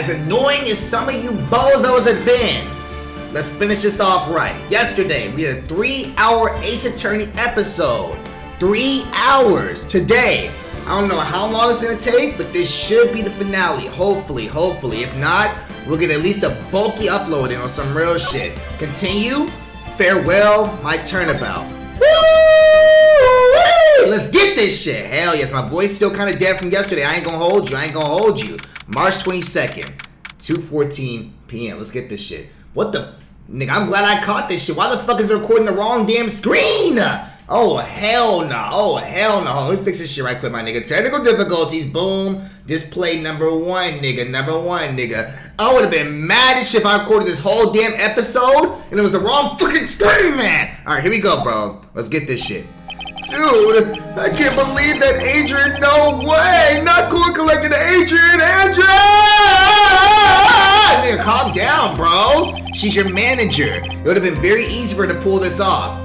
as annoying as some of you bozos have been, let's finish this off right. Yesterday, we had a 3-hour Ace Attorney episode. 3 hours. Today, I don't know how long it's gonna take, but this should be the finale. Hopefully. If not, we'll get at least a bulky upload in on some real shit. Continue. Farewell, my turnabout. Woo! Let's get this shit. Hell yes, my voice still kind of dead from yesterday. I ain't gonna hold you. March 22nd, 2:14 p.m. Let's get this shit. What the? Nigga, I'm glad I caught this shit. Why the fuck is it recording the wrong damn screen? Oh, hell no. Hold on, let me fix this shit right quick, my nigga. Technical difficulties, boom. Display number one, nigga. I would have been mad as shit if I recorded this whole damn episode and it was the wrong fucking screen, man. Alright, here we go, bro. Let's get this shit. Dude, I can't believe that Adrian, no way. Not cool collected Adrian Andrews. Nigga, calm down, bro. She's your manager. It would have been very easy for her to pull this off.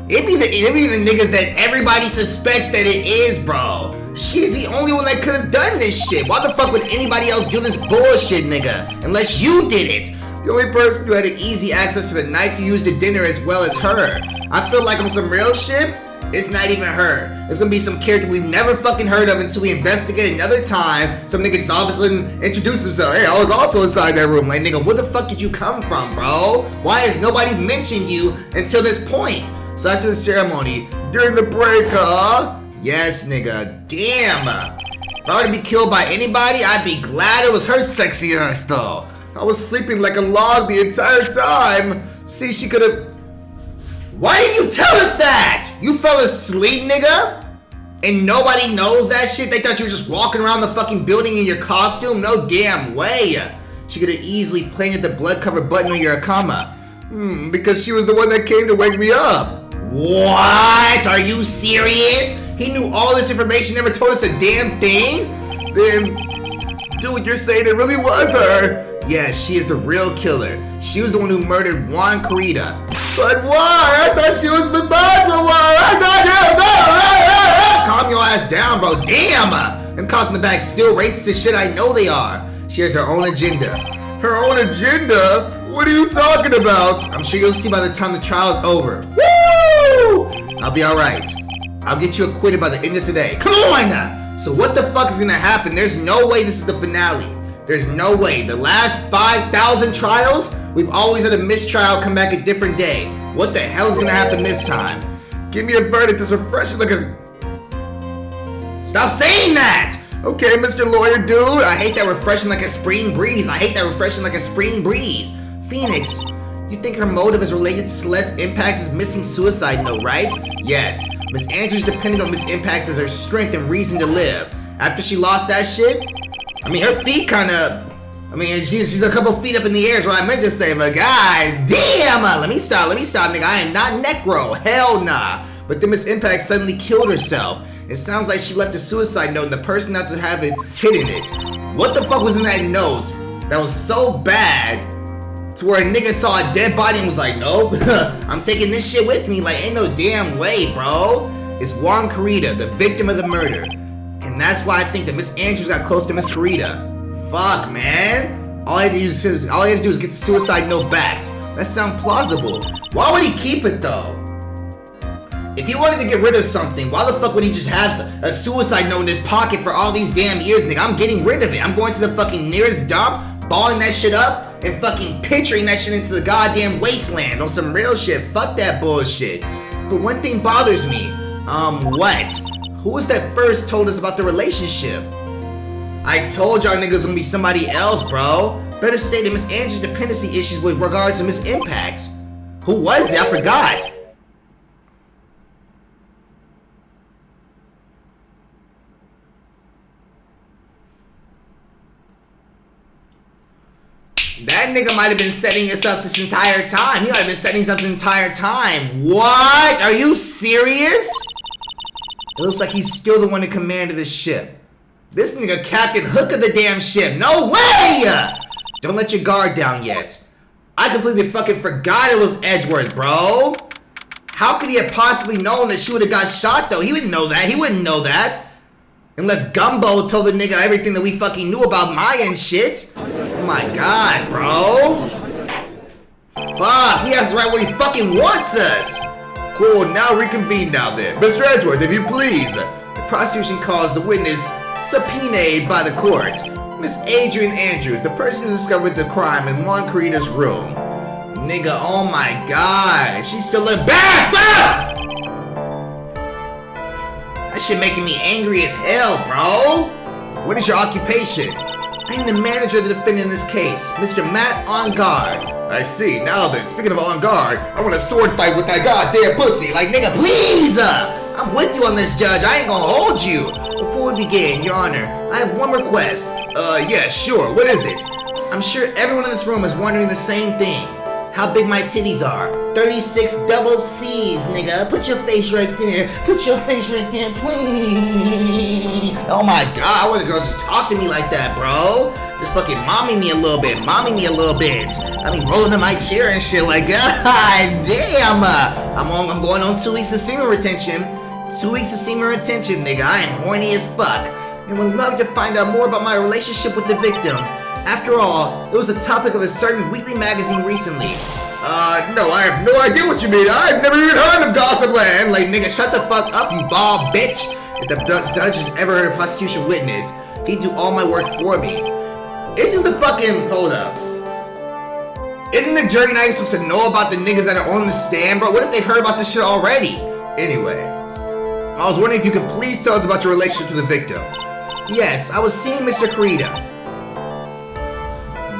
It'd be the niggas that everybody suspects that it is, bro. She's the only one that could have done this shit. Why the fuck would anybody else do this bullshit, nigga? Unless you did it. The only person who had an easy access to the knife you used at dinner as well as her. I feel like on some real shit, it's not even her. It's gonna be some character we've never fucking heard of until we investigate another time. Some nigga just all of a sudden introduce himself. Hey, I was also inside that room. Like, nigga, where the fuck did you come from, bro? Why has nobody mentioned you until this point? So after the ceremony, during the break, huh? Yes, nigga. Damn. If I were to be killed by anybody, I'd be glad it was her sexy ass, though. I was sleeping like a log the entire time. See, she could have... Why didn't you tell us that? You fell asleep, nigga? And nobody knows that shit? They thought you were just walking around the fucking building in your costume? No damn way. She could have easily planted the blood-covered button on your Akama. Because she was the one that came to wake me up. What? Are you serious? He knew all this information, never told us a damn thing? Then, dude, you're saying it really was her? Yes, she is the real killer. She was the one who murdered Juan Carita. But why? I thought she was the boss of Calm your ass down, bro. Damn! Them cops in the back still racist as shit. I know they are. She has her own agenda. Her own agenda? What are you talking about? I'm sure you'll see by the time the trial's over. Woo! I'll be alright. I'll get you acquitted by the end of today. Come on! So what the fuck is gonna happen? There's no way this is the finale. There's no way. The last 5,000 trials, we've always had a mistrial come back a different day. What the hell is gonna happen this time? Give me a verdict that's refreshing like a... Stop saying that! Okay, Mr. Lawyer Dude. I hate that refreshing like a spring breeze. Phoenix, you think her motive is related to Celeste Impacts' missing suicide note, right? Yes. Miss Andrews depended on Miss Impacts as her strength and reason to live. After she lost that shit, I mean, her feet she's a couple feet up in the air is what I meant to say, but god damn! Let me stop, nigga. I am not necro. Hell nah. But then Miss Impact suddenly killed herself. It sounds like she left a suicide note and the person not to have it hidden it. What the fuck was in that note that was so bad to where a nigga saw a dead body and was like, nope, I'm taking this shit with me. Like, ain't no damn way, bro. It's Juan Carita, the victim of the murder. And that's why I think that Miss Andrews got close to Miss Carita. Fuck, man. All he had to do is get the suicide note back. That sounds plausible. Why would he keep it, though? If he wanted to get rid of something, why the fuck would he just have a suicide note in his pocket for all these damn years, nigga? I'm getting rid of it. I'm going to the fucking nearest dump, balling that shit up, and fucking pitching that shit into the goddamn wasteland on some real shit. Fuck that bullshit. But one thing bothers me. What? Who was that first told us about the relationship? I told y'all niggas gonna be somebody else, bro. Better say that Miss Andrews' dependency issues with regards to Miss Impacts. Who was it? I forgot. That nigga might have been setting us up this entire time. He might have been setting us up the entire time. What? Are you serious? It looks like he's still the one in command of this ship. This nigga Captain Hook of the damn ship. No way! Don't let your guard down yet. I completely fucking forgot it was Edgeworth, bro. How could he have possibly known that she would have got shot, though? He wouldn't know that. Unless Gumbo told the nigga everything that we fucking knew about Maya and shit. Oh my god, bro. Fuck, he has right where he fucking wants us. Cool, now reconvene now then. Mr. Edgeworth, if you please. The prosecution calls the witness subpoenaed by the court. Miss Adrian Andrews, the person who discovered the crime in Juan Carita's room. Nigga, oh my god. She still look bad, fuck! That shit making me angry as hell, bro. What is your occupation? I am the manager of the defendant in this case, Mr. Matt Engarde. I see. Now then, speaking of Engarde, I want a sword fight with that goddamn pussy. Like, nigga, please! I'm with you on this, Judge. I ain't gonna hold you. Before we begin, Your Honor, I have one request. Yeah, sure. What is it? I'm sure everyone in this room is wondering the same thing. How big my titties are. 36 double C's, nigga. Put your face right there. Put your face right there, please. Oh my god, I want a girl just talk to me like that, bro. Just fucking mommy me a little bit. Mommy me a little bit. I mean, rolling in my chair and shit like, god damn. I'm going on 2 weeks of semen retention. 2 weeks of semen retention, nigga. I am horny as fuck. And would love to find out more about my relationship with the victim. After all, it was the topic of a certain weekly magazine recently. No, I have no idea what you mean. I've never even heard of Gossip Land. Like, nigga, shut the fuck up, you bald bitch. If the judge has ever heard a prosecution witness, he'd do all my work for me. Isn't the fucking, hold up. Isn't the jury not even supposed to know about the niggas that are on the stand, bro? What if they've heard about this shit already? Anyway, I was wondering if you could please tell us about your relationship to the victim. Yes, I was seeing Mr. Carita.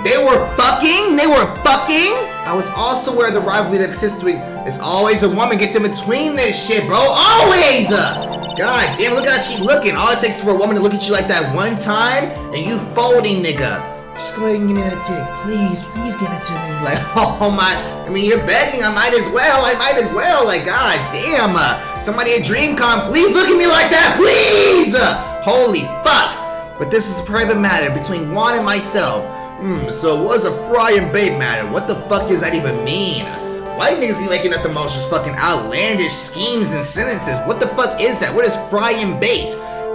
They were fucking? They were fucking? I was also aware of the rivalry that participates. There's always a woman gets in between this shit, bro. Always! God damn, look at how she looking. All it takes is for a woman to look at you like that one time, and you folding, nigga. Just go ahead and give me that dick. Please, please give it to me. Like, oh my, I mean, you're begging. I might as well. Like, god damn. Somebody at DreamCon, please look at me like that, please! Holy fuck. But this is a private matter between Juan and myself. So it was a fry and bait matter. What the fuck does that even mean? White niggas be making up the most just fucking outlandish schemes and sentences. What the fuck is that? What is fry and bait?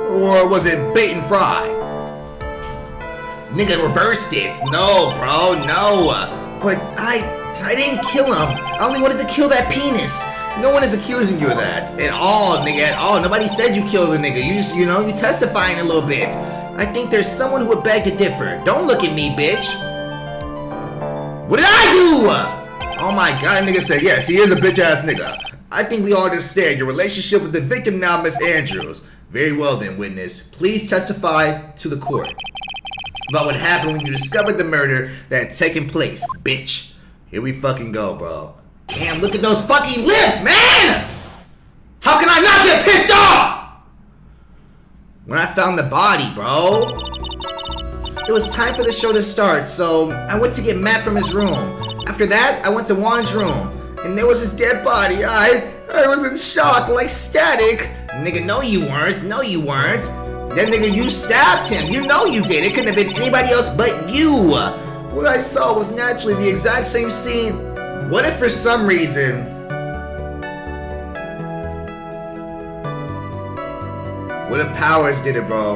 Or was it bait and fry? Nigga reversed it. No, bro, no. But I didn't kill him. I only wanted to kill that penis. No one is accusing you of that. At all, nigga, at all. Nobody said you killed the nigga. You just, you testifying a little bit. I think there's someone who would beg to differ. Don't look at me, bitch. What did I do? Oh my god, nigga said, yes, he is a bitch-ass nigga. I think we all understand your relationship with the victim now, Miss Andrews. Very well then, witness. Please testify to the court about what happened when you discovered the murder that had taken place, bitch. Here we fucking go, bro. Damn, look at those fucking lips, man! How can I not get pissed off? When I found the body, bro. It was time for the show to start, so I went to get Matt from his room. After that, I went to Juan's room, and there was his dead body. I was in shock, like static. Nigga, no you weren't. No you weren't. Then nigga, you stabbed him. You know you did. It couldn't have been anybody else but you. What I saw was naturally the exact same scene. What if for some reason... What if Powers did it, bro?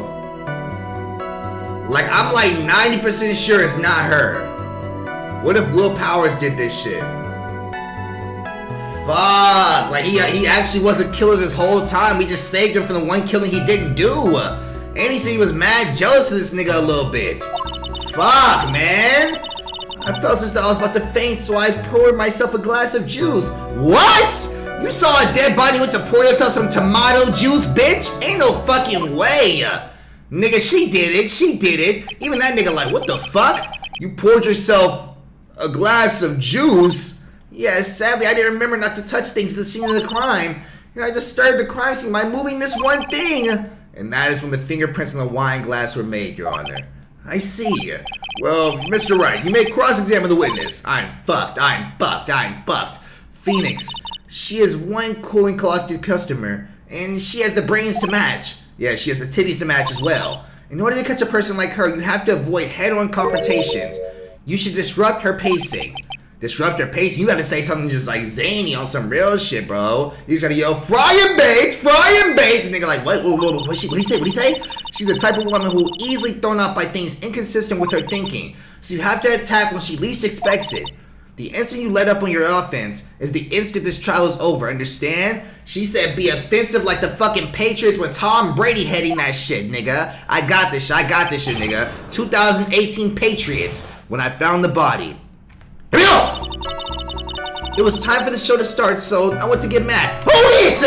Like, I'm like 90% sure it's not her. What if Will Powers did this shit? Fuck. Like, he actually was a killer this whole time. We just saved him from the one killing he didn't do. And he said he was mad jealous of this nigga a little bit. Fuck, man. I felt as though I was about to faint, so I poured myself a glass of juice. What? You saw a dead body, went to pour yourself some tomato juice, bitch? Ain't no fucking way. Nigga, she did it. She did it. Even that nigga like, what the fuck? You poured yourself a glass of juice? Yeah, sadly, I didn't remember not to touch things at the scene of the crime. I just started the crime scene by moving this one thing. And that is when the fingerprints on the wine glass were made, Your Honor. I see. Well, Mr. Wright, you may cross-examine the witness. I'm fucked. Phoenix. She is one cool and collected customer, and she has the brains to match. Yeah, she has the titties to match as well. In order to catch a person like her, you have to avoid head-on confrontations. You should disrupt her pacing. disrupt her pace. You gotta say something just like zany on some real shit, bro. You just gotta yell, fry and bake, fry and bake. The nigga like, what do he say? She's the type of woman who easily thrown off by things inconsistent with her thinking. So you have to attack when she least expects it. The instant you let up on your offense is the instant this trial is over, understand? She said be offensive like the fucking Patriots when Tom Brady heading that shit, nigga. I got this shit, nigga. 2018 Patriots, when I found the body. Here we go! It was time for the show to start, so I want to get mad. Hold it!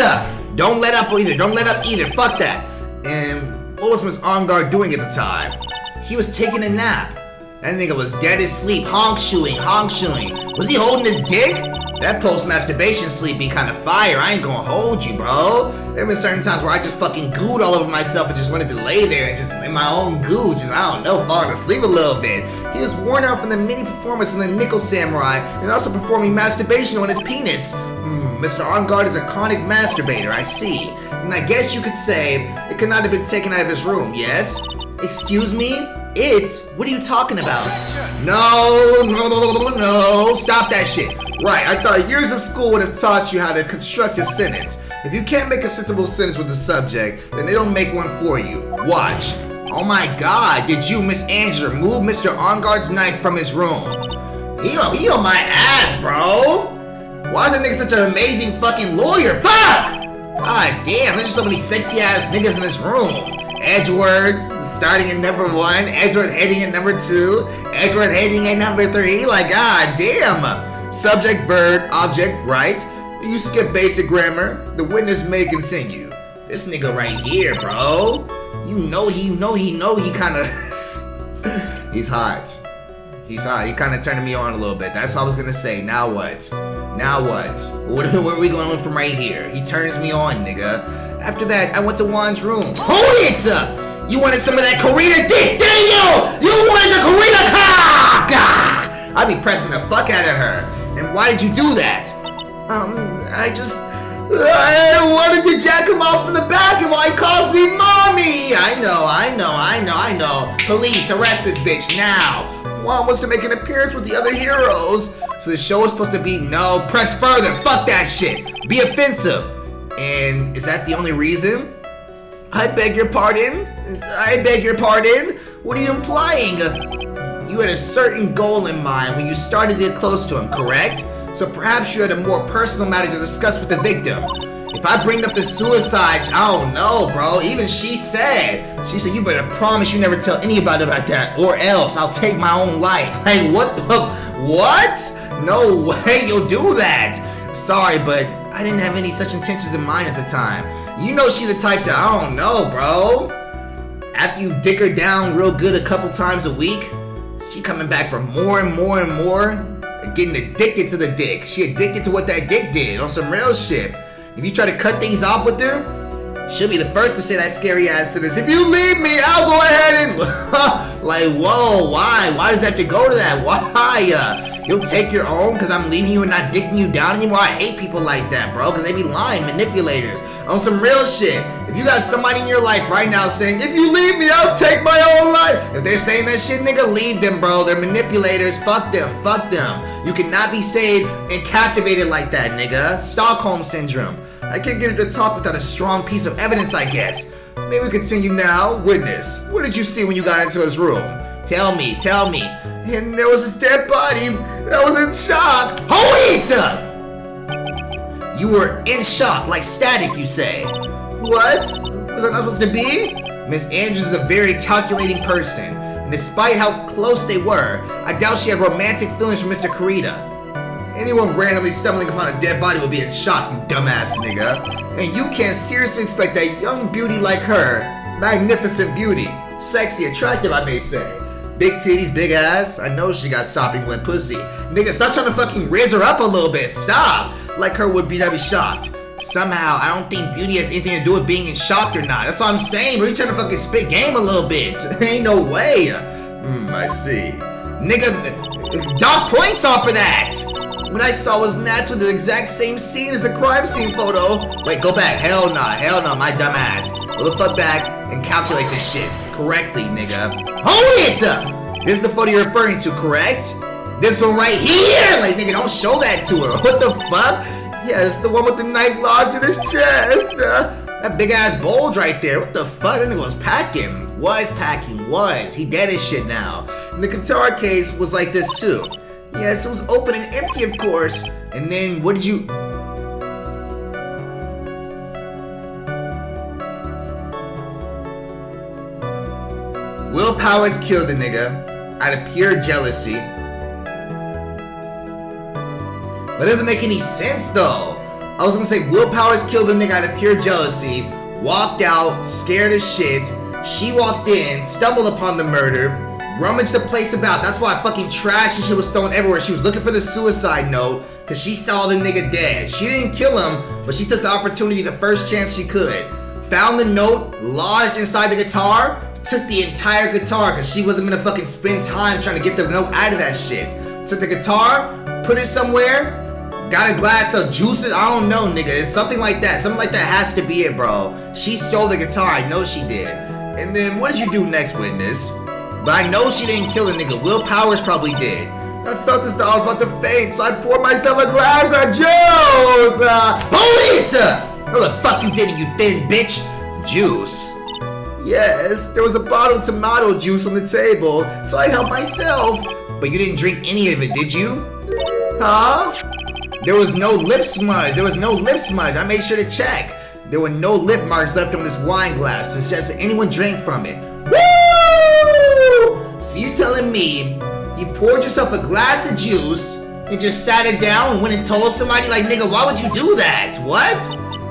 Don't let up either, fuck that. And what was Miss Engarde doing at the time? He was taking a nap. That nigga was dead asleep, honk shooing. Was he holding his dick? That post-masturbation sleep be kind of fire, I ain't gonna hold you, bro. There have been certain times where I just fucking gooed all over myself and just wanted to lay there and just in my own goo, just, I don't know, falling asleep a little bit. He was worn out from the mini performance in the Nickel Samurai and also performing masturbation on his penis. Mr. Engarde is a chronic masturbator, I see. And I guess you could say it could not have been taken out of his room, yes? Excuse me? What are you talking about? No, stop that shit. Right, I thought years of school would have taught you how to construct a sentence. If you can't make a sensible sentence with the subject, then they don't make one for you. Watch. Oh my god, did you, Miss Andrews, remove Mr. Engarde's knife from his room? He on my ass, bro. Why is that nigga such an amazing fucking lawyer? Fuck! God damn, there's just so many sexy ass niggas in this room. Edgeworth starting at number 1, Edgeworth heading at number 2, Edgeworth heading at number 3, like god damn. Subject, verb, object, right? You skip basic grammar, the witness may continue. This nigga right here, bro. You know he kinda he's hot. He kinda turning me on a little bit. That's what I was gonna say. Now what? Where are we going with from right here? He turns me on, nigga. After that, I went to Juan's room. Hold it! You wanted some of that Karina dick, didn't you? You wanted the Karina cock! I be pressing the fuck out of her. And why did you do that? I wanted to jack him off from the back and why he calls me mommy. I know. Police, arrest this bitch now. Juan wants to make an appearance with the other heroes. So the show is supposed to be no, press further, fuck that shit. Be offensive. And is that the only reason? I beg your pardon? What are you implying? You had a certain goal in mind when you started to get close to him, correct? So perhaps you had a more personal matter to discuss with the victim. If I bring up the suicides, I don't know, bro. Even she said you better promise you never tell anybody about that or else I'll take my own life. Hey, what? No way you'll do that. Sorry, but I didn't have any such intentions in mind at the time. You know she the type that, I don't know, bro. After you dick her down real good a couple times a week, she coming back for more and more and more, getting addicted to the dick. She addicted to what that dick did on some real shit. If you try to cut things off with her, she'll be the first to say that scary ass sentence. If you leave me, I'll go ahead and like, whoa, why? Why does it have to go to that? Why? You'll take your own because I'm leaving you and not dicking you down anymore? I hate people like that, bro, because they be lying, manipulators. On some real shit. If you got somebody in your life right now saying, if you leave me, I'll take my own life. If they're saying that shit, nigga, leave them, bro. They're manipulators. Fuck them. You cannot be stayed and captivated like that, nigga. Stockholm Syndrome. I can't get her to talk without a strong piece of evidence, I guess. Maybe we continue now. Witness, what did you see when you got into his room? Tell me. And there was this dead body that was in shock. Hold it! You were in shock, like static, you say. What? Was I not supposed to be? Miss Andrews is a very calculating person, and despite how close they were, I doubt she had romantic feelings for Mr. Kurita. Anyone randomly stumbling upon a dead body would be in shock, you dumbass nigga. And you can't seriously expect that young beauty like her, magnificent beauty, sexy, attractive, I may say. Big titties, big ass, I know she got sopping wet pussy. Nigga, stop trying to fucking raise her up a little bit, stop! Like her would be, I'd be shocked. Somehow, I don't think beauty has anything to do with being in shock or not. That's all I'm saying, bro. You trying to fucking spit game a little bit. Ain't no way. I see. Nigga, dock points off for that. What I saw was naturally the exact same scene as the crime scene photo. Wait, go back. Hell no, my dumb ass. Go the fuck back and calculate this shit correctly, nigga. Hold it! This is the photo you're referring to, correct? This one right here! Like, nigga, don't show that to her. What the fuck? Yes, the one with the knife lodged in his chest. That big ass bulge right there. What the fuck? That nigga was packing. Was. He dead as shit now. And the guitar case was like this too. Yes, it was open and empty, of course. And then, what did you... Will Powers killed the nigga out of pure jealousy. But it doesn't make any sense though. I was gonna say Will Powers killed the nigga out of pure jealousy, walked out, scared as shit. She walked in, stumbled upon the murder, rummaged the place about. That's why fucking trash and shit was thrown everywhere. She was looking for the suicide note because she saw the nigga dead. She didn't kill him, but she took the opportunity the first chance she could. Found the note, lodged inside the guitar, took the entire guitar because she wasn't gonna fucking spend time trying to get the note out of that shit. Took the guitar, put it somewhere, got a glass of juices. I don't know, nigga. It's something like that. Something like that has to be it, bro. She stole the guitar. I know she did. And then what did you do next, witness? But I know she didn't kill a nigga. Will Powers probably did. I felt as though I was about to faint, so I poured myself a glass of juice. Hold it! What the fuck you did, you thin bitch? Juice. Yes, there was a bottle of tomato juice on the table, so I helped myself. But you didn't drink any of it, did you? Huh? There was no lip smudge. I made sure to check. There were no lip marks left on this wine glass to suggest that anyone drank from it. Woo! So you telling me you poured yourself a glass of juice and just sat it down and went and told somebody, like, nigga, why would you do that? What?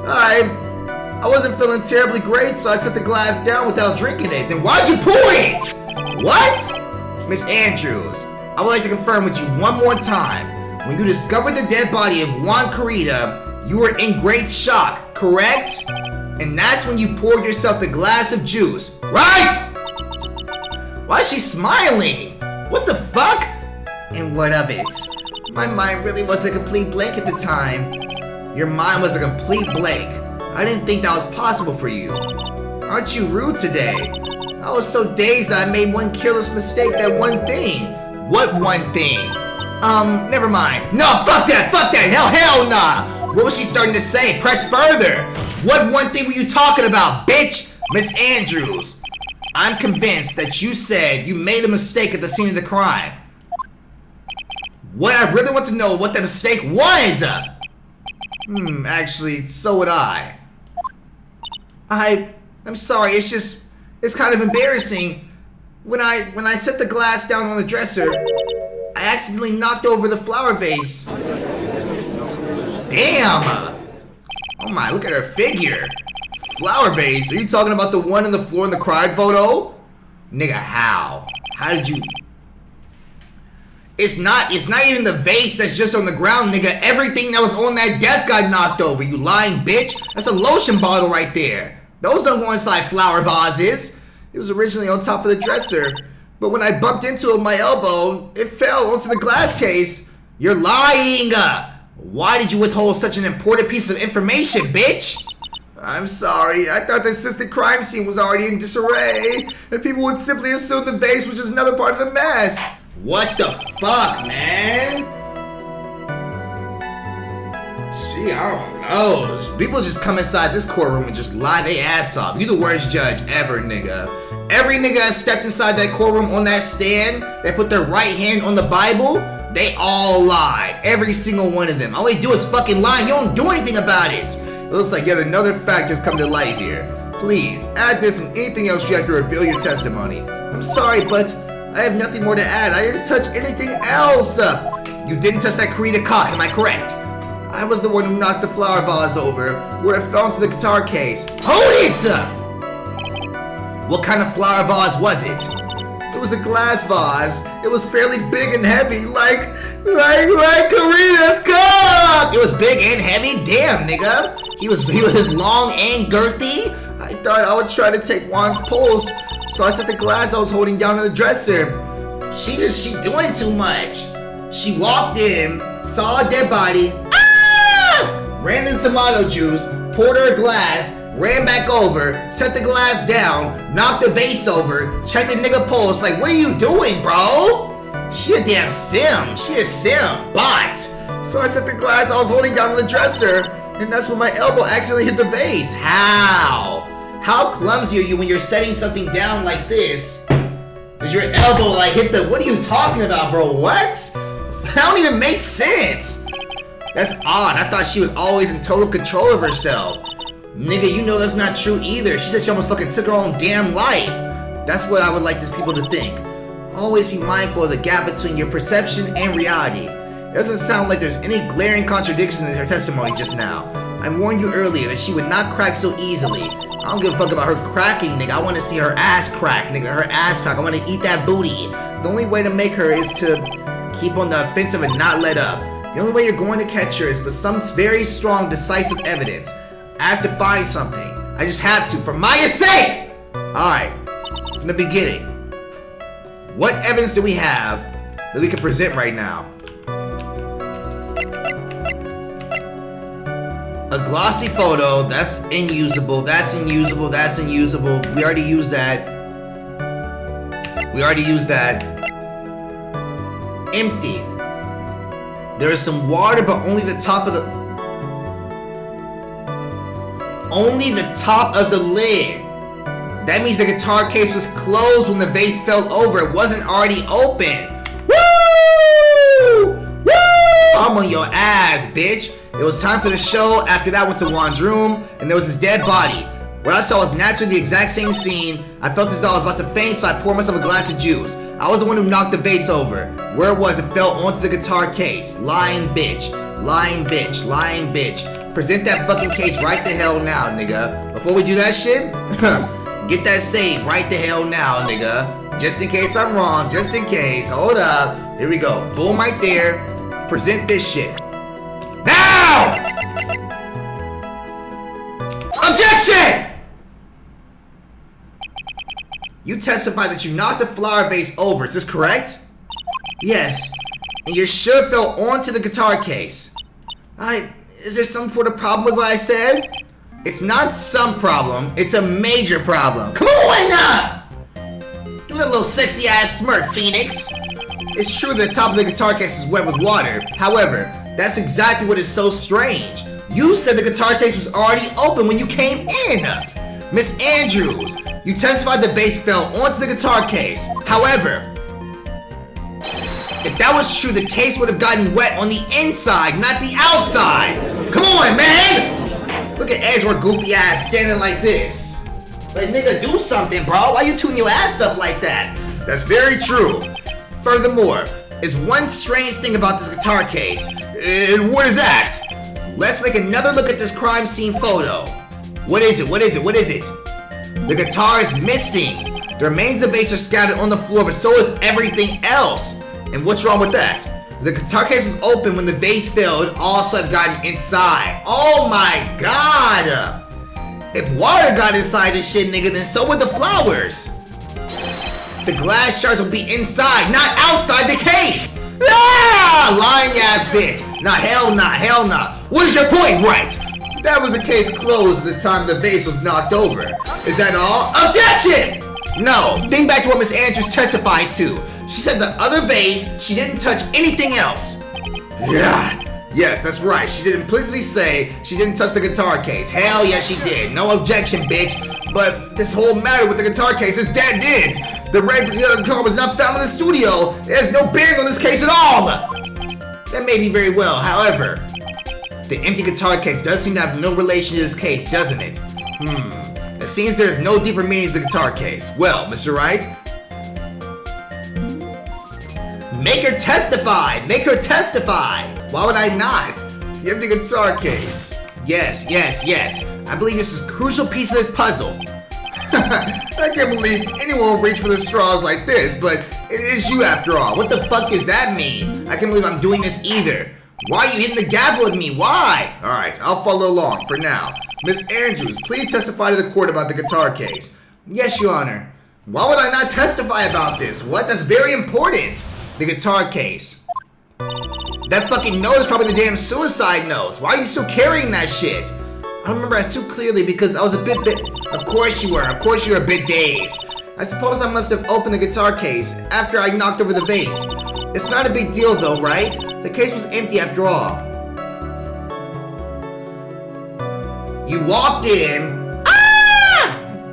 I wasn't feeling terribly great, so I set the glass down without drinking it. Then why'd you pour it? What? Miss Andrews, I would like to confirm with you one more time. When you discovered the dead body of Juan Carita, you were in great shock, correct? And that's when you poured yourself the glass of juice, right? Why is she smiling? What the fuck? And what of it? My mind really was a complete blank at the time. Your mind was a complete blank. I didn't think that was possible for you. Aren't you rude today? I was so dazed that I made one careless mistake, that one thing. What one thing? Never mind. No, fuck that, hell nah. What was she starting to say? Press further. What one thing were you talking about, bitch? Miss Andrews, I'm convinced that you said you made a mistake at the scene of the crime. What I really want to know what the mistake was. Actually, so would I. I'm sorry, it's kind of embarrassing. When I set the glass down on the dresser, I accidentally knocked over the flower vase. Damn! Oh my, look at her figure. Flower vase? Are you talking about the one on the floor in the crime photo? Nigga, how? How did you... It's not even the vase that's just on the ground, nigga. Everything that was on that desk got knocked over, you lying bitch. That's a lotion bottle right there. Those don't go inside flower vases. It was originally on top of the dresser, but when I bumped into it with my elbow, it fell onto the glass case. You're lying! Why did you withhold such an important piece of information, bitch? I'm sorry, I thought the assistant crime scene was already in disarray, and people would simply assume the vase was just another part of the mess. What the fuck, man? Gee, I don't know. People just come inside this courtroom and just lie their ass off. You the worst judge ever, nigga. Every nigga that stepped inside that courtroom on that stand, they put their right hand on the Bible, they all lied. Every single one of them. All they do is fucking lie and you don't do anything about it. It looks like yet another fact has come to light here. Please, add this and anything else you have to reveal your testimony. I'm sorry, but I have nothing more to add. I didn't touch anything else. You didn't touch that Carita cock, am I correct? I was the one who knocked the flower vase over, where it fell into the guitar case. Hold it! What kind of flower vase was it? It was a glass vase. It was fairly big and heavy, like Carita's cock! It was big and heavy? Damn, nigga. He was long and girthy? I thought I would try to take Juan's pulse, so I set the glass I was holding down on the dresser. She doing too much. She walked in, saw a dead body, ran in tomato juice, poured her a glass, ran back over, set the glass down, knocked the vase over, checked the nigga pulse. Like, what are you doing, bro? She a damn sim. She a sim. Bot. So I set the glass I was holding down on the dresser, and that's when my elbow accidentally hit the vase. How? How clumsy are you when you're setting something down like this? Does your elbow like hit the... What are you talking about, bro? What? That don't even make sense. That's odd. I thought she was always in total control of herself. Nigga, you know that's not true either. She said she almost fucking took her own damn life. That's what I would like these people to think. Always be mindful of the gap between your perception and reality. It doesn't sound like there's any glaring contradictions in her testimony just now. I warned you earlier that she would not crack so easily. I don't give a fuck about her cracking, nigga. I want to see her ass crack, nigga. Her ass crack. I want to eat that booty. The only way to make her is to keep on the offensive and not let up. The only way you're going to catch her is with some very strong, decisive evidence. I have to find something. I just have to, for Maya's sake! Alright, from the beginning. What evidence do we have that we can present right now? A glossy photo, that's unusable, that's unusable, that's unusable. We already used that. We already used that. Empty. There is some water, but only the top of the... Only the top of the lid. That means the guitar case was closed when the vase fell over. It wasn't already open. Woo! Woo! I'm on your ass, bitch. It was time for the show. After that, went to Juan's room, and there was his dead body. What I saw was naturally the exact same scene. I felt as though I was about to faint, so I poured myself a glass of juice. I was the one who knocked the vase over. Where it was, it fell onto the guitar case. Lying bitch. Lying bitch. Lying bitch. Present that fucking case right the hell now, nigga. Before we do that shit, get that save right the hell now, nigga. Just in case I'm wrong, just in case. Hold up. Here we go. Boom right there. Present this shit. Now! Objection! You testify that you knocked the flower vase over, is this correct? Yes. And you're sure it fell onto the guitar case. Is there some sort of problem with what I said? It's not some problem, it's a major problem. Come on now! Do that little sexy ass smirk, Phoenix. It's true that the top of the guitar case is wet with water. However, that's exactly what is so strange. You said the guitar case was already open when you came in. Miss Andrews, you testified the vase fell onto the guitar case. However, if that was true, the case would have gotten wet on the inside, not the outside. Come on, man! Look at Edgeworth goofy ass standing like this. Like, nigga, do something, bro. Why you tuning your ass up like that? That's very true. Furthermore, there's one strange thing about this guitar case. And what is that? Let's make another look at this crime scene photo. What is it? What is it? What is it? The guitar is missing. The remains of the vase are scattered on the floor, but so is everything else. And what's wrong with that? The guitar case was open when the vase fell. It also had gotten inside. Oh my god! If water got inside this shit, nigga, then so would the flowers. The glass shards will be inside, not outside the case. Ah! Lying ass bitch. Nah, hell nah, hell nah. What is your point, right? That was the case closed at the time the vase was knocked over. Is that all? Objection! No, think back to what Miss Andrews testified to. She said the other vase, she didn't touch anything else. Yeah, yes, that's right. She did implicitly say she didn't touch the guitar case. Hell yeah, she did. No objection, bitch. But this whole matter with the guitar case is dead end. The red guitar was not found in the studio. There's no bearing on this case at all. That may be very well. However, the empty guitar case does seem to have no relation to this case, doesn't it? It seems there's no deeper meaning to the guitar case. Well, Mr. Wright, make her testify! Make her testify! Why would I not? The empty guitar case. Yes, yes, yes. I believe this is a crucial piece of this puzzle. I can't believe anyone will reach for the straws like this, but it is you after all. What the fuck does that mean? I can't believe I'm doing this either. Why are you hitting the gavel at me? Why? Alright, I'll follow along for now. Miss Andrews, please testify to the court about the guitar case. Yes, Your Honor. Why would I not testify about this? What? That's very important. The guitar case. That fucking note is probably the damn suicide notes. Why are you still carrying that shit? I don't remember that too clearly because I was a bit... Of course you were. Of course you were a bit dazed. I suppose I must have opened the guitar case after I knocked over the vase. It's not a big deal though, right? The case was empty after all. You walked in,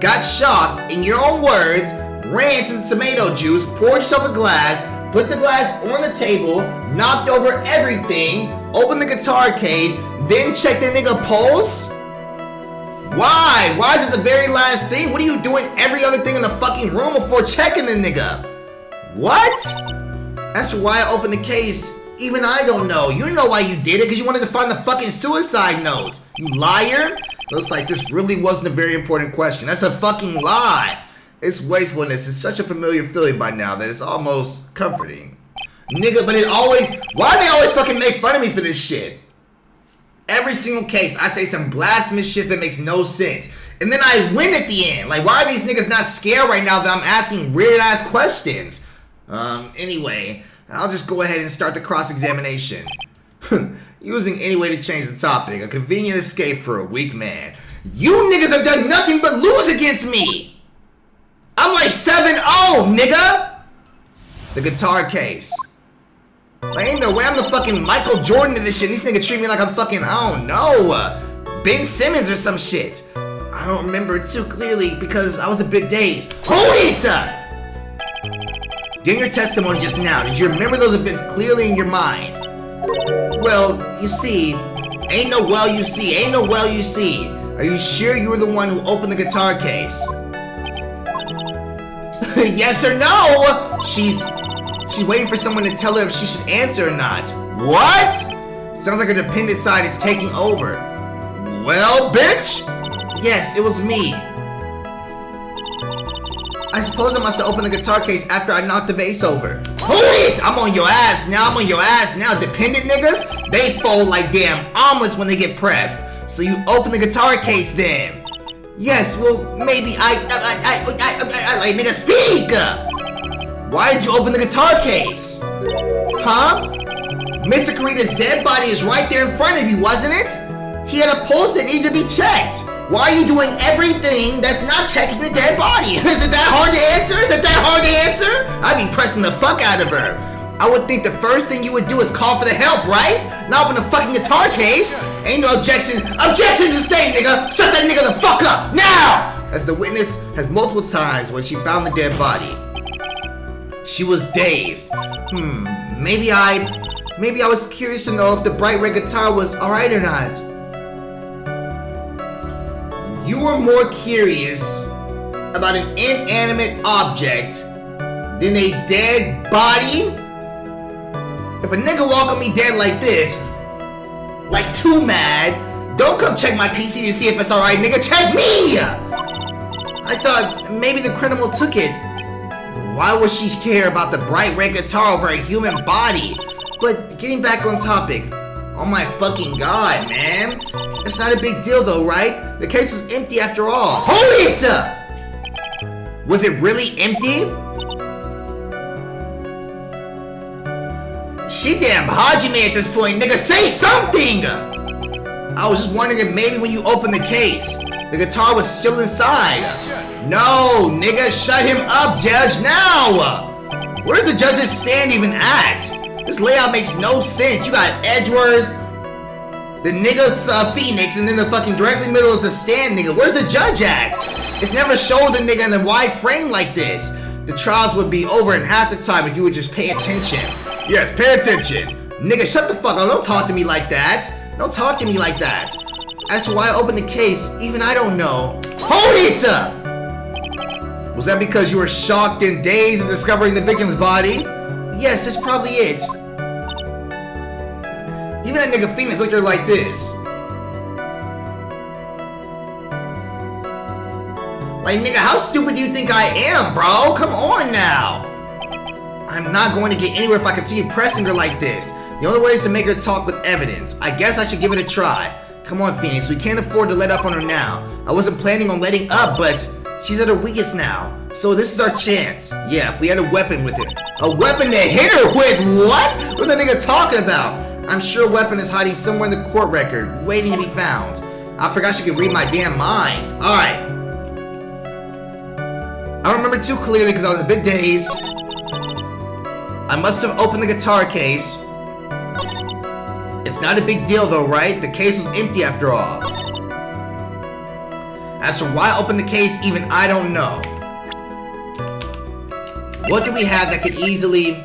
got shocked, in your own words, ran some tomato juice, poured yourself a glass, put the glass on the table, knocked over everything, opened the guitar case, then checked the nigga pulse? Why? Why is it the very last thing? What are you doing every other thing in the fucking room before checking the nigga? What? As for why I opened the case, even I don't know. You know why you did it, because you wanted to find the fucking suicide note. You liar? Looks like this really wasn't a very important question. That's a fucking lie. Its wastefulness is such a familiar feeling by now that it's almost comforting. Nigga, but why do they always fucking make fun of me for this shit? Every single case, I say some blasphemous shit that makes no sense. And then I win at the end. Like, why are these niggas not scared right now that I'm asking weird-ass questions? Anyway, I'll just go ahead and start the cross-examination. Using any way to change the topic. A convenient escape for a weak man. You niggas have done nothing but lose against me! I'm like 7-0, nigga! The guitar case. Like, ain't no way I'm the fucking Michael Jordan of this shit. These niggas treat me like I'm fucking, I don't know, Ben Simmons or some shit. I don't remember it too clearly because I was a bit dazed. Hold it! During your testimony just now, did you remember those events clearly in your mind? Well, you see, ain't no well you see. Are you sure you were the one who opened the guitar case? Yes or no? She's waiting for someone to tell her if she should answer or not. What? Sounds like her dependent side is taking over. Well, bitch? Yes, it was me. I suppose I must have opened the guitar case after I knocked the vase over. Hold it! I'm on your ass now, Dependent niggas, they fold like damn omelets when they get pressed. So you open the guitar case then. Yes, well, maybe I nigga, speak! Why did you open the guitar case? Huh? Mr. Karita's dead body is right there in front of you, wasn't it? He had a pulse that needed to be checked. Why are you doing everything that's not checking the dead body? Is it that hard to answer? I'd be pressing the fuck out of her. I would think the first thing you would do is call for the help, right? Not open the fucking guitar case. Ain't no objection. Objection to stay, nigga. Shut that nigga the fuck up, now! As the witness has multiple times when she found the dead body. She was dazed. Maybe I was curious to know if the bright red guitar was alright or not. You were more curious about an inanimate object than a dead body? If a nigga walk on me dead like this, like too mad, don't come check my PC to see if it's alright, nigga. Check me! I thought maybe the criminal took it. Why would she care about the bright red guitar over a human body? But getting back on topic, oh my fucking god, man. It's not a big deal though, right? The case was empty after all. Hold it! Was it really empty? She damn Hajime at this point, nigga, say something! I was just wondering if maybe when you opened the case, the guitar was still inside. No, nigga, shut him up, judge, now! Where's the judge's stand even at? This layout makes no sense. You got Edgeworth, the nigga's Phoenix, and then the fucking directly middle is the stand, nigga. Where's the judge at? It's never showed the nigga in a wide frame like this. The trials would be over in half the time if you would just pay attention. Yes, pay attention. Nigga, shut the fuck up. Don't talk to me like that. Don't talk to me like that. As to why I opened the case, even I don't know. Hold it! Was that because you were shocked and dazed at discovering the victim's body? Yes, that's probably it. Even that nigga Phoenix looked at her like this. Like, nigga, how stupid do you think I am, bro? Come on now. I'm not going to get anywhere if I continue pressing her like this. The only way is to make her talk with evidence. I guess I should give it a try. Come on, Phoenix, we can't afford to let up on her now. I wasn't planning on letting up, but she's at her weakest now. So this is our chance. Yeah, if we had a weapon with it. A weapon to hit her with? What? What's that nigga talking about? I'm sure a weapon is hiding somewhere in the court record, waiting to be found. I forgot she could read my damn mind. Alright. I don't remember too clearly because I was a bit dazed. I must have opened the guitar case. It's not a big deal though, right? The case was empty after all. As for why I opened the case, even I don't know. What do we have that could easily...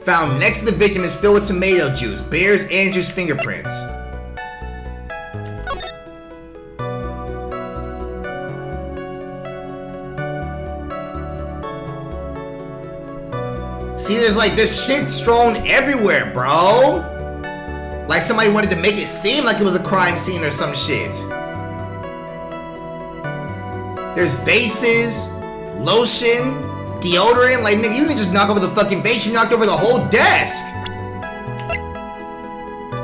Found next to the victim is filled with tomato juice. Bears Andrews' fingerprints. See, there's shit strewn everywhere, bro. Like somebody wanted to make it seem like it was a crime scene or some shit. There's vases, lotion, deodorant. Like, nigga, you didn't just knock over the fucking vase, you knocked over the whole desk.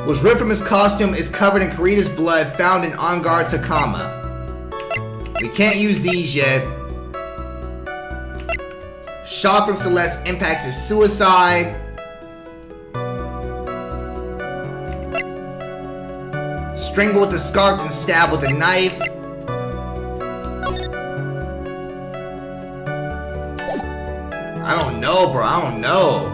Was ripped from his costume, is covered in Karita's blood, found in Engarde, Takama. We can't use these yet. Shot from Celeste impacts his suicide. Strangled with a scarf and stabbed with a knife. I don't know, bro. I don't know.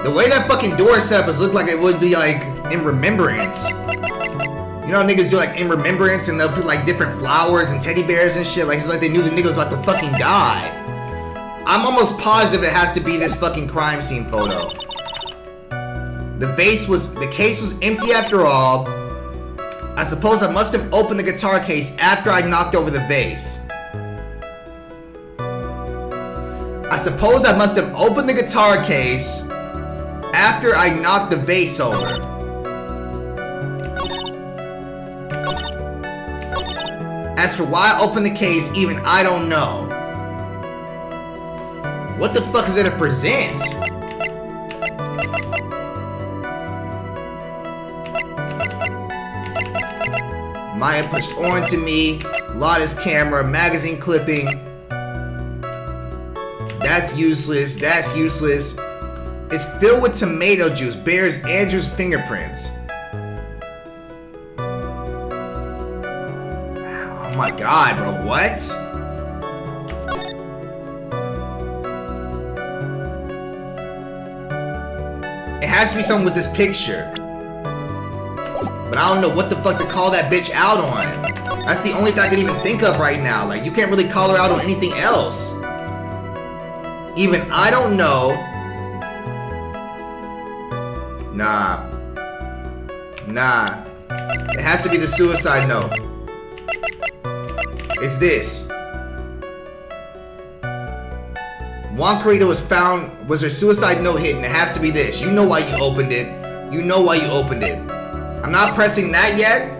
The way that fucking door set up looked like it would be like in remembrance. You know how niggas do like in remembrance and they'll put like different flowers and teddy bears and shit. Like it's like they knew the nigga was about to fucking die. I'm almost positive it has to be this fucking crime scene photo. The case was empty after all. I suppose I must have opened the guitar case after I knocked over the vase. I suppose I must have opened the guitar case after I knocked the vase over. As for why I opened the case, even I don't know. What the fuck is it to present? Maya pushed on to me. Lotta's camera, magazine clipping. That's useless. That's useless. It's filled with tomato juice. Bears Andrews' fingerprints. Oh my god, bro. What? It has to be something with this picture. But I don't know what the fuck to call that bitch out on. That's the only thing I can even think of right now. Like, you can't really call her out on anything else. Even I don't know. Nah. It has to be the suicide note. It's this. Juan Karita was her suicide note hidden. It has to be this. You know why you opened it. You know why you opened it. I'm not pressing that yet.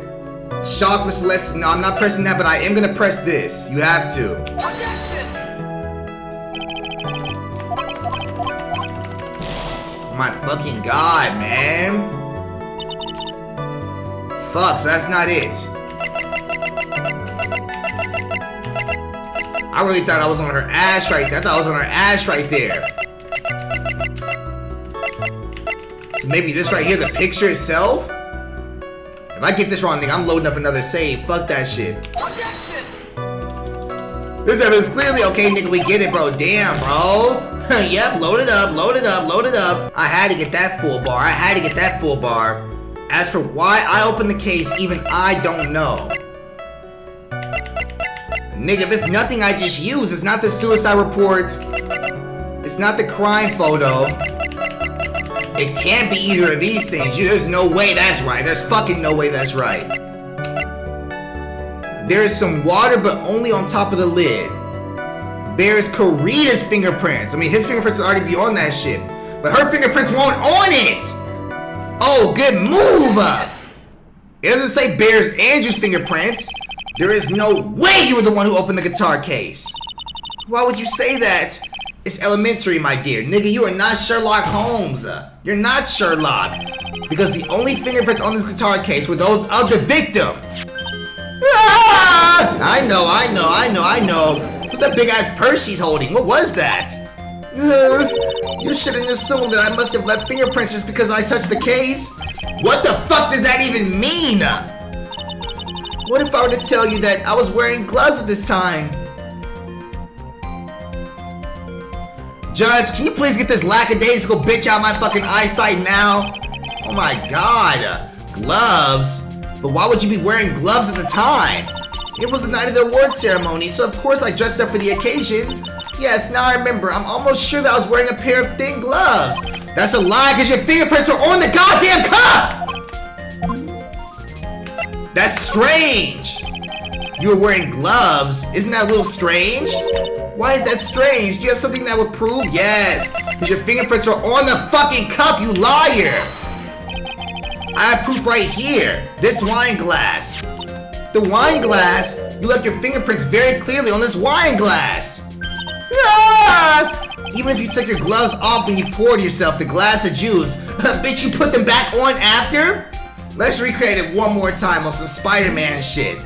Shot from Celeste. No, I'm not pressing that, but I am gonna press this. You have to. My fucking god, man. Fuck, so that's not it. I really thought I was on her ass right there. I thought I was on her ass right there. So maybe this right here, the picture itself? If I get this wrong, nigga, I'm loading up another save. Fuck that shit. This evidence clearly okay, nigga. We get it, bro. Damn, bro. Yep, load it up, load it up, load it up. I had to get that full bar. I had to get that full bar. As for why I opened the case, even I don't know. Nigga, if it's nothing I just used, it's not the suicide report. It's not the crime photo. It can't be either of these things. There's no way that's right. There's fucking no way that's right. There is some water, but only on top of the lid. There's Karita's fingerprints. I mean, his fingerprints would already be on that shit. But her fingerprints weren't on it. Oh, good move. It doesn't say Bears Andrews' fingerprints. There is no way you were the one who opened the guitar case. Why would you say that? It's elementary, my dear. Nigga, you are not Sherlock Holmes. You're not Sherlock. Because the only fingerprints on this guitar case were those of the victim. Ah! I know. What's that big ass purse she's holding? What was that? You shouldn't assume that I must have left fingerprints just because I touched the case. What the fuck does that even mean? What if I were to tell you that I was wearing gloves at this time? Judge, can you please get this lackadaisical bitch out of my fucking eyesight now? Oh my god. Gloves? But why would you be wearing gloves at the time? It was the night of the award ceremony, so of course I dressed up for the occasion. Yes, now I remember. I'm almost sure that I was wearing a pair of thin gloves. That's a lie, because your fingerprints are on the goddamn cup! That's strange. You were wearing gloves. Isn't that a little strange? Why is that strange? Do you have something that would prove? Yes, because your fingerprints are on the fucking cup, you liar! I have proof right here. This wine glass. The wine glass? You left your fingerprints very clearly on this wine glass. Ah! Even if you took your gloves off when you poured yourself the glass of juice, bitch, you put them back on after? Let's recreate it one more time on some Spider-Man shit.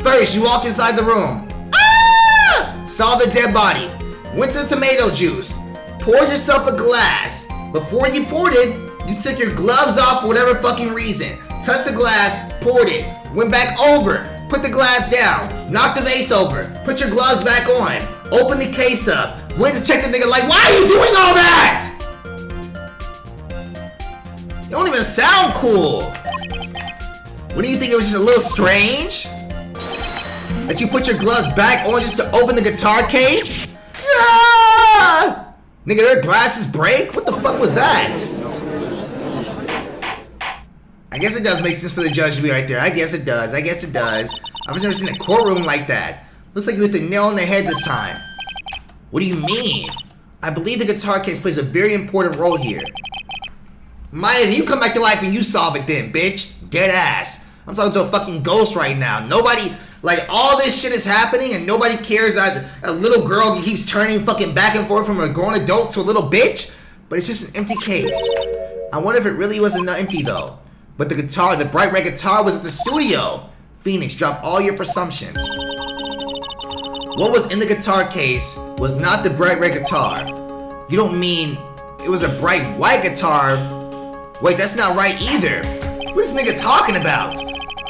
First, you walked inside the room. Ah! Saw the dead body. Went to the tomato juice. Poured yourself a glass. Before you poured it, you took your gloves off for whatever fucking reason. Touched the glass, poured it. Went back over. Put the glass down. Knocked the vase over. Put your gloves back on. Opened the case up. Went to check the nigga like, why are you doing all that? You don't even sound cool. What do you think, it was just a little strange? That you put your gloves back on just to open the guitar case? Ah! Nigga, their glasses break? What the fuck was that? I guess it does make sense for the judge to be right there. I guess it does. I guess it does. I've never seen a courtroom like that. Looks like you hit the nail on the head this time. What do you mean? I believe the guitar case plays a very important role here. Maya, you come back to life and you solve it then, bitch. Dead ass. I'm talking to a fucking ghost right now. Nobody, like, all this shit is happening and nobody cares that a little girl keeps turning fucking back and forth from a grown adult to a little bitch. But it's just an empty case. I wonder if it really wasn't empty though. But the guitar, the bright red guitar, was at the studio. Phoenix, drop all your presumptions. What was in the guitar case was not the bright red guitar. You don't mean it was a bright white guitar? Wait, that's not right either. What is this nigga talking about?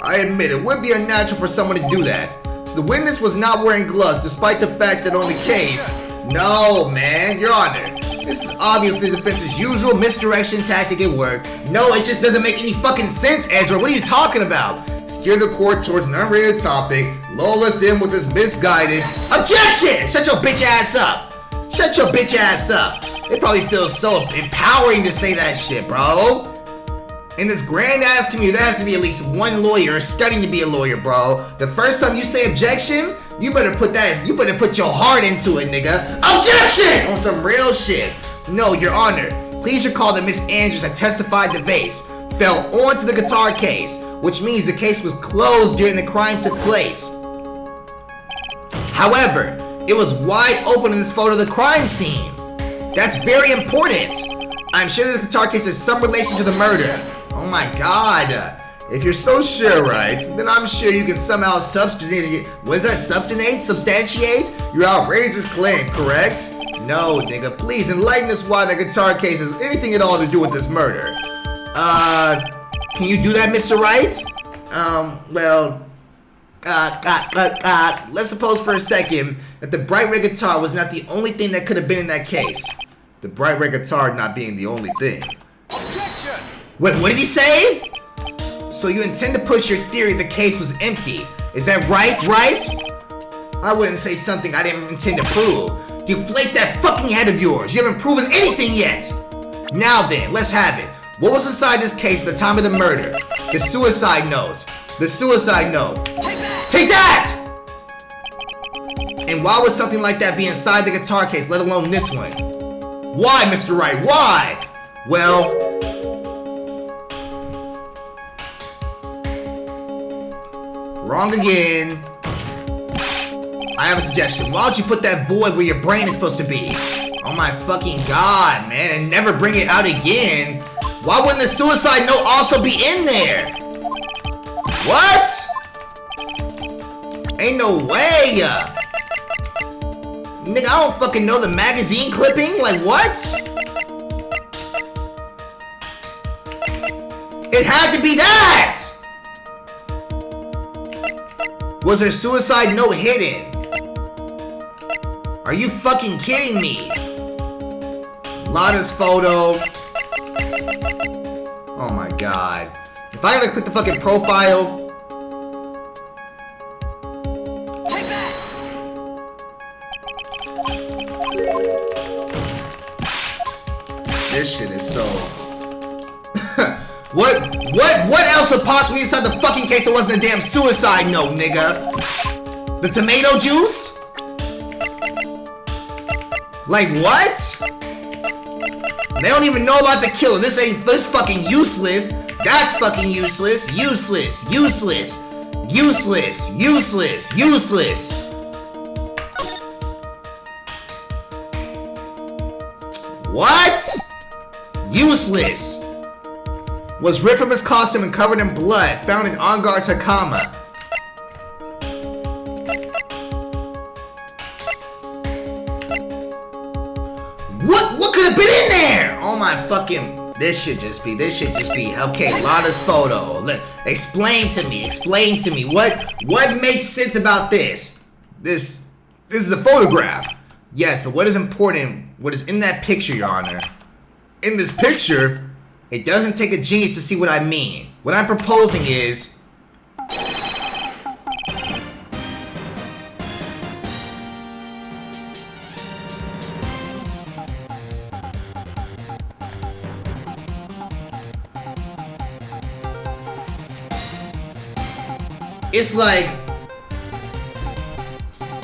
I admit it would be unnatural for someone to do that. So the witness was not wearing gloves despite the fact that on the case... No, man, Your Honor. This is obviously the defense's usual misdirection tactic at work. No, it just doesn't make any fucking sense, Ezra. What are you talking about? Steer the court towards an unrelated topic. Lull us in with this misguided... Objection! Shut your bitch ass up. Shut your bitch ass up. It probably feels so empowering to say that shit, bro. In this grand ass community, there has to be at least one lawyer studying to be a lawyer, bro. The first time you say objection, you better put your heart into it, nigga. Objection! On some real shit. No, Your Honor. Please recall that Miss Andrews had testified the vase fell onto the guitar case, which means the case was closed during the crime took place. However, it was wide open in this photo of the crime scene. That's very important. I'm sure this guitar case has some relation to the murder. Oh my god. If you're so sure, right, then I'm sure you can somehow substantiate your outrageous claim, correct? No, nigga, please enlighten us why the guitar case has anything at all to do with this murder. Can you do that, Mr. Wright? Let's suppose for a second that the bright red guitar was not the only thing that could have been in that case. The bright red guitar not being the only thing. Objection! Wait, what did he say? So you intend to push your theory the case was empty. Is that right? I wouldn't say something I didn't intend to prove. Deflate that fucking head of yours. You haven't proven anything yet. Now then, let's have it. What was inside this case at the time of the murder? The suicide note. The suicide note. Take that! And why would something like that be inside the guitar case, let alone this one? Why, Mr. Wright? Why? Well... Wrong again. I have a suggestion. Why don't you put that void where your brain is supposed to be? Oh my fucking god, man. And never bring it out again. Why wouldn't the suicide note also be in there? What? Ain't no way. Nigga, I don't fucking know the magazine clipping. Like, what? It had to be that! Was her suicide note hidden? Are you fucking kidding me? Lana's photo. Oh my god. If I gotta click the fucking profile. Take that. This shit is so. What else would possibly be inside the fucking case that wasn't a damn suicide note, nigga? The tomato juice? Like what? They don't even know about the killer. This fucking useless. That's fucking useless. Useless. Useless. Useless. Useless. Useless. What? Useless. Was ripped from his costume and covered in blood. Found in Engarde, Takama. What could have been in there? Oh my fucking. This should just be. Okay, Lana's photo. Explain to me. What makes sense about this? This is a photograph. Yes, but what is important? What is in that picture, Your Honor? In this picture, it doesn't take a genius to see what I mean. What I'm proposing is. It's like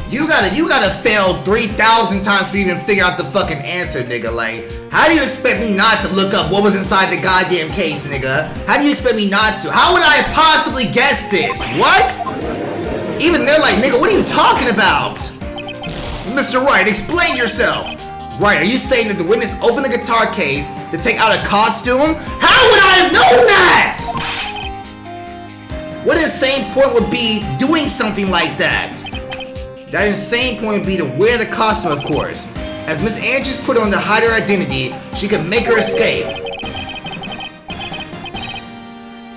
you gotta fail 3,000 times for you to even figure out the fucking answer, nigga. Like, how do you expect me not to look up what was inside the goddamn case, nigga? How do you expect me not to? How would I possibly guess this? What? Even they're like, nigga, what are you talking about? Mr. Wright, explain yourself. Right, are you saying that the witness opened the guitar case to take out a costume? How would I have known that? What insane point would be doing something like that? That insane point would be to wear the costume, of course. As Miss Andrews put on to hide her identity, she could make her escape.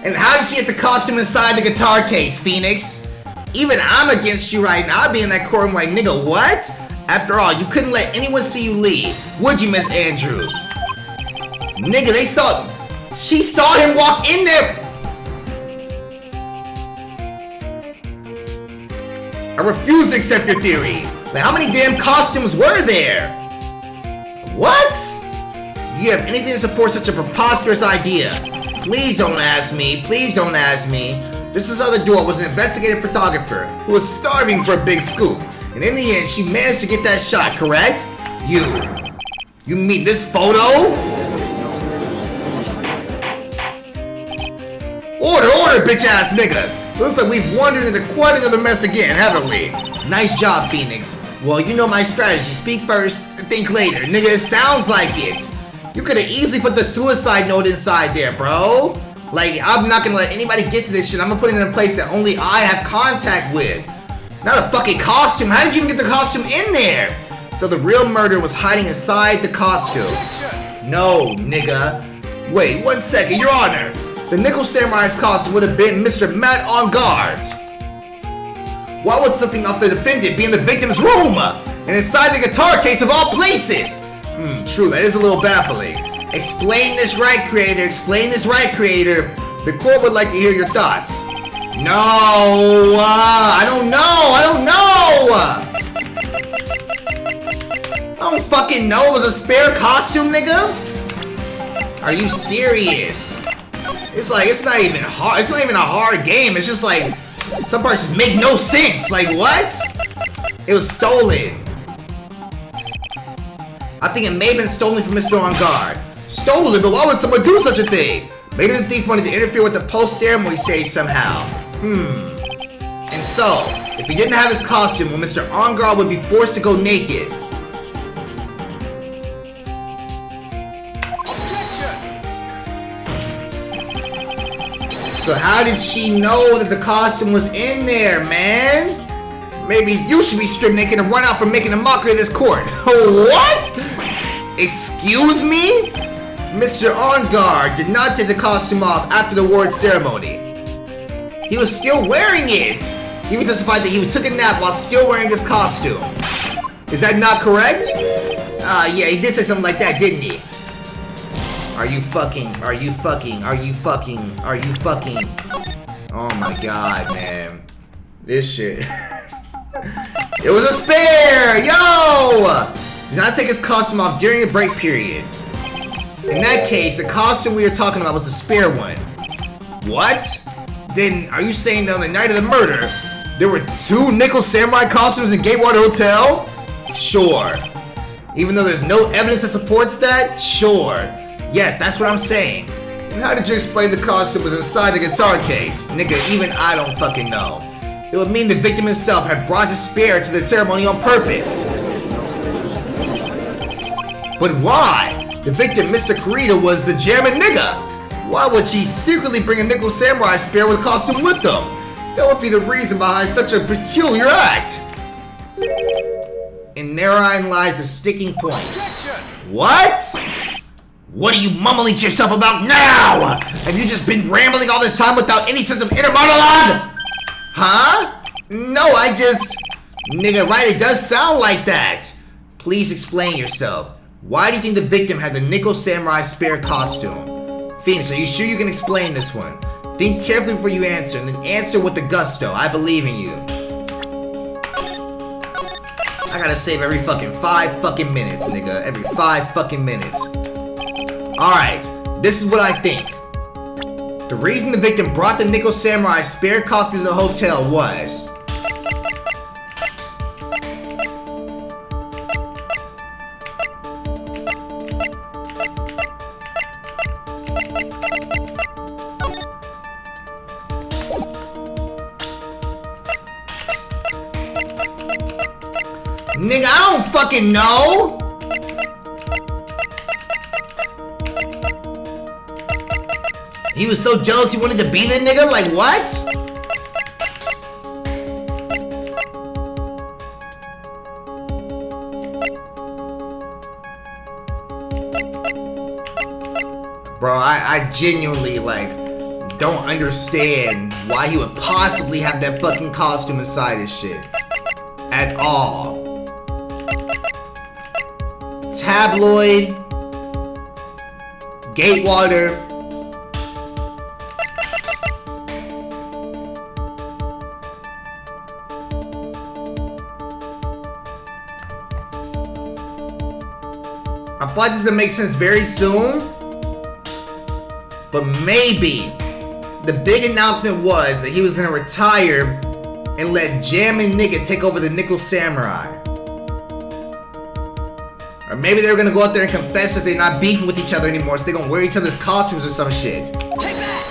And how did she get the costume inside the guitar case, Phoenix? Even I'm against you right now. I'd be in that courtroom like, nigga, what? After all, you couldn't let anyone see you leave, would you, Miss Andrews? Nigga, she saw him walk in there. I refuse to accept your theory. Like, how many damn costumes were there? What? Do you have anything to support such a preposterous idea? Please don't ask me. Please don't ask me. This other duo was an investigative photographer who was starving for a big scoop. And in the end, she managed to get that shot, correct? You mean this photo? Order, bitch-ass niggas! Looks like we've wandered into quite another mess again, haven't we? Nice job, Phoenix. Well, you know my strategy. Speak first, think later. Nigga, it sounds like it. You could have easily put the suicide note inside there, bro. Like, I'm not gonna let anybody get to this shit. I'm gonna put it in a place that only I have contact with. Not a fucking costume. How did you even get the costume in there? So the real murder was hiding inside the costume. No, nigga. Wait, 1 second, Your Honor. The Nickel Samurai's costume would have been Mr. Matt Engarde's. Why would something off the defendant be in the victim's room? And inside the guitar case of all places? True, that is a little baffling. Explain this right, creator. Explain this right, creator. The court would like to hear your thoughts. No, I don't know. I don't fucking know. It was a spare costume, nigga? Are you serious? It's like, it's not even hard. It's not even a hard game. It's just like, some parts just make no sense. Like, what? It was stolen. I think it may have been stolen from Mr. Engarde. Stolen? But why would someone do such a thing? Maybe the thief wanted to interfere with the post-ceremony stage somehow. And so, if he didn't have his costume, well, Mr. Engarde would be forced to go naked. So how did she know that the costume was in there, man? Maybe you should be stripped naked and run out for making a mockery of this court. What? Excuse me? Mr. Engarde did not take the costume off after the award ceremony. He was still wearing it. He even testified that he took a nap while still wearing his costume. Is that not correct? Yeah, he did say something like that, didn't he? Are you fucking? Are you fucking? Are you fucking? Are you fucking? Oh my god, man. This shit. It was a spare! Yo! Did not take his costume off during a break period. In that case, the costume we were talking about was a spare one. What? Then, are you saying that on the night of the murder, there were 2 nickel samurai costumes in Gatewater Hotel? Sure. Even though there's no evidence that supports that? Sure. Yes, that's what I'm saying. And how did you explain the costume was inside the guitar case? Nigga, even I don't fucking know. It would mean the victim himself had brought the spare to the ceremony on purpose. But why? The victim, Mr. Kurita, was the jamming nigga. Why would she secretly bring a nickel samurai spare with costume with them? That would be the reason behind such a peculiar act. And therein lies the sticking point. What? What are you mumbling to yourself about now? Have you just been rambling all this time without any sense of inner monologue? Huh? No, I just... Nigga, right, it does sound like that. Please explain yourself. Why do you think the victim had the nickel samurai spare costume? Phoenix, are you sure you can explain this one? Think carefully before you answer, and then answer with the gusto. I believe in you. I gotta save every fucking 5 fucking minutes, nigga. Every 5 fucking minutes. Alright, this is what I think. The reason the victim brought the nickel samurai spare costume to the hotel was... Nigga, I don't fucking know! He was so jealous he wanted to be the nigga? Like, what? Bro, I genuinely, like, don't understand why he would possibly have that fucking costume inside his shit. At all. Tabloid. Gatewater. I feel like this is gonna make sense very soon, but maybe the big announcement was that he was gonna retire and let Jammin' Nigga take over the Nickel Samurai. Or maybe they were gonna go out there and confess that they're not beefing with each other anymore, so they're gonna wear each other's costumes or some shit. Take that!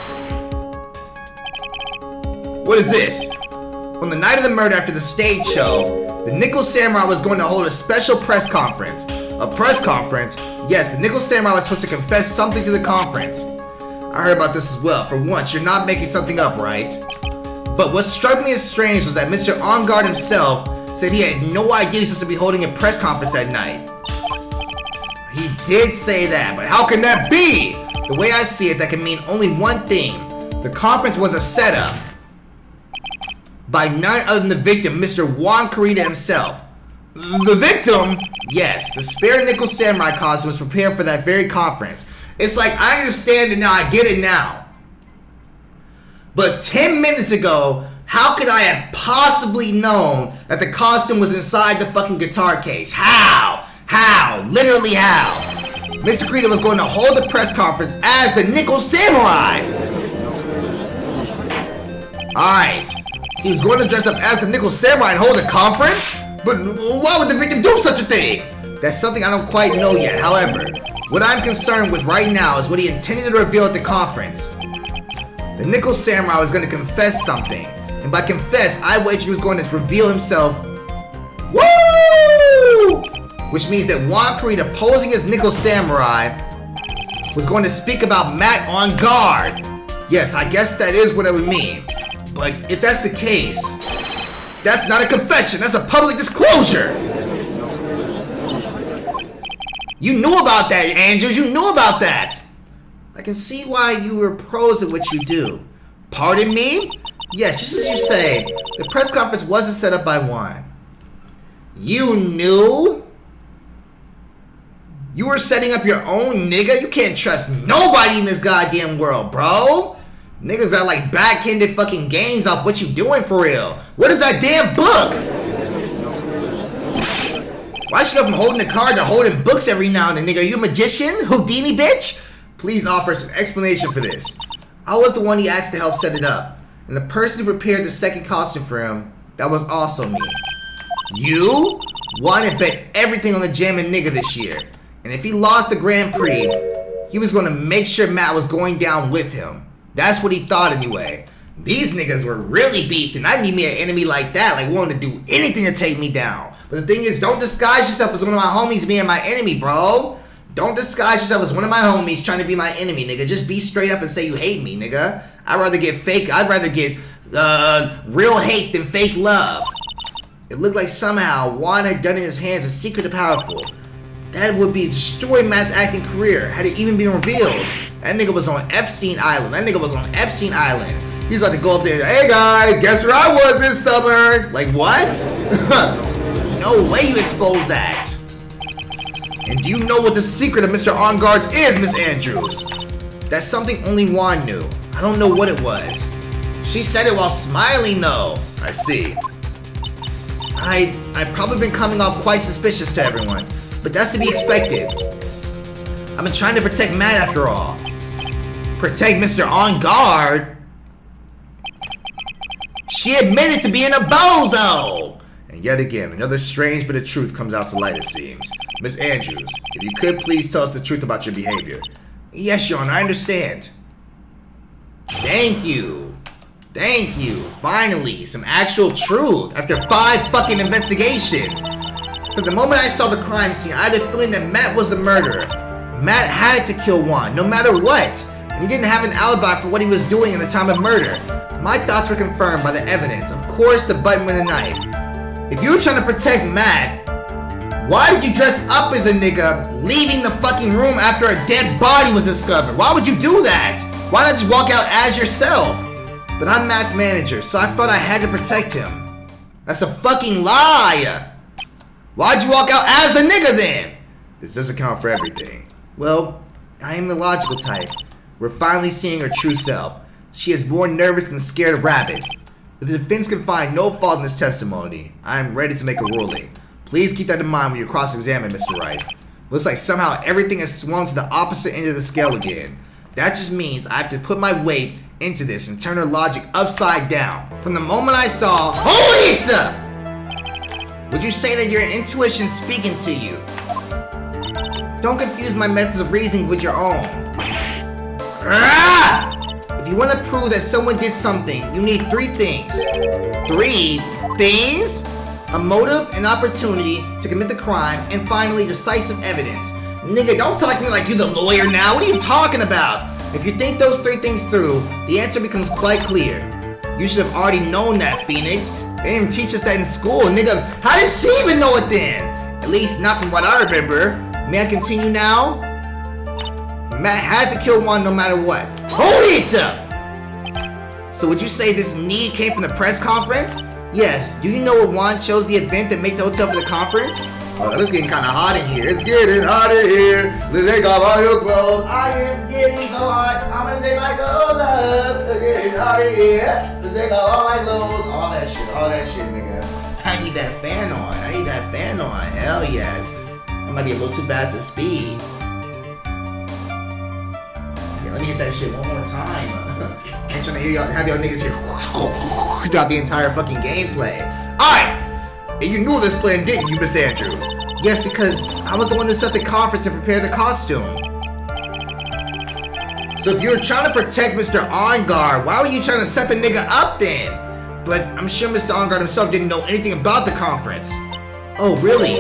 What is this? On the night of the murder after the stage show, the Nickel Samurai was going to hold a special press conference. A press conference? Yes, the Nickel Samurai was supposed to confess something to the conference. I heard about this as well. For once, you're not making something up, right? But what struck me as strange was that Mr. Engarde himself said he had no idea he was supposed to be holding a press conference that night. He did say that, but how can that be? The way I see it, that can mean only one thing. The conference was a setup by none other than the victim, Mr. Juan Kurita himself. The victim? Yes, the spare Nickel Samurai costume was prepared for that very conference. It's like, I understand it now, I get it now. But 10 minutes ago, how could I have possibly known that the costume was inside the fucking guitar case? How? How? Literally how? Mr. Kurita was going to hold the press conference as the Nickel Samurai. Alright. He was going to dress up as the Nickel Samurai and hold a conference? But why would the victim do such a thing? That's something I don't quite know yet. However, what I'm concerned with right now is what he intended to reveal at the conference. The Nickel Samurai was going to confess something. And by confess, I wager he was going to reveal himself. Woo! Which means that Juan Kurita, posing as Nickel Samurai, was going to speak about Matt Engarde. Yes, I guess that is what it would mean. But if that's the case, that's not a confession, that's a public disclosure. You knew about that, Andrews, you knew about that. I can see why you were pros at what you do. Pardon me? Yes, just as you say, the press conference wasn't set up by Juan. You knew? You were setting up your own, nigga? You can't trust nobody in this goddamn world, bro. Niggas are like backhanded fucking games off what you doing for real. What is that damn book? Why should I from holding the card to holding books every now and then, nigga? Are you a magician? Houdini, bitch? Please offer some explanation for this. I was the one he asked to help set it up. And the person who prepared the second costume for him, that was also me. You? Wanted bet everything on the jamming nigga this year. And if he lost the Grand Prix, he was going to make sure Matt was going down with him. That's what he thought anyway. These niggas were really beefing. I need me an enemy like that, like willing to do anything to take me down. But the thing is, don't disguise yourself as one of my homies being my enemy, bro. Don't disguise yourself as one of my homies trying to be my enemy, nigga. Just be straight up and say you hate me, nigga. I'd rather get real hate than fake love. It looked like somehow Juan had done in his hands a secret to powerful. That would be destroy Matt's acting career had it even been revealed. That nigga was on Epstein Island. He's about to go up there. Hey guys, guess where I was this summer? Like what? No way you exposed that. And do you know what the secret of Mr. Engarde's is, Miss Andrews? That's something only Juan knew. I don't know what it was. She said it while smiling though. I see. I've probably been coming off quite suspicious to everyone, but that's to be expected. I've been trying to protect Matt after all. Protect Mr. Engarde? She admitted to being a bozo! And yet again, another strange bit of truth comes out to light, it seems. Miss Andrews, if you could please tell us the truth about your behavior. Yes, Your Honor, I understand. Thank you. Thank you. Finally, some actual truth after 5 fucking investigations. From the moment I saw the crime scene, I had a feeling that Matt was the murderer. Matt had to kill Juan, no matter what. And he didn't have an alibi for what he was doing in the time of murder. My thoughts were confirmed by the evidence. Of course, the button with a knife. If you were trying to protect Matt, why did you dress up as a nigga, leaving the fucking room after a dead body was discovered? Why would you do that? Why not just walk out as yourself? But I'm Matt's manager, so I felt I had to protect him. That's a fucking lie! Why'd you walk out as the nigga then? This doesn't count for everything. Well, I am the logical type. We're finally seeing her true self. She is more nervous than scared rabbit. If the defense can find no fault in this testimony, I am ready to make a ruling. Please keep that in mind when you cross-examine, Mr. Wright. Looks like somehow everything has swung to the opposite end of the scale again. That just means I have to put my weight into this and turn her logic upside down. From the moment I saw... Hold it! Would you say that your intuition speaking to you? Don't confuse my methods of reasoning with your own. If you want to prove that someone did something, you need 3 things. 3 things? A motive, an opportunity to commit the crime, and finally, decisive evidence. Nigga, don't talk to me like you the lawyer now. What are you talking about? If you think those 3 things through, the answer becomes quite clear. You should have already known that, Phoenix. They didn't even teach us that in school, nigga. How did she even know it then? At least not from what I remember. May I continue now? Matt had to kill Juan no matter what. Hold it! So would you say this need came from the press conference? Yes. Do you know what Juan chose the event that made the hotel for the conference? Oh, it's getting kind of hot in here. It's getting hot in here. Let's take off all your clothes. I am getting so hot. I'm gonna take my clothes up. It's getting hot in here. Let's take off all my clothes. All that shit, nigga. I need that fan on. Hell yes. I might be a little too fast to speed. Let me hit that shit one more time. I'm trying to hear y'all, have y'all niggas here throughout the entire fucking gameplay. Alright! And you knew this plan, didn't you, Miss Andrews? Yes, because I was the one who set the conference and prepared the costume. So if you were trying to protect Mr. Engarde, why were you trying to set the nigga up then? But I'm sure Mr. Engarde himself didn't know anything about the conference. Oh, really?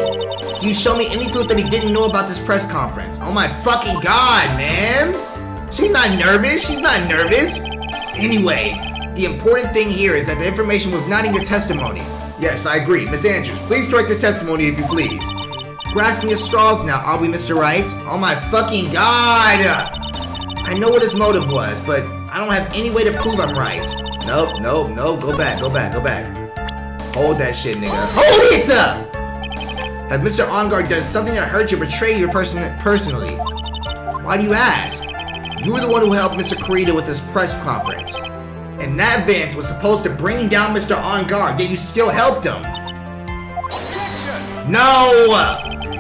Can you show me any proof that he didn't know about this press conference? Oh my fucking god, man! She's not nervous. Anyway, the important thing here is that the information was not in your testimony. Yes, I agree. Miss Andrews, please strike your testimony if you please. Grasping at straws now, are we, Mr. Wright? Oh my fucking god! I know what his motive was, but I don't have any way to prove I'm right. Nope, nope, nope. Go back, go back, go back. Hold that shit, nigga. Hold it up! Has Mr. Engarde done something that hurt you or betrayed you personally? Why do you ask? You were the one who helped Mr. Kurita with this press conference. And that vent was supposed to bring down Mr. Engarde, yet you still helped him. No!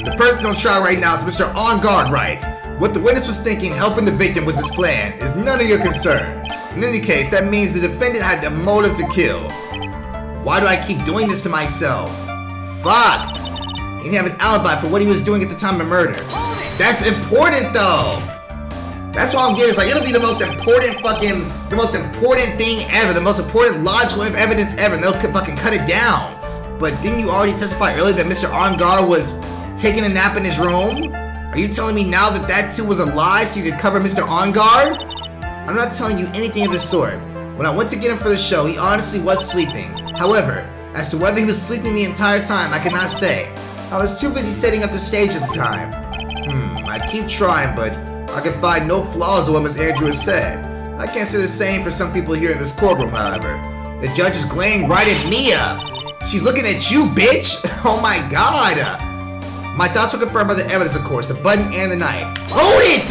The person on trial right now is Mr. Engarde, right? What the witness was thinking, helping the victim with his plan, is none of your concern. In any case, that means the defendant had the motive to kill. Why do I keep doing this to myself? Fuck! He didn't have an alibi for what he was doing at the time of murder. That's important though! That's what I'm getting. It's like, it'll be the most important thing ever, the most important logical evidence ever, and they'll fucking cut it down. But didn't you already testify earlier that Mr. Engarde was taking a nap in his room? Are you telling me now that that too was a lie so you could cover Mr. Engarde? I'm not telling you anything of the sort. When I went to get him for the show, he honestly was sleeping. However, as to whether he was sleeping the entire time, I cannot say. I was too busy setting up the stage at the time. I keep trying, but I can find no flaws in what Ms. Andrews said. I can't say the same for some people here in this courtroom, however. The judge is glaring right at Mia. She's looking at you, bitch! Oh my god! My thoughts were confirmed by the evidence, of course, the button and the knife. Hold it!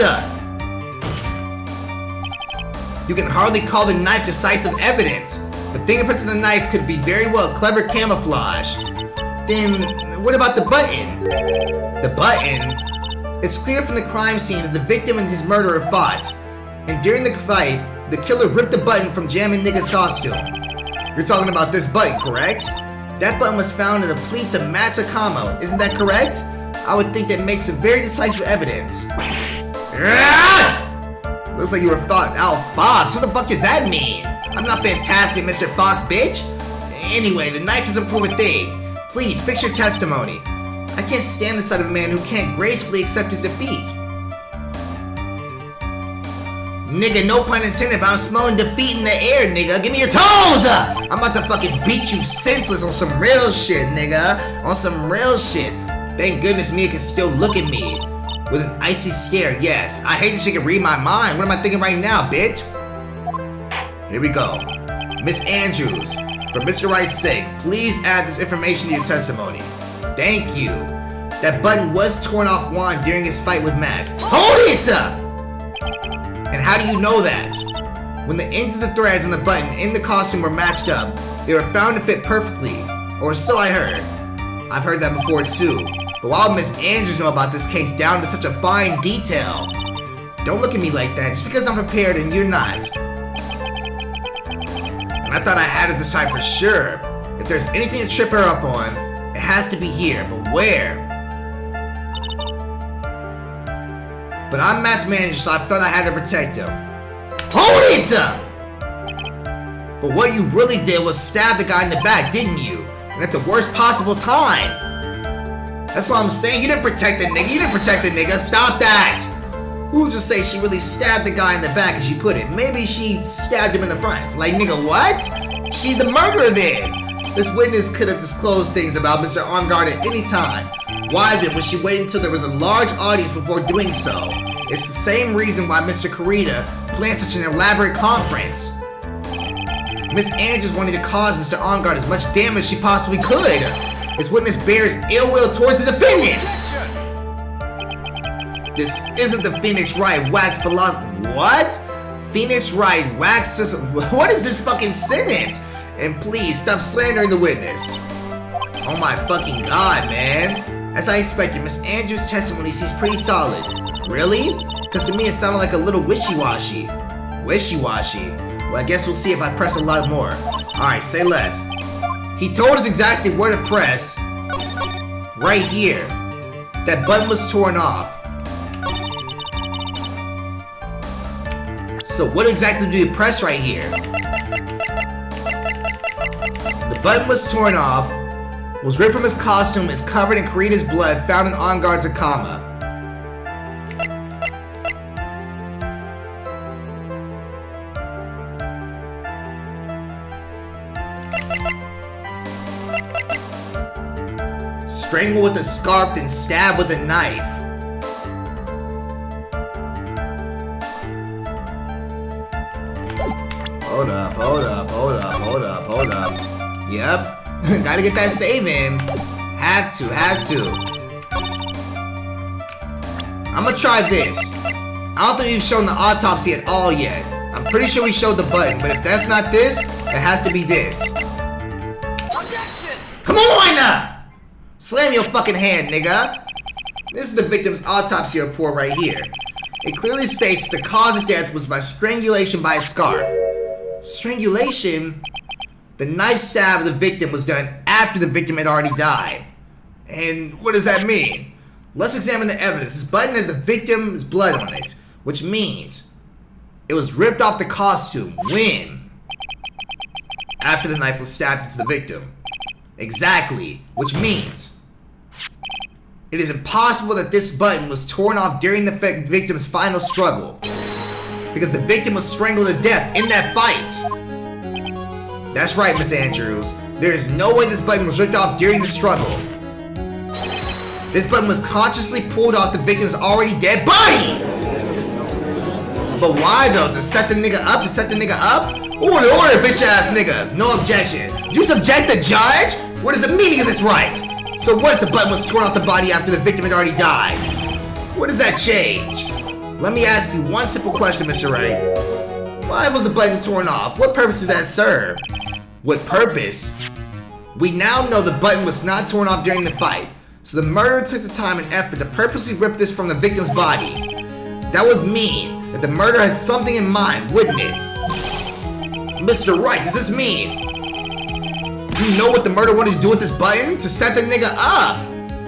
You can hardly call the knife decisive evidence. The fingerprints on the knife could be very well clever camouflage. Then, what about the button? The button? It's clear from the crime scene that the victim and his murderer fought. And during the fight, the killer ripped the button from Jammin' Nigga's costume. You're talking about this button, correct? That button was found in the pleats of Matt's camo, isn't that correct? I would think that makes a very decisive evidence. Looks like you were thought out Fox. What the fuck does that mean? I'm not fantastic, Mr. Fox, bitch. Anyway, the knife doesn't prove a thing. Please, fix your testimony. I can't stand the sight of a man who can't gracefully accept his defeat. Nigga, no pun intended, but I'm smelling defeat in the air, nigga. Give me your toes! I'm about to fucking beat you senseless on some real shit, nigga. On some real shit. Thank goodness Mia can still look at me with an icy stare, yes. I hate that she can read my mind. What am I thinking right now, bitch? Here we go. Miss Andrews, for Mr. Wright's sake, please add this information to your testimony. Thank you. That button was torn off Juan during his fight with Matt. Hold it! And how do you know that? When the ends of the threads on the button in the costume were matched up, they were found to fit perfectly, or so I heard. I've heard that before too. But why would Miss Andrews know about this case down to such a fine detail? Don't look at me like that, just because I'm prepared and you're not. And I thought I had it this time for sure. If there's anything to trip her up on, it has to be here, but where? But I'm Matt's manager, so I felt I had to protect him. Hold it! But what you really did was stab the guy in the back, didn't you? And at the worst possible time. That's what I'm saying. You didn't protect the nigga. You didn't protect the nigga. Stop that. Who's to say she really stabbed the guy in the back, as you put it? Maybe she stabbed him in the front. Like, nigga, what? She's the murderer then. This witness could have disclosed things about Mr. Engarde at any time. Why then would she wait until there was a large audience before doing so? It's the same reason why Mr. Kurita planned such an elaborate conference. Miss Andrews wanted to cause Mr. Engarde as much damage as she possibly could. This witness bears ill will towards the defendant. This isn't the Phoenix Wright wax philosophy. What? Phoenix Wright wax. What is this fucking sentence? And please stop slandering the witness. Oh my fucking god, man. As I expected, Miss Andrews' testimony seems pretty solid. Really? Because to me it sounded like a little wishy-washy. Wishy-washy? Well, I guess we'll see if I press a lot more. Alright, say less. He told us exactly where to press. Right here. That button was torn off. So what exactly do you press right here? The button was torn off, was ripped from his costume, is covered in Kurita's blood found in Engarde's camo. Strangle with a scarf and stab with a knife. Hold up. Yep. Gotta get that save in. Have to. I'm gonna try this. I don't think we've shown the autopsy at all yet. I'm pretty sure we showed the button, but if that's not this, it has to be this. Objection! Come on! Slam your fucking hand, nigga. This is the victim's autopsy report right here. It clearly states the cause of death was by strangulation by a scarf. Strangulation? The knife stab of the victim was done after the victim had already died. And what does that mean? Let's examine the evidence. This button has the victim's blood on it, which means it was ripped off the costume when? After the knife was stabbed into the victim. Exactly, which means it is impossible that this button was torn off during the victim's final struggle, because the victim was strangled to death in that fight. That's right, Miss Andrews. There is no way this button was ripped off during the struggle. This button was consciously pulled off the victim's already dead body! But why though? To set the nigga up? Order, bitch ass niggas. No objection. You subject the judge? What is the meaning of this right? So what if the button was torn off the body after the victim had already died? What does that change? Let me ask you one simple question, Mr. Wright. Why was the button torn off? What purpose did that serve? What purpose? We now know the button was not torn off during the fight, so the murderer took the time and effort to purposely rip this from the victim's body. That would mean that the murderer had something in mind, wouldn't it? Mr. Wright, does this mean you know what the murderer wanted to do with this button? To set the nigga up!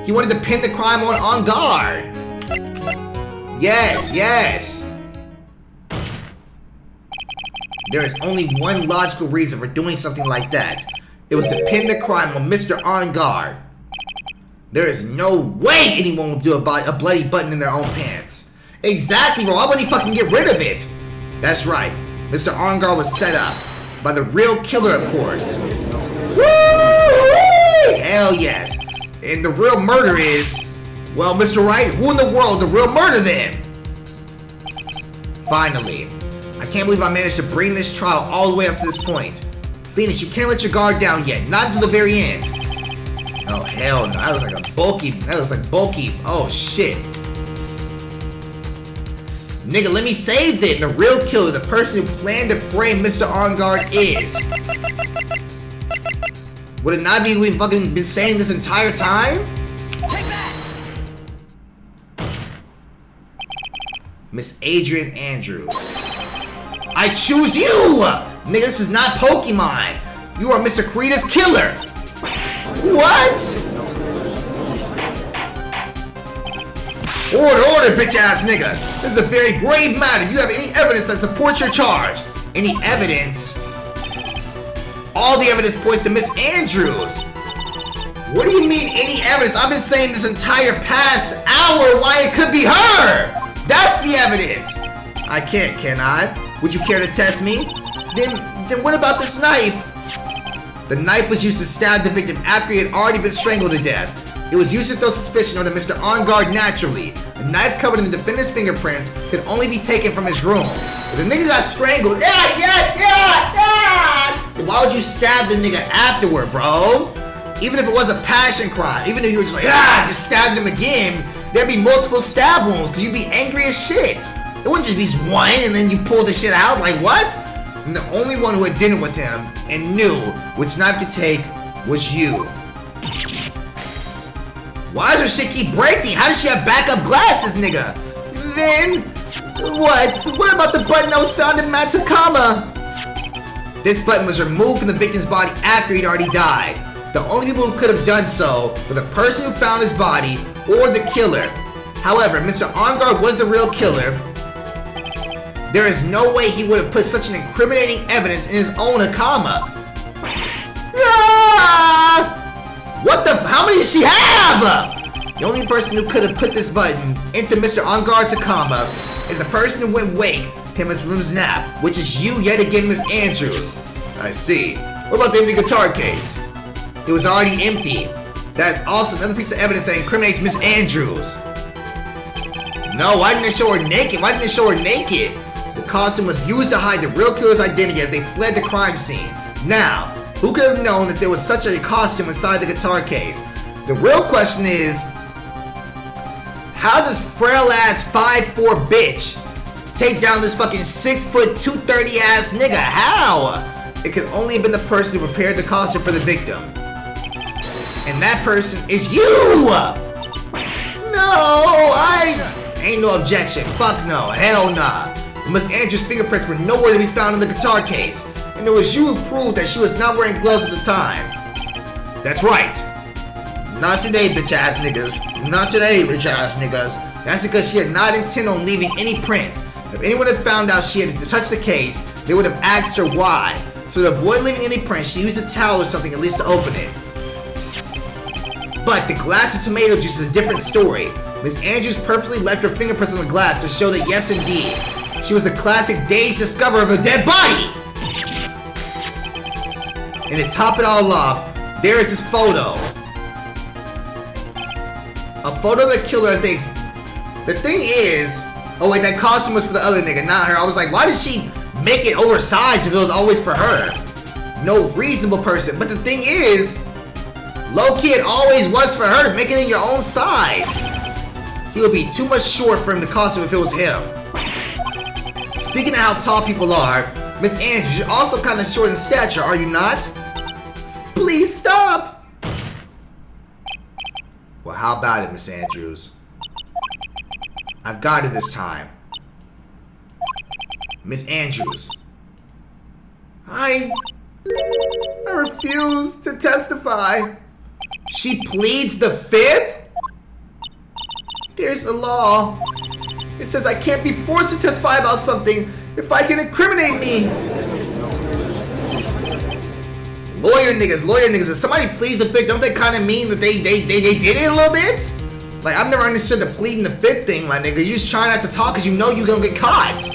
He wanted to pin the crime on Engarde. Yes. There is only one logical reason for doing something like that. It was to pin the crime on Mr. Engarde. There is no way anyone will do a bloody button in their own pants. Exactly, bro. Why wouldn't he fucking get rid of it? That's right. Mr. Engarde was set up by the real killer, of course. Woo! Hell yes. And the real murder is, well, Mr. Wright, who in the world the real murder then? Finally, I can't believe I managed to bring this trial all the way up to this point. Phoenix, you can't let your guard down yet. Not until the very end. Oh, hell no. That was like bulky. Oh, shit. Nigga, let me save it. The real killer, the person who planned to frame Mr. Engarde is. Would it not be we've fucking been saying this entire time? Take that! Miss Adrian Andrews. I choose you! Nigga, this is not Pokemon. You are Mr. Kreda's killer. What? Order, bitch ass niggas. This is a very grave matter. Do you have any evidence that supports your charge? Any evidence? All the evidence points to Miss Andrews. What do you mean, any evidence? I've been saying this entire past hour why it could be her. That's the evidence. I can't, can I? Would you care to test me? Then what about this knife? The knife was used to stab the victim after he had already been strangled to death. It was used to throw suspicion onto Mr. Engarde naturally. The knife covered in the defendant's fingerprints could only be taken from his room. If the nigga got strangled, then why would you stab the nigga afterward, bro? Even if it was a passion crime, even if you were just like, just stabbed him again, there'd be multiple stab wounds because you'd be angry as shit. It wouldn't just be one and then you pull the shit out, like what? And the only one who had dinner with him and knew which knife to take was you. Why does her shit keep breaking? How does she have backup glasses, nigga? Then, what? What about the button that was found in Matsukama? This button was removed from the victim's body after he'd already died. The only people who could have done so were the person who found his body or the killer. However, Mr. Engarde was the real killer. There is no way he would have put such an incriminating evidence in his own Hakama. What the? How many does she have? The only person who could have put this button into Mr. Engarde's Hakama is the person who went wake him from his nap, which is you yet again, Miss Andrews. I see. What about the empty guitar case? It was already empty. That is also another piece of evidence that incriminates Miss Andrews. No, why didn't they show her naked? costume was used to hide the real killer's identity as they fled the crime scene. Now, who could have known that there was such a costume inside the guitar case? The real question is, how does frail ass 5'4" bitch take down this fucking 6'2" 230 ass nigga? How? It could only have been the person who prepared the costume for the victim. And that person is you! No, ain't no objection. Fuck no, hell nah. Miss Andrews' fingerprints were nowhere to be found in the guitar case. And it was you who proved that she was not wearing gloves at the time. That's right. Not today, bitch ass niggas. Not today, bitch ass niggas. That's because she had not intended on leaving any prints. If anyone had found out she had touched the case, they would have asked her why. So to avoid leaving any prints, she used a towel or something at least to open it. But the glass of tomato juice is a different story. Ms. Andrews perfectly left her fingerprints on the glass to show that yes indeed, she was the classic dazed discoverer of a dead body! And to top it all off, there is this photo. A photo of the killer as they... The thing is... Oh wait, that costume was for the other nigga, not her. I was like, why did she make it oversized if it was always for her? No reasonable person. But the thing is... Low-key, it always was for her. Make it in your own size. He would be too much short for him to costume if it was him. Speaking of how tall people are, Miss Andrews, you're also kind of short in stature, are you not? Please stop! Well, how about it, Miss Andrews? I've got it this time. Miss Andrews. I refuse to testify. She pleads the fifth? There's a law. It says I can't be forced to testify about something if I can incriminate me. Lawyer niggas. If somebody pleads the fifth, don't they kind of mean that they did it a little bit? Like, I've never understood the pleading the fifth thing, my nigga. You just try not to talk because you know you're gonna get caught.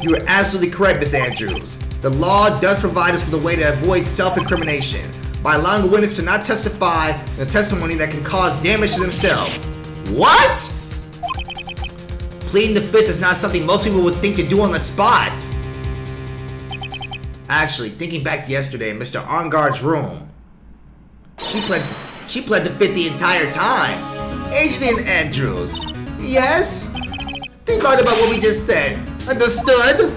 You are absolutely correct, Miss Andrews. The law does provide us with a way to avoid self-incrimination by allowing a witness to not testify in a testimony that can cause damage to themselves. What? Pleading the fifth is not something most people would think to do on the spot. Actually, thinking back to yesterday in Mr. Engarde's room, she pled the fifth the entire time. Adrian Andrews. Yes? Think hard about what we just said. Understood?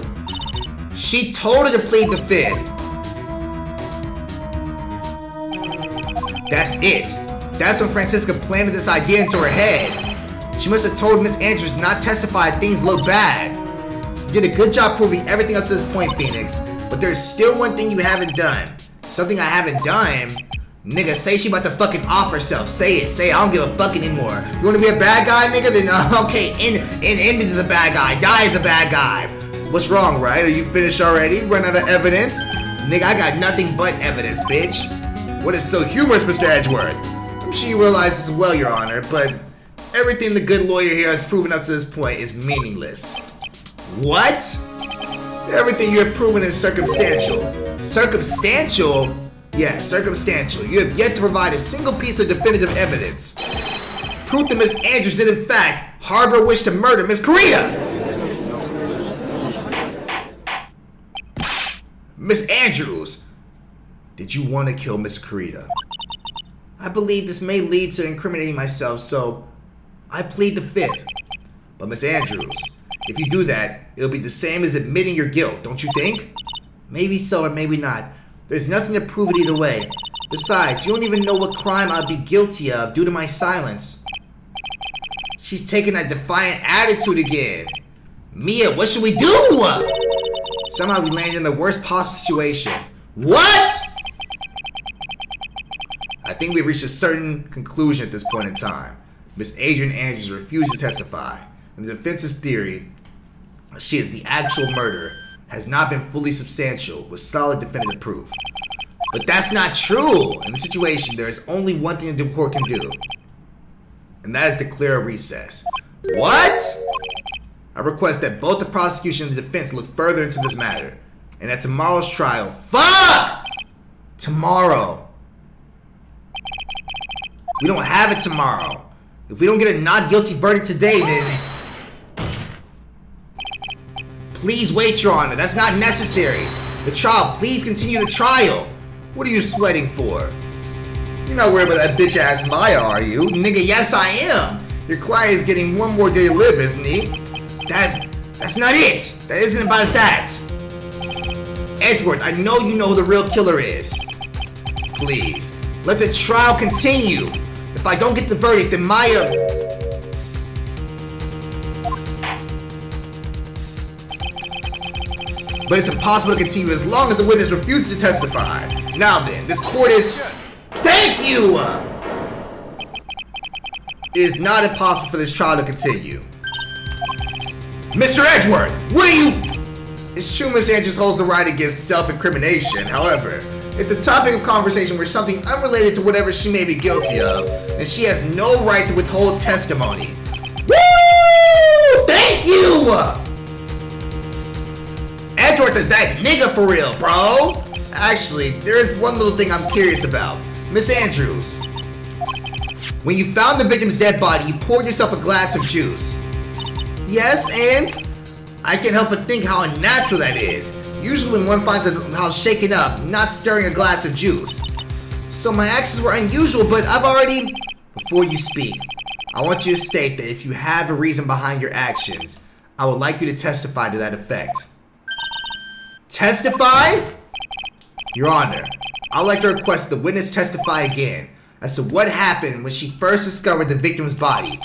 She told her to plead the fifth. That's it. That's when Francisca planted this idea into her head. She must have told Miss Andrews not to testify if things look bad. You did a good job proving everything up to this point, Phoenix. But there's still one thing you haven't done. Something I haven't done? Nigga, say she about to fucking off herself. Say it. I don't give a fuck anymore. You wanna be a bad guy, nigga? Then okay, end is a bad guy. Die is a bad guy. What's wrong, right? Are you finished already? Run out of evidence? Nigga, I got nothing but evidence, bitch. What is so humorous, Mr. Edgeworth? I'm sure you realize this as well, Your Honor, but everything the good lawyer here has proven up to this point is meaningless. What? Everything you have proven is circumstantial. Circumstantial? Yes, circumstantial. You have yet to provide a single piece of definitive evidence. Proof that Miss Andrews did in fact harbor a wish to murder Miss Carita. Miss Andrews, did you want to kill Miss Carita? I believe this may lead to incriminating myself, so I plead the fifth. But Miss Andrews, if you do that, it'll be the same as admitting your guilt, don't you think? Maybe so or maybe not. There's nothing to prove it either way. Besides, you don't even know what crime I'd be guilty of due to my silence. She's taking that defiant attitude again. Mia, what should we do? Somehow we landed in the worst possible situation. What? I think we've reached a certain conclusion at this point in time. Miss Adrian Andrews refused to testify, and the defense's theory that she is the actual murderer has not been fully substantial with solid definitive proof. But that's not true! In this situation, there is only one thing the court can do, and that is declare a recess. What? I request that both the prosecution and the defense look further into this matter, and at tomorrow's trial, fuck! Tomorrow. We don't have it tomorrow. If we don't get a not guilty verdict today, then Please wait, Your Honor. That's not necessary. The trial. Please continue the trial. What are you sweating for? You're not worried about that bitch-ass Maya, are you? Nigga, yes I am. Your client is getting one more day to live, isn't he? That's not it. That isn't about that. Edgeworth, I know you know who the real killer is. Please, let the trial continue. If I don't get the verdict, then Maya... But it's impossible to continue as long as the witness refuses to testify. Now then, this court is... Thank you! It is not impossible for this trial to continue. Mr. Edgeworth, what are you... It's true Miss Andrews holds the right against self-incrimination. However, if the topic of conversation were something unrelated to whatever she may be guilty of, then she has no right to withhold testimony. Woo! Thank you! Edgeworth is that nigga for real, bro. Actually, there is one little thing I'm curious about. Miss Andrews, when you found the victim's dead body, you poured yourself a glass of juice. Yes, and I can't help but think how unnatural that is. Usually when one finds a house shaken up, not stirring a glass of juice. So my actions were unusual, but I've already... Before you speak, I want you to state that if you have a reason behind your actions, I would like you to testify to that effect. Testify? Your Honor, I'd like to request the witness testify again as to what happened when she first discovered the victim's body.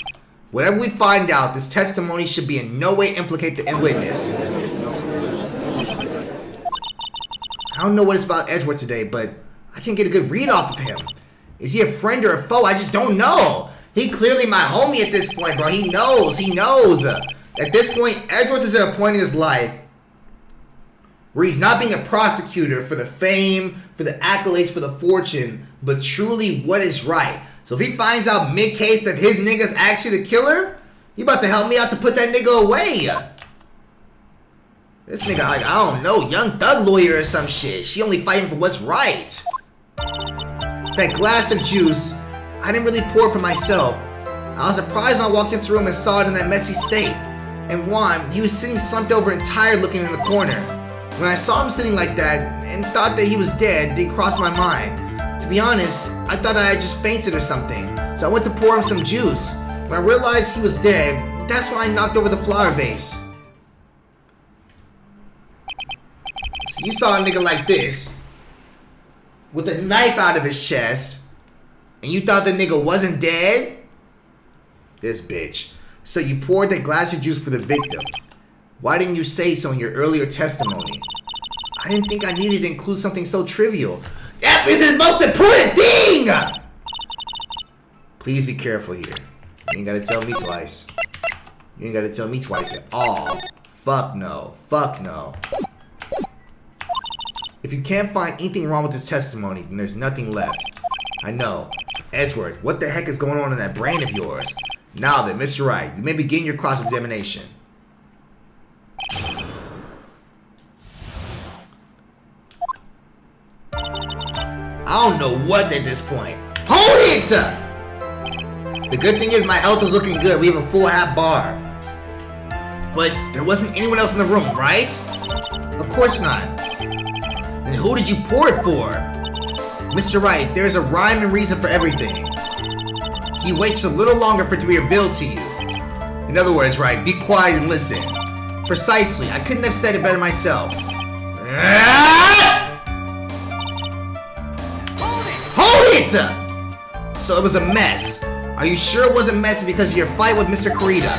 Whatever we find out, this testimony should be in no way implicate the witness. I don't know what it's about Edgeworth today, but I can't get a good read off of him. Is he a friend or a foe? I just don't know. He clearly my homie at this point, bro. He knows. At this point, Edgeworth is at a point in his life where he's not being a prosecutor for the fame, for the accolades, for the fortune, but truly what is right. So if he finds out mid-case that his nigga's actually the killer, he about to help me out to put that nigga away. This nigga, like, I don't know, young thug lawyer or some shit. She only fighting for what's right. That glass of juice, I didn't really pour for myself. I was surprised when I walked into the room and saw it in that messy state. And Juan, he was sitting slumped over and tired looking in the corner. When I saw him sitting like that and thought that he was dead, it didn't cross my mind. To be honest, I thought I had just fainted or something. So I went to pour him some juice. When I realized he was dead, that's when I knocked over the flower vase. So you saw a nigga like this, with a knife out of his chest, and you thought the nigga wasn't dead? This bitch. So you poured that glass of juice for the victim. Why didn't you say so in your earlier testimony? I didn't think I needed to include something so trivial. That is the most important thing! Please be careful here. You ain't gotta tell me twice. You ain't gotta tell me twice at all. Fuck no. Fuck no. If you can't find anything wrong with this testimony, then there's nothing left. I know. Edgeworth, what the heck is going on in that brain of yours? Now then, Mr. Wright, you may begin your cross-examination. I don't know what at this point. Hold it! The good thing is my health is looking good. We have a full half bar. But there wasn't anyone else in the room, right? Of course not. Then who did you pour it for? Mr. Wright, there's a rhyme and reason for everything. Can you wait just a little longer for it to be revealed to you? In other words, Wright, be quiet and listen. Precisely, I couldn't have said it better myself. Hold it! So it was a mess. Are you sure it wasn't messy because of your fight with Mr. Kurita?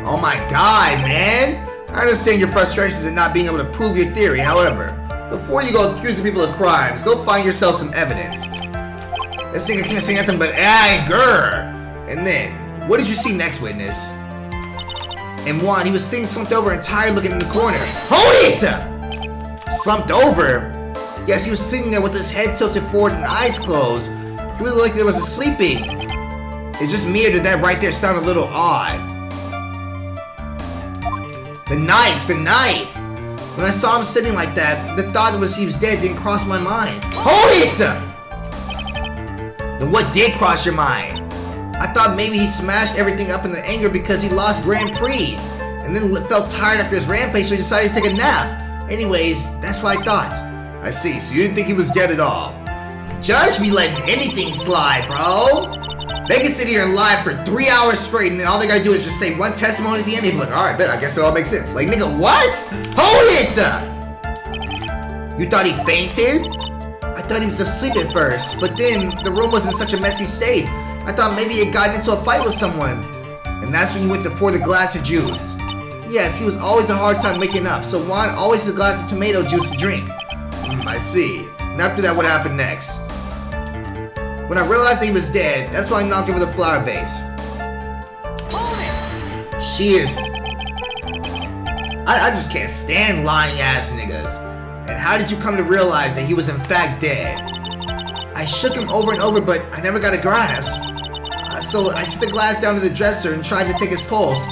Oh my god, man! I understand your frustrations in not being able to prove your theory. However, before you go accusing people of crimes, go find yourself some evidence. This thing I can't say nothing but anger. And then, what did you see next, witness? And Juan, he was sitting slumped over and tired looking in the corner. Hold it! Slumped over? Yes, he was sitting there with his head tilted forward and eyes closed. He really looked like he was sleeping. It's just me, or did that right there sound a little odd? The knife! When I saw him sitting like that, the thought was he was dead didn't cross my mind. Hold it! Then what did cross your mind? I thought maybe he smashed everything up in the anger because he lost Grand Prix. and then felt tired after his rampage, so he decided to take a nap. Anyways, that's what I thought. I see, so you didn't think he was dead at all. Judge be letting anything slide, bro. They can sit here and lie for 3 hours straight, and then all they gotta do is just say one testimony at the end. They'd be like, alright, bet, I guess it all makes sense. Like, nigga, what? Hold it! You thought he fainted? I thought he was asleep at first, but then the room was in such a messy state. I thought maybe he had gotten into a fight with someone. And that's when you went to pour the glass of juice. Yes, he was always a hard time waking up, so Juan always had a glass of tomato juice to drink. I see. And after that, what happened next? When I realized that he was dead, that's why I knocked over the flower vase. Hold it! She is... I just can't stand lying ass niggas. And how did you come to realize that he was in fact dead? I shook him over and over, but I never got a grasp. So I set the glass down to the dresser and tried to take his pulse.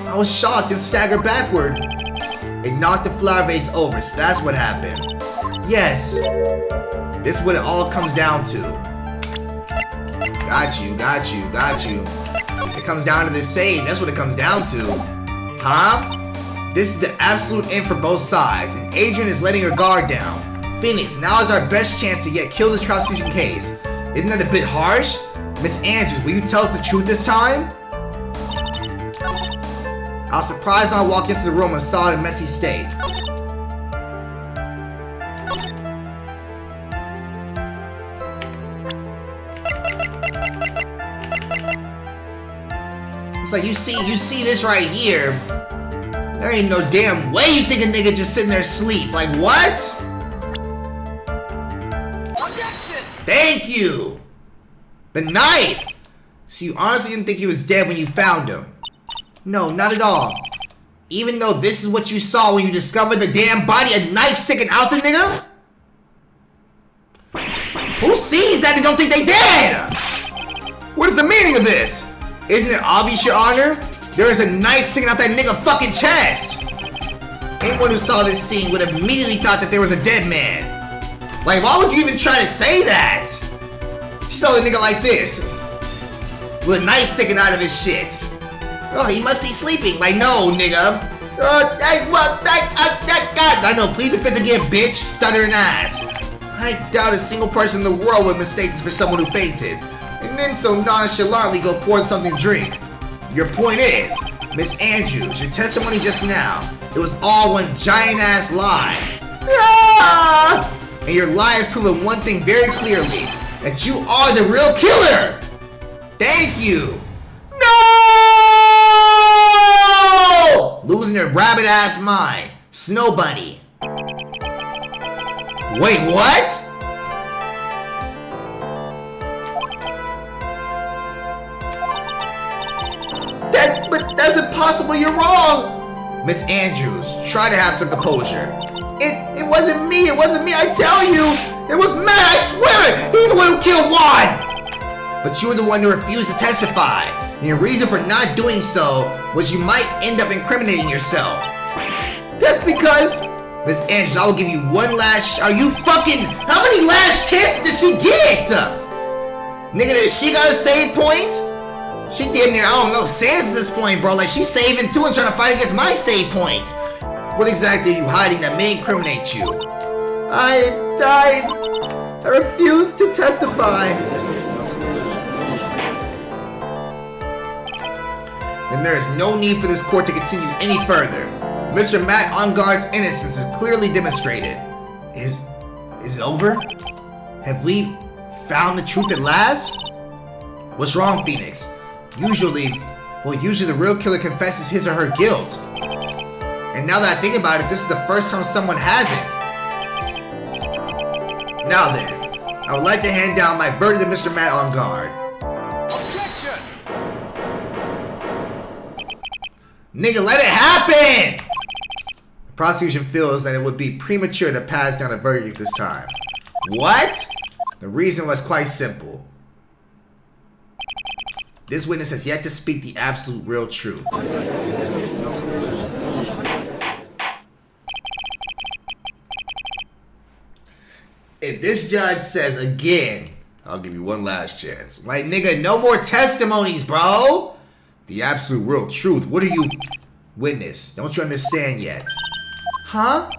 I was shocked and staggered backward. It knocked the flower vase over, so that's what happened. Yes. This is what it all comes down to. Got you. It comes down to this save, that's what it comes down to. Huh? This is the absolute end for both sides, and Adrian is letting her guard down. Phoenix, now is our best chance to yet kill this prosecution case. Isn't that a bit harsh? Miss Andrews, will you tell us the truth this time? I was surprised when I walked into the room and saw it in a messy state. It's like, you see this right here. There ain't no damn way you think a nigga just sitting there asleep. Like, what? Objection! Thank you! The knife! So you honestly didn't think he was dead when you found him? No, not at all. Even though this is what you saw when you discovered the damn body, a knife sticking out the nigga? Who sees that and don't think they dead? What is the meaning of this? Isn't it obvious, Your Honor? There is a knife sticking out that nigga fucking chest! Anyone who saw this scene would have immediately thought that there was a dead man. Like, why would you even try to say that? She saw the nigga like this, with a knife sticking out of his shit. Oh, he must be sleeping. Like, no, nigga. I know, plead the fifth again, bitch, stuttering ass. I doubt a single person in the world would mistake this for someone who fainted, and then so nonchalantly go pour something to drink. Your point is, Miss Andrews, your testimony just now, it was all one giant ass lie. Ah! And your lie has proven one thing very clearly, that you are the real killer! Thank you! No! Losing their rabbit ass mind. Snow Bunny. Wait, what? But that's impossible, you're wrong! Miss Andrews, try to have some composure. It wasn't me, I tell you! It was Matt, I swear it! He's the one who killed Juan! But you were the one who refused to testify, and your reason for not doing so was you might end up incriminating yourself. That's because... Miss Andrews, I will give you one last are you fucking... How many last chances did she get? Nigga, did she got a save point? She damn near, I don't know, Sans at this point, bro. Like, she's saving too and trying to fight against my save points. What exactly are you hiding that may incriminate you? I refuse to testify. Then there is no need for this court to continue any further. Mr. Matt Engarde's innocence is clearly demonstrated. Is it over? Have we found the truth at last? What's wrong, Phoenix? Usually the real killer confesses his or her guilt. And now that I think about it, this is the first time someone hasn't. Now then, I would like to hand down my verdict to Mr. Matt Engarde. Objection! Nigga, let it happen! The prosecution feels that it would be premature to pass down a verdict this time. What? The reason was quite simple. This witness has yet to speak the absolute real truth. If this judge says again, I'll give you one last chance. Like, nigga, no more testimonies, bro. The absolute real truth. What are you... Witness, don't you understand yet? Huh?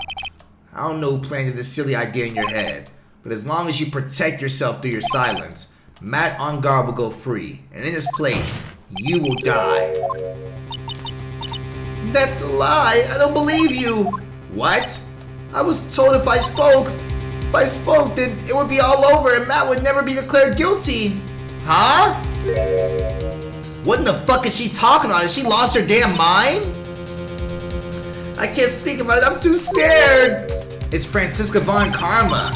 I don't know who planted this silly idea in your head, but as long as you protect yourself through your silence, Matt Engarde will go free, and in this place, you will die. That's a lie. I don't believe you. What? I was told if I spoke, then it would be all over and Matt would never be declared guilty. Huh? What in the fuck is she talking about? Has she lost her damn mind? I can't speak about it. I'm too scared. It's Francisca Von Karma.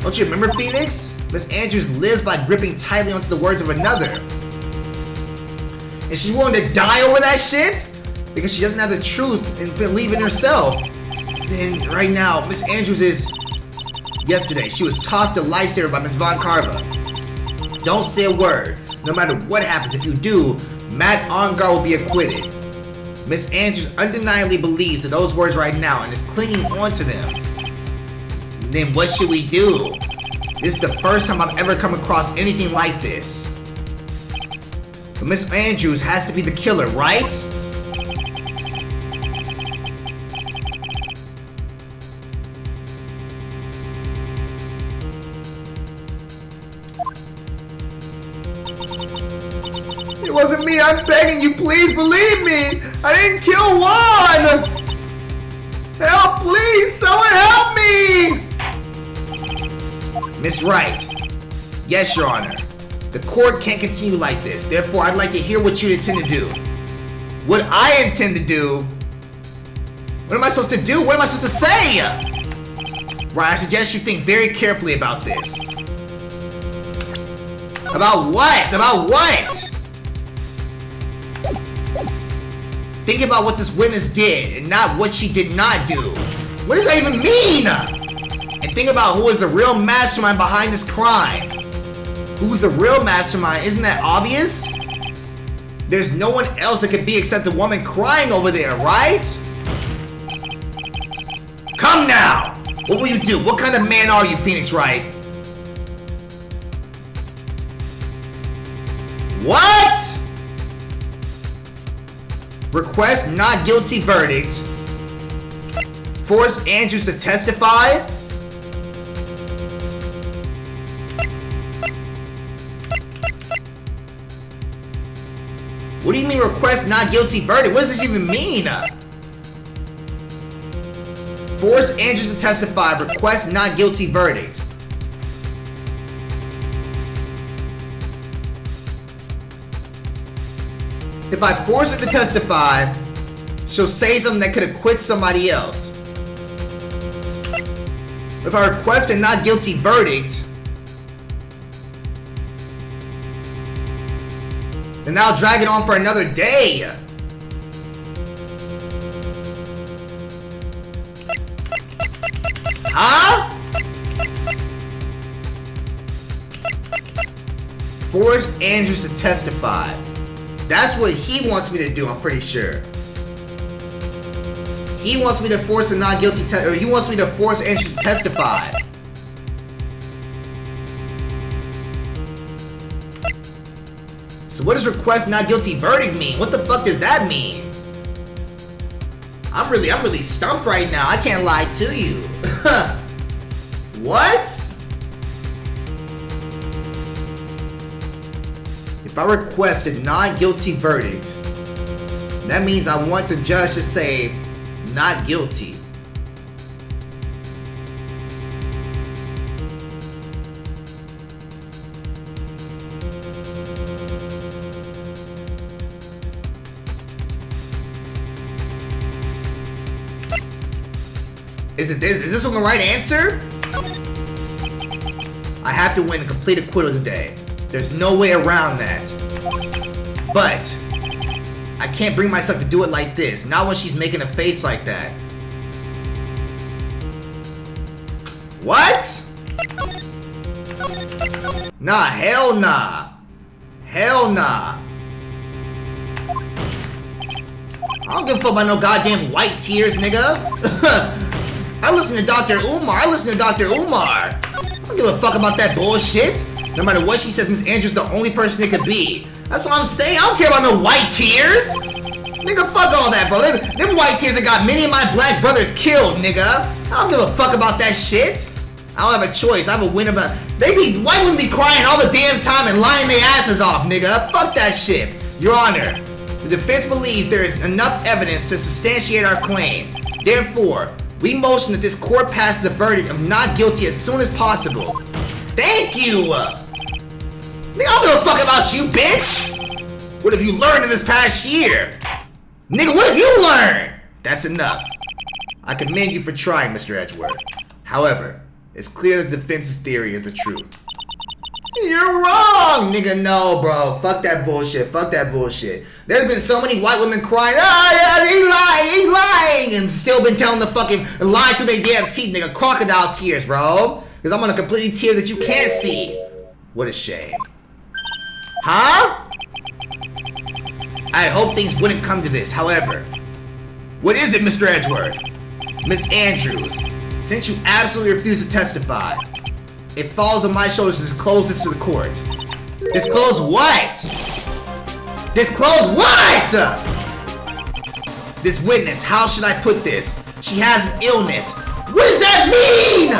Don't you remember, Phoenix? Miss Andrews lives by gripping tightly onto the words of another. And she's willing to die over that shit? Because she doesn't have the truth and believe in herself. Then, right now, Miss Andrews is... Yesterday, she was tossed a lifesaver by Miss Von Karma. Don't say a word. No matter what happens, if you do, Matt Engarde will be acquitted. Miss Andrews undeniably believes in those words right now and is clinging onto them. Then what should we do? This is the first time I've ever come across anything like this. But Miss Andrews has to be the killer, right? It wasn't me, I'm begging you, please believe me! I didn't kill Juan! Help, please, someone help me! Miss Wright. Yes, Your Honor. The court can't continue like this, therefore I'd like to hear what you intend to do. What I intend to do? What am I supposed to do? What am I supposed to say? Right, I suggest you think very carefully about this. About what? About what? Think about what this witness did and not what she did not do. What does that even mean? And think about who is the real mastermind behind this crime. Who's the real mastermind? Isn't that obvious? There's no one else it could be except the woman crying over there, right? Come now! What will you do? What kind of man are you, Phoenix Wright? What? Request not guilty verdict. Force Andrews to testify. What do you mean request not guilty verdict? What does this even mean? Force Andrews to testify. Request not guilty verdict. If I force her to testify, she'll say something that could acquit somebody else. If I request a not guilty verdict, then I'll drag it on for another day. Huh? Force Andrews to testify. That's what he wants me to do, I'm pretty sure. He wants me to force a not guilty he wants me to force Andrews to testify. So what does request not guilty verdict mean? What the fuck does that mean? I'm really stumped right now. I can't lie to you. What? If I request a non-guilty verdict, that means I want the judge to say not guilty. Is this one the right answer? I have to win a complete acquittal today. There's no way around that. But I can't bring myself to do it like this. Not when she's making a face like that. What? Nah, hell nah. Hell nah. I don't give a fuck about no goddamn white tears, nigga. I listen to Dr. Umar. I don't give a fuck about that bullshit. No matter what she says, Miss Andrews is the only person it could be. That's what I'm saying. I don't care about no white tears. Nigga, fuck all that, bro. Them white tears that got many of my black brothers killed, nigga. I don't give a fuck about that shit. I don't have a choice. I have a win about. White women be crying all the damn time and lying their asses off, nigga. Fuck that shit. Your Honor, the defense believes there is enough evidence to substantiate our claim. Therefore, we motion that this court passes a verdict of not guilty as soon as possible. Thank you! Nigga, I don't give a fuck about you, bitch! What have you learned in this past year? Nigga, what have you learned? That's enough. I commend you for trying, Mr. Edgeworth. However, it's clear the defense's theory is the truth. You're wrong, nigga. No, bro. Fuck that bullshit. Fuck that bullshit. There's been so many white women crying, yeah, he's lying, and still been telling the fucking lie through their damn teeth, nigga. Crocodile tears, bro. Because I'm on a completely tear that you can't see. What a shame. Huh? I hope things wouldn't come to this. However, what is it, Mr. Edgeworth? Miss Andrews, since you absolutely refuse to testify, it falls on my shoulders to disclose this to the court. Disclose what? Disclose what? This witness, how should I put this? She has an illness. What does that mean?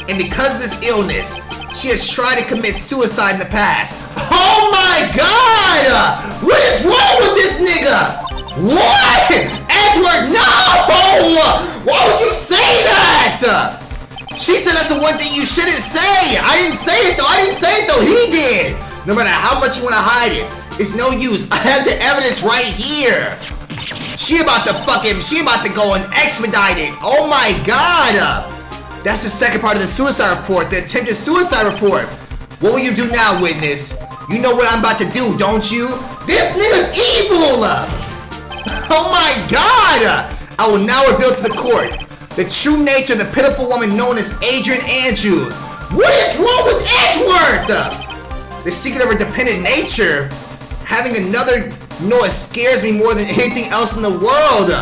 And because of this illness, she has tried to commit suicide in the past. Oh my God! What is wrong with this nigga? What? Edward, no! Why would you say that? She said that's the one thing you shouldn't say. I didn't say it though. He did. No matter how much you want to hide it, it's no use. I have the evidence right here. She about to go and expedite it. Oh my God. That's the second part of the suicide report, the attempted suicide report. What will you do now, witness? You know what I'm about to do, don't you? This nigga's evil! Oh my God! I will now reveal to the court the true nature of the pitiful woman known as Adrian Andrews. What is wrong with Edgeworth? The secret of her dependent nature. Having another, you know, it scares me more than anything else in the world.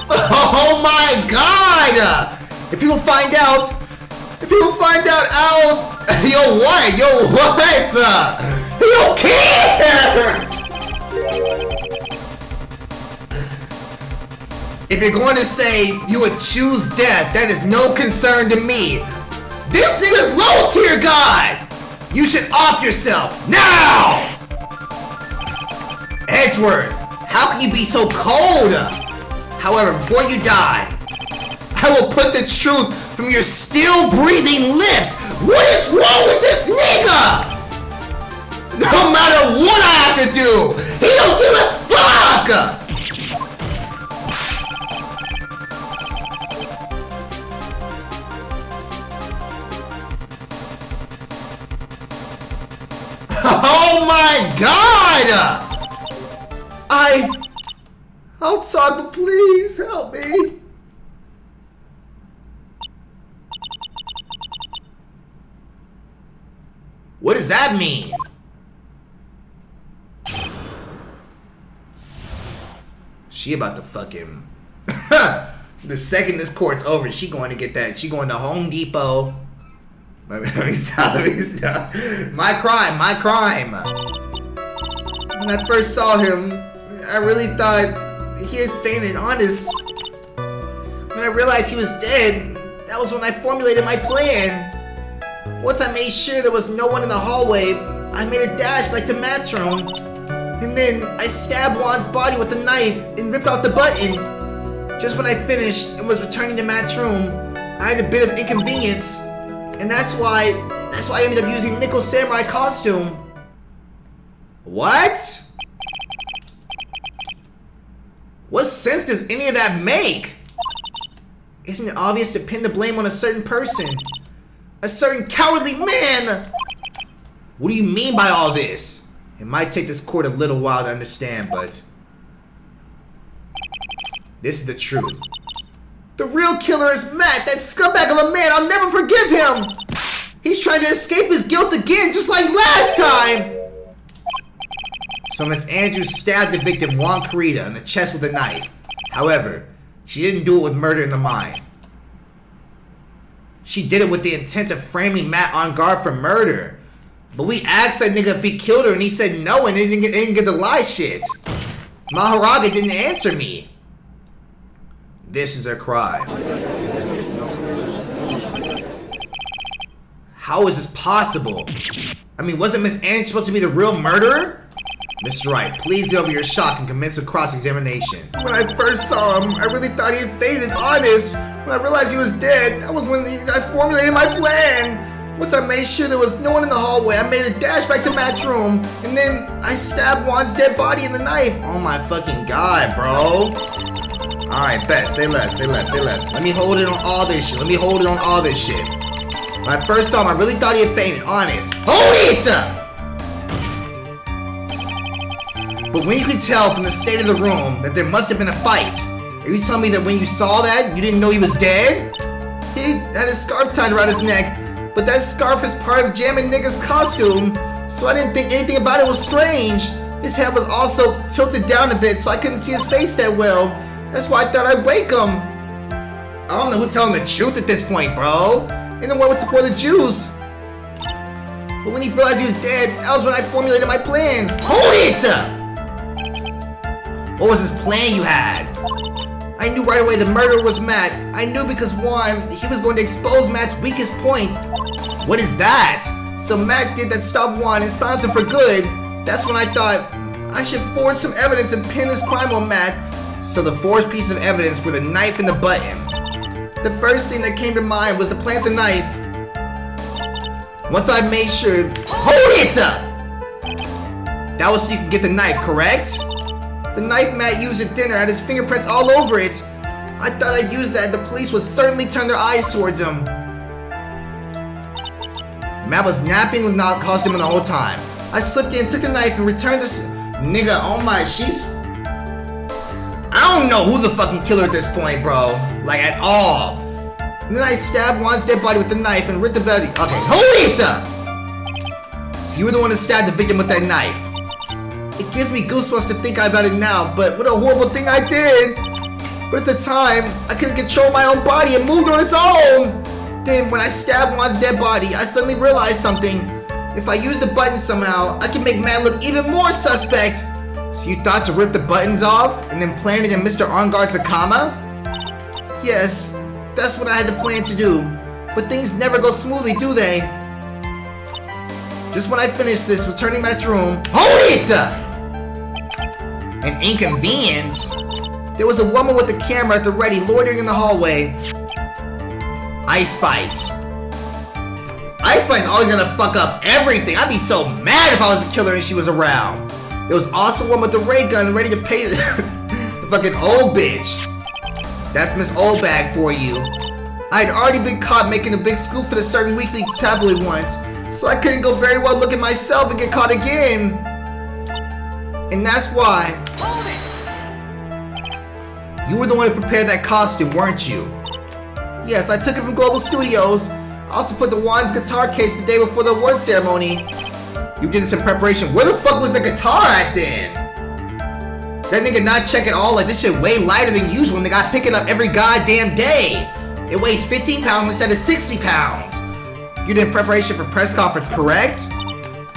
Oh my God! If people find out, yo what? He don't care! If you're going to say you would choose death, that is no concern to me. This nigga's low tier god! You should off yourself, now! Edgeworth, how can you be so cold? However, before you die, I will put the truth from your still breathing lips. What is wrong with this nigga? No matter what I have to do, he don't give a fuck! Oh my God! I'll talk, but please help me. What does that mean? She about to fuck him. The second this court's over, she going to get that. She going to Home Depot. Let me stop. My crime. When I first saw him, I really thought he had fainted, honest. When I realized he was dead, that was when I formulated my plan. Once I made sure there was no one in the hallway, I made a dash back to Matt's room. And then I stabbed Juan's body with a knife and ripped out the button. Just when I finished and was returning to Matt's room, I had a bit of inconvenience. And that's why I ended up using Nico's samurai costume. What? What sense does any of that make? Isn't it obvious to pin the blame on a certain person? A certain cowardly man! What do you mean by all this? It might take this court a little while to understand, but this is the truth. The real killer is Matt, that scumbag of a man. I'll never forgive him! He's trying to escape his guilt again, just like last time! So Miss Andrews stabbed the victim, Juan Carita, in the chest with a knife. However, she didn't do it with murder in the mind. She did it with the intent of framing Matt Engarde for murder. But we asked that nigga if he killed her and he said no and he didn't get the lie shit. Maharaga didn't answer me. This is a crime. How is this possible? I mean, wasn't Miss Anne supposed to be the real murderer? Mr. Wright, please get over your shock and commence a cross-examination. When I first saw him, I really thought he had faded, honest. When I realized he was dead, that was when I formulated my plan. Once I made sure there was no one in the hallway, I made a dash back to Matt's room, and then I stabbed Juan's dead body in the knife. Oh my fucking god, bro. Alright, bet. Say less, say less, say less. Let me hold it on all this shit. Let me hold it on all this shit. When I first saw him, I really thought he had fainted, honest. Hold it! But when you could tell from the state of the room that there must have been a fight, are you telling me that when you saw that, you didn't know he was dead? He had his scarf tied around his neck, but that scarf is part of Jammin' Nigga's costume, so I didn't think anything about it was strange. His head was also tilted down a bit, so I couldn't see his face that well. That's why I thought I'd wake him. I don't know who's telling the truth at this point, bro. And then what would support the juice? But when he realized he was dead, that was when I formulated my plan. Hold it! What was this plan you had? I knew right away the murderer was Matt. I knew because one, he was going to expose Matt's weakest point. What is that? So Matt did that stop Juan and silenced him for good. That's when I thought I should forge some evidence and pin this crime on Matt. So the forged piece of evidence were the knife and the button. The first thing that came to mind was to plant the knife. Once I made sure, hold it! That was so you could get the knife, correct? The knife Matt used at dinner had his fingerprints all over it. I thought I'd use that and the police would certainly turn their eyes towards him. Matt was napping with not costume the whole time. I slipped in, took the knife, and returned this nigga. Oh my, I don't know who the fucking killer at this point, bro. Like, at all. And then I stabbed Juan's dead body with the knife and ripped the belly. Okay, hold it! So you were the one that stabbed the victim with that knife. It gives me goosebumps to think about it now, but what a horrible thing I did. But at the time, I couldn't control my own body and moved on its own. Then when I stabbed Juan's dead body, I suddenly realized something. If I use the button somehow, I can make Matt look even more suspect. So you thought to rip the buttons off and then plant it in Mr. Engarde's Akama? Yes, that's what I had to plan to do. But things never go smoothly, do they? Just when I finished this, returning Matt's room, hold it! An inconvenience? There was a woman with a camera at the ready, loitering in the hallway. Ice Spice. Ice Spice always gonna fuck up everything. I'd be so mad if I was a killer and she was around. There was also one with the ray gun ready to pay the fucking old bitch. That's Miss Oldbag for you. I had already been caught making a big scoop for the certain weekly tabloid once, so I couldn't go very well look at myself and get caught again. And that's why. Hold it! You were the one who prepared that costume, weren't you? Yes, I took it from Global Studios. I also put the Juan's guitar case the day before the award ceremony. You did this in preparation. Where the fuck was the guitar at then? That nigga not check at all, like this shit way lighter than usual and they got pick it up every goddamn day. It weighs 15 pounds instead of 60 pounds. You did in preparation for press conference, correct?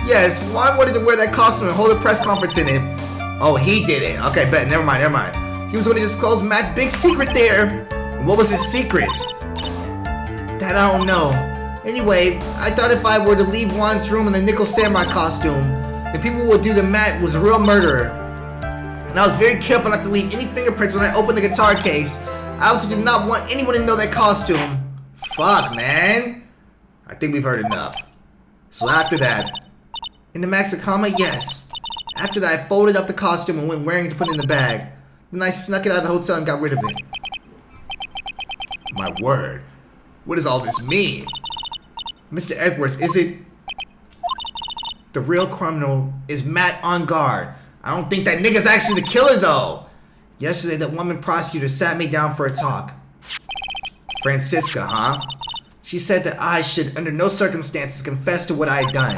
Yes, Juan wanted to wear that costume and hold a press conference in it. Oh, he did it. Okay, bet, never mind. He was going to disclose Matt's big secret there. And what was his secret? That I don't know. Anyway, I thought if I were to leave Juan's room in the Nickel Samurai costume, the people would do the Matt was a real murderer. And I was very careful not to leave any fingerprints when I opened the guitar case. I also did not want anyone to know that costume. Fuck, man. I think we've heard enough. So after that, in the Max Akama, yes. After that, I folded up the costume and went wearing it to put it in the bag. Then I snuck it out of the hotel and got rid of it. My word. What does all this mean? Mr. Edwards, is it... The real criminal is Matt Engarde. I don't think that nigga's actually the killer, though. Yesterday, that woman prosecutor sat me down for a talk. Francisca, huh? She said that I should, under no circumstances, confess to what I had done.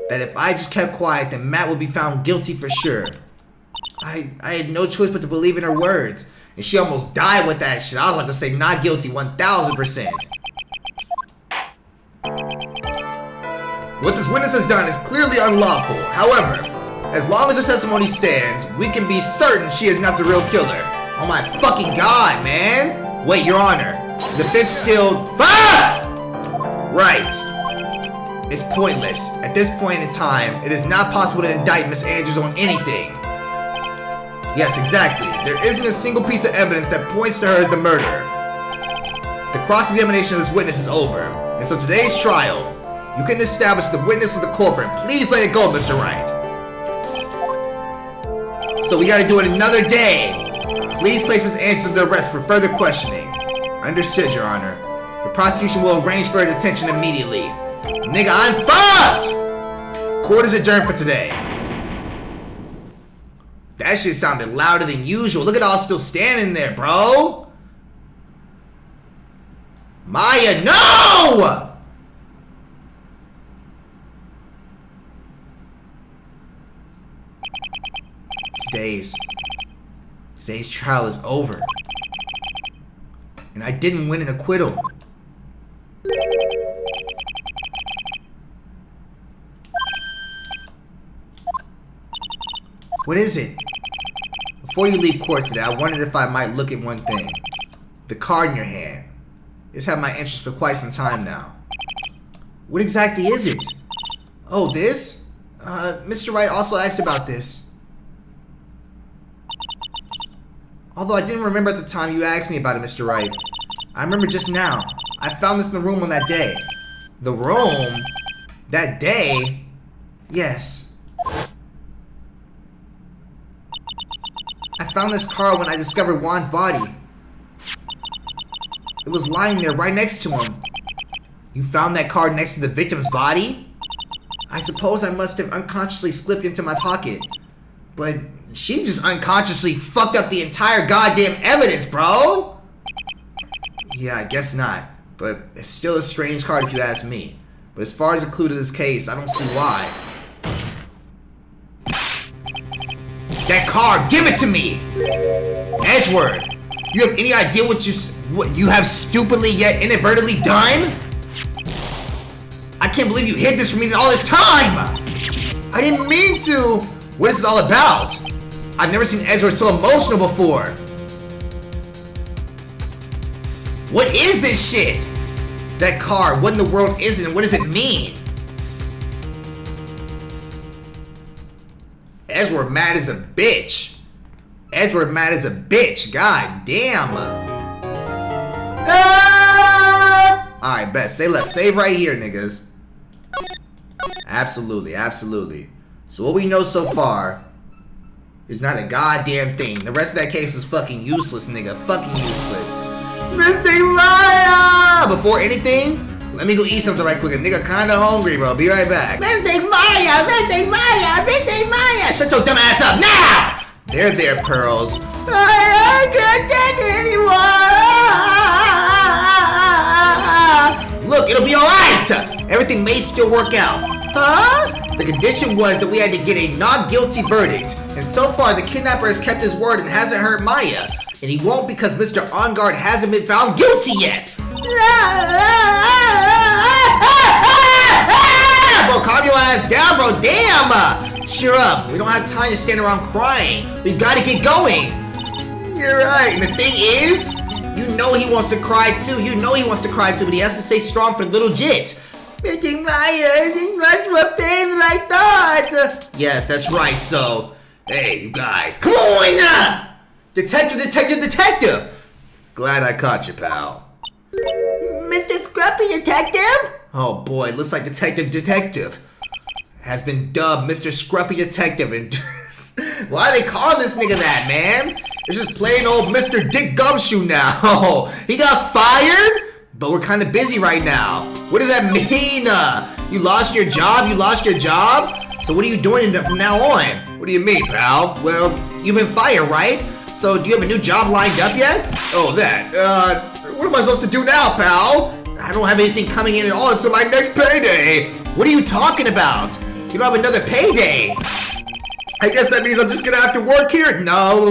That if I just kept quiet, then Matt would be found guilty for sure. I had no choice but to believe in her words. And she almost died with that shit. I was about to say not guilty 1000%. What this witness has done is clearly unlawful. However, as long as her testimony stands, we can be certain she is not the real killer. Oh my fucking god, man! Wait, Your Honor. The defense still... Fuck! Right. It's pointless. At this point in time, it is not possible to indict Miss Andrews on anything. Yes, exactly. There isn't a single piece of evidence that points to her as the murderer. The cross-examination of this witness is over. And so today's trial, you can establish the witness is the culprit. Please let it go, Mr. Wright. So we gotta do it another day. Please place Miss Andrews under arrest for further questioning. Understood, Your Honor. The prosecution will arrange for her detention immediately. Nigga, I'm fucked! Court is adjourned for today. That shit sounded louder than usual. Look at all still standing there, bro. Maya, no! Today's trial is over. And I didn't win an acquittal. What is it? Before you leave court today, I wondered if I might look at one thing. The card in your hand. It's had my interest for quite some time now. What exactly is it? Oh, this? Mr. Wright also asked about this. Although I didn't remember at the time you asked me about it, Mr. Wright. I remember just now. I found this in the room on that day. The room? That day? Yes. I found this card when I discovered Juan's body. It was lying there right next to him. You found that card next to the victim's body? I suppose I must have unconsciously slipped into my pocket. But she just unconsciously fucked up the entire goddamn evidence, bro! Yeah, I guess not. But it's still a strange card if you ask me. But as far as a clue to this case, I don't see why. That card, give it to me! Edgeworth, you have any idea what you have stupidly yet inadvertently done? I can't believe you hid this from me all this time! I didn't mean to! What is this all about? I've never seen Edgeworth so emotional before. What is this shit? That card, what in the world is it and what does it mean? Edgeworth mad as a bitch. Edgeworth mad as a bitch. God damn. Ah! Alright, best. Say less. Save right here, niggas. Absolutely, absolutely. So what we know so far is not a goddamn thing. The rest of that case is fucking useless, nigga. Fucking useless. Mr. Maya! Before anything, let me go eat something right quick. A nigga kinda hungry, bro. Be right back. Mr. Maya! Mr. Maya! Mr. Maya! Shut your dumb ass up now! There, Pearls. I can't take it anymore! Look, it'll be alright! Everything may still work out. Huh? The condition was that we had to get a not guilty verdict. And so far, the kidnapper has kept his word and hasn't hurt Maya. And he won't because Mr. Engarde hasn't been found guilty yet. Bro, calm your ass down, bro. Damn! Cheer up. We don't have time to stand around crying. We gotta get going. You're right. And the thing is, you know he wants to cry too. You know he wants to cry too, but he has to stay strong for little Jit. Making Maya isn't much more pain than I thought. Yes, that's right. So, hey, you guys, come on! Detective! Glad I caught you, pal. Mr. Scruffy Detective? Oh boy, looks like Detective has been dubbed Mr. Scruffy Detective. And why are they calling this nigga that, man? It's just plain old Mr. Dick Gumshoe now. He got fired? But we're kind of busy right now. What does that mean? You lost your job? So what are you doing from now on? What do you mean, pal? Well, you've been fired, right? So do you have a new job lined up yet? Oh, that. What am I supposed to do now, pal? I don't have anything coming in at all until my next payday. What are you talking about? You don't have another payday. I guess that means I'm just gonna have to work here. No.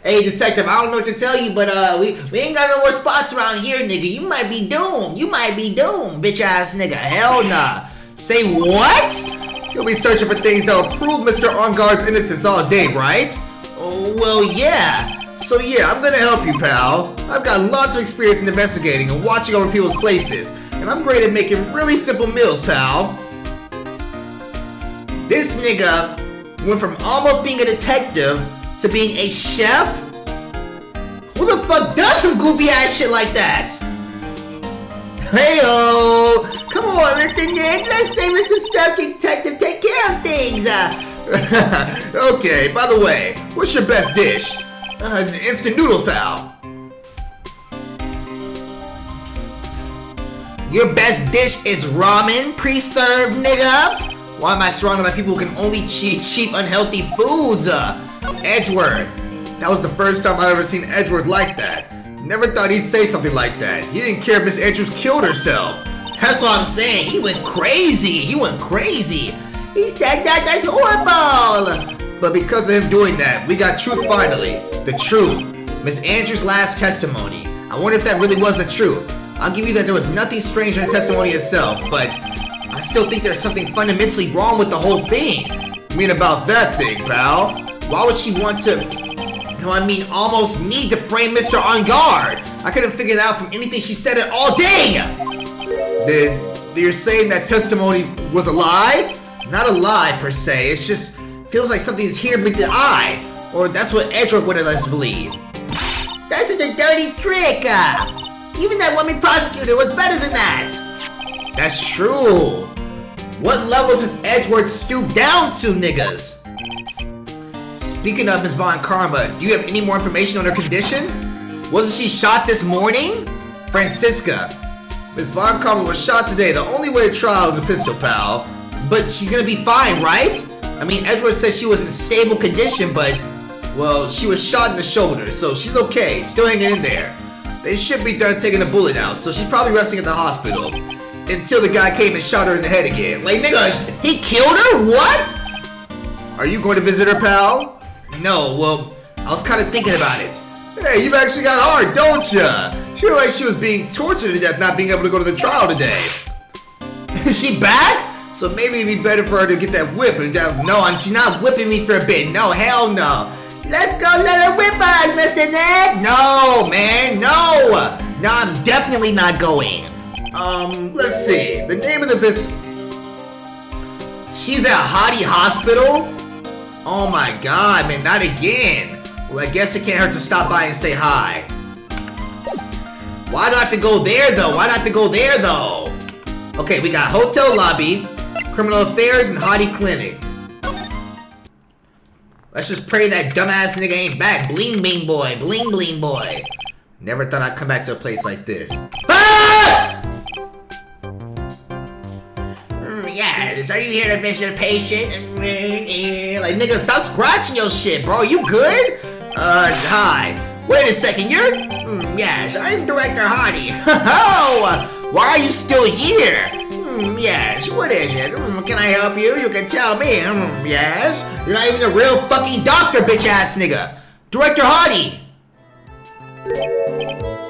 Hey, detective, I don't know what to tell you, but we ain't got no more spots around here, nigga. You might be doomed, bitch ass nigga. Hell nah. Say what? You'll be searching for things that will prove Mr. Engarde's innocence all day, right? Oh, well, yeah. So yeah, I'm gonna help you, pal. I've got lots of experience in investigating and watching over people's places, and I'm great at making really simple meals, pal. This nigga went from almost being a detective to being a chef? Who the fuck does some goofy ass shit like that? Hey-o! Come on, Mr. Nick, let's say Mr. Stuffy Detective take care of things. Okay, by the way, what's your best dish? Instant noodles, pal. Your best dish is ramen, pre-served, nigga? Why am I surrounded by people who can only eat cheap, unhealthy foods? Edgeworth. That was the first time I ever seen Edgeworth like that. Never thought he'd say something like that. He didn't care if Miss Andrews killed herself. That's what I'm saying. He went crazy. He said that's horrible. But because of him doing that, we got truth finally. The truth. Miss Andrews' last testimony. I wonder if that really was the truth. I'll give you that there was nothing strange in the testimony itself, but I still think there's something fundamentally wrong with the whole thing. You mean about that thing, pal? Why would she want to, almost need to frame Mr. Engarde? I couldn't figure it out from anything she said it all day. Then you're saying that testimony was a lie? Not a lie per se, it's just feels like something's here beneath the eye. Or that's what Edgeworth would have us believe. That's just a dirty trick. Even that woman prosecutor was better than that. That's true. What levels has Edgeworth stooped down to, niggas? Speaking of Ms. Von Karma, do you have any more information on her condition? Wasn't she shot this morning? Francisca. Ms. Von Karma was shot today, the only way to trial in the pistol, pal. But she's gonna be fine, right? I mean, Edgeworth said she was in stable condition, but, well, she was shot in the shoulder, so she's okay, still hanging in there. They should be done taking the bullet out, so she's probably resting at the hospital. Until the guy came and shot her in the head again. Like, nigga, he killed her? What? Are you going to visit her, pal? No, well, I was kind of thinking about it. Hey, you've actually got hard, don't ya? She looked like she was being tortured to death not being able to go to the trial today. Is she back? So maybe it'd be better for her to get that whip and no, she's not whipping me for a bit. No, hell no. Let's go let her whip us, Mr. Nick. No, man, no. No, I'm definitely not going. Let's see. The name of the business. She's at Hottie Hospital? Oh my god, man, not again. Well, I guess it can't hurt to stop by and say hi. Why do I have to go there, though? Okay, we got hotel lobby, criminal affairs, and Hottie clinic. Let's just pray that dumbass nigga ain't back. Bling bling boy, bling bling boy. Never thought I'd come back to a place like this. Ah! Yes, are you here to visit a patient? Like, nigga, stop scratching your shit, bro. You good? Hi. Wait a second, you're... yes, I'm Director Hottie. Oh, why are you still here? Yes, what is it? Can I help you? You can tell me. Yes. You're not even a real fucking doctor, bitch ass nigga. Director Hottie.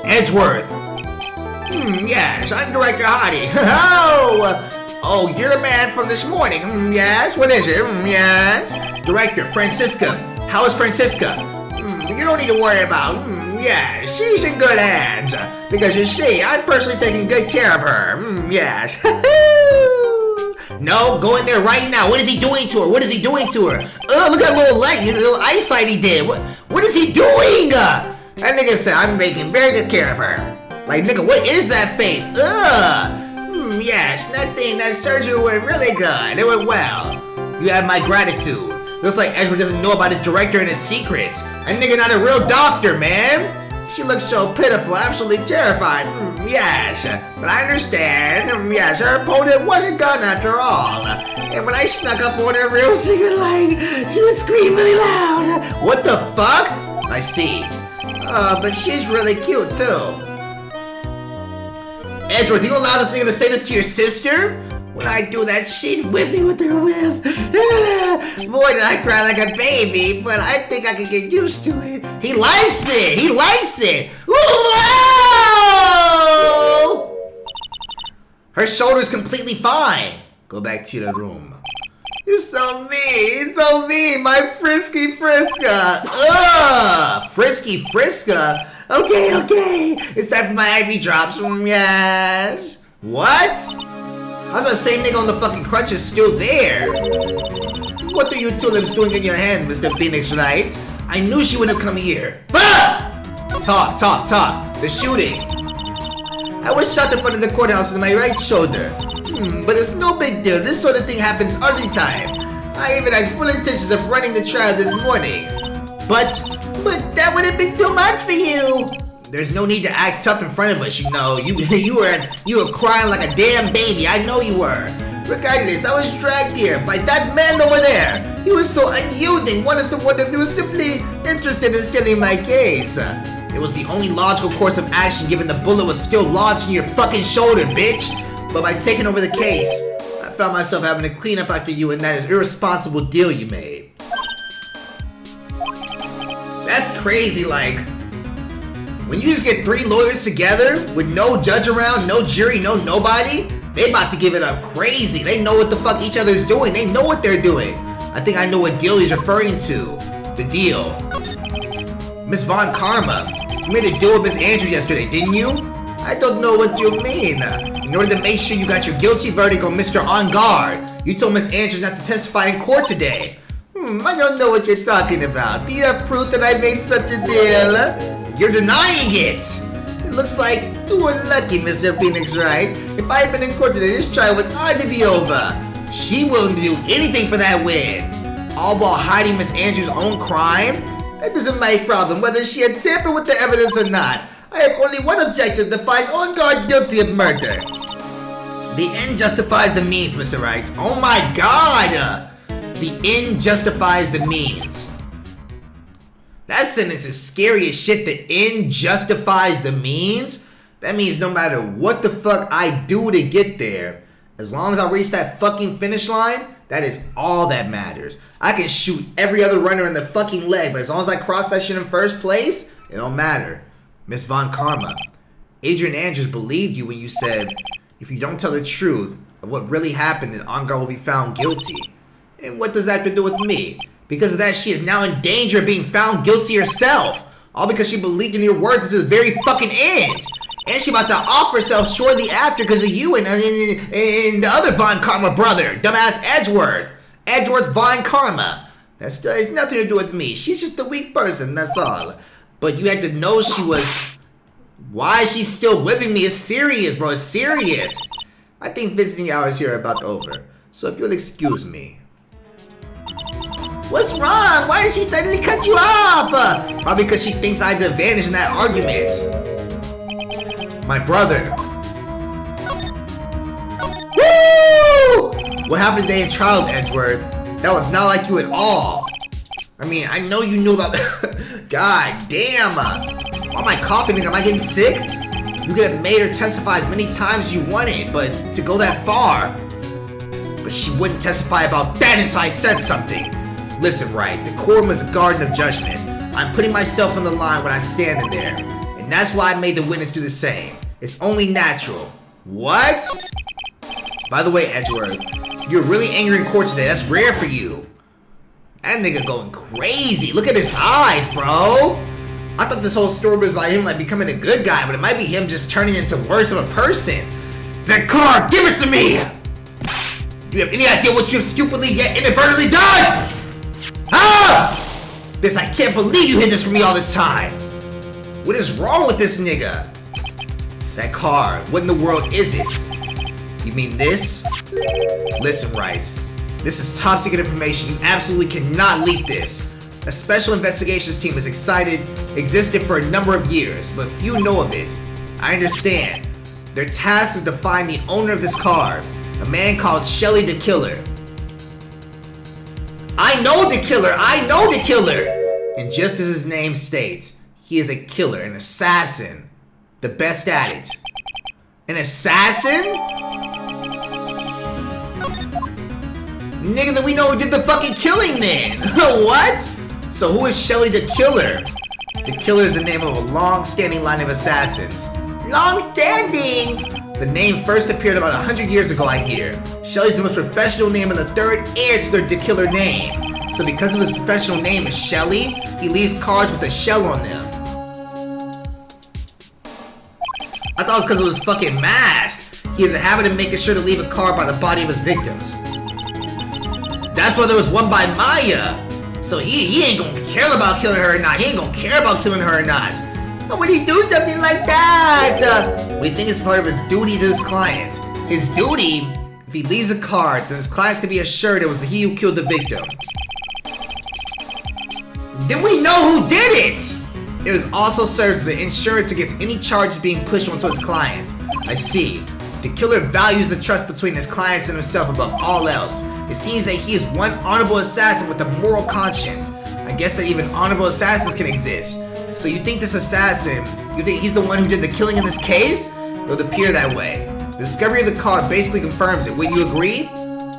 Edgeworth. Yes, I'm Director Hottie. Oh, you're the man from this morning. Yes, what is it? Yes. Director, Francisca. How is Francisca? You don't need to worry about. Yes, she's in good hands. Because you see, I'm personally taking good care of her. Yes. No, go in there right now. What is he doing to her? Look at that little eyesight he did. What is he doing? That nigga said, I'm taking very good care of her. Like, nigga, what is that face? Yes, nothing. That surgery went really good. It went well. You have my gratitude. Looks like Edgeworth doesn't know about his director and his secrets. That nigga not a real doctor, man. She looks so pitiful, absolutely terrified. Yes, but I understand. Yes, her opponent wasn't gone after all. And when I snuck up on her real secret, like, she would scream really loud. What the fuck? I see. But she's really cute too. Edgeworth, you allow this nigga to say this to your sister? When I do that, she'd whip me with her whip. Boy, did I cry like a baby, but I think I can get used to it. He likes it! Whoa! Her shoulder's completely fine. Go back to the room. You're so mean, my Frisky Friska. Ugh, Frisky Friska? Okay, it's time for my IV drops. Yes. What? How's that same nigga on the fucking crutches still there? What are you tulips doing in your hands, Mr. Phoenix Wright? I knew she wouldn't come here. Ah! Talk. The shooting. I was shot in front of the courthouse in my right shoulder. But it's no big deal. This sort of thing happens all the time. I even had full intentions of running the trial this morning. But that would have been too much for you. There's no need to act tough in front of us, you know. You were crying like a damn baby. I know you were. Regardless, I was dragged here by that man over there. He was so unyielding. One is to wonder if he was simply interested in stealing my case. It was the only logical course of action given the bullet was still lodged in your fucking shoulder, bitch. But by taking over the case, I found myself having to clean up after you and that irresponsible deal you made. That's crazy, like, when you just get 3 lawyers together with no judge around, no jury, no nobody, they about to give it up crazy. They know what the fuck each other's doing. They know what they're doing. I think I know what deal he's referring to. The deal. Miss Von Karma, you made a deal with Miss Andrews yesterday, didn't you? I don't know what you mean. In order to make sure you got your guilty verdict on Mr. Engarde, you told Miss Andrews not to testify in court today. I don't know what you're talking about. Do you have proof that I made such a deal? You're denying it! It looks like you were lucky, Mr. Phoenix Wright. If I had been in court today, this trial would already be over. She willing to do anything for that win. All while hiding Miss Andrews' own crime? That isn't my problem, whether she had tampered with the evidence or not. I have only one objective, to find Engarde guilty of murder. The end justifies the means, Mr. Wright. Oh my god! The end justifies the means. That sentence is scary as shit. The end justifies the means? That means no matter what the fuck I do to get there, as long as I reach that fucking finish line, that is all that matters. I can shoot every other runner in the fucking leg, but as long as I cross that shit in first place, it don't matter. Miss Von Karma, Adrian Andrews believed you when you said, if you don't tell the truth of what really happened, then Engarde will be found guilty. And what does that have to do with me? Because of that, she is now in danger of being found guilty herself. All because she believed in your words until the very fucking end. And she about to off herself shortly after because of you and the other Von Karma brother, dumbass Edgeworth. Edgeworth Von Karma. That still has nothing to do with me. She's just a weak person, that's all. But you had to know she was... Why she's still whipping me is serious, bro. It's serious. I think visiting hours here are about over. So if you'll excuse me. What's wrong? Why did she suddenly cut you off? Probably because she thinks I had the advantage in that argument. My brother. Woo! What happened today in trials, Edgeworth? That was not like you at all. I mean, I know you knew about... God damn. Why am I coughing? Am I getting sick? You could have made her testify as many times as you wanted, but to go that far... But she wouldn't testify about that until I said something. Listen, Wright, the courtroom is a garden of judgment. I'm putting myself on the line when I stand in there. And that's why I made the witness do the same. It's only natural. What? By the way, Edgeworth, you're really angry in court today. That's rare for you. That nigga going crazy. Look at his eyes, bro. I thought this whole story was about him like becoming a good guy, but it might be him just turning into worse of a person. That car, give it to me! Do you have any idea what you have stupidly yet inadvertently done? Ah! This, I can't believe you hid this from me all this time. What is wrong with this nigga? That car, what in the world is it? You mean this? Listen, Wright. This is top secret information. You absolutely cannot leak this. A special investigations team has existed for a number of years, but few know of it. I understand. Their task is to find the owner of this car, a man called Shelly the Killer. I know the killer! I know the killer! And just as his name states, he is a killer, an assassin. The best at it. An assassin? Nigga, then we know who did the fucking killing then! What? So who is Shelly the Killer? The Killer is the name of a long-standing line of assassins. Long-standing? The name first appeared about 100 years ago, I hear. Shelly's the most professional name and the third heir to their killer name. So because of his professional name is Shelly, he leaves cards with a shell on them. I thought it was because of his fucking mask. He has a habit of making sure to leave a card by the body of his victims. That's why there was one by Maya. So he ain't gonna care about killing her or not. He ain't gonna care about killing her or not. But when he do something like that, we think it's part of his duty to his clients. His duty, if he leaves a card, then his clients can be assured it was he who killed the victim. Then we know who did it! It was also serves as an insurance against any charges being pushed onto his clients. I see. The killer values the trust between his clients and himself above all else. It seems that he is one honorable assassin with a moral conscience. I guess that even honorable assassins can exist. So you think this assassin, you think he's the one who did the killing in this case? It would appear that way. The discovery of the card basically confirms it. Would you agree?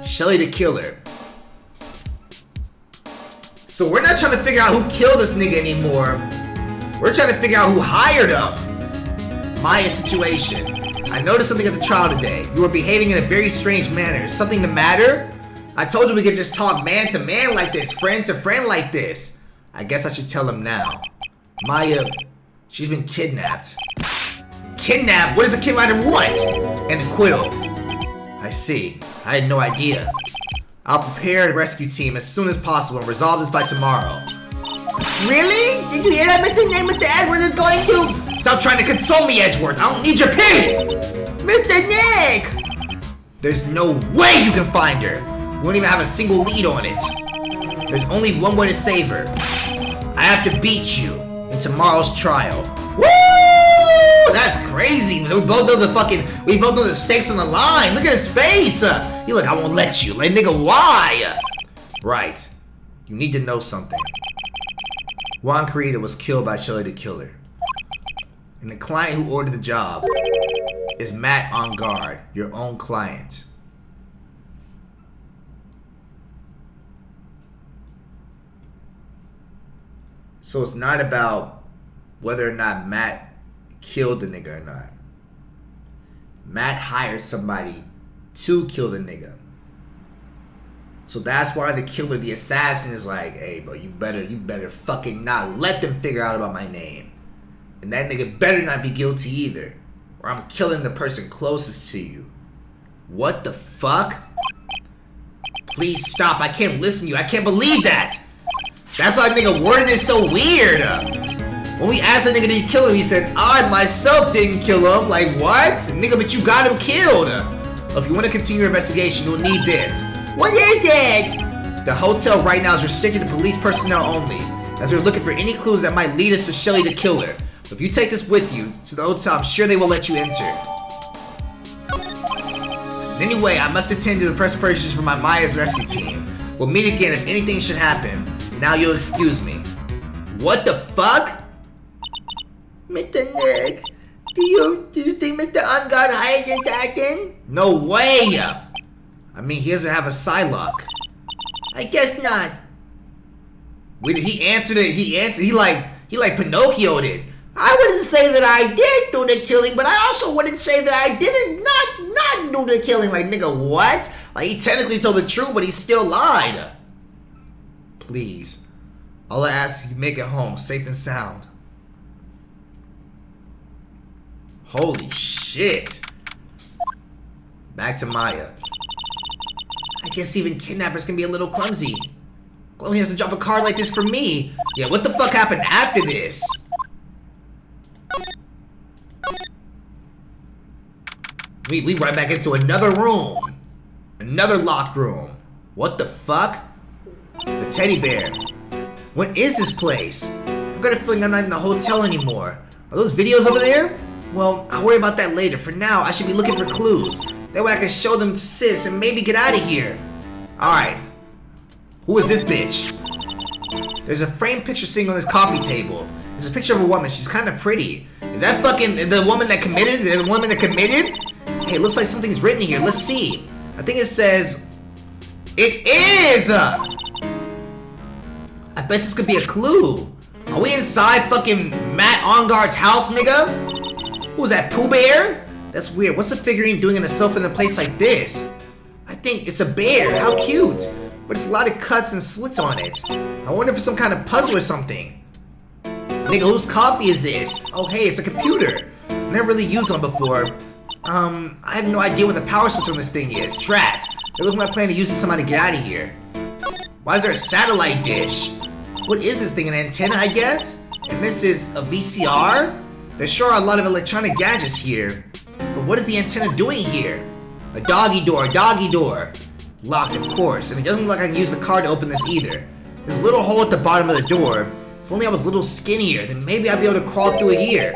Shelly the killer. So we're not trying to figure out who killed this nigga anymore. We're trying to figure out who hired him. Maya's situation. I noticed something at the trial today. You were behaving in a very strange manner. Something the matter? I told you we could just talk man to man like this, friend to friend like this. I guess I should tell him now. Maya, she's been kidnapped. Kidnapped? What does a kidnapper want? An acquittal. I see. I had no idea. I'll prepare a rescue team as soon as possible and resolve this by tomorrow. Really? Did you hear that, Mr. Edward is going to... Stop trying to console me, Edgeworth. I don't need your pity! Mr. Nick! There's no way you can find her. We won't even have a single lead on it. There's only one way to save her. I have to beat you in tomorrow's trial. Woo! That's crazy. We both know the stakes on the line. Look at his face. He like, I won't let you. Like, nigga, why? Right. You need to know something. Juan Carita was killed by Shelly the Killer. And the client who ordered the job is Matt Engarde, your own client. So it's not about whether or not Matt killed the nigga or not. Matt hired somebody to kill the nigga. So that's why the killer, the assassin, is like, hey bro, you better fucking not let them figure out about my name. And that nigga better not be guilty either, or I'm killing the person closest to you. What the fuck? Please stop, I can't listen to you, I can't believe that! That's why nigga worded it so weird. When we asked the nigga did he kill him, he said, I myself didn't kill him. Like, what? Nigga, but you got him killed. If you want to continue your investigation, you'll need this. What is it? The hotel right now is restricted to police personnel only, as we're looking for any clues that might lead us to Shelly the Killer. If you take this with you to the hotel, I'm sure they will let you enter. Anyway, I must attend to the preparations for my Maya's rescue team. We'll meet again if anything should happen. Now you'll excuse me. What the fuck? Mr. Nick, do you think Mr. Engarde hired this assassin? No way! I mean, he doesn't have a Psylocke. I guess not. He answered it. He like Pinocchio did. I wouldn't say that I did do the killing, but I also wouldn't say that I didn't not do the killing. Like, nigga, what? Like, he technically told the truth, but he still lied. Please. All I ask is you make it home, safe and sound. Holy shit. Back to Maya. I guess even kidnappers can be a little clumsy. Clumsy enough to drop a card like this for me. Yeah, what the fuck happened after this? We right back into another room. Another locked room. What the fuck? The teddy bear. What is this place? I've got a feeling I'm not in the hotel anymore. Are those videos over there? Well, I'll worry about that later. For now, I should be looking for clues. That way I can show them to Sis and maybe get out of here. Alright. Who is this bitch? There's a framed picture sitting on this coffee table. There's a picture of a woman. She's kind of pretty. Is that fucking the woman that committed? The woman that committed? Hey, it looks like something's written here. Let's see. I think it says... It is! I bet this could be a clue. Are we inside fucking Matt Engarde's house, nigga? Who's that, Pooh Bear? That's weird. What's a figurine doing in a sofa in a place like this? I think it's a bear. How cute. But it's a lot of cuts and slits on it. I wonder if it's some kind of puzzle or something. Nigga, whose coffee is this? Oh, hey, it's a computer. Never really used one before. I have no idea what the power switch on this thing is. Drat. It looks like my plan to use it somehow to get out of here. Why is there a satellite dish? What is this thing? An antenna, I guess? And this is a VCR? There sure are a lot of electronic gadgets here. But what is the antenna doing here? A doggy door, doggy door. Locked, of course, and it doesn't look like I can use the card to open this either. There's a little hole at the bottom of the door. If only I was a little skinnier, then maybe I'd be able to crawl through it here.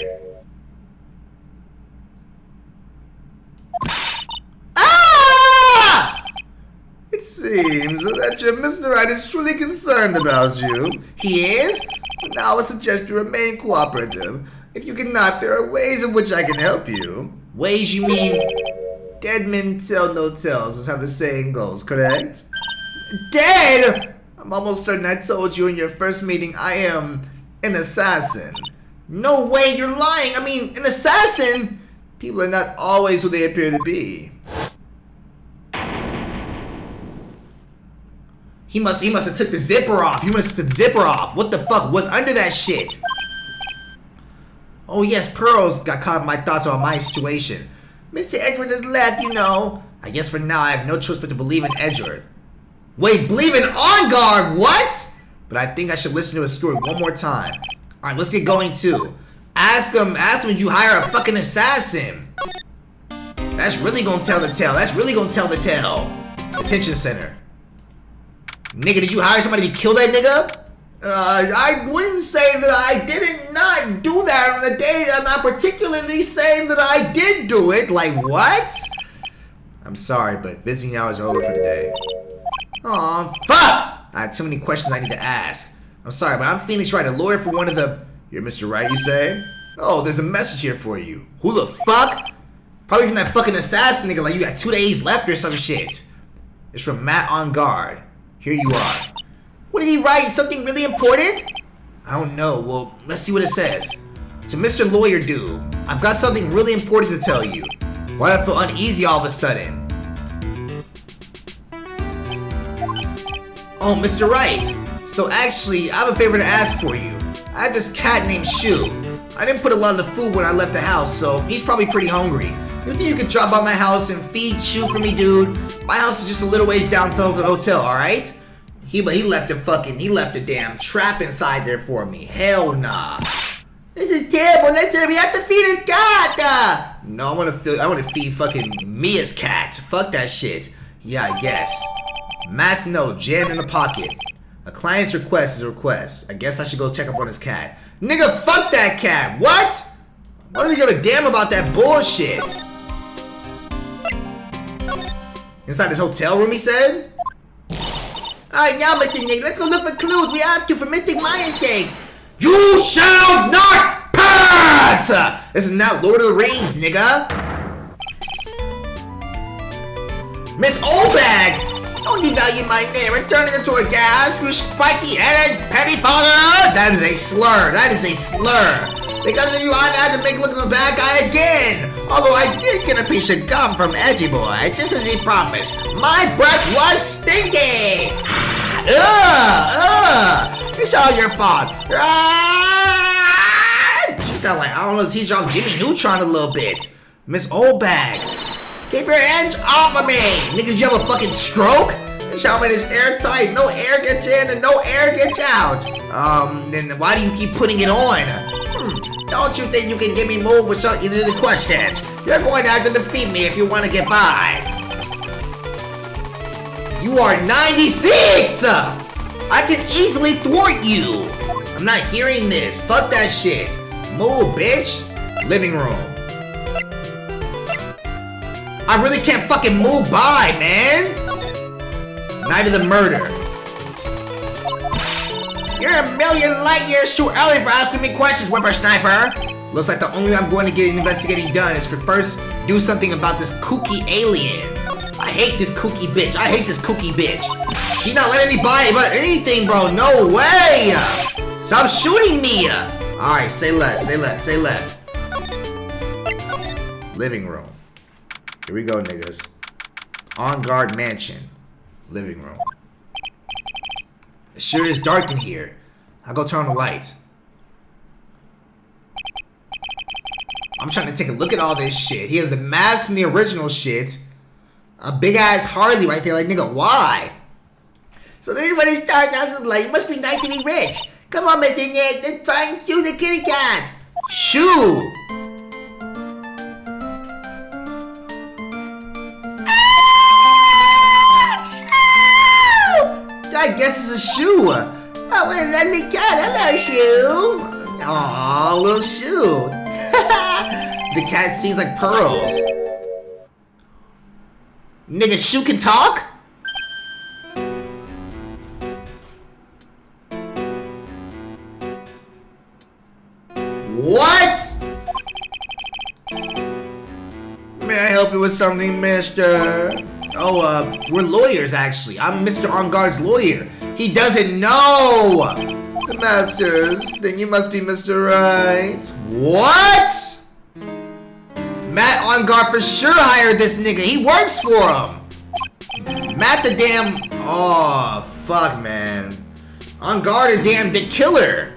Ah! It seems that your Mr. Right is truly concerned about you. He is? Now I suggest you remain cooperative. If you cannot, there are ways in which I can help you. Ways you mean? Dead men tell no tales is how the saying goes, correct? Dead? I'm almost certain I told you in your first meeting I am an assassin. No way, you're lying. I mean, an assassin? People are not always who they appear to be. He must have took the zipper off. He must have took the zipper off. What the fuck was under that shit? Oh yes, Pearls got caught in my thoughts about my situation. Mr. Edwards has left, you know. I guess for now I have no choice but to believe in Edward. Wait, believe in Engarde? What? But I think I should listen to his story one more time. Alright, let's get going too. Ask him, did you hire a fucking assassin? That's really gonna tell the tale. That's really gonna tell the tale. Detention center. Nigga, did you hire somebody to kill that nigga? I wouldn't say that I did not do that on the date. I'm not particularly saying that I did do it. Like, what? I'm sorry, but visiting hours are over for today. Aw, fuck! I have too many questions I need to ask. I'm sorry, but I'm Phoenix Wright, a lawyer for one of the... You're Mr. Wright, you say? Oh, there's a message here for you. Who the fuck? Probably from that fucking assassin nigga, like you got 2 days left or some shit. It's from Matt Engarde. Here you are. What did he write? Something really important? I don't know. Well, let's see what it says. To Mr. Lawyer Dude, I've got something really important to tell you. Why do I feel uneasy all of a sudden? Oh, Mr. Wright. So actually, I have a favor to ask for you. I have this cat named Shu. I didn't put a lot of the food when I left the house, so he's probably pretty hungry. You think you could drop by my house and feed Shu for me, dude? My house is just a little ways down to the hotel, alright? He left a damn trap inside there for me. Hell nah. This is terrible. We have to feed his cat. No, I want to feed fucking Mia's cat. Fuck that shit. Yeah, I guess. Matt's note jammed in the pocket. A client's request is a request. I guess I should go check up on his cat. Nigga, fuck that cat. What? Why do we give a damn about that bullshit? Inside this hotel room, he said? Alright, now, Mr. Nick, let's go look for clues. We have to for Mystic Maya's sake. You shall not pass! This is not Lord of the Rings, nigga. Miss Oldbag! Don't devalue my name and turn it into a gas, you spiky-headed petty father! That is a slur. That is a slur. Because of you, I've had to make look at the bad guy again. Although I did get a piece of gum from Edgy Boy, just as he promised. My breath was stinky! It's all your fault. She sound like, I don't know, teach off Jimmy Neutron a little bit. Miss Oldbag, keep your hands off of me! Nigga, did you have a fucking stroke? This helmet is airtight. No air gets in and no air gets out. Then why do you keep putting it on? Don't you think you can get me moved with some easy questions? You're going to have to defeat me if you want to get by. You are 96! I can easily thwart you. I'm not hearing this. Fuck that shit. Move, bitch. Living room. I really can't fucking move by, man. Night of the murder. You're a million light years too early for asking me questions, whippersnapper. Looks like the only way I'm going to get investigating done is to first do something about this kooky alien. I hate this kooky bitch. I hate this kooky bitch. She not letting me buy about anything, bro. No way. Stop shooting me. Alright, say less, say less, say less. Living room. Here we go, niggas. Engarde mansion. Living room. It sure is dark in here. I'll go turn on the light. I'm trying to take a look at all this shit. He has the mask from the original shit. A big ass Harley right there. Like, nigga, why? So this is what it starts out like. It must be nice to be rich. Come on, Mr. Nick. Let's find Shoe the kitty cat. Shoe. I guess it's a shoe. Oh, what a lovely cat. Hello, Shoe. Aw, little Shoe. The cat seems like pearls. Nigga, Shoe can talk? What? May I help you with something, mister? Oh, we're lawyers, actually. I'm Mr. Engarde's lawyer. He doesn't know! The Masters, then you must be Mr. Right. What? Matt Engarde for sure hired this nigga. He works for him. Matt's a damn... Oh, fuck, man. Engarde a damn the killer.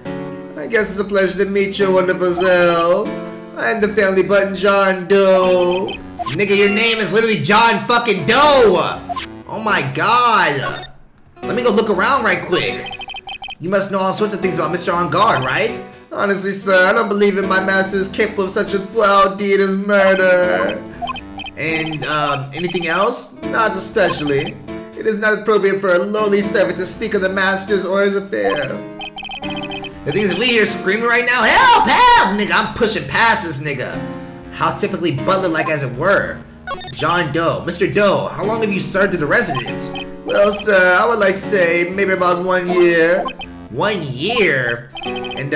I guess it's a pleasure to meet you, wonderful self. I'm the family button John Doe. Nigga, your name is literally John fucking Doe! Oh my god! Let me go look around right quick. You must know all sorts of things about Mr. Engarde, right? Honestly, sir, I don't believe in my master is capable of such a foul deed as murder. And, anything else? Not especially. It is not appropriate for a lowly servant to speak of the master's or his affair. The thing is, we here screaming right now, help, help! Nigga, I'm pushing past this nigga. How typically butler-like as it were. John Doe. Mr. Doe, how long have you served at the residence? Well, sir, I would like to say maybe about 1 year. 1 year? And,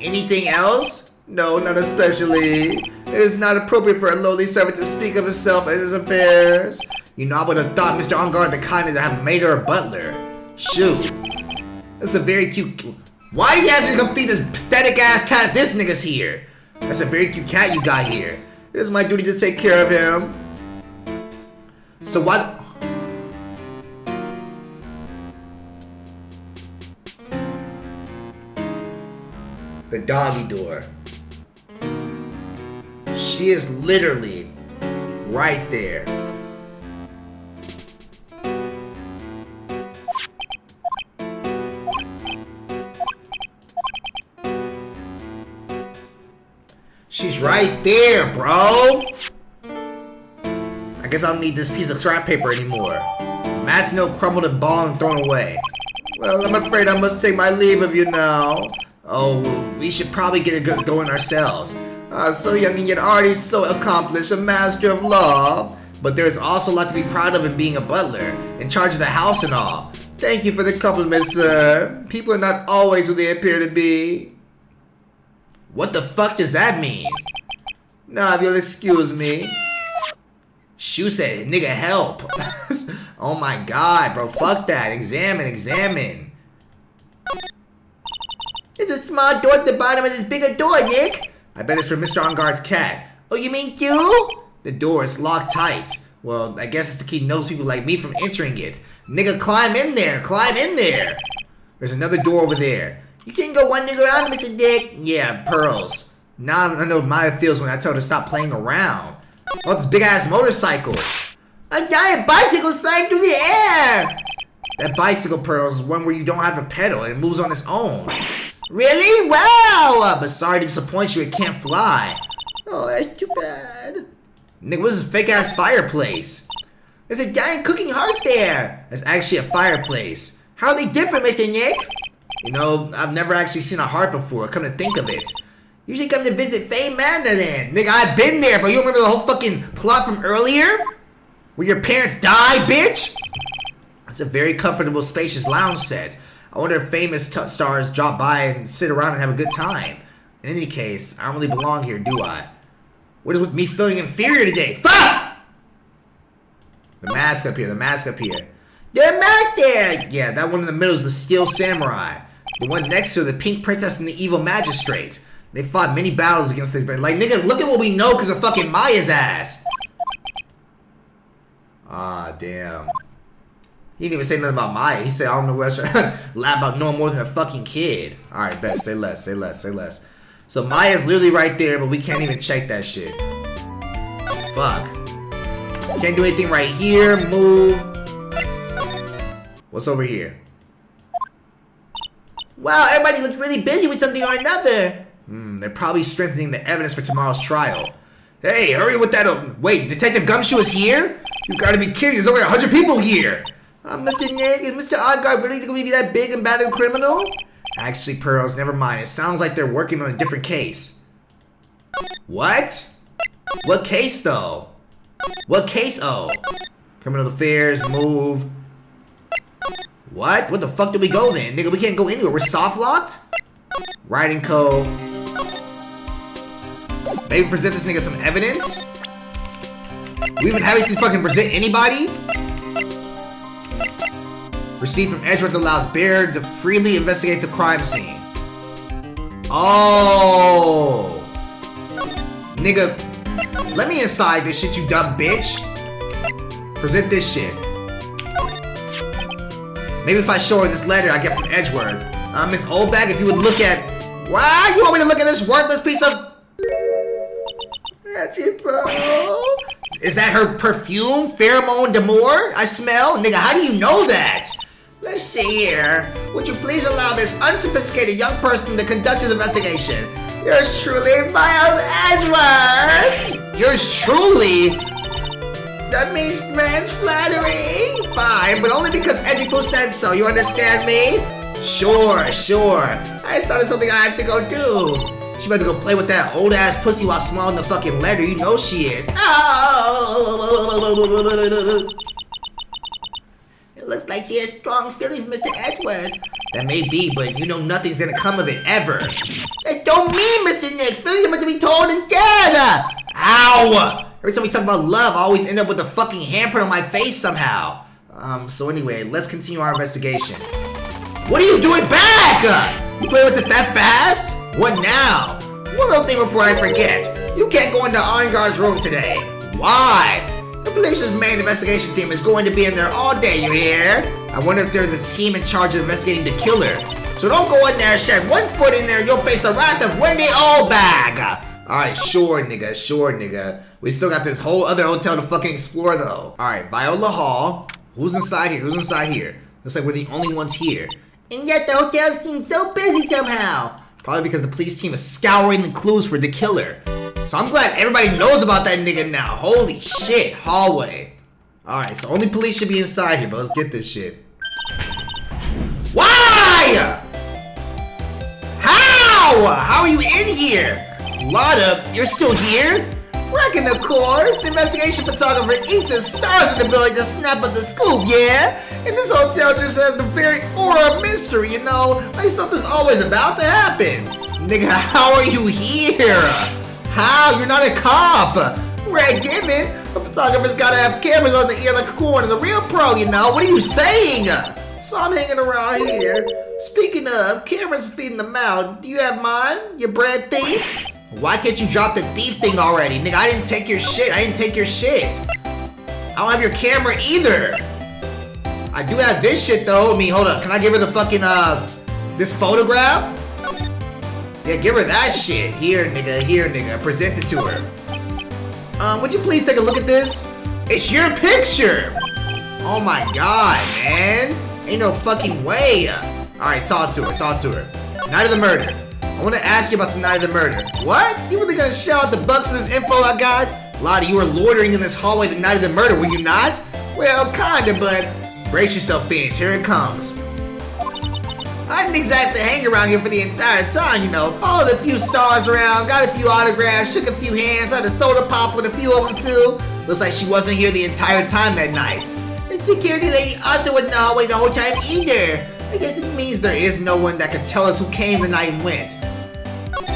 anything else? No, not especially. It is not appropriate for a lowly servant to speak of himself and his affairs. You know, I would have thought Mr. Engarde the kind to have made her a butler. Shoot. That's a very cute... Why did you ask me to come feed this pathetic-ass cat if this nigga's here? That's a very cute cat you got here. It is my duty to take care of him. So why... The doggy door. She is literally right there. She's right there, bro. I guess I don't need this piece of scrap paper anymore. Matt's note crumbled and balled and thrown away. Well, I'm afraid I must take my leave of you now. Oh, we should probably get it going ourselves. So young and yet already so accomplished, a master of law. But there's also a lot to be proud of in being a butler, in charge of the house and all. Thank you for the compliment, sir. People are not always who they appear to be. What the fuck does that mean? Now, if you'll excuse me. Shoe said, nigga, help. Oh my god, bro, fuck that. Examine, examine. There's a small door at the bottom of this bigger door, Nick. I bet it's for Mr. Engarde's cat. Oh, you mean you? The door is locked tight. Well, I guess it's to keep nosy people like me from entering it. Nigga, climb in there, climb in there. There's another door over there. You can go wandering around, Mr. Dick. Yeah, pearls. Now I know how Maya feels when I tell her to stop playing around. Oh, this big-ass motorcycle. A giant bicycle flying through the air. That bicycle, Pearls, is one where you don't have a pedal and it moves on its own. Really? Wow! But sorry to disappoint you, it can't fly. Oh, that's too bad. Nick, what is this fake-ass fireplace? There's a giant cooking heart there. That's actually a fireplace. How are they different, Mr. Nick? You know, I've never actually seen a heart before, come to think of it. You should come to visit Fame Manor then. Nigga, I've been there, but you remember the whole fucking plot from earlier? Where your parents died, bitch? It's a very comfortable, spacious lounge set. I wonder if famous stars drop by and sit around and have a good time. In any case, I don't really belong here, do I? What is with me feeling inferior today? Fuck! The mask up here, the mask up here. There's a mask there! Yeah, that one in the middle is the Steel Samurai. The one next to her, the Pink Princess and the Evil Magistrate. They fought many battles against the... Like, nigga, look at what we know because of fucking Maya's ass. Ah, damn. He didn't even say nothing about Maya. He said, I don't know where I should lie about knowing more than her fucking kid. Alright, bet. Say less, say less, say less. So Maya's literally right there, but we can't even check that shit. Fuck. Can't do anything right here. Move. What's over here? Wow, everybody looks really busy with something or another. They're probably strengthening the evidence for tomorrow's trial. Hey, hurry with that. Wait, Detective Gumshoe is here? You gotta be kidding. There's over 100 people here. Mr. Nick, is Mr. Engarde really gonna be that big and bad a criminal? Actually, Pearls, never mind. It sounds like they're working on a different case. What? What case, though? What case, oh? Criminal affairs, move. What? What the fuck did we go then? Nigga, we can't go anywhere. We're soft locked? Writing code. Maybe present this nigga some evidence? We even have to fucking present anybody? Received from Edgeworth allows Bear to freely investigate the crime scene. Oh! Nigga, let me inside this shit, you dumb bitch. Present this shit. Maybe if I show her this letter I get from Edgeworth. Miss Oldbag, if you would look at... Why? You want me to look at this worthless piece of... That's it, bro. Is that her perfume? Pheromone d'amour? I smell? Nigga, how do you know that? Let's see here. Would you please allow this unsophisticated young person to conduct his investigation? Yours truly, Miles Edgeworth. Yours truly? That means man's flattery. Fine, but only because Edgypoo said so. You understand me? Sure, sure. I started something I have to go do. She better go play with that old ass pussy while swallowing the fucking letter. You know she is. Oh! It looks like she has strong feelings, Mr. Edgeworth. That may be, but you know nothing's gonna come of it ever. That don't mean, Mr. Nick. Feelings are meant to be told and dead. Ow! Every time we talk about love, I always end up with a fucking handprint on my face somehow. So anyway, let's continue our investigation. What are you doing back? You play with it that fast? What now? One little thing before I forget. You can't go into Engarde's room today. Why? The police's main investigation team is going to be in there all day, you hear? I wonder if they're the team in charge of investigating the killer. So don't go in there, shed one foot in there, you'll face the wrath of Wendy Oldbag. Alright, sure nigga, sure nigga. We still got this whole other hotel to fucking explore though. Alright, Viola Hall. Who's inside here? Who's inside here? Looks like we're the only ones here. And yet the hotel seems so busy somehow. Probably because the police team is scouring the clues for the killer. So I'm glad everybody knows about that nigga now. Holy shit, hallway. Alright, so only police should be inside here, but let's get this shit. Why? How? How are you in here? Lotta, you're still here? Reckon, of course. The investigation photographer eats his stars in the ability to snap at the scoop, yeah? And this hotel just has the very aura of mystery, you know? Like something's always about to happen. Nigga, how are you here? How? You're not a cop. Red given. A photographer's gotta have cameras on the ear like a corn and the real pro, you know? What are you saying? So I'm hanging around here. Speaking of, cameras feeding the mouth. Do you have mine? You bread thief? Why can't you drop the thief thing already? Nigga, I didn't take your shit. I didn't take your shit. I don't have your camera either. I do have this shit though. I mean, hold up. Can I give her the fucking, this photograph? Yeah, give her that shit. Here, nigga. Present it to her. Would you please take a look at this? It's your picture. Oh my god, man. Ain't no fucking way. Alright, talk to her. Night of the murder. I want to ask you about the night of the murder. What? You really gonna shell out the bucks for this info I got? Lottie, you were loitering in this hallway the night of the murder, were you not? Well, kinda, but brace yourself, Phoenix. Here it comes. I didn't exactly hang around here for the entire time, you know. Followed a few stars around, got a few autographs, shook a few hands, had a soda pop with a few of them too. Looks like she wasn't here the entire time that night. The security lady also wasn't in the hallway the whole time either. I guess it means there is no one that can tell us who came the night and went.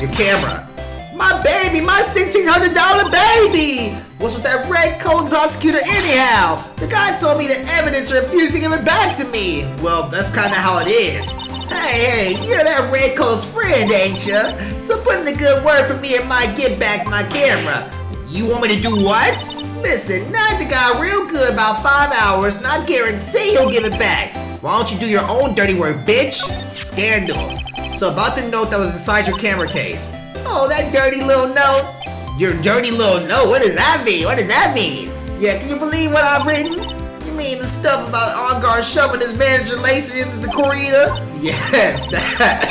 Your camera. My baby, my $1,600 baby! What's with that red coat prosecutor anyhow? The guy told me the evidence and refused to give it back to me. Well, that's kinda how it is. Hey, you're that Red Coat's friend, ain't ya? So put in a good word for me and might get back my camera. You want me to do what? Listen, Nag the guy real good about 5 hours, and I guarantee he'll give it back. Why don't you do your own dirty work, bitch? Scandal. So about the note that was inside your camera case. Oh, that dirty little note? Your dirty little note? What does that mean? What does that mean? Yeah, can you believe what I've written? You mean the stuff about Engarde shoving his manager Lacey into the corridor? Yes, that.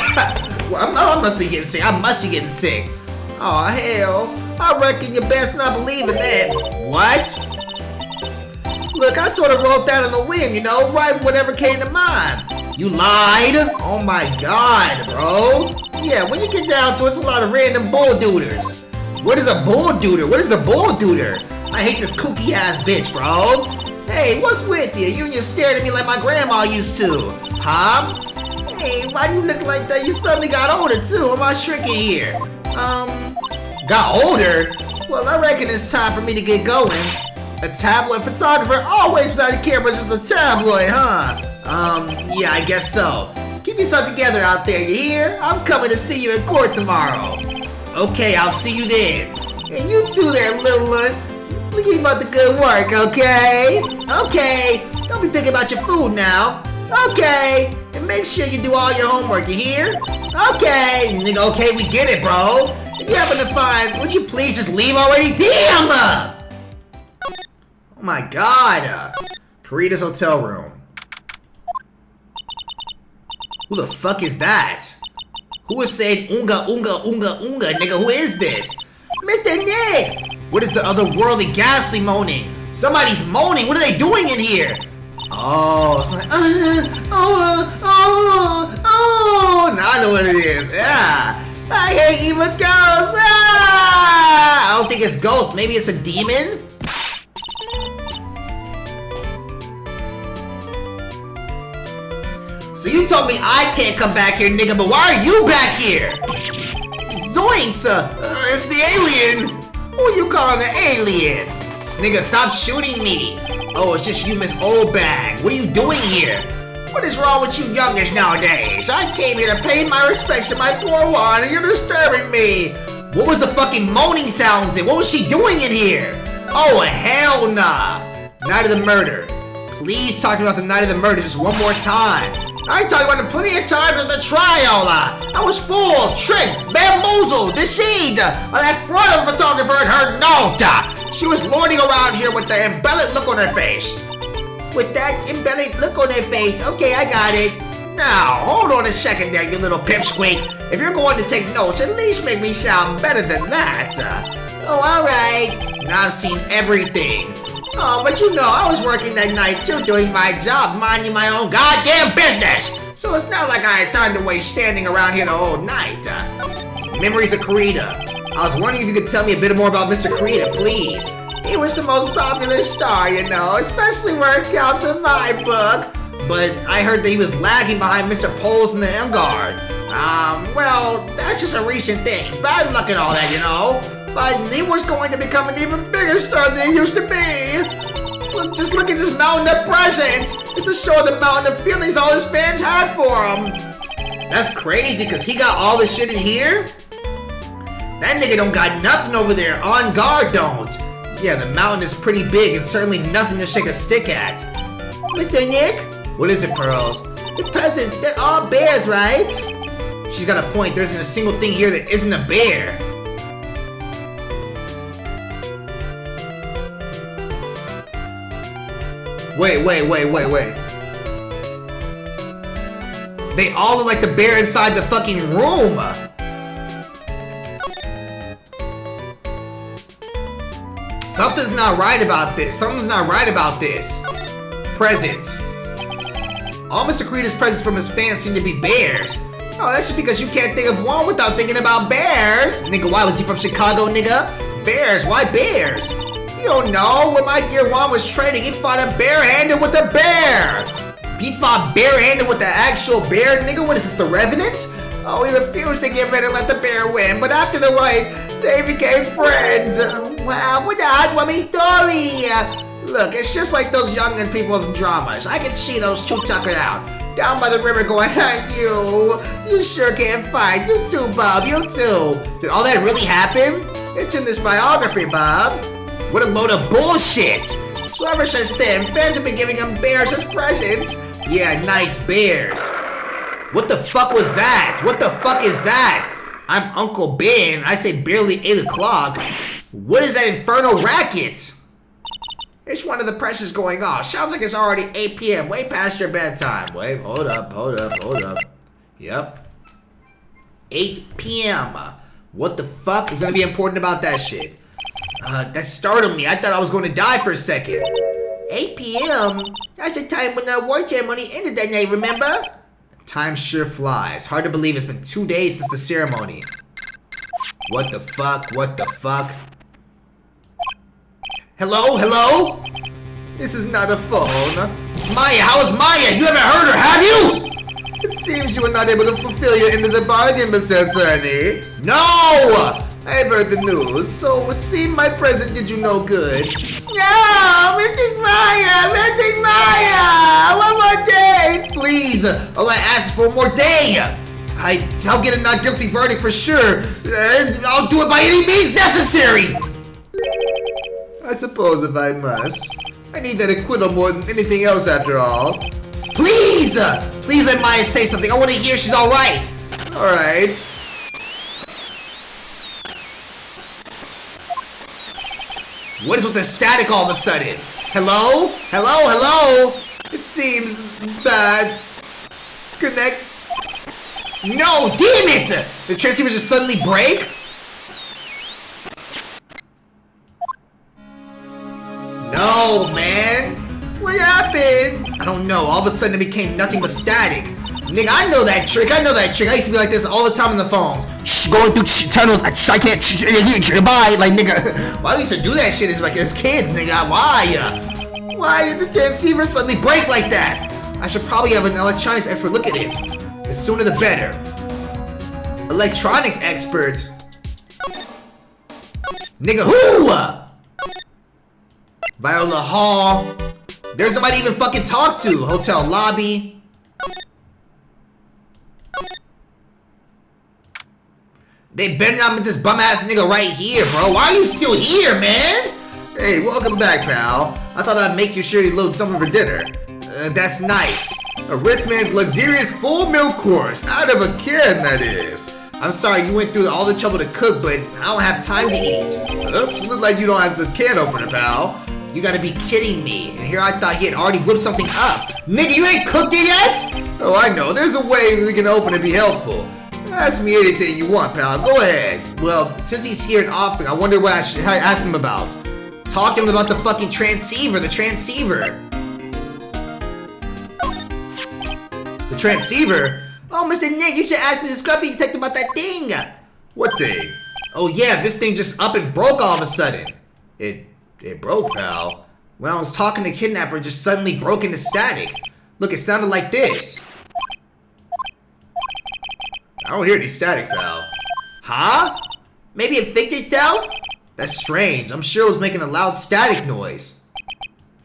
Well, I must be getting sick. I must be getting sick. Oh hell, I reckon you best not believe in that. What? Look, I sort of wrote that on the whim, you know, right whatever came to mind. You lied? Oh my god, bro. Yeah, when you get down to it, it's a lot of random bull-dooders. What is a bull-dooder? What is a bull-dooder? I hate this kooky ass bitch, bro. Hey, what's with you? You and you're staring at me like my grandma used to. Huh? Hey, why do you look like that? You suddenly got older too. Am I shrinking here? Got older? Well, I reckon it's time for me to get going. A tabloid photographer always without a camera, just a tabloid, huh? Yeah, I guess so. Keep yourself together out there, you hear? I'm coming to see you in court tomorrow. Okay, I'll see you then. And you too there, little one. Keep up the good work, okay? Okay, don't be picking about your food now. Okay, and make sure you do all your homework, you hear? Okay, nigga, okay, we get it, bro. If you happen to find, would you please just leave already? Damn! Oh my god. Parita's hotel room. Who the fuck is that? Who is saying unga, unga, unga, unga, nigga? Who is this? Mr. Nick! What is the otherworldly ghastly moaning? Somebody's moaning. What are they doing in here? Oh, it's like, now I know what it is. Yeah. I hate evil ghosts. Ah! I don't think it's ghosts. Maybe it's a demon? So you told me I can't come back here, nigga, but why are you back here? Zoinks! It's the alien! Who you calling an alien? Nigga, stop shooting me! Oh, it's just you, Miss Oldbag. What are you doing here? What is wrong with you youngers nowadays? I came here to pay my respects to my poor one, and you're disturbing me! What was the fucking moaning sounds then? What was she doing in here? Oh, hell nah! Night of the murder. Please talk about the night of the murder just one more time. I talked about it plenty of times in the trial. I was fooled, tricked, bamboozled, deceived by that fraud of a photographer and her note. She was lording around here with the embellished look on her face. With that embellished look on her face. Okay, I got it. Now, hold on a second there, you little pipsqueak. If you're going to take notes, at least make me sound better than that. Oh, alright. Now I've seen everything. Oh, but you know, I was working that night too, doing my job, minding my own goddamn business. So it's not like I had time to waste standing around here the whole night. Memories of Kurita. I was wondering if you could tell me a bit more about Mr. Kurita, please. He was the most popular star, you know, especially where it counts in my book. But I heard that he was lagging behind Mr. Poles in the Engarde. Well, that's just a recent thing. Bad luck and all that, you know. But he was going to become an even bigger star than he used to be. Look, just look at this mountain of presents. It's a show of the mountain of feelings all his fans had for him. That's crazy, because he got all the shit in here? That nigga don't got nothing over there. Engarde don't. Yeah, the mountain is pretty big and certainly nothing to shake a stick at. Mr. Nick? What is it, Pearls? The presents, they're all bears, right? She's got a point. There isn't a single thing here that isn't a bear. Wait. They all look like the bear inside the fucking room. Something's not right about this. Presents. All Mr. Kurita's presents from his fans seem to be bears. Oh, that's just because you can't think of one without thinking about bears. Nigga, why was he from Chicago, nigga? Bears, why bears? You don't know, when my dear Juan was training, he fought a barehanded with a bear! He fought barehanded with the actual bear, nigga? What is this, the Revenant? Oh, he refused to give in and let the bear win, but after the fight, they became friends. Wow, what a heartwarming story! Look, it's just like those younger people of dramas. I can see those two tuckered out. down by the river going, you sure can't fight. You too, Bob, you too. Did all that really happen? It's in this biography, Bob. What a load of bullshit. Slumber says then, fans have been giving him bears as presents. Yeah, nice bears. What the fuck was that? What the fuck is that? I'm Uncle Ben. I say barely 8 o'clock. What is that infernal racket? It's one of the presses going off. Sounds like it's already 8 p.m. Way past your bedtime. Wait, hold up. Yep. 8 p.m. What the fuck is gonna be important about that shit? That startled me. I thought I was gonna die for a second. 8 p.m.? That's the time when the war ceremony ended that night, remember? Time sure flies. Hard to believe it's been 2 days since the ceremony. What the fuck? What the fuck? Hello? This is not a phone. Maya, how is Maya? You haven't heard her, have you? It seems you were not able to fulfill your end of the bargain, Mr. Attorney. No! I've heard the news, so it would seem my present did you no good. No! Mr. Maya! One more day! Please, all I ask is for one more day. I'll get a not guilty verdict for sure. I'll do it by any means necessary. I suppose if I must. I need that acquittal more than anything else after all. Please! Please let Maya say something. I want to hear she's alright. Alright. What is with the static all of a sudden? Hello? It seems bad. Connect. No, damn it! The transceiver just suddenly break? No, man. What happened? I don't know. All of a sudden it became nothing but static. Nigga, I know that trick. I used to be like this all the time on the phones. Going through tunnels. I can't. Bye. Like, nigga. Why we used to do that shit as kids, nigga? Why did the transceiver suddenly break like that? I should probably have an electronics expert look at it. The sooner the better. Electronics expert? Nigga, who? Viola Hall. There's nobody to even fucking talk to. Hotel lobby. They better not with this bum ass nigga right here, bro. Why are you still here, man? Hey, welcome back, pal. I thought I'd make you sure you load something for dinner. That's nice. A rich man's luxurious full meal course. Out of a can, that is. I'm sorry you went through all the trouble to cook, but I don't have time to eat. Oops, look like you don't have this can opener, pal. You gotta be kidding me. And here I thought he had already whipped something up. Nigga, you ain't cooked it yet? Oh, I know. There's a way we can open and be helpful. Ask me anything you want, pal. Go ahead. Well, since he's here and offering, I wonder what I should ask him about. Talk to him about the fucking transceiver. The transceiver. The transceiver? Oh, Mr. Nick, you should ask me the Scruffy detective about that thing. What thing? Oh yeah, this thing just up and broke all of a sudden. It broke, pal. When I was talking to Kidnapper, it just suddenly broke into static. Look, it sounded like this. I don't hear any static, pal. Huh? Maybe it fixed itself? That's strange. I'm sure it was making a loud static noise.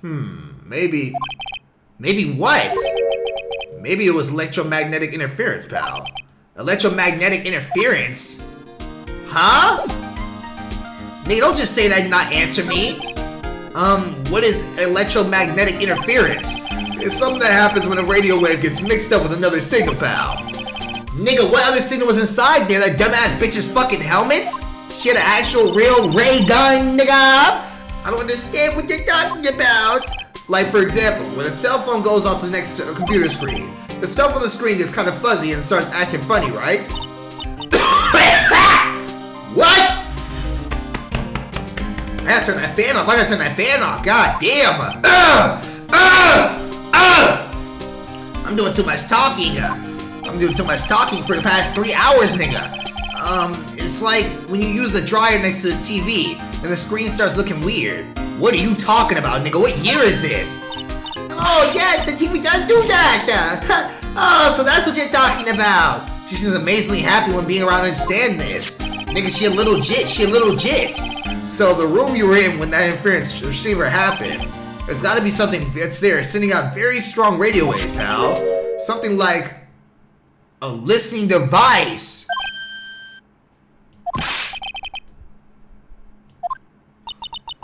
Maybe what? Maybe it was electromagnetic interference, pal. Electromagnetic interference? Huh? Nigga, don't just say that and not answer me. What is electromagnetic interference? It's something that happens when a radio wave gets mixed up with another signal, pal. Nigga, what other signal was inside there? That dumbass bitch's fucking helmet? She had an actual real ray gun, nigga? I don't understand what you're talking about. Like, for example, when a cell phone goes onto the next computer screen, the stuff on the screen gets kind of fuzzy and starts acting funny, right? What? I gotta turn that fan off. God damn. I'm doing too much talking. For the past 3 hours, nigga. It's like when you use the dryer next to the TV and the screen starts looking weird. What are you talking about, nigga? What year is this? Oh, yeah, the TV does do that. Oh, so that's what you're talking about. She seems amazingly happy when being around and understand this. Nigga, she a little jit. So the room you were in when that interference receiver happened, there's gotta be something that's there sending out very strong radio waves, pal. Something like a listening device.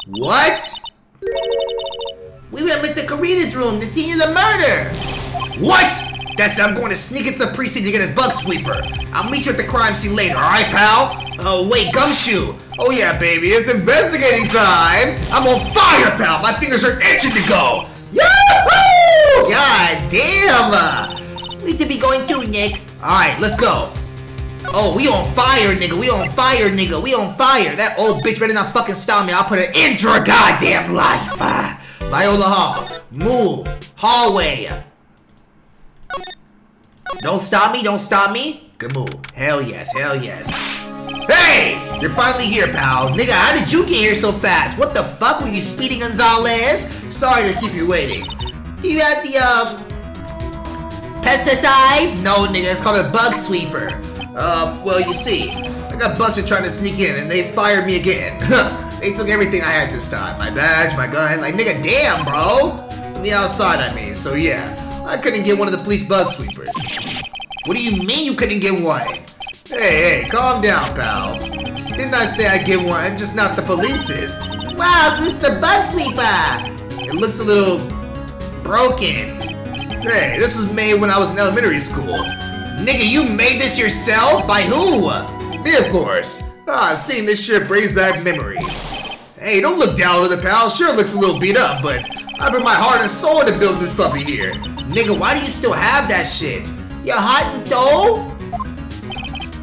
What? We went with the Karina's room, the scene of the murder. What? That's it, I'm going to sneak into the precinct to get his bug sweeper. I'll meet you at the crime scene later, alright, pal? Oh, wait, Gumshoe. Oh, yeah, baby, it's investigating time. I'm on fire, pal. My fingers are itching to go. Yahoo! God damn. We should be going too, Nick. Alright, let's go. Oh, we on fire, nigga. We on fire, nigga. We on fire. That old bitch better not fucking stop me. I'll put an end to her goddamn life. Viola Hall. Move. Hallway. Don't stop me. Don't stop me. Good move. Hell yes. Hell yes. Hey! You're finally here, pal. Nigga, how did you get here so fast? What the fuck? Were you speeding, Gonzalez? Sorry to keep you waiting. Do you have the, pesticides? No, nigga. It's called a bug sweeper. Well, you see, I got busted trying to sneak in, and they fired me again. They took everything I had this time. My badge, my gun, like, nigga, damn, bro. From the outside, I mean, so yeah. I couldn't get one of the police bug sweepers. What do you mean you couldn't get one? Hey, calm down, pal. Didn't I say I'd get one, just not the police's? Wow, so this is the bug sweeper. It looks a little broken. Hey, this was made when I was in elementary school. Nigga, you made this yourself? By who? Me, of course. Seeing this shit brings back memories. Hey, don't look down on the pal. Sure, it looks a little beat up, but I put my heart and soul to build this puppy here. Nigga, why do you still have that shit? You hot and cold?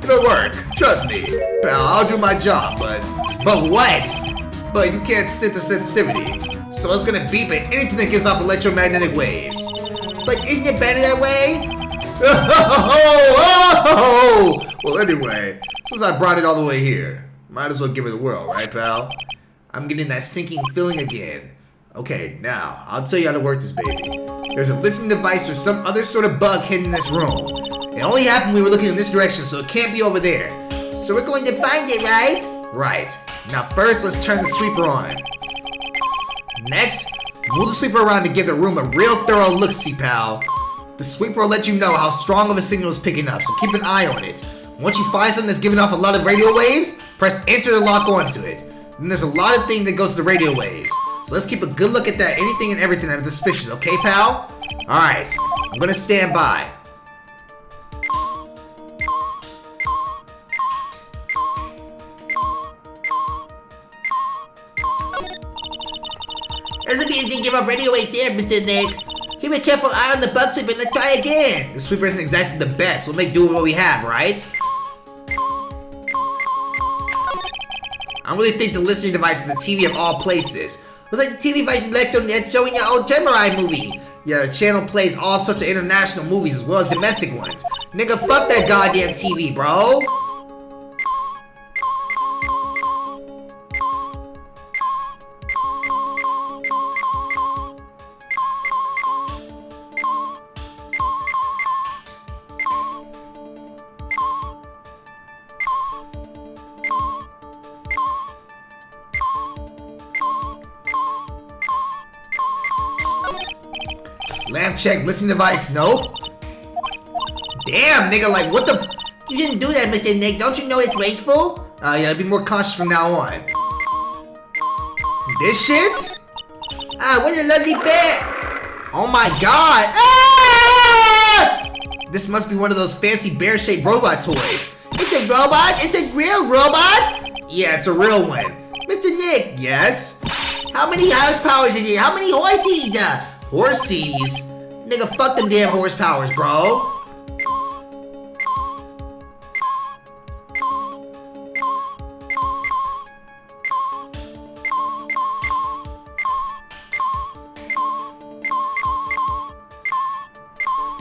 It'll work. Trust me, pal. I'll do my job, but what? But you can't sense the sensitivity, so it's gonna beep at anything that gives off electromagnetic waves. But isn't it better that way? Well, anyway, since I brought it all the way here, might as well give it a whirl, right, pal? I'm getting that sinking feeling again. Okay, now, I'll tell you how to work this baby. There's a listening device or some other sort of bug hidden in this room. It only happened when we were looking in this direction, so it can't be over there. So we're going to find it, right? Right. Now first, let's turn the sweeper on. Next, move the sweeper around to give the room a real thorough look-see, pal. The sweeper will let you know how strong of a signal is picking up, so keep an eye on it. Once you find something that's giving off a lot of radio waves, press enter to lock onto it. Then there's a lot of things that goes to the radio waves. So let's keep a good look at that, anything and everything that is suspicious, okay, pal? Alright, I'm gonna stand by. Doesn't mean anything give off radio wave there, Mr. Nick. Keep a careful eye on the bug sweeper and let's try again. The sweeper isn't exactly the best. We'll make do with what we have, right? I don't really think the listening device is the TV of all places. It was like the TV device you left on there showing your old Samurai movie. Yeah, the channel plays all sorts of international movies as well as domestic ones. Nigga, fuck that goddamn TV, bro. Lamp check, listening device, nope. Damn, nigga, like, what the You didn't do that, Mr. Nick. Don't you know it's wasteful? Yeah, I'll be more cautious from now on. This shit? What a lovely bed. Oh my god. Ah! This must be one of those fancy bear-shaped robot toys. It's a robot? It's a real robot? Yeah, it's a real one. Mr. Nick, yes? How many horsepowers is it? How many horses? Horses? Nigga, fuck them damn horsepowers, bro.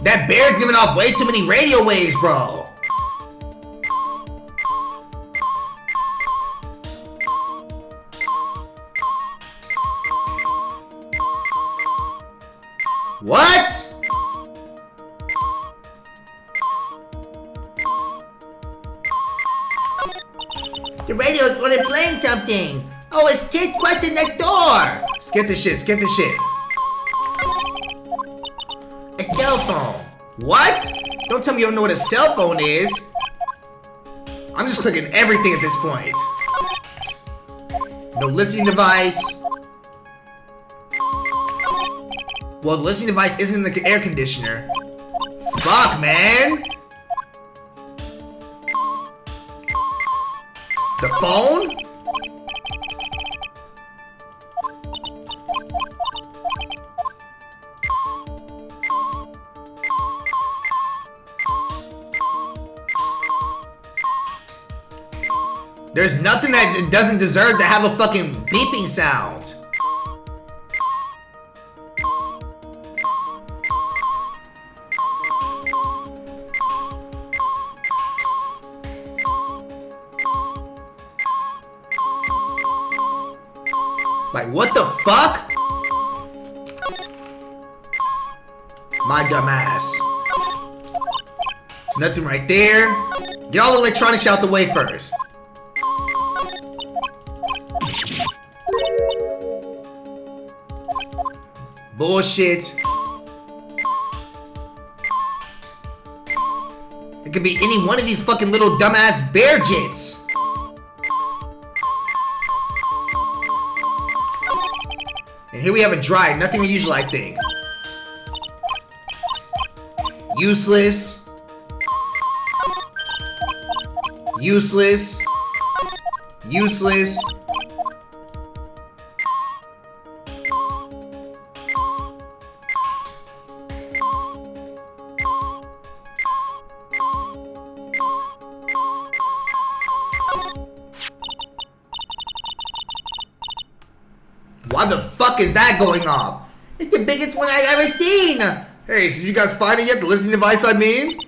That bear's giving off way too many radio waves, bro. What? The radio's on it playing something. Oh, it's Kid Question next door. Skip the shit, skip the shit. A cell phone. What? Don't tell me you don't know what a cell phone is. I'm just clicking everything at this point. No listening device. Well, the listening device isn't in the air conditioner. Fuck, man. The phone? There's nothing that doesn't deserve to have a fucking beeping sound. Like, what the fuck? My dumb ass. Nothing right there. Get all the electronics out the way first. Bullshit. It could be any one of these fucking little dumbass bear jits. And here we have a dryer, nothing unusual, I think. Useless. Useless. Useless. Why the fuck is that going off? It's the biggest one I've ever seen! Hey, so did you guys find it yet? The listening device, I mean?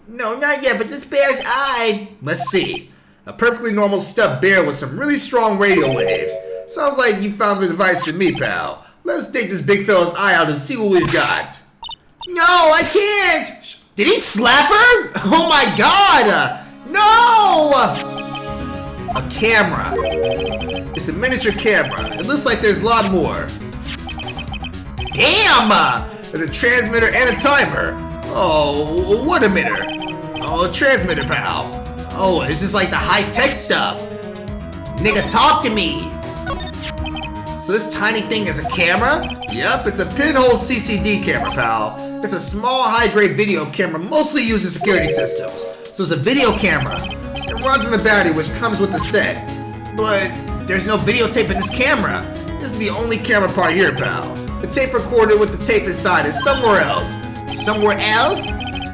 No, not yet, but this bear's eye. Let's see. A perfectly normal stuffed bear with some really strong radio waves. Sounds like you found the device to me, pal. Let's take this big fella's eye out and see what we've got. No, I can't! Did he slap her? Oh my god! No! A camera. It's a miniature camera. It looks like there's a lot more. Damn! There's a transmitter and a timer. Oh, what emitter? Oh, a transmitter, pal. Oh, this is like the high-tech stuff. Nigga, talk to me. So this tiny thing is a camera? Yep, it's a pinhole CCD camera, pal. It's a small, high-grade video camera mostly used in security systems. So it's a video camera. It runs on a battery which comes with the set. But there's no videotape in this camera. This is the only camera part here, pal. The tape recorder with the tape inside is somewhere else. Somewhere else?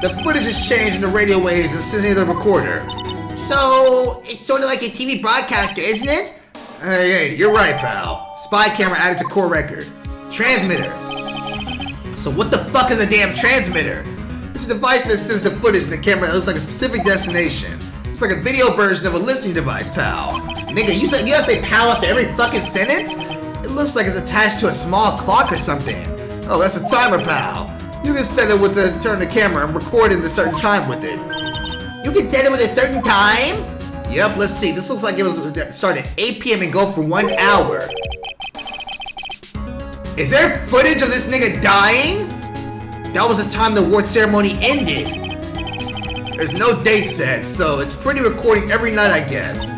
The footage is changed in the radio waves and sent to the recorder. So, it's sort of like a TV broadcaster, isn't it? Hey, you're right, pal. Spy camera added to core record. Transmitter. So what the fuck is a damn transmitter? It's a device that sends the footage in the camera that looks like a specific destination. It's like a video version of a listening device, pal. Nigga, you gotta say pal after every fucking sentence? It looks like it's attached to a small clock or something. Oh, that's a timer, pal. You can set it with the turn the camera and record in a certain time with it. You can set it with a certain time? Yep, let's see. This looks like it was start at 8 p.m. and go for 1 hour. Is there footage of this nigga dying? That was the time the award ceremony ended. There's no date set, so it's pretty recording every night, I guess.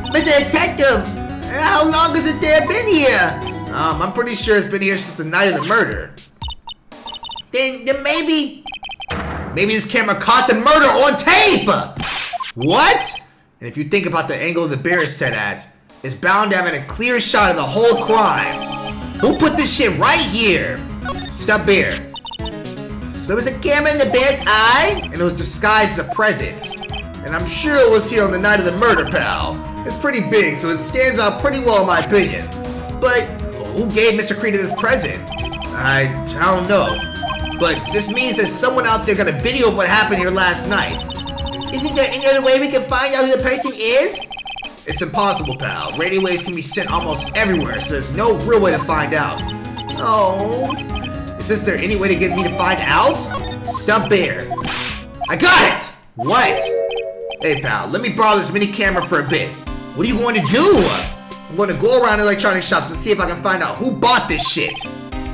Mr. Detective, how long has it been here? I'm pretty sure it's been here since the night of the murder. Then maybe this camera caught the murder on tape! What? And if you think about the angle the bear is set at, it's bound to have a clear shot of the whole crime. Who put this shit right here? Stub bear. So there was a camera in the bear's eye, and it was disguised as a present. And I'm sure it was here on the night of the murder, pal. It's pretty big, so it stands out pretty well in my opinion. But who gave Mr. Creed this present? I don't know. But this means that someone out there got a video of what happened here last night. Isn't there any other way we can find out who the person is? It's impossible, pal. Radio waves can be sent almost everywhere, so there's no real way to find out. Oh. Is there any way to get me to find out? Stub bear. I got it! What? Hey, pal, let me borrow this mini camera for a bit. What are you going to do? I'm going to go around electronic shops and see if I can find out who bought this shit.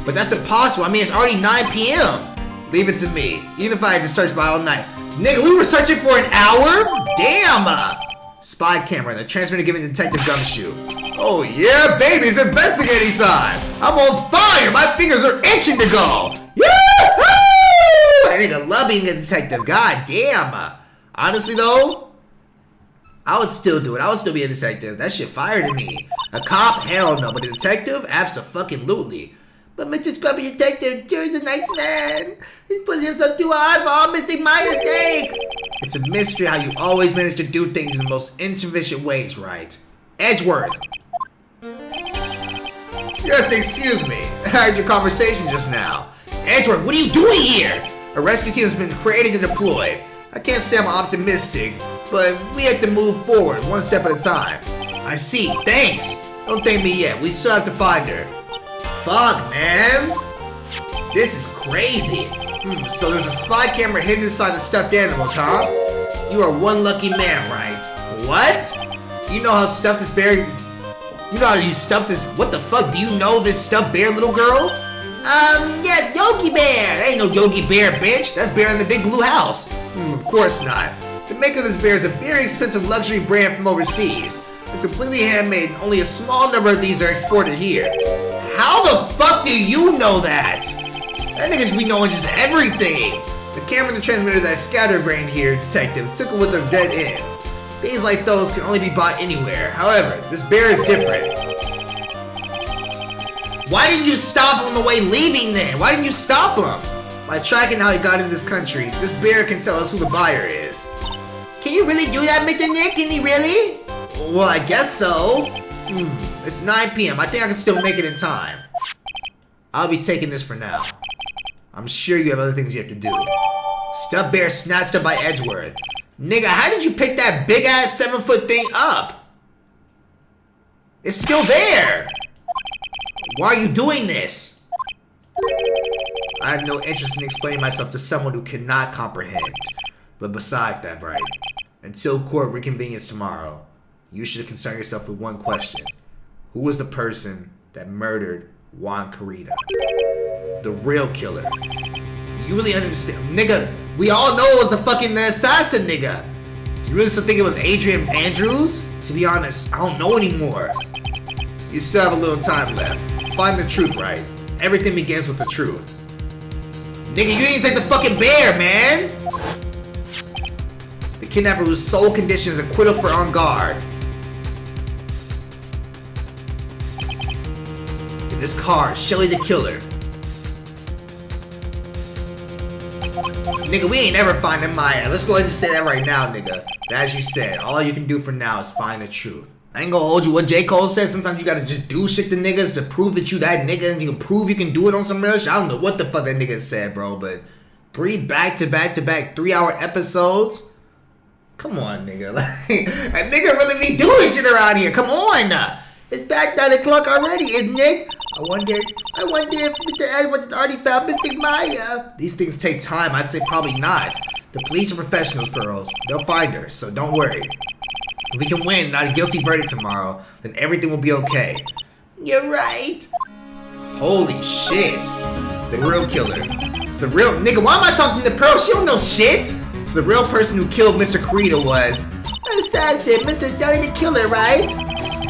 But that's impossible. I mean, it's already 9 p.m. Leave it to me. Even if I had to search by all night. Nigga, we were searching for an hour? Damn! Spy camera and the transmitter giving Detective Gumshoe. Oh yeah, baby, it's investigating time! I'm on fire! My fingers are itching to go! Yahoo! I nigga love being a detective. God damn. Honestly though, I would still do it. I would still be a detective. That shit fire to me. A cop? Hell no. But a detective? Abso-fucking-lutely. But Mr. Scrubby Detective, Jerry's a nice man. He's putting himself too hard for all Mr. Myers' sake. It's a mystery how you always manage to do things in the most insufficient ways, right? Edgeworth. You have to excuse me. I heard your conversation just now. Edgeworth, what are you doing here? A rescue team has been created and deployed. I can't say I'm optimistic, but we have to move forward one step at a time. I see, thanks. Don't thank me yet. We still have to find her. Fuck, man. This is crazy. So there's a spy camera hidden inside the stuffed animals, huh? You are one lucky man, right? What? You know how stuffed this bear... You know how you stuffed this... What the fuck? Do you know this stuffed bear, little girl? Yeah, Yogi Bear. Ain't no Yogi Bear, bitch. That's Bear in the big blue house. Of course not. The maker of this bear is a very expensive luxury brand from overseas. It's completely handmade, and only a small number of these are exported here. How the fuck do you know that? That nigga just be knowing just everything. The camera and the transmitter that scatterbrained here, detective, took it with their dead ends. Things like those can only be bought anywhere. However, this bear is different. Why didn't you stop on the way leaving then? Why didn't you stop him? By tracking how he got in this country, this bear can tell us who the buyer is. Can you really do that, Mr. Nick? Can he really? Well, I guess so. It's 9 p.m. I think I can still make it in time. I'll be taking this for now. I'm sure you have other things you have to do. Stuffed bear snatched up by Edgeworth. Nigga, how did you pick that big ass 7-foot thing up? It's still there. Why are you doing this? I have no interest in explaining myself to someone who cannot comprehend. But besides that, Bright, until court reconvenes tomorrow, you should concern yourself with one question. Who was the person that murdered Juan Carita? The real killer. You really understand? Nigga, we all know it was the fucking assassin, nigga. You really still think it was Adrian Andrews? To be honest, I don't know anymore. You still have a little time left. Find the truth, right? Everything begins with the truth. Nigga, you didn't take the fucking bear, man! The kidnapper whose sole condition is acquittal for Engarde. In this car, Shelly the killer. Nigga, we ain't ever finding Maya. Let's go ahead and say that right now, nigga. But as you said, all you can do for now is find the truth. I ain't gonna hold you. What J. Cole said, sometimes you gotta just do shit to niggas to prove that you that nigga and you can prove you can do it on some real shit. I don't know what the fuck that nigga said, bro, but 3 back-to-back 3-hour episodes? Come on, nigga. Like, a nigga really be doing shit around here. Come on. It's back 9 o'clock already, isn't it? I wonder if Mr. Edwards has already found Mystic Maya. These things take time. I'd say probably not. The police are professionals, Pearl. They'll find her, so don't worry. If we can win, not a guilty verdict tomorrow, then everything will be okay. You're right. Holy shit. The real killer. It's the real... Nigga, why am I talking to Pearl? She don't know shit. It's the real person who killed Mr. Carita was... Assassin, Mr. Sally the killer, right?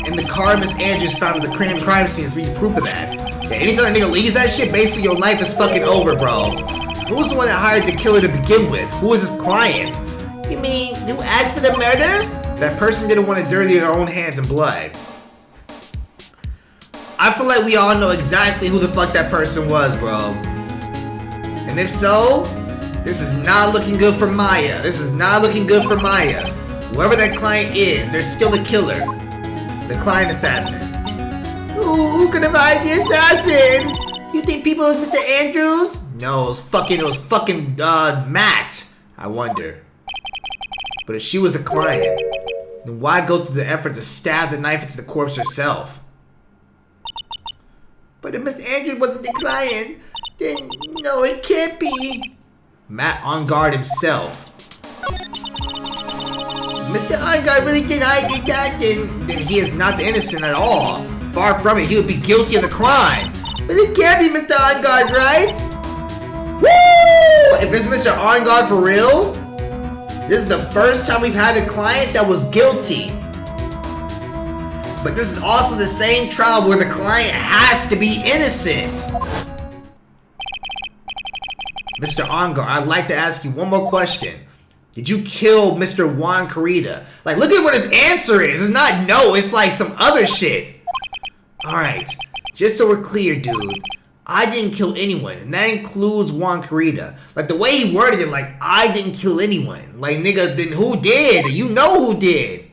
In the car Miss Andrews found at the crime scene is proof of that. Yeah, anytime a nigga leaves that shit, basically your life is fucking over, bro. Who was the one that hired the killer to begin with? Who was his client? You mean, who asked for the murder? That person didn't want to dirty their own hands in blood. I feel like we all know exactly who the fuck that person was, bro. And if so, this is not looking good for Maya. This is not looking good for Maya. Whoever that client is, they're still a killer. The client assassin. Who could have hired the assassin? You think people was Mr. Andrews? No, it was fucking Matt. I wonder. But if she was the client, then why go through the effort to stab the knife into the corpse herself? But if Mr. Andrews wasn't the client, then no, it can't be. Matt Engarde himself. Mr. Engarde really did hide the assassin, then he is not the innocent at all. Far from it, he would be guilty of the crime. But it can't be Mr. Engarde, right? Woo! If it's Mr. Engarde for real, this is the first time we've had a client that was guilty. But this is also the same trial where the client has to be innocent. Mr. Engarde, I'd like to ask you one more question. Did you kill Mr. Juan Carita? Like, look at what his answer is. It's not no, it's like some other shit. Alright, just so we're clear, dude. I didn't kill anyone, and that includes Juan Carita. Like, the way he worded it, like, I didn't kill anyone. Like, nigga, then who did? You know who did.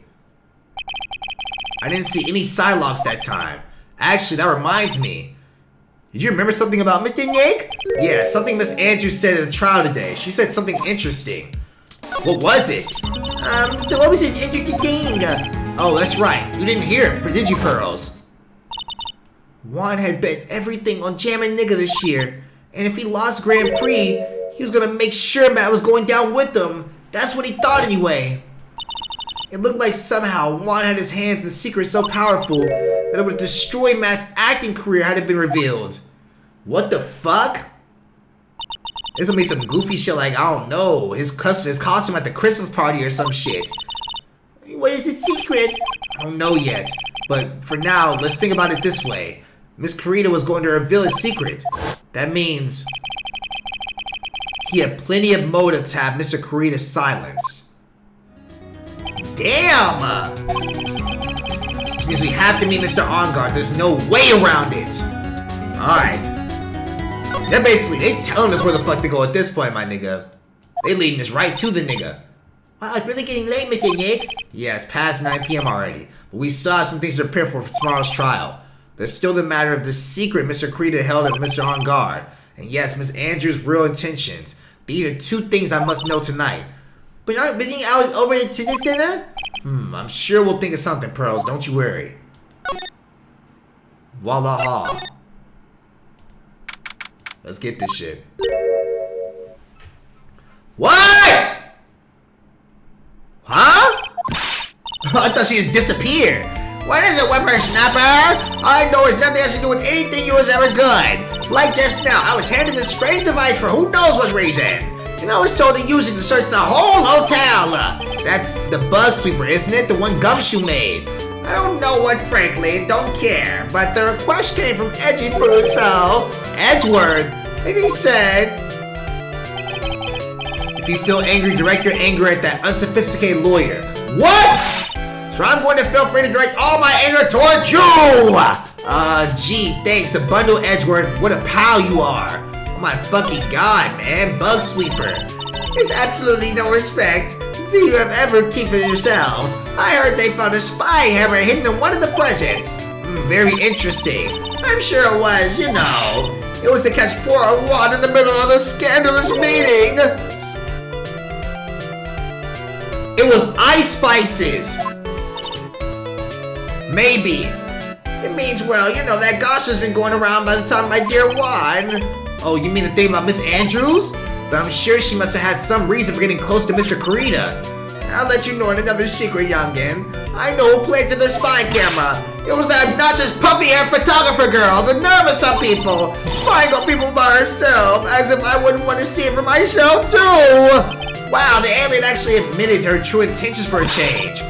I didn't see any Psylocks that time. Actually, that reminds me. Did you remember something about Mr. Nick? Yeah, something Miss Andrews said at the trial today. She said something interesting. What was it? So what was this interesting thing? Oh, that's right. You didn't hear it, did you, Pearls? Juan had bet everything on jamming nigga this year, and if he lost Grand Prix, he was gonna make sure Matt was going down with him. That's what he thought anyway. It looked like somehow Juan had his hands in secret so powerful that it would destroy Matt's acting career had it been revealed. What the fuck? There's gonna be some goofy shit like, I don't know, his costume at the Christmas party or some shit. What is the secret? I don't know yet, but for now, let's think about it this way. Miss Carita was going to reveal his secret. That means he had plenty of motive to have Mr. Carita silenced. Damn! Which means we have to meet Mr. Engarde. There's no way around it. Alright. They're basically, they telling us where the fuck to go at this point, my nigga. They leading us right to the nigga. Wow, it's really getting late, Mr. Nick. Yeah, it's past 9 p.m. already. But we still have some things to prepare for tomorrow's trial. There's still the matter of the secret Mr. Carita held of Mr. Engarde. And yes, Miss Andrews' real intentions. These are two things I must know tonight. But aren't visiting hours over at the center? I'm sure we'll think of something, Pearls. Don't you worry. Voila. Let's get this shit. What? Huh? I thought she just disappeared. What is it, whippersnapper? All I know is nothing has to do with anything you was ever good. Like just now, I was handed this strange device for who knows what reason. And I was told to use it to search the whole hotel. That's the bug sweeper, isn't it? The one Gumshoe made. I don't know what, frankly, don't care. But the request came from Edgy Brusso, Edgeworth, and he said, if you feel angry, direct your anger at that unsophisticated lawyer. What? So I'm going to feel free to direct all my anger towards you! Gee, thanks, a bundle Edgeworth. What a pal you are. Oh my fucking god, man. Bug sweeper. There's absolutely no respect. See you have ever keep it yourselves. I heard they found a spy hammer hidden in one of the presents. Very interesting. I'm sure it was, you know. It was to catch poor Juan in the middle of a scandalous meeting. It was ice spices. Maybe. It means, well, you know, that gossip's been going around by the time my dear Juan. Oh, you mean the thing about Miss Andrews? But I'm sure she must have had some reason for getting close to Mr. Carita. I'll let you know another secret, youngin. I know who played for the spy camera. It was that obnoxious puffy-haired photographer girl, the nerve of some people, spying on people by herself, as if I wouldn't want to see it for myself, too. Wow, the alien actually admitted her true intentions for a change.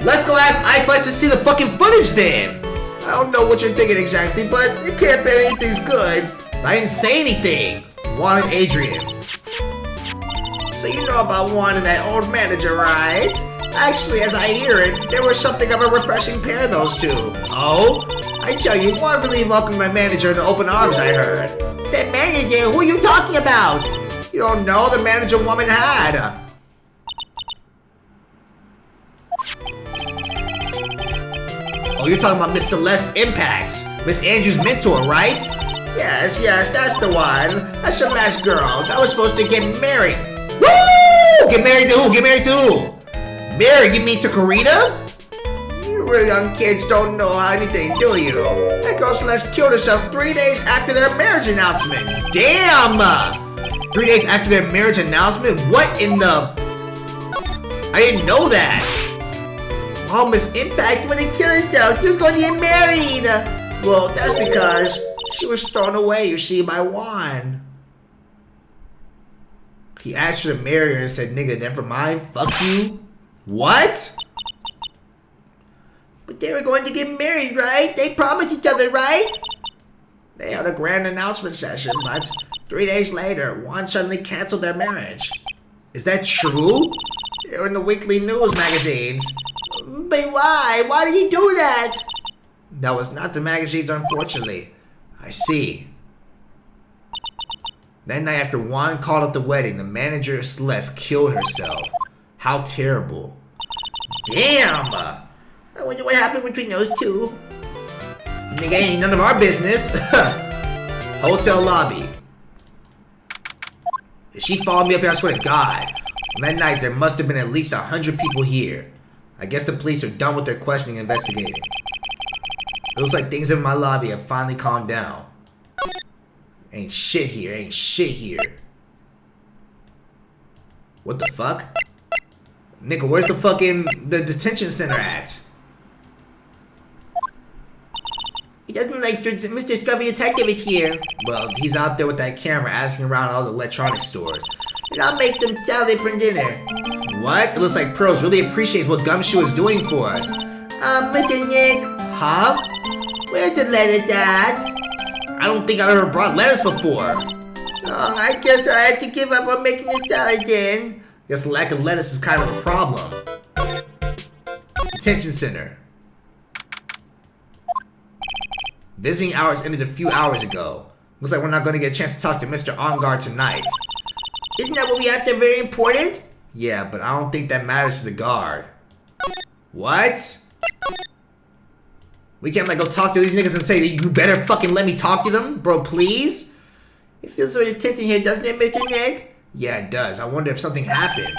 Let's go ask Ice Spice to see the fucking footage then. I don't know what you're thinking exactly, but it can't be anything's good. I didn't say anything. Juan and Adrian. So you know about Juan and that old manager, right? Actually, as I hear it, they were something of a refreshing pair, those two. Oh? I tell you, Juan really welcomed my manager in open arms, I heard. That manager? Who are you talking about? You don't know, the manager woman had. Oh, you're talking about Miss Celeste Impacts, Miss Andrews' mentor, right? Yes, that's the one. That's your last girl. That was supposed to get married. Woo! Get married to who? Get married to who? Married? You mean to Carita? You really young kids don't know anything, do you? That girl Celeste killed herself 3 days after their marriage announcement. Damn! 3 days after their marriage announcement? What in the... I didn't know that. Oh, Miss Impact when it killed herself. She was going to get married. Well, that's because she was thrown away, you see, by Juan. He asked her to marry her and said, nigga, never mind, fuck you. What? But they were going to get married, right? They promised each other, right? They had a grand announcement session, but 3 days later, one suddenly canceled their marriage. Is that true? They were in the weekly news magazines. But why? Why did he do that? That was not the magazines, unfortunately. I see. That night after Juan called at the wedding, the manager Celeste killed herself. How terrible. Damn! I wonder what happened between those two. Nigga, ain't none of our business. Hotel lobby. If she followed me up here, I swear to God. On that night, there must have been at least 100 people here. I guess the police are done with their questioning and investigating. It looks like things in my lobby have finally calmed down. Ain't shit here, ain't shit here. What the fuck? Nigga, where's the detention center at? It doesn't look like Mr. Scruffy Detective is here. Well, he's out there with that camera asking around all the electronic stores. And I'll make some salad for dinner. What? It looks like Pearls really appreciates what Gumshoe is doing for us. Mr. Nick. Huh? Where's the lettuce at? I don't think I've ever brought lettuce before. Oh, I guess I have to give up on making the salad then. Guess the lack of lettuce is kind of a problem. Detention center. Visiting hours ended a few hours ago. Looks like we're not going to get a chance to talk to Mr. Engarde tonight. Isn't that what we have to very important? Yeah, but I don't think that matters to the guard. What? We can't go talk to these niggas and say, you better fucking let me talk to them? Bro, please? It feels so intense in here, doesn't it, Mr. Nick? Yeah, it does. I wonder if something happened.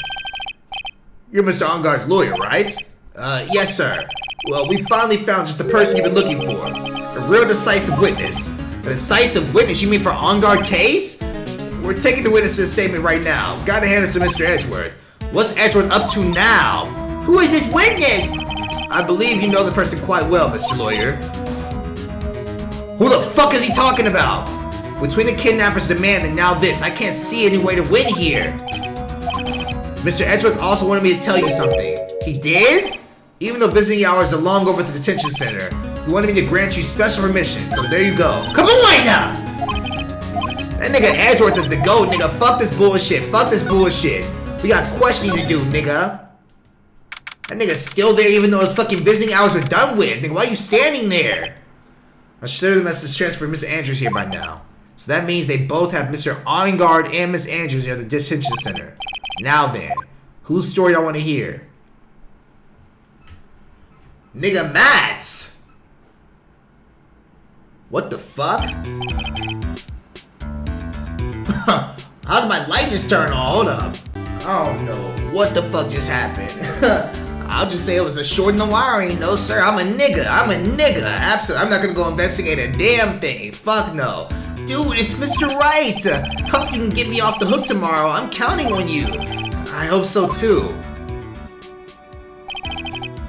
You're Mr. Engarde's lawyer, right? Yes, sir. Well, we finally found just the person you've been looking for. A real decisive witness. A decisive witness? You mean for Engarde case? We're taking the witness's statement right now. Gotta hand it to Mr. Edgeworth. What's Edgeworth up to now? Who is this witness? I believe you know the person quite well, Mr. Lawyer. Who the fuck is he talking about? Between the kidnapper's demand and now this, I can't see any way to win here. Mr. Edgeworth also wanted me to tell you something. He did? Even though visiting hours are long over at the detention center, he wanted me to grant you special permission, so there you go. Come on now! That nigga Edgeworth is the GOAT, nigga. Fuck this bullshit. Fuck this bullshit. We got questioning to do, nigga. That nigga's still there even though his fucking visiting hours are done with. Nigga, why are you standing there? I'm sure the message transferred Mr. Andrews here by now. So that means they both have Mr. Engarde and Miss Andrews here at the detention center. Now then, whose story I want to hear? Nigga Matt's. What the fuck? How did my light just turn on? Hold up. I don't know what the fuck just happened. I'll just say it was a short in the wiring. No, sir. I'm a nigga. I'm a nigga. Absolutely. I'm not gonna go investigate a damn thing. Fuck no. Dude, it's Mr. Wright. Hope you can get me off the hook tomorrow. I'm counting on you. I hope so too.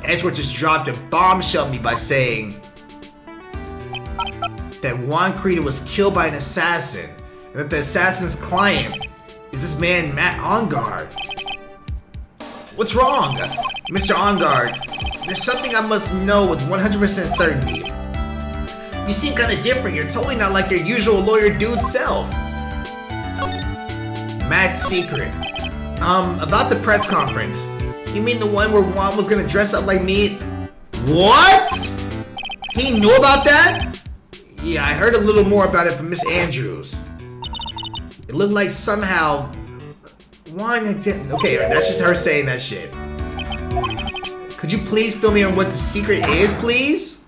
Edgeworth just dropped a bombshell on me by saying that Juan Creta was killed by an assassin, and that the assassin's client is this man Matt Engarde. What's wrong? Mr. Engarde, there's something I must know with 100% certainty. You seem kinda different, you're totally not like your usual lawyer dude self. Matt's secret. About the press conference. You mean the one where Juan was gonna dress up like me? What? He knew about that? Yeah, I heard a little more about it from Miss Andrews. It looked like somehow Juan had... Okay, that's just her saying that shit. Could you please fill me on what the secret is, please?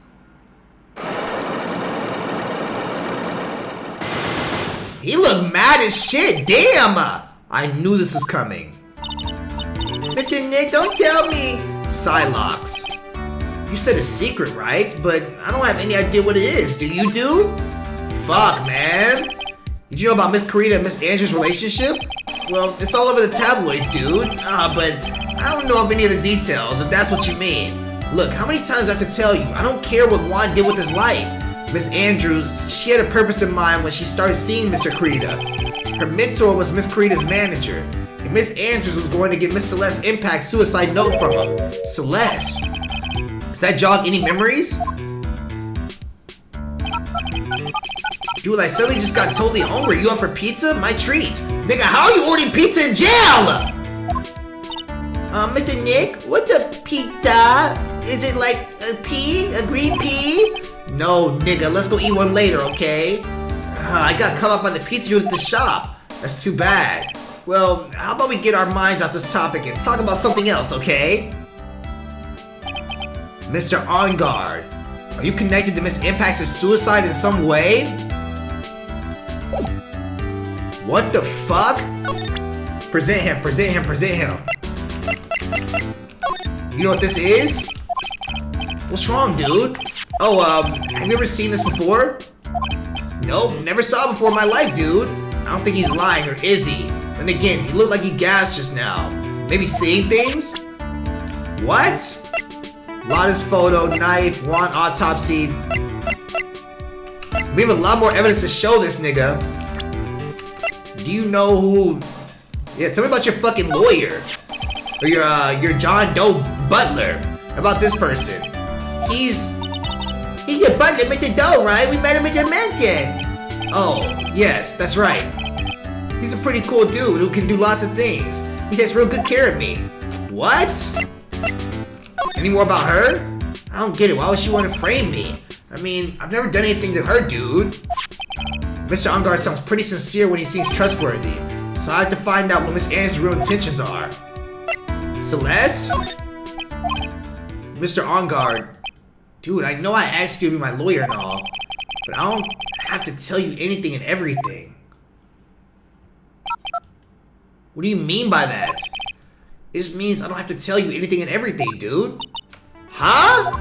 He looked mad as shit, damn! I knew this was coming. Mr. Nick, don't tell me! Psylocks. You said a secret, right? But I don't have any idea what it is. Do you, dude? Fuck, man. Did you know about Miss Creta and Miss Andrews' relationship? Well, it's all over the tabloids, dude. But I don't know of any of the details, if that's what you mean. Look, how many times I could tell you? I don't care what Juan did with his life. Miss Andrews, she had a purpose in mind when she started seeing Mr. Creta. Her mentor was Miss Karita's manager, and Miss Andrews was going to get Miss Celeste Impact's suicide note from him. Celeste? Does that jog any memories? Dude, I suddenly just got totally hungry. You up for pizza? My treat. Nigga, how are you ordering pizza in jail? Mr. Nick, what's a pizza? Is it like a pea? A green pea? No, nigga, let's go eat one later, okay? I got cut off by the pizza dude at the shop. That's too bad. Well, how about we get our minds off this topic and talk about something else, okay? Mr. Engarde, are you connected to Miss Impact's suicide in some way? What the fuck? Present him, present him, present him. You know what this is? What's wrong, dude? Oh, have you ever seen this before? Nope, never saw it before in my life, dude. I don't think he's lying, or is he? And again, he looked like he gasped just now. Maybe seeing things? What? Lotta's photo, knife, want autopsy. We have a lot more evidence to show this nigga. Do you know who? Yeah, tell me about your fucking lawyer. Or your John Doe butler. About this person. He's your butler, Mr. Doe, right? We met him at your mansion. Oh, yes, that's right. He's a pretty cool dude who can do lots of things. He takes real good care of me. What? Any more about her? I don't get it. Why would she want to frame me? I mean, I've never done anything to her, dude. Mr. Engarde sounds pretty sincere when he seems trustworthy, so I have to find out what Miss Anne's real intentions are. Celeste? Mr. Engarde, dude, I know I asked you to be my lawyer and all, but I don't have to tell you anything and everything. What do you mean by that? It just means I don't have to tell you anything and everything, dude. Huh?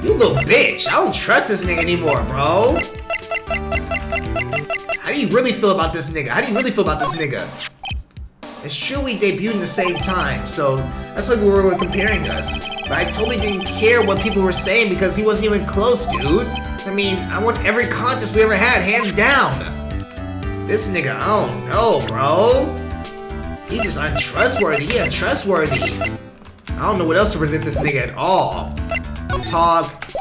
You little bitch. I don't trust this nigga anymore, bro. How do you really feel about this nigga? How do you really feel about this nigga? It's true we debuted in the same time, so that's why we were comparing us. But I totally didn't care what people were saying because he wasn't even close, dude. I mean, I won every contest we ever had, hands down. This nigga, I don't know, bro. He's just untrustworthy. He untrustworthy. I don't know what else to present this nigga at all. Talk.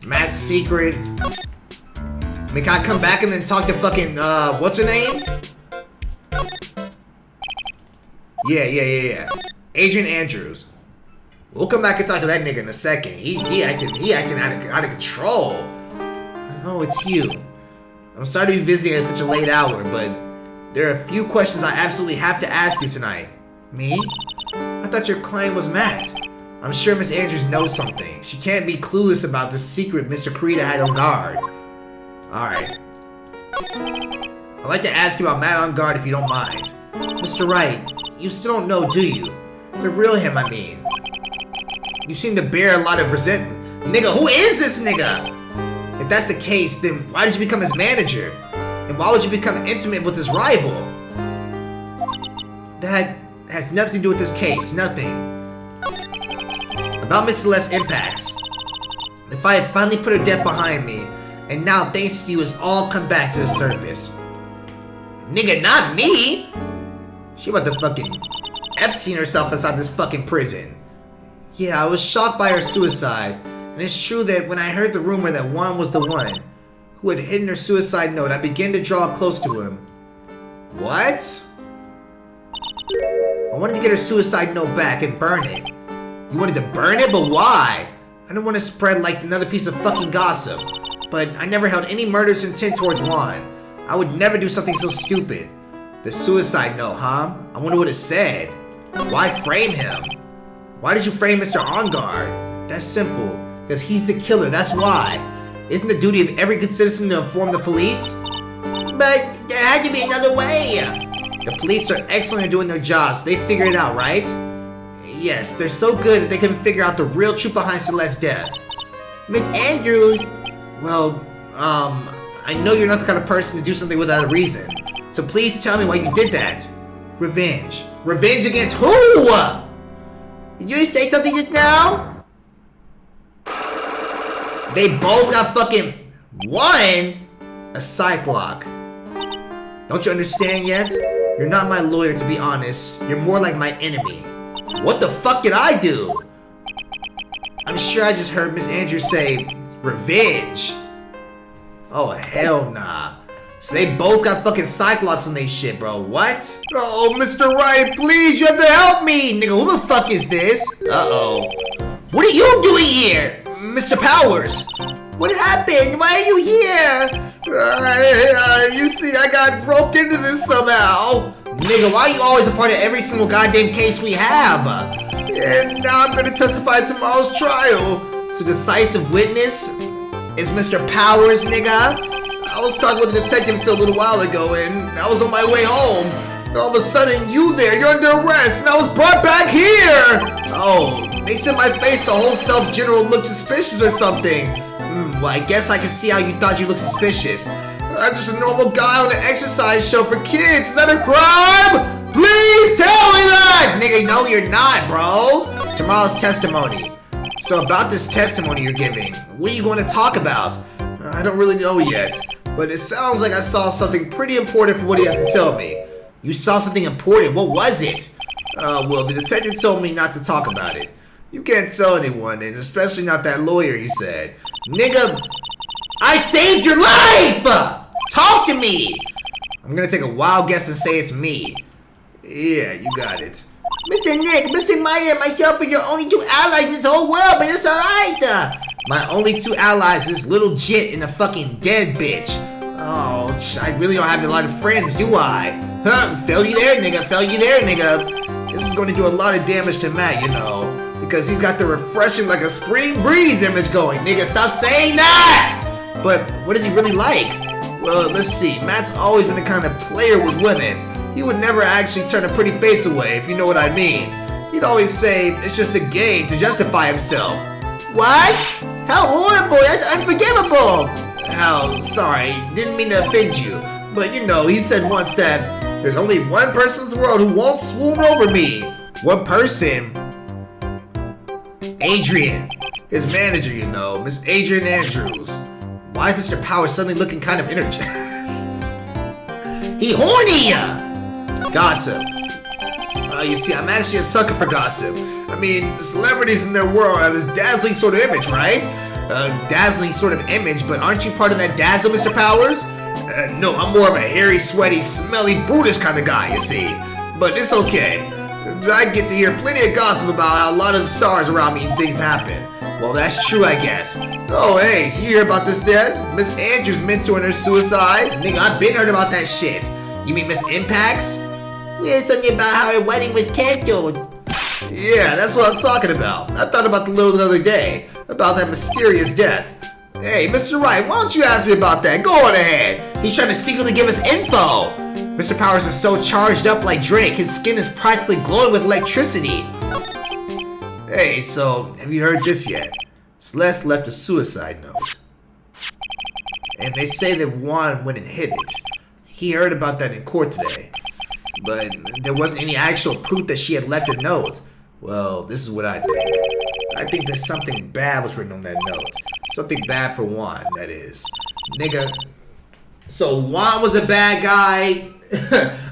Matt's secret. I mean, can I come back and then talk to fucking, what's her name? Yeah. Adrian Andrews. We'll come back and talk to that nigga in a second. He acting out of control. Oh, it's you. I'm sorry to be visiting at such a late hour, but there are a few questions I absolutely have to ask you tonight. Me? I thought your client was Matt. I'm sure Miss Andrews knows something. She can't be clueless about the secret Mr. Karita had on guard. Alright. I'd like to ask you about Matt on guard if you don't mind. Mr. Wright, you still don't know, do you? The real him, I mean. You seem to bear a lot of resentment. Nigga, who is this nigga? If that's the case, then why did you become his manager? And why would you become intimate with his rival? That has nothing to do with this case, nothing. About Miss Celeste Impacts. If I had finally put her death behind me, and now thanks to you it's all come back to the surface. Nigga, not me! She about to fucking Epstein herself inside this fucking prison. Yeah, I was shocked by her suicide, and it's true that when I heard the rumor that Juan was the one who had hidden her suicide note, I began to draw close to him. What? I wanted to get her suicide note back and burn it. You wanted to burn it? But why? I didn't want to spread like another piece of fucking gossip. But I never held any murderous intent towards Juan. I would never do something so stupid. The suicide note, huh? I wonder what it said. Why frame him? Why did you frame Mr. Engarde? That's simple. Because he's the killer, that's why. Isn't the duty of every good citizen to inform the police? But there had to be another way. The police are excellent at doing their jobs, so they figure it out, right? Yes, they're so good that they can figure out the real truth behind Celeste's death. Miss Andrews, well, I know you're not the kind of person to do something without a reason. So please tell me why you did that. Revenge. Revenge against who? Did you say something just now? They both got fucking one, a psych lock. Don't you understand yet? You're not my lawyer, to be honest. You're more like my enemy. What the fuck did I do? I'm sure I just heard Miss Andrews say, revenge. Oh, hell nah. So they both got fucking Cyclops on they shit, bro. What? Oh, Mr. Wright, please, you have to help me. Nigga, who the fuck is this? Uh-oh. What are you doing here? Mr. Powers. What happened? Why are you here? You see, I got roped into this somehow. Nigga, why are you always a part of every single goddamn case we have? And now I'm gonna testify at tomorrow's trial. So decisive witness is Mr. Powers, nigga. I was talking with the detective until a little while ago, and I was on my way home. And all of a sudden, you there, you're under arrest, and I was brought back here! Oh, they said my face, the whole self-general looked suspicious or something. Well, I guess I can see how you thought you looked suspicious. I'm just a normal guy on an exercise show for kids. Is that a crime? Please tell me that! Nigga, no, you're not, bro. Tomorrow's testimony. So about this testimony you're giving, what are you going to talk about? I don't really know yet, but it sounds like I saw something pretty important for what you have to tell me. You saw something important? What was it? Well, the detective told me not to talk about it. You can't tell anyone, and especially not that lawyer, he said. Nigga, I saved your life! Talk to me! I'm gonna take a wild guess and say it's me. Yeah, you got it. Mr. Nick, Mr. Meyer, and myself are your only two allies in this whole world, but it's alright! My only two allies is little Jit and a fucking dead bitch. Oh, I really don't have a lot of friends, do I? Huh, fail you there, nigga, fail you there, nigga. This is gonna do a lot of damage to Matt, you know. Because he's got the refreshing like a spring breeze image going. Nigga, stop saying that! But what is he really like? Well, let's see. Matt's always been the kind of player with women. He would never actually turn a pretty face away, if you know what I mean. He'd always say it's just a game to justify himself. What? How horrible! That's unforgivable! How, sorry, didn't mean to offend you. But you know, he said once that there's only one person in the world who won't swoon over me. One person. Adrian. His manager, you know, Miss Adrian Andrews. Why is Mr. Powers suddenly looking kind of energized? He horny! Gossip. You see, I'm actually a sucker for gossip. I mean, celebrities in their world have this dazzling sort of image, right? Dazzling sort of image, but aren't you part of that dazzle, Mr. Powers? No, I'm more of a hairy, sweaty, smelly, brutish kind of guy, you see. But it's okay. I get to hear plenty of gossip about how a lot of stars around me and things happen. Well, that's true, I guess. Oh, hey, so you hear about this then? Miss Andrews mentoring her suicide? Nigga, I've been heard about that shit. You mean Miss Impacts? We heard something about how her wedding was canceled. Yeah, that's what I'm talking about. I thought about the other day, about that mysterious death. Hey, Mr. Wright, why don't you ask me about that? Go on ahead. He's trying to secretly give us info. Mr. Powers is so charged up like Drake, his skin is practically glowing with electricity. Hey, so, have you heard this yet? Celeste left a suicide note. And they say that Juan went and hid it. He heard about that in court today. But there wasn't any actual proof that she had left a note. Well, this is what I think. I think that something bad was written on that note. Something bad for Juan, that is. Nigga. So Juan was a bad guy.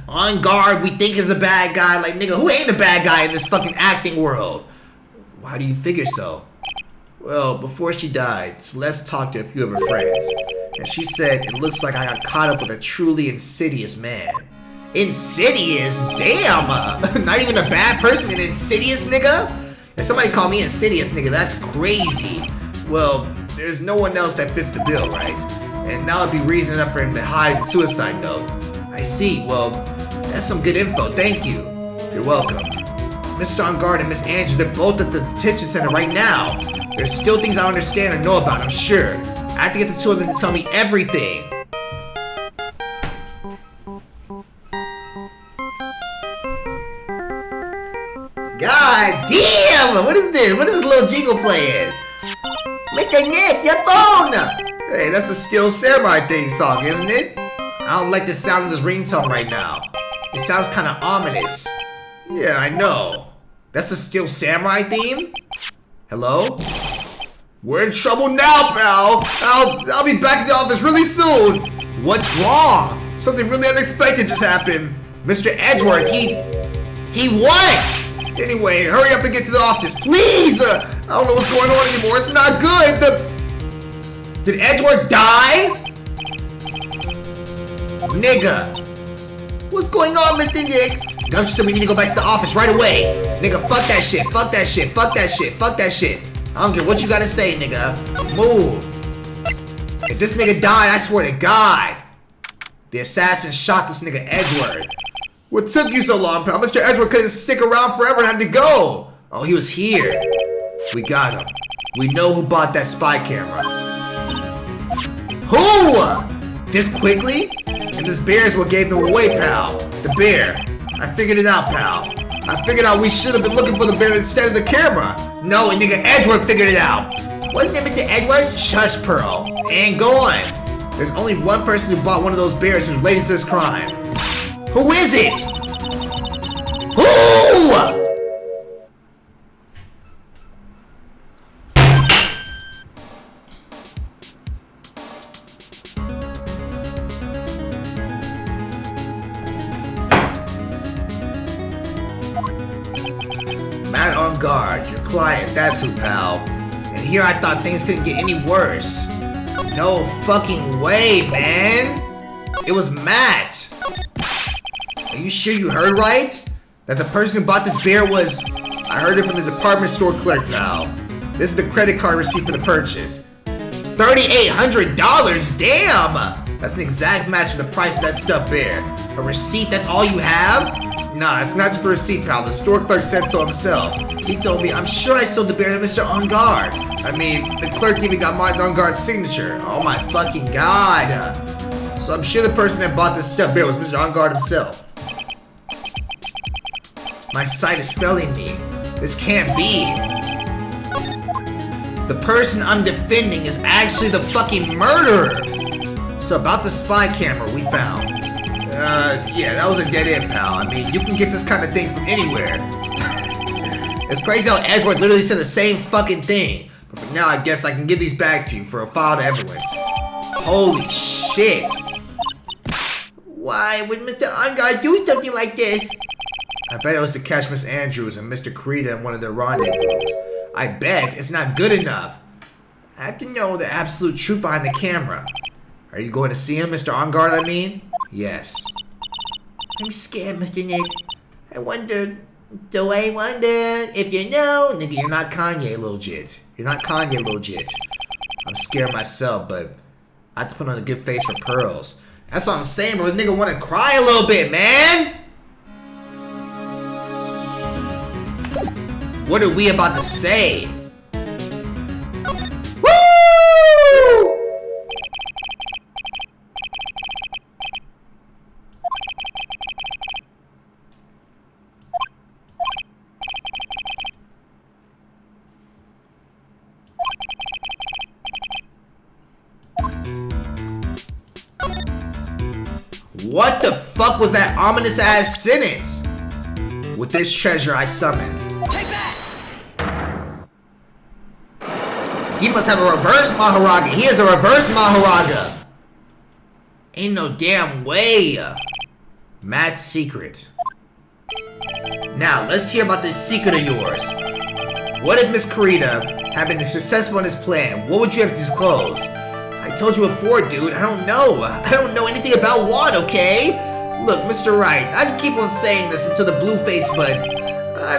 Engarde, we think is a bad guy. Like, nigga, who ain't a bad guy in this fucking acting world? Why do you figure so? Well, before she died, Celeste talked to a few of her friends. And she said, it looks like I got caught up with a truly insidious man. Insidious? Damn! Not even a bad person, an insidious nigga? If somebody called me insidious nigga, that's crazy. Well, there's no one else that fits the bill, right? And that would be reason enough for him to hide suicide note. I see. Well, that's some good info. Thank you. You're welcome. Mr. Engarde and Miss Andrews, they're both at the detention center right now. There's still things I don't understand or know about, I'm sure. I have to get the two of them to tell me everything. God damn! What is this? What is this little jingle playing? Mr. Nick, your phone! Hey, that's the Steel Samurai theme song, isn't it? I don't like the sound of this ringtone right now. It sounds kind of ominous. Yeah, I know. That's the Steel Samurai theme? Hello? We're in trouble now, pal! I'll be back in the office really soon! What's wrong? Something really unexpected just happened. Mr. Edgeworth, he what? Anyway, hurry up and get to the office, please. I don't know what's going on anymore. It's not good. Did Edgeworth die? Nigga. What's going on, Mr. Nick? Gunter said we need to go back to the office right away. Nigga, fuck that shit. Fuck that shit. Fuck that shit. Fuck that shit. I don't care what you gotta say, nigga. Move. If this nigga died, I swear to God. The assassin shot this nigga Edgeworth. What took you so long, pal? Mr. Edgeworth couldn't stick around forever and had to go. Oh, he was here. We got him. We know who bought that spy camera. Who? This quickly? And this bear is what gave them away, pal. The bear. I figured it out, pal. I figured out we should have been looking for the bear instead of the camera. No, and nigga Edgeworth figured it out. What's his name, Mr. Edgeworth? Shush, Pearl. And go on. There's only one person who bought one of those bears who's related to this crime. Who is it? Who? Matt Engarde, your client, that's who, pal. And here I thought things couldn't get any worse. No fucking way, man. It was Matt. Are you sure you heard right? That the person who bought this bear was... I heard it from the department store clerk now. This is the credit card receipt for the purchase. $3,800? Damn! That's an exact match for the price of that stuffed bear. A receipt, that's all you have? Nah, it's not just a receipt, pal. The store clerk said so himself. He told me, I'm sure I sold the bear to Mr. Engarde. I mean, the clerk even got Martin Engarde's signature. Oh my fucking God. So I'm sure the person that bought this stuffed bear was Mr. Engarde himself. My sight is failing me. This can't be. The person I'm defending is actually the fucking murderer. So about the spy camera we found. Yeah, that was a dead end, pal. I mean, you can get this kind of thing from anywhere. It's crazy how Edgeworth literally said the same fucking thing. But for now, I guess I can give these back to you for a file to evidence. Holy shit. Why would Mr. Engarde do something like this? I bet it was to catch Miss Andrews and Mr. Carita in one of their rendezvous. I bet it's not good enough. I have to know the absolute truth behind the camera. Are you going to see him, Mr. Engarde, I mean? Yes. I'm scared, Mr. Nick. I wonder if you know. Nigga, you're not Kanye, little jit. You're not Kanye, little jit. I'm scared myself, but I have to put on a good face for Pearls. That's what I'm saying, bro. The nigga want to cry a little bit, man. What are we about to say? Woo! What the fuck was that ominous ass sentence? With this treasure I summon. Take that! He must have a reverse Maharaga. He has a reverse Maharaga. Ain't no damn way. Matt's secret. Now, let's hear about this secret of yours. What if Miss Carita had been successful in his plan? What would you have disclosed? I told you before, dude. I don't know. I don't know anything about Juan, okay? Look, Mr. Wright, I can keep on saying this until the blue face, but I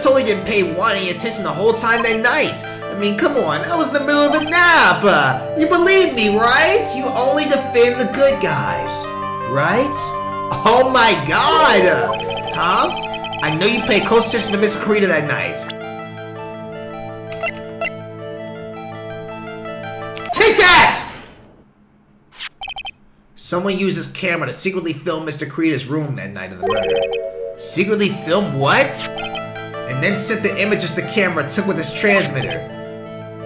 totally didn't pay Juan any attention the whole time that night. I mean, come on, I was in the middle of a nap. You believe me, right? You only defend the good guys, right? Oh my God! Huh? I know you paid close attention to Miss Carita that night. Take that! Someone used his camera to secretly film Mr. Carita's room that night of the murder. Secretly film what? And then sent the images the camera took with his transmitter.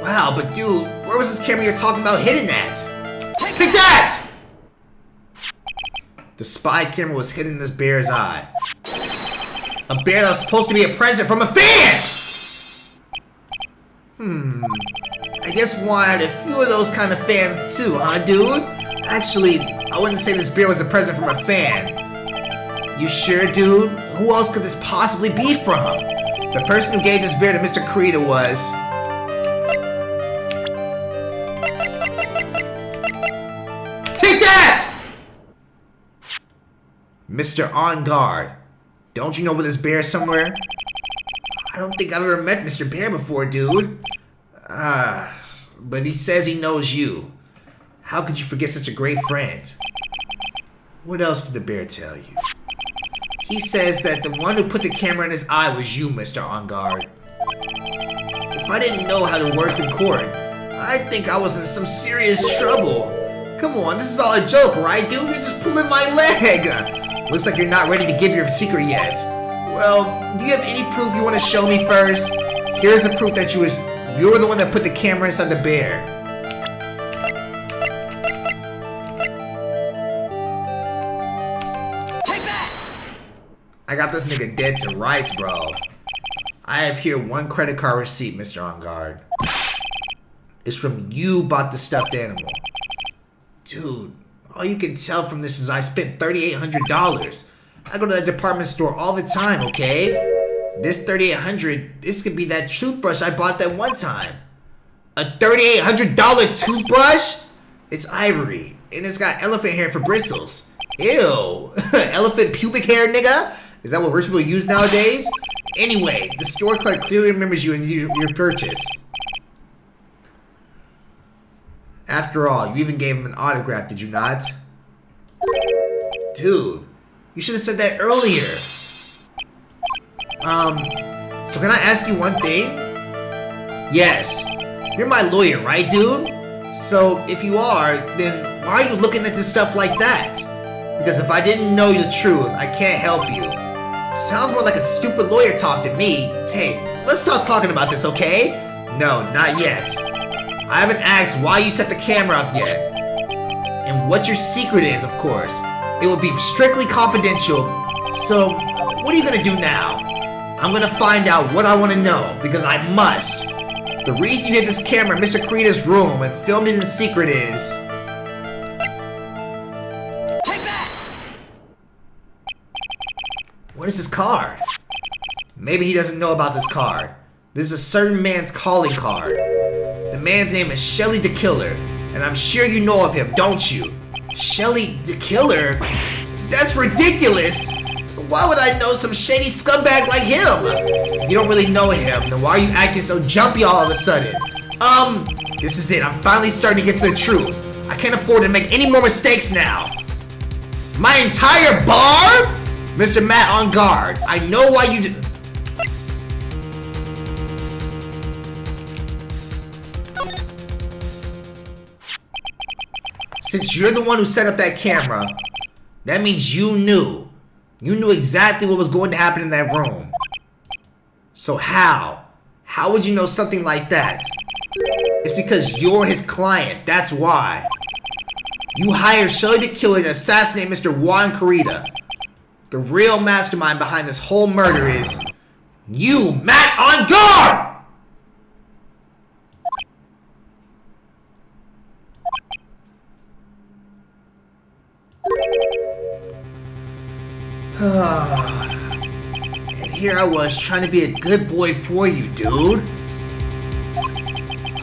Wow, but dude, where was this camera you're talking about hidden at? Take that! The spy camera was hidden in this bear's eye. A bear that was supposed to be a present from a fan! I guess Juan had a few of those kind of fans too, huh, dude? Actually, I wouldn't say this beer was a present from a fan. You sure, dude? Who else could this possibly be from? The person who gave this beer to Mr. Kurita was... Take that! Mr. Engarde. Don't you know where this bear is somewhere? I don't think I've ever met Mr. Bear before, dude. But he says he knows you. How could you forget such a great friend? What else did the bear tell you? He says that the one who put the camera in his eye was you, Mr. Engarde. If I didn't know how to work in court, I'd think I was in some serious trouble. Come on, this is all a joke, right, dude? You're just pulling my leg. Looks like you're not ready to give your secret yet. Well, do you have any proof you want to show me first? Here's the proof that you were the one that put the camera inside the bear. Take that! I got this nigga dead to rights, bro. I have here one credit card receipt, Mr. Engarde. It's from you bought the stuffed animal. Dude, all you can tell from this is I spent $3,800. I go to that department store all the time, okay? This $3,800, this could be that toothbrush I bought that one time. A $3,800 toothbrush? It's ivory, and it's got elephant hair for bristles. Ew. Elephant pubic hair, nigga? Is that what rich people use nowadays? Anyway, the store clerk clearly remembers you and your purchase. After all, you even gave him an autograph, did you not? Dude, you should have said that earlier. So can I ask you one thing? Yes. You're my lawyer, right, dude? So, if you are, then why are you looking into stuff like that? Because if I didn't know the truth, I can't help you. Sounds more like a stupid lawyer talk to me. Hey, let's start talking about this, okay? No, not yet. I haven't asked why you set the camera up yet. And what your secret is, of course. It will be strictly confidential. So, what are you gonna do now? I'm gonna find out what I wanna know, because I must. The reason you hid this camera in Mr. Kurita's room and filmed it in secret is... Take that! What is this card? Maybe he doesn't know about this card. This is a certain man's calling card. The man's name is Shelly the Killer, and I'm sure you know of him, don't you? Shelly the Killer? That's ridiculous! Why would I know some shady scumbag like him? If you don't really know him, then why are you acting so jumpy all of a sudden? This is it. I'm finally starting to get to the truth. I can't afford to make any more mistakes now. My entire bar? Mr. Matt Engarde, I know why you did... Since you're the one who set up that camera, that means you knew. You knew exactly what was going to happen in that room. So how? How would you know something like that? It's because you're his client, that's why. You hired Shelly the Killer to assassinate Mr. Juan Kurita. The real mastermind behind this whole murder is... you, Matt Engarde! And here I was trying to be a good boy for you, dude.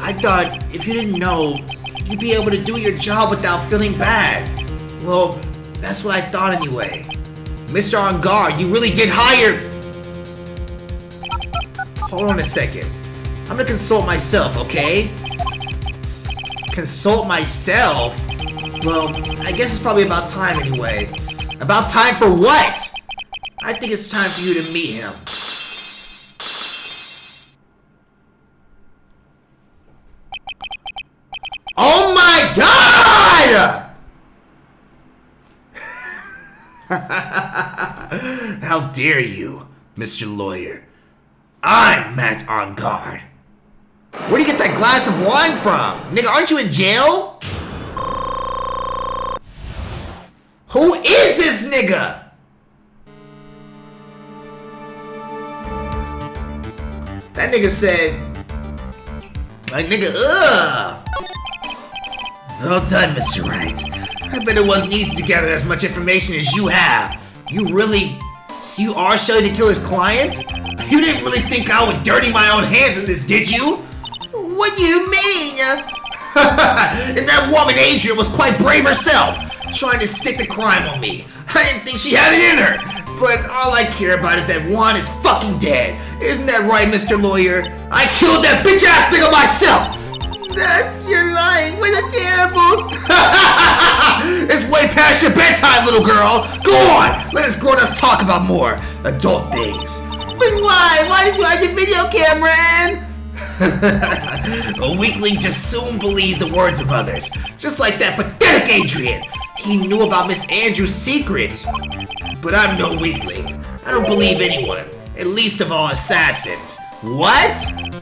I thought if you didn't know, you'd be able to do your job without feeling bad. Well, that's what I thought anyway. Mr. Engarde, you really get hired. Hold on a second. I'm gonna consult myself, okay? Consult myself? Well, I guess it's probably about time anyway. About time for what? I think it's time for you to meet him. Oh my God! How dare you, Mr. Lawyer? I'm Matt Engarde. Where do you get that glass of wine from? Nigga, aren't you in jail? Who is this nigga? That nigga said, like, nigga, ugh. Well done, Mr. Wright. I bet it wasn't easy to gather as much information as you have. So you are Shelly the killer's client? You didn't really think I would dirty my own hands in this, did you? What do you mean? And that woman Adrian was quite brave herself, trying to stick the crime on me. I didn't think she had it in her. But all I care about is that Juan is fucking dead. Isn't that right, Mr. Lawyer? I killed that bitch-ass nigga myself! You're lying. What a terrible... It's way past your bedtime, little girl. Go on. Let us grown-ups talk about more adult things. But why? Why did you hide the video camera in? A weakling just soon believes the words of others. Just like that pathetic Adrian. He knew about Miss Andrews' secrets. But I'm no weakling. I don't believe anyone. At least of all assassins. What?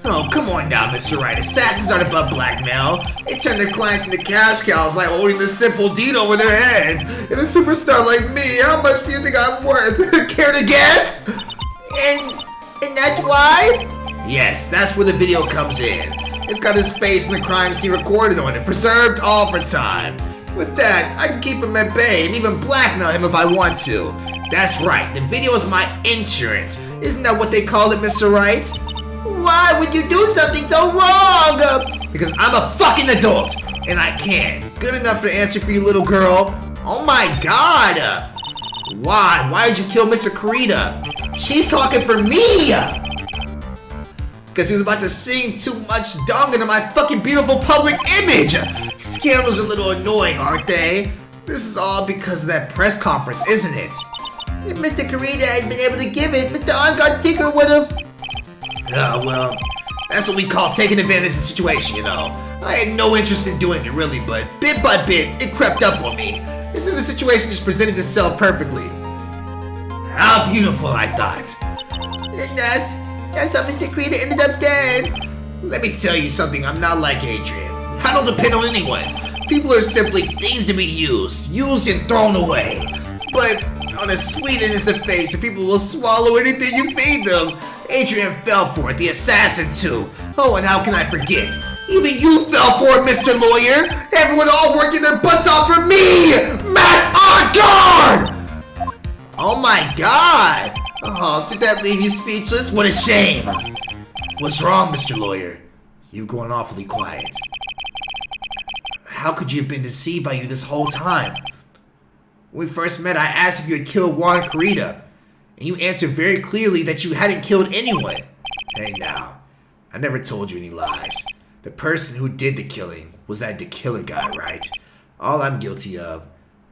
Oh, come on now, Mr. Wright. Assassins aren't above blackmail. They turn their clients into cash cows by holding the sinful deed over their heads. And a superstar like me, how much do you think I'm worth? Care to guess? And that's why? Yes, that's where the video comes in. It's got his face in the crime scene recorded on it, preserved all for time. With that, I can keep him at bay and even blackmail him if I want to. That's right, the video is my insurance. Isn't that what they call it, Mr. Wright? Why would you do something so wrong? Because I'm a fucking adult, and I can. Good enough for the answer for you, little girl. Oh my god. Why? Why did you kill Mr. Karita? She's talking for me. Because he was about to sing too much dung into my fucking beautiful public image. Scandals are a little annoying, aren't they? This is all because of that press conference, isn't it? If Mr. Karita had been able to give it, Mr. Engarde Tinker would have... well, that's what we call taking advantage of the situation, you know. I had no interest in doing it, really, but bit by bit, it crept up on me. And then the situation just presented itself perfectly. How beautiful, I thought. And that's how Mr. Karita ended up dead. Let me tell you something, I'm not like Adrian. I don't depend on anyone. People are simply things to be used and thrown away. But on a sweet innocent face, and people will swallow anything you feed them. Adrian fell for it, the assassin too. Oh, and how can I forget? Even you fell for it, Mr. Lawyer. Everyone all working their butts off for me, Matt Engarde! Oh my god! Oh, did that leave you speechless? What a shame! What's wrong, Mr. Lawyer? You've gone awfully quiet. How could you have been deceived by you this whole time? When we first met, I asked if you had killed Juan Karita, and you answered very clearly that you hadn't killed anyone. Hey now, I never told you any lies. The person who did the killing was that the killer guy, right? All I'm guilty of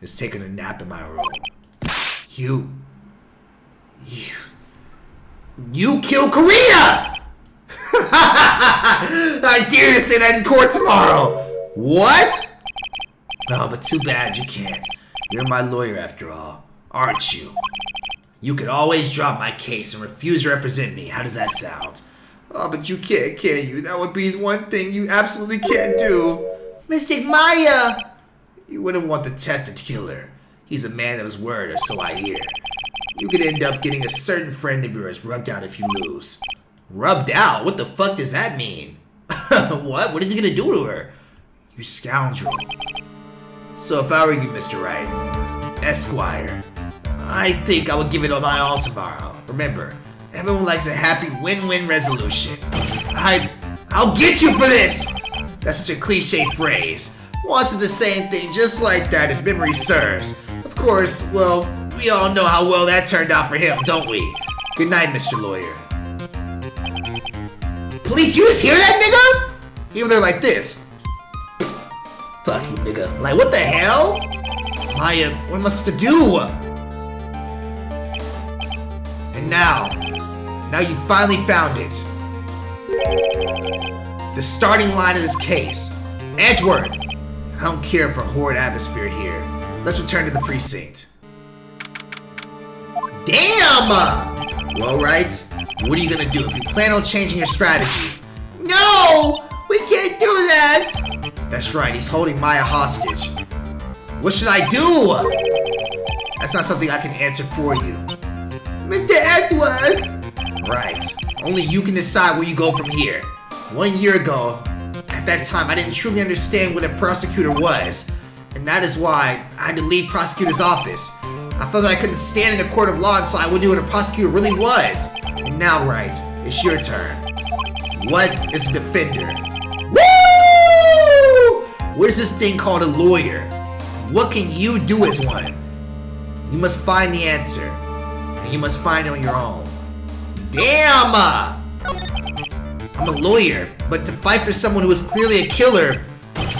is taking a nap in my room. You killed Karita! I dare to say that in court tomorrow. What? No, but too bad you can't. You're my lawyer after all, aren't you? You could always drop my case and refuse to represent me. How does that sound? Oh, but you can't, can you? That would be the one thing you absolutely can't do. Mystic Maya! You wouldn't want to test the killer. He's a man of his word, or so I hear. You could end up getting a certain friend of yours rubbed out if you lose. Rubbed out? What the fuck does that mean? What? What is he gonna do to her? You scoundrel. So if I were you, Mr. Wright, Esquire, I think I would give it my all tomorrow. Remember, everyone likes a happy win-win resolution. I'll get you for this! That's such a cliche phrase. Wants the same thing just like that if memory serves. Of course, well, we all know how well that turned out for him, don't we? Good night, Mr. Lawyer. Police, you just hear that, nigga? Even they're like this. Fuck you, nigga. Like, what the hell? Maya, what must I do? And now you finally found it. The starting line of this case. Edgeworth. I don't care for horrid atmosphere here. Let's return to the precinct. Damn! Well, right. What are you gonna do if you plan on changing your strategy? No! We can't do that! That's right, he's holding Maya hostage. What should I do? That's not something I can answer for you. Mr. Edgeworth! Right. Only you can decide where you go from here. 1 year ago, at that time, I didn't truly understand what a prosecutor was. And that is why I had to leave prosecutor's office. I felt that I couldn't stand in a court of law until I knew what a prosecutor really was. And now, right, it's your turn. What is a defender? Woo! What is this thing called a lawyer? What can you do as one? You must find the answer. And you must find it on your own. Damn! I'm a lawyer, but to fight for someone who is clearly a killer,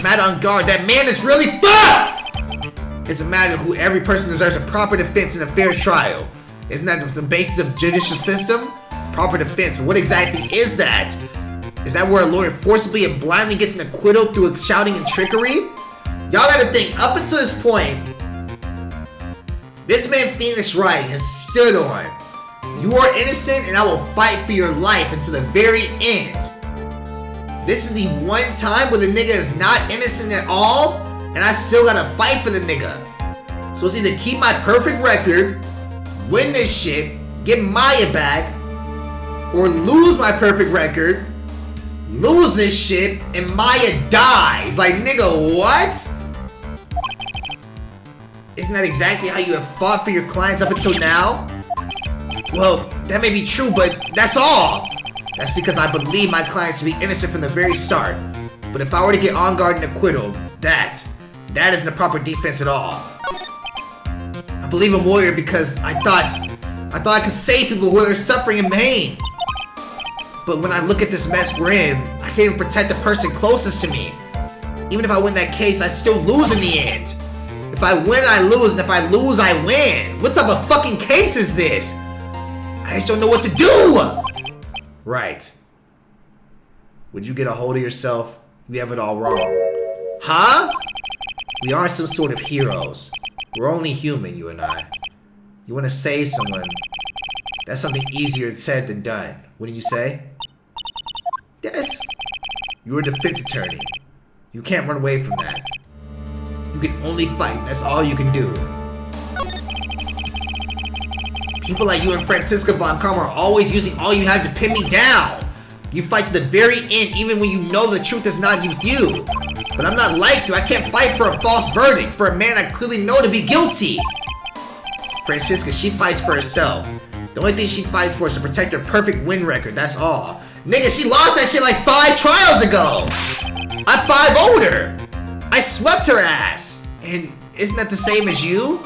Matt Engarde, that man is really fucked! It's a matter of who every person deserves a proper defense in a fair trial. Isn't that the basis of the judicial system? Proper defense, what exactly is that? Is that where a lawyer forcibly and blindly gets an acquittal through shouting and trickery? Y'all gotta think, up until this point, this man Phoenix Wright has stood on, you are innocent and I will fight for your life until the very end. This is the one time where the nigga is not innocent at all, and I still gotta fight for the nigga. So it's either keep my perfect record, win this shit, get Maya back, or lose my perfect record, lose this shit, and Maya dies. Like, nigga, what? Isn't that exactly how you have fought for your clients up until now? Well, that may be true, but that's all. That's because I believe my clients to be innocent from the very start. But if I were to get Engarde an acquittal, that isn't a proper defense at all. I believe I'm a lawyer because I thought I could save people who are suffering in pain. But when I look at this mess we're in, I can't even protect the person closest to me. Even if I win that case, I still lose in the end. If I win, I lose, and if I lose, I win. What type of fucking case is this? I just don't know what to do! Right. Would you get a hold of yourself? You have it all wrong. Huh? We aren't some sort of heroes. We're only human, you and I. You want to save someone? That's something easier said than done. Wouldn't you say? Yes. You're a defense attorney. You can't run away from that. You can only fight, and that's all you can do. People like you and Francisca Von Karma are always using all you have to pin me down. You fight to the very end, even when you know the truth is not with you. But I'm not like you. I can't fight for a false verdict, for a man I clearly know to be guilty. Francisca, she fights for herself. The only thing she fights for is to protect her perfect win record, that's all. Nigga, she lost that shit like 5 trials ago. I 5-0'd her. I swept her ass. And isn't that the same as you?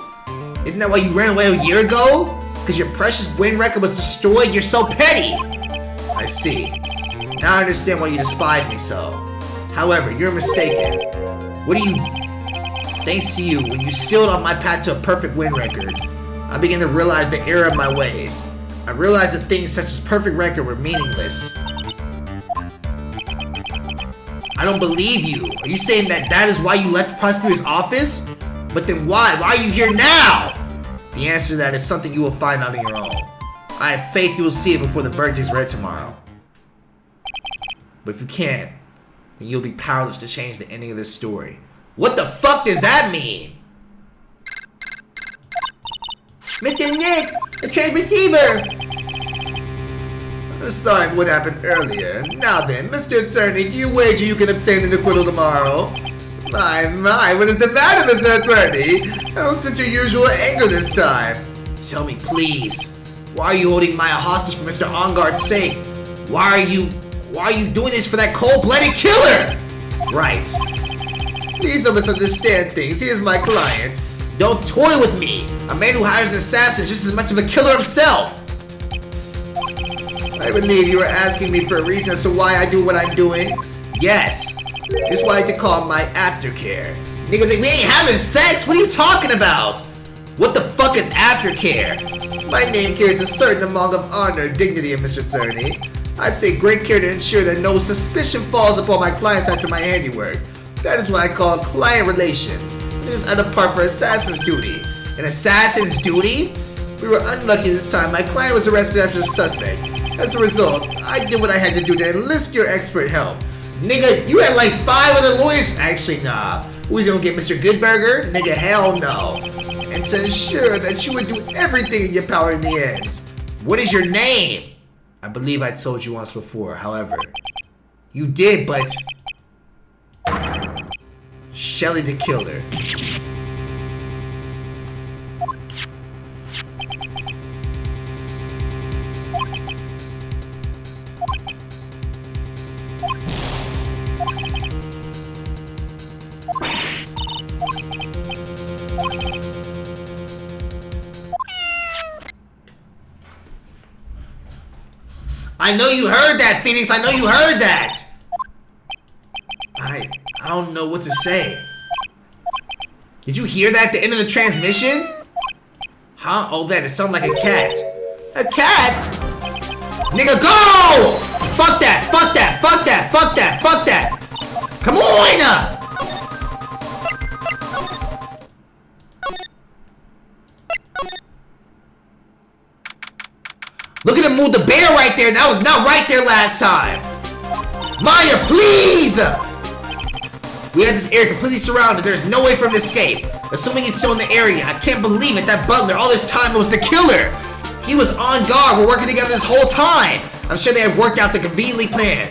Isn't that why you ran away a year ago? Because your precious win record was destroyed? You're so petty. I see. Now I understand why you despise me so. However, you're mistaken. Thanks to you, when you sealed on my path to a perfect win record, I began to realize the error of my ways. I realized that things such as perfect record were meaningless. I don't believe you. Are you saying that is why you left the prosecutor's office? But then why? Why are you here now? The answer to that is something you will find out on your own. I have faith you will see it before the verdict is read tomorrow. But if you can't, then you'll be powerless to change the ending of this story. What the fuck does that mean? Mr. Nick, the trade receiver! I'm sorry for what happened earlier. Now then, Mr. Attorney, do you wager you can obtain an acquittal tomorrow? My, what is the matter, Mr. Attorney? I don't sense your usual anger this time. Tell me, please. Why are you holding Maya hostage for Mr. Engarde's sake? Why are you doing this for that cold-blooded killer? Right. Please don't misunderstand things. He is my client. Don't toy with me. A man who hires an assassin is just as much of a killer himself. I believe you are asking me for a reason as to why I do what I'm doing. Yes. This is what I like to call my aftercare. Nigga, we ain't having sex. What are you talking about? What the fuck is aftercare? My name carries a certain amount of honor and dignity, Mr. Attorney. I'd say great care to ensure that no suspicion falls upon my clients after my handiwork. That is what I call client relations. It is other part for assassin's duty. An assassin's duty? We were unlucky this time. My client was arrested after a suspect. As a result, I did what I had to do to enlist your expert help. Nigga, you had like 5 other lawyers. Actually, nah. Who's gonna get Mr. Goodburger? Nigga, hell no. And to ensure that you would do everything in your power in the end. What is your name? I believe I told you once before, however. You did, but... Shelly the killer. I know you heard that, Phoenix. I know you heard that. I don't know what to say. Did you hear that at the end of the transmission? Huh? Oh, that it sounded like a cat. A cat? Nigga, go! Fuck that! Fuck that! Fuck that! Fuck that! Fuck that! Come on! Look at him move the bear right there. That was not right there last time. Maya, please! We had this area completely surrounded. There's no way for him to escape. Assuming he's still in the area. I can't believe it. That butler, all this time, was the killer. He was on guard. We're working together this whole time. I'm sure they have worked out the conveniently plan.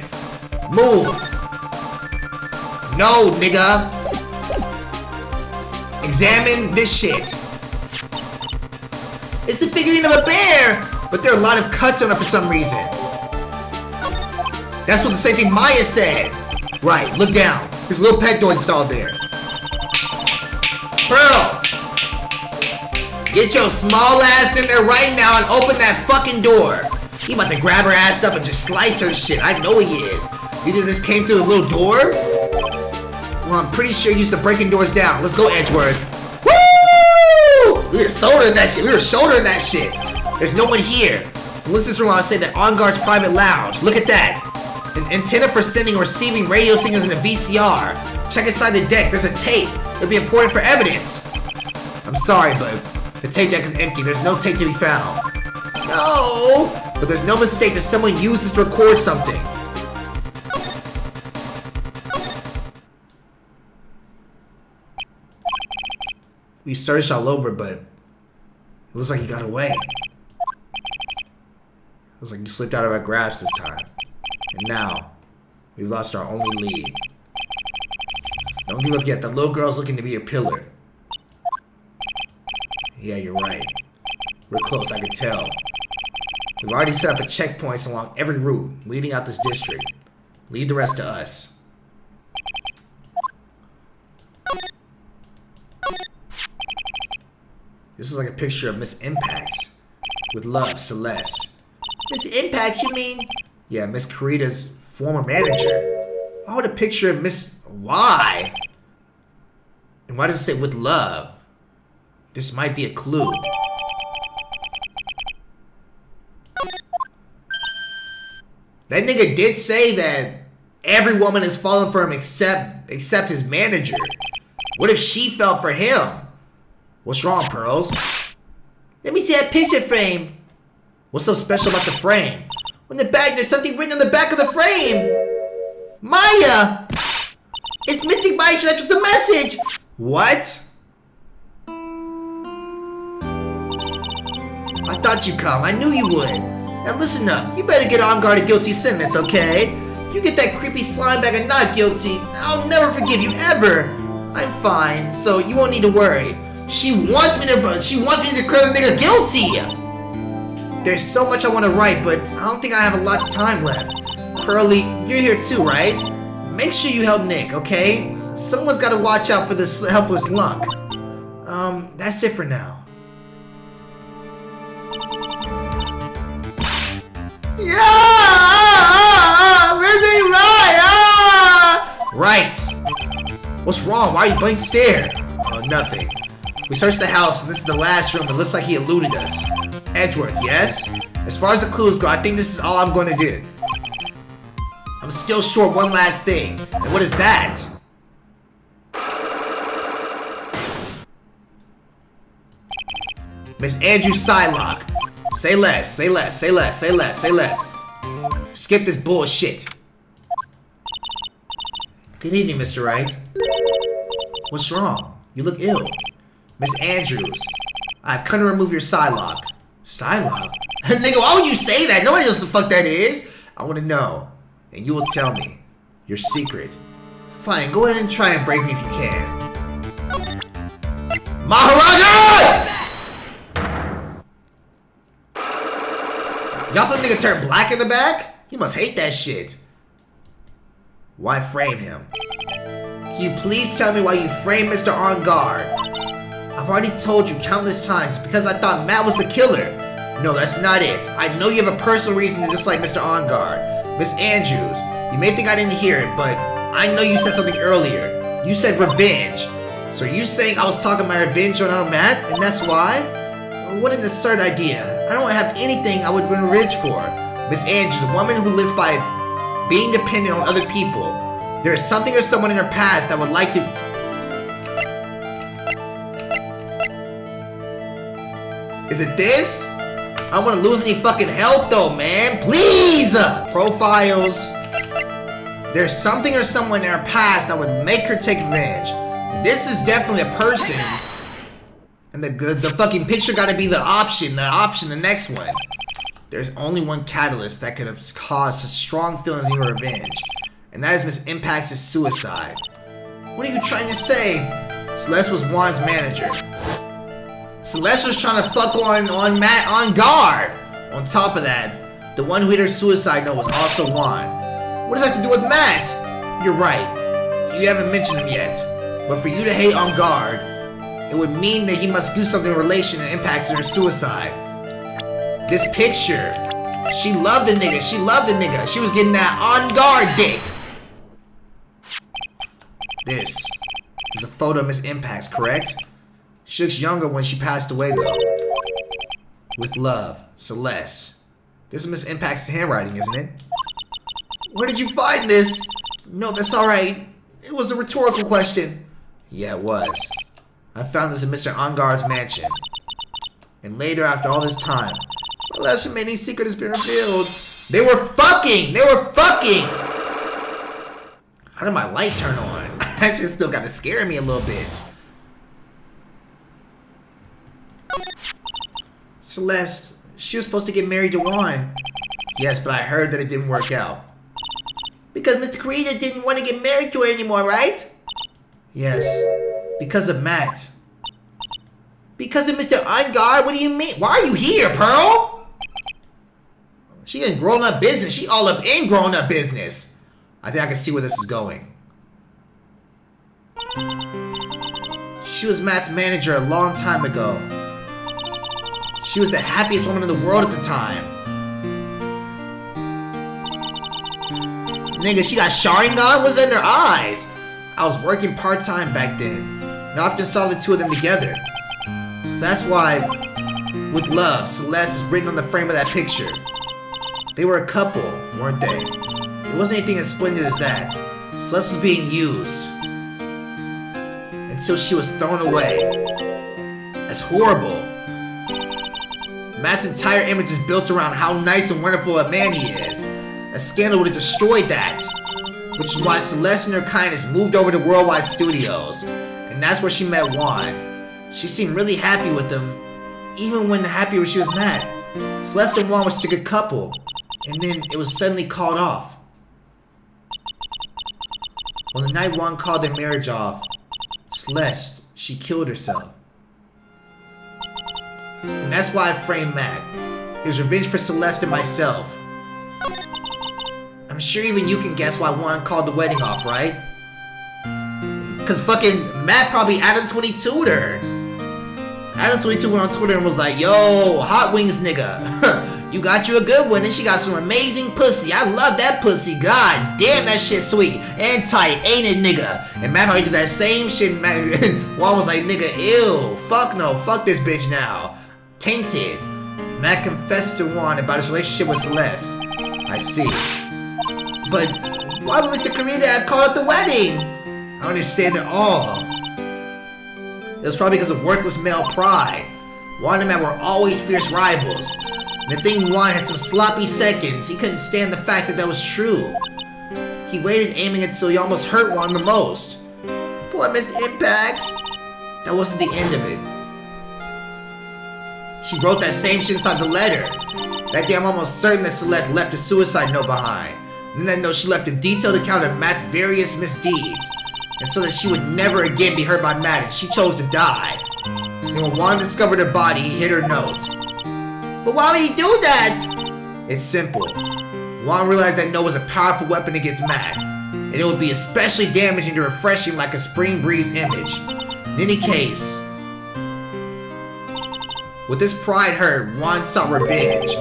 Move. No, nigga. Examine this shit. It's the figurine of a bear. But there are a lot of cuts on it for some reason. That's what the same thing Maya said. Right, look down. There's a little pet door installed there. Pearl! Get your small ass in there right now and open that fucking door. He about to grab her ass up and just slice her shit. I know he is. You think this came through the little door? Well, I'm pretty sure you used to breaking doors down. Let's go, Edgeworth. Woo! We were shouldering that shit. We were shouldering that shit. There's no one here. Unless this room, I'll say that Engarde's private lounge. Look at that. An antenna for sending or receiving radio signals in a VCR. Check inside the deck. There's a tape. It'll be important for evidence. I'm sorry, but the tape deck is empty. There's no tape to be found. No! But there's no mistake that someone used this to record something. We searched all over, but it looks like he got away. It looks like you slipped out of our grasp this time. And now, we've lost our only lead. Don't give up yet. The little girl's looking to be a pillar. Yeah, you're right. We're close, I can tell. We've already set up a checkpoints along every route leading out this district. Leave the rest to us. This is like a picture of Miss Impacts. With love, Celeste. Miss Impacts, you mean? Yeah, Miss Karita's former manager. Why would a picture of Miss... Why? And why does it say with love? This might be a clue. That nigga did say that every woman has fallen for him except his manager. What if she fell for him? What's wrong, Pearls? Let me see that picture frame. What's so special about the frame? On the back, there's something written on the back of the frame. Maya! It's Mystic Maya, she left us a message. What? I thought you'd come. I knew you would. Now listen up. You better get on guard a guilty sentence, okay? If you get that creepy slime bag and not guilty, I'll never forgive you, ever. I'm fine, so you won't need to worry. She wants me to declare the nigga guilty. There's so much I want to write, but I don't think I have a lot of time left. Pearly, you're here too, right? Make sure you help Nick, okay? Someone's got to watch out for this helpless lunk. That's it for now. Yeah! Everything right! Right. What's wrong? Why are you blank stare? Oh, nothing. We searched the house, and this is the last room. It looks like he eluded us. Edgeworth, yes? As far as the clues go, I think this is all I'm going to do. I'm still short one last thing. And what is that? Miss Andrews Psylocke. Say less, say less, say less, say less, say less. Skip this bullshit. Good evening, Mr. Wright. What's wrong? You look ill. Miss Andrews, I've come to remove your Psylocke. Psylocke? Nigga, why would you say that? Nobody knows what the fuck that is. I want to know. And you will tell me your secret. Fine, go ahead and try and break me if you can. Maharaja! Y'all saw the nigga turn black in the back? He must hate that shit. Why frame him? Can you please tell me why you framed Mr. Engarde? I've already told you countless times because I thought Matt was the killer. No, that's not it. I know you have a personal reason to dislike Mr. Engarde. Miss Andrews, you may think I didn't hear it, but I know you said something earlier. You said revenge. So are you saying I was talking my revenge on Matt, and that's why? What an absurd idea. I don't have anything I would revenge for. Miss Andrews, a woman who lives by being dependent on other people. There is something or someone in her past that would like to... Is it this? I don't want to lose any fucking health though, man. Please! Profiles. There's something or someone in her past that would make her take revenge. This is definitely a person. And the fucking picture gotta be the option, the next one. There's only one catalyst that could have caused such strong feelings of revenge. And that is Miss Impact's suicide. What are you trying to say? Celeste was Juan's manager. Celeste was trying to fuck on Matt Engarde. On top of that, the one who hit her suicide note was also Juan. What does that have to do with Matt? You're right. You haven't mentioned him yet. But for you to hate Engarde, it would mean that he must do something in relation to impacts her suicide. This picture. She loved the nigga. She loved the nigga. She was getting that Engarde dick. This is a photo of Miss Impacts, correct? She looks younger when she passed away, though. With love, Celeste. This is Miss Impact's handwriting, isn't it? Where did you find this? No, that's alright. It was a rhetorical question. Yeah, it was. I found this in Mr. Engarde's mansion. And later, after all this time, the last remaining secret has been revealed. They were fucking! They were fucking! How did my light turn on? That shit still gotta scare me a little bit. Celeste, she was supposed to get married to Juan. Yes, but I heard that it didn't work out. Because Mr. Karita didn't want to get married to her anymore, right? Yes, because of Matt. Because of Mr. Engarde? What do you mean? Why are you here, Pearl? She in grown-up business. She all up in grown-up business. I think I can see where this is going. She was Matt's manager a long time ago. She was the happiest woman in the world at the time. Nigga, she got Sharingan? What's in her eyes? I was working part-time back then, and I often saw the two of them together. So that's why, with love, Celeste is written on the frame of that picture. They were a couple, weren't they? It wasn't anything as splendid as that. Celeste was being used. Until she was thrown away. That's horrible. Matt's entire image is built around how nice and wonderful a man he is. A scandal would have destroyed that. Which is why Celeste and her kindness moved over to Worldwide Studios. And that's where she met Juan. She seemed really happy with him, even when happier she was Matt. Celeste and Juan were such a good couple. And then it was suddenly called off. On the night Juan called their marriage off, Celeste, she killed herself. And that's why I framed Matt. It was revenge for Celeste and myself. I'm sure even you can guess why Juan called the wedding off, right? Cause fucking Matt probably Adam22'd her. Adam22 went on Twitter and was like, yo, hot wings nigga. You got you a good one and she got some amazing pussy. I love that pussy. God damn, that shit sweet and tight, ain't it, nigga? And Matt probably did that same shit and Juan was like, nigga, ew, fuck no, fuck this bitch now. Tainted. Matt confessed to Juan about his relationship with Celeste. I see. But why would Mr. Karita have called up the wedding? I don't understand at all. It was probably because of worthless male pride. Juan and Matt were always fierce rivals. And the thing Juan had some sloppy seconds. He couldn't stand the fact that was true. He waited aiming until he almost hurt Juan the most. Poor Mr. Impact. That wasn't the end of it. She wrote that same shit inside the letter. That day I'm almost certain that Celeste left a suicide note behind. In that note, she left a detailed account of Matt's various misdeeds, and so that she would never again be hurt by Matt, and she chose to die. And when Juan discovered her body, he hid her note. But why would he do that? It's simple. Juan realized that note was a powerful weapon against Matt, and it would be especially damaging to refreshing like a spring breeze image. In any case, with this pride hurt, Juan sought revenge.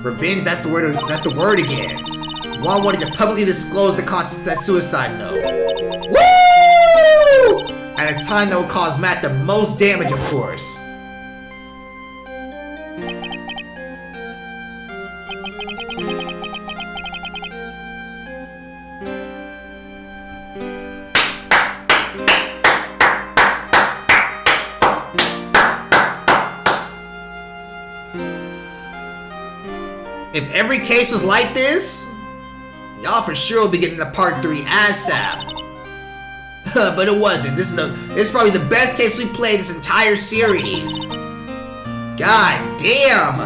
Revenge, that's the word again. Juan wanted to publicly disclose the contents of that suicide note. Woo! At a time that would cause Matt the most damage, of course. If every case was like this, y'all for sure will be getting a part 3 ASAP. But it wasn't. This is probably the best case we played this entire series. God damn!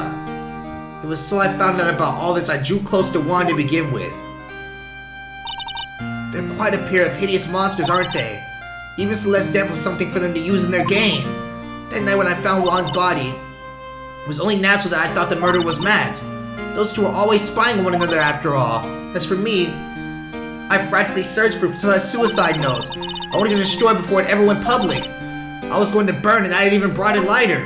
It was so I found out about all this I drew close to Juan to begin with. They're quite a pair of hideous monsters, aren't they? Even Celeste's death was something for them to use in their game. That night when I found Juan's body, it was only natural that I thought the murder was Matt. Those two are always spying on one another after all. As for me, I frantically searched for Celeste's suicide note. I wanted to destroy it before it ever went public. I was going to burn it, I had even brought a lighter.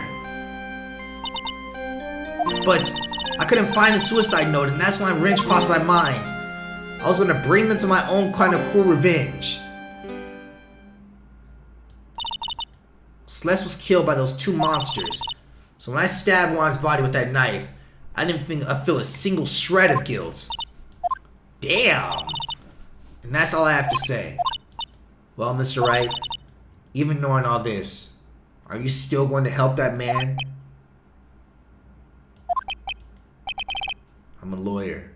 But I couldn't find the suicide note, and that's when a wrench crossed my mind. I was going to bring them to my own kind of cruel revenge. Celeste was killed by those two monsters. So when I stabbed Juan's body with that knife, I didn't feel a single shred of guilt. Damn! And that's all I have to say. Well, Mr. Wright, even knowing all this, are you still going to help that man? I'm a lawyer.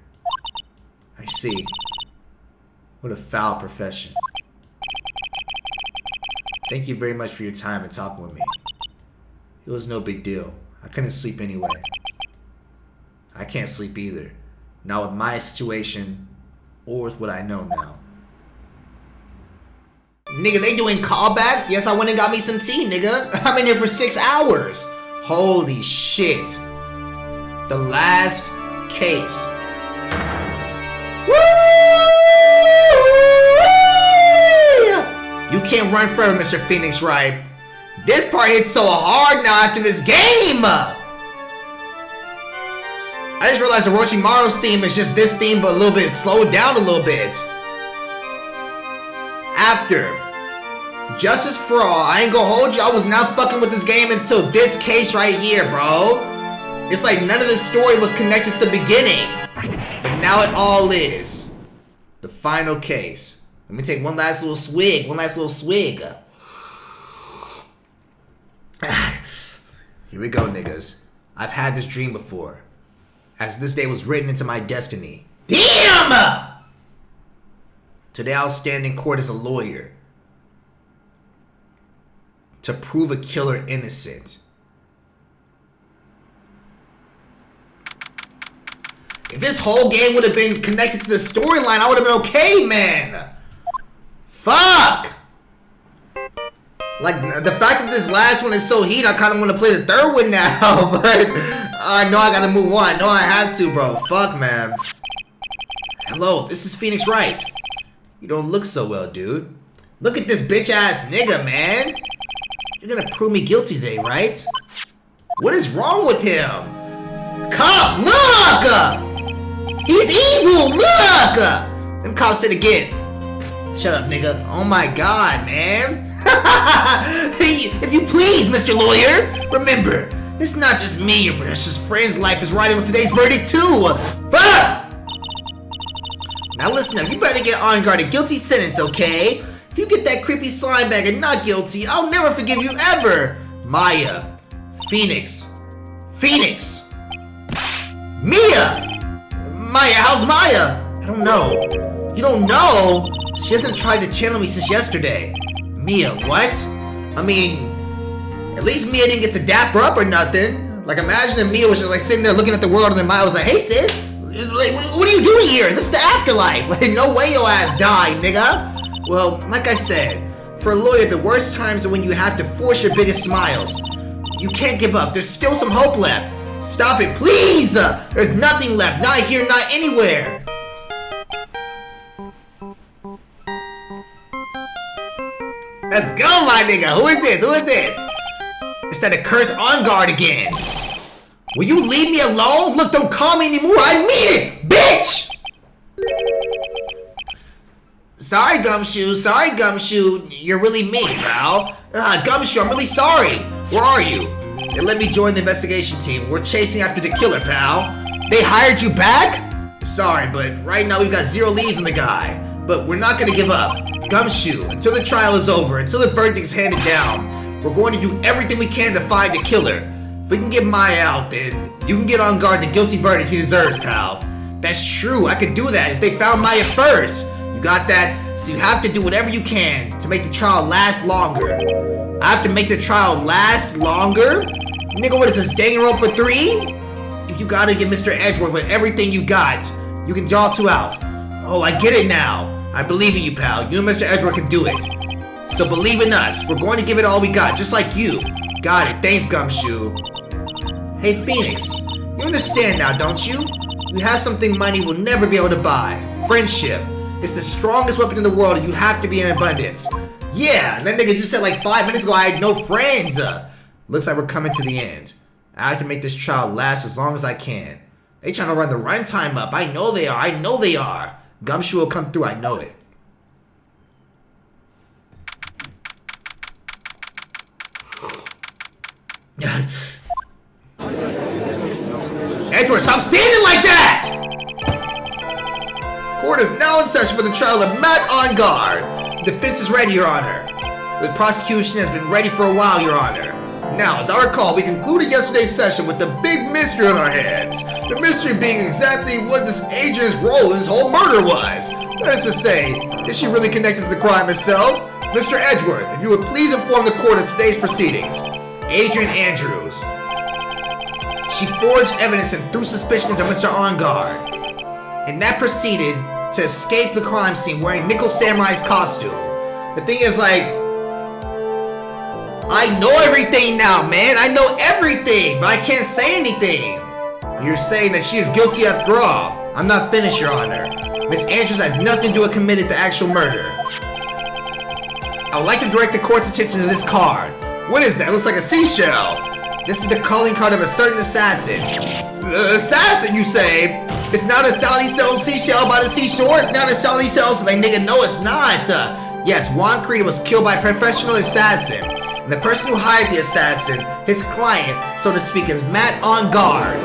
I see. What a foul profession. Thank you very much for your time and talking with me. It was no big deal. I couldn't sleep anyway. I can't sleep either. Not with my situation or with what I know now. Nigga, they doing callbacks? Yes, I went and got me some tea, nigga. I'm in here for 6 hours. Holy shit. The last case. Woo! You can't run forever, Mr. Phoenix Wright. This part hits so hard now after this game. I just realized the Orochimaru's theme is just this theme, but a little bit slowed down a little bit. After Justice for All, I ain't gonna hold you. I was not fucking with this game until this case right here, bro. It's like none of the story was connected to the beginning, but now it all is. The final case. Let me take one last little swig. Here we go, niggas. I've had this dream before, as this day was written into my destiny. Damn! Today I'll stand in court as a lawyer to prove a killer innocent. If this whole game would have been connected to the storyline, I would have been okay, man. Fuck! Like, the fact that this last one is so heat, I kind of want to play the third one now, but I know I gotta move on. I know I have to, bro. Fuck, man. Hello, this is Phoenix Wright. You don't look so well, dude. Look at this bitch-ass nigga, man. You're gonna prove me guilty today, right? What is wrong with him? Cops, look! He's evil, look! Them cops said again. Shut up, nigga. Oh my god, man. If you please, Mr. Lawyer, remember, it's not just me, your precious friend's life is riding on today's verdict too. Fuck! Now listen up, you better get Engarde a guilty sentence, okay? If you get that creepy slime bag and not guilty, I'll never forgive you ever. Maya. Phoenix. Mia! Maya, how's Maya? I don't know. You don't know? She hasn't tried to channel me since yesterday. Mia, what? I mean, at least Mia didn't get to dap her up or nothing. Like, imagine if Mia was just like sitting there looking at the world and then Maya was like, hey sis, Like, what are you doing here? This is the afterlife. Like, no way your ass died, nigga. Well, like I said, for a lawyer, the worst times are when you have to force your biggest smiles. You can't give up. There's still some hope left. Stop it, please! There's nothing left. Not here, not anywhere. Let's go, my nigga. Who is this? Who is this? It's that accursed Engarde again. Will you leave me alone? Look, don't call me anymore. I mean it, bitch! Sorry, Gumshoe. Sorry, Gumshoe. You're really mean, pal. Gumshoe, I'm really sorry. Where are you? They let me join the investigation team. We're chasing after the killer, pal. They hired you back? Sorry, but right now we've got 0 leads on the guy. But we're not gonna give up. Gumshoe, until the trial is over, until the verdict is handed down, we're going to do everything we can to find the killer. If we can get Maya out, then you can get Engarde the guilty verdict he deserves, pal. That's true, I could do that if they found Maya first. You got that? So you have to do whatever you can to make the trial last longer. I have to make the trial last longer? Nigga, what is this, Danganronpa 3? If you gotta get Mr. Edgeworth with everything you got, you can draw 2 out. Oh, I get it now. I believe in you, pal. You and Mr. Edgeworth can do it. So believe in us. We're going to give it all we got, just like you. Got it. Thanks, Gumshoe. Hey, Phoenix. You understand now, don't you? You have something money will never be able to buy. Friendship. It's the strongest weapon in the world, and you have to be in abundance. Yeah, that nigga just said like 5 minutes ago I had no friends. Looks like we're coming to the end. I can make this trial last as long as I can. They trying to run the runtime up. I know they are. I know they are. Gumshoe will come through. I know it. Edgeworth, stop standing like that! Court is now in session for the trial of Matt Engarde. The defense is ready, Your Honor. The prosecution has been ready for a while, Your Honor. Now, as I recall, we concluded yesterday's session with the big mystery on our hands. The mystery being exactly what this agent's role in this whole murder was. That is to say, is she really connected to the crime herself? Mr. Edgeworth, if you would please inform the court of today's proceedings. Adrian Andrews. She forged evidence and threw suspicion into Mr. Engarde. And that proceeded to escape the crime scene wearing Nickel Samurai's costume. The thing is, like, I know everything now, man. I know everything, but I can't say anything. You're saying that she is guilty after all. I'm not finished, Your Honor. Miss Andrews has nothing to do with committing the actual murder. I would like to direct the court's attention to this card. What is that? It looks like a seashell. This is the calling card of a certain assassin. Assassin, you say? It's not a Sally sells seashell by the seashore. It's not a Sally sells. Like, nigga, no, it's not. Yes, Juan Creed was killed by a professional assassin. And the person who hired the assassin, his client, so to speak, is Matt Engarde.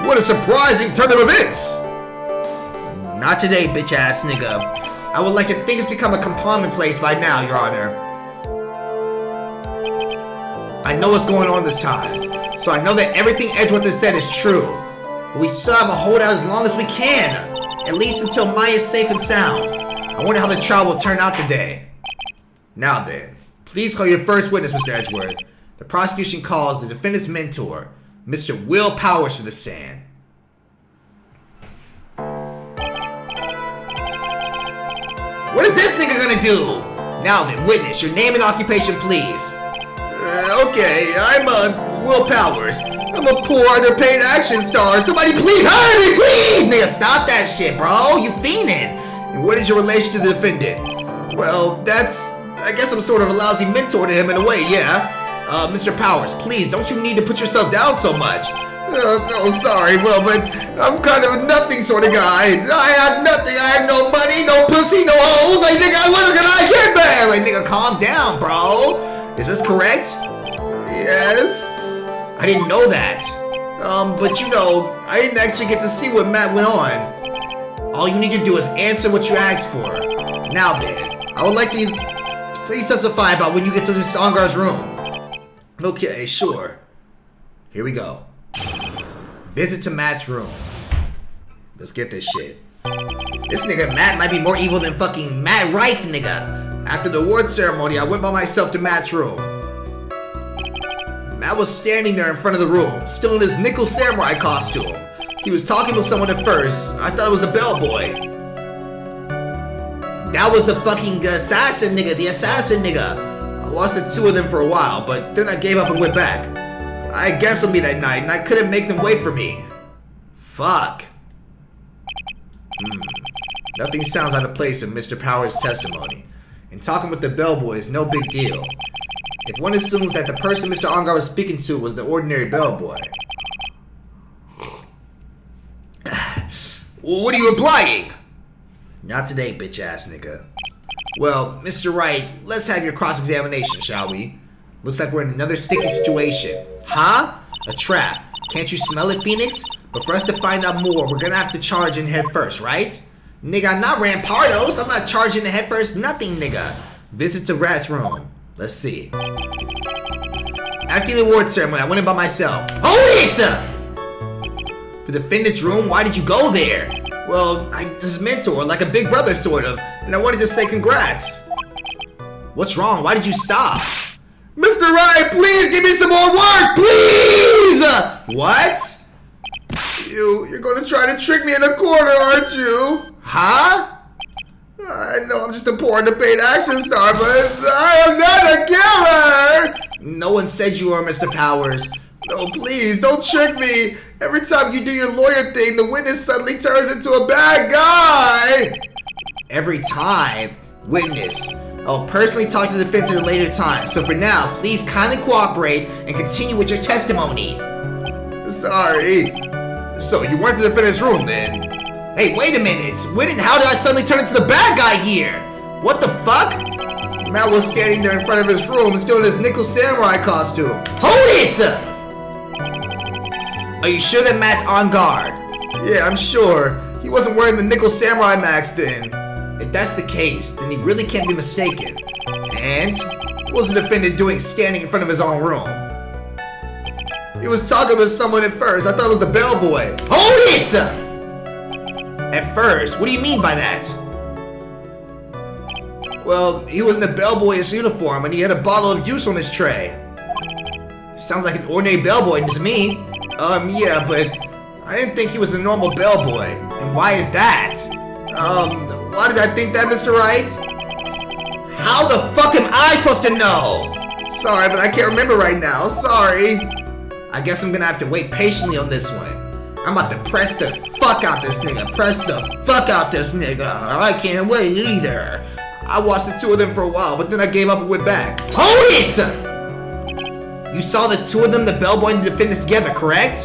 What a surprising turn of events! Not today, bitch-ass nigga. I would like to think it's become a commonplace by now, Your Honor. I know what's going on this time, so I know that everything Edgeworth has said is true. But we still have a holdout as long as we can, at least until Maya's safe and sound. I wonder how the trial will turn out today. Now then, please call your first witness, Mr. Edgeworth. The prosecution calls the defendant's mentor, Mr. Will Powers, to the stand. What is this nigga gonna do? Now then, witness, your name and occupation, please. Okay, I'm Will Powers. I'm a poor, underpaid action star. Somebody please hire me, please! Nigga, stop that shit, bro. You fiending. And what is your relation to the defendant? Well, I guess I'm sort of a lousy mentor to him in a way, yeah. Mr. Powers, please, don't you need to put yourself down so much? Oh, sorry, well, but I'm kind of a nothing sort of guy. I have nothing. I have no money, no pussy, no hoes. Like, nigga, what can I get back? Like, nigga, calm down, bro. Is this correct? Yes. I didn't know that. But you know, I didn't actually get to see what Matt went on. All you need to do is answer what you asked for. Now then, I would like you to please testify about when you get to Mr. Engarde's room. Okay, sure. Here we go. Visit to Matt's room. Let's get this shit. This nigga Matt might be more evil than fucking Matt Rife, nigga. After the award ceremony, I went by myself to Matt's room. Matt was standing there in front of the room, still in his nickel samurai costume. He was talking with someone at first. I thought it was the bellboy. That was the fucking assassin nigga, the assassin nigga. I watched the two of them for a while, but then I gave up and went back. I guess it'll be that night, and I couldn't make them wait for me. Fuck. Nothing sounds out of place in Mr. Powers' testimony. And talking with the bellboy is no big deal. If one assumes that the person Mr. Engarde was speaking to was the ordinary bellboy. What are you implying? Not today, bitch-ass nigga. Well, Mr. Wright, let's have your cross-examination, shall we? Looks like we're in another sticky situation. Huh? A trap. Can't you smell it, Phoenix? But for us to find out more, we're gonna have to charge in head first, right? Nigga, I'm not Rampardos. I'm not charging in head first. Nothing, nigga. Visit to Rat's room. Let's see. After the award ceremony, I went in by myself. Hold it! The defendant's room? Why did you go there? Well, I was his mentor, like a big brother, sort of. And I wanted to say congrats. What's wrong? Why did you stop? Mr. Wright, please give me some more work, please! What? You're gonna try to trick me in a corner, aren't you? Huh? I know I'm just a poor underpaid action star, but I am not a killer! No one said you were, Mr. Powers. No, please, don't trick me. Every time you do your lawyer thing, the witness suddenly turns into a bad guy. Every time? Witness. I'll personally talk to the defense at a later time. So for now, please kindly cooperate and continue with your testimony. Sorry. So you weren't in the defendant's room then? Hey, wait a minute. How did I suddenly turn into the bad guy here? What the fuck? Matt was standing there in front of his room, still in his nickel samurai costume. Hold it! Are you sure that Matt's on guard? Yeah, I'm sure. He wasn't wearing the nickel samurai mask then. If that's the case, then he really can't be mistaken. And what was the defendant doing standing in front of his own room? He was talking with someone at first. I thought it was the bellboy. Hold it! At first? What do you mean by that? Well, he was in a bellboyish uniform and he had a bottle of juice on his tray. Sounds like an ordinary bellboy to me. Yeah, but I didn't think he was a normal bellboy. And why is that? Why did I think that, Mr. Wright? How the fuck am I supposed to know? Sorry, but I can't remember right now. Sorry. I guess I'm gonna have to wait patiently on this one. I'm about to press the fuck out this nigga. Press the fuck out this nigga. I can't wait either. I watched the two of them for a while, but then I gave up and went back. Hold it! You saw the two of them, the bellboy and the defendants together, correct?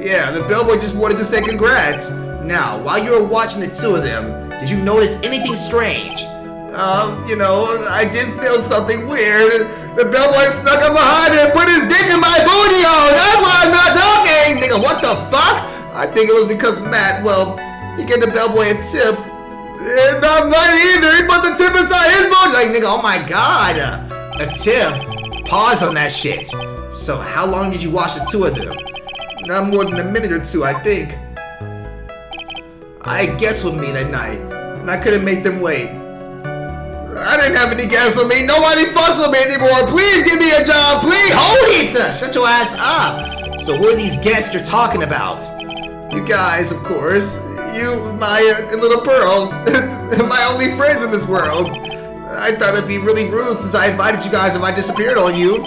Yeah, the bellboy just wanted to say congrats. Now, while you were watching the two of them, did you notice anything strange? I did feel something weird. The bellboy snuck up behind me and put his dick in my booty hole. That's why I'm not talking. Nigga, what the fuck? I think it was because Matt, he gave the bellboy a tip. And not money either. He put the tip inside his booty. Like, nigga, oh my god. A tip. Pause on that shit. So, how long did you watch the two of them? Not more than a minute or two, I think. I had guests with me that night, and I couldn't make them wait. I didn't have any guests with me. Nobody fucks with me anymore. Please give me a job. Please hold it. Shut your ass up. So who are these guests you're talking about? You guys, of course. You, my little pearl. My only friends in this world. I thought it'd be really rude since I invited you guys if I disappeared on you.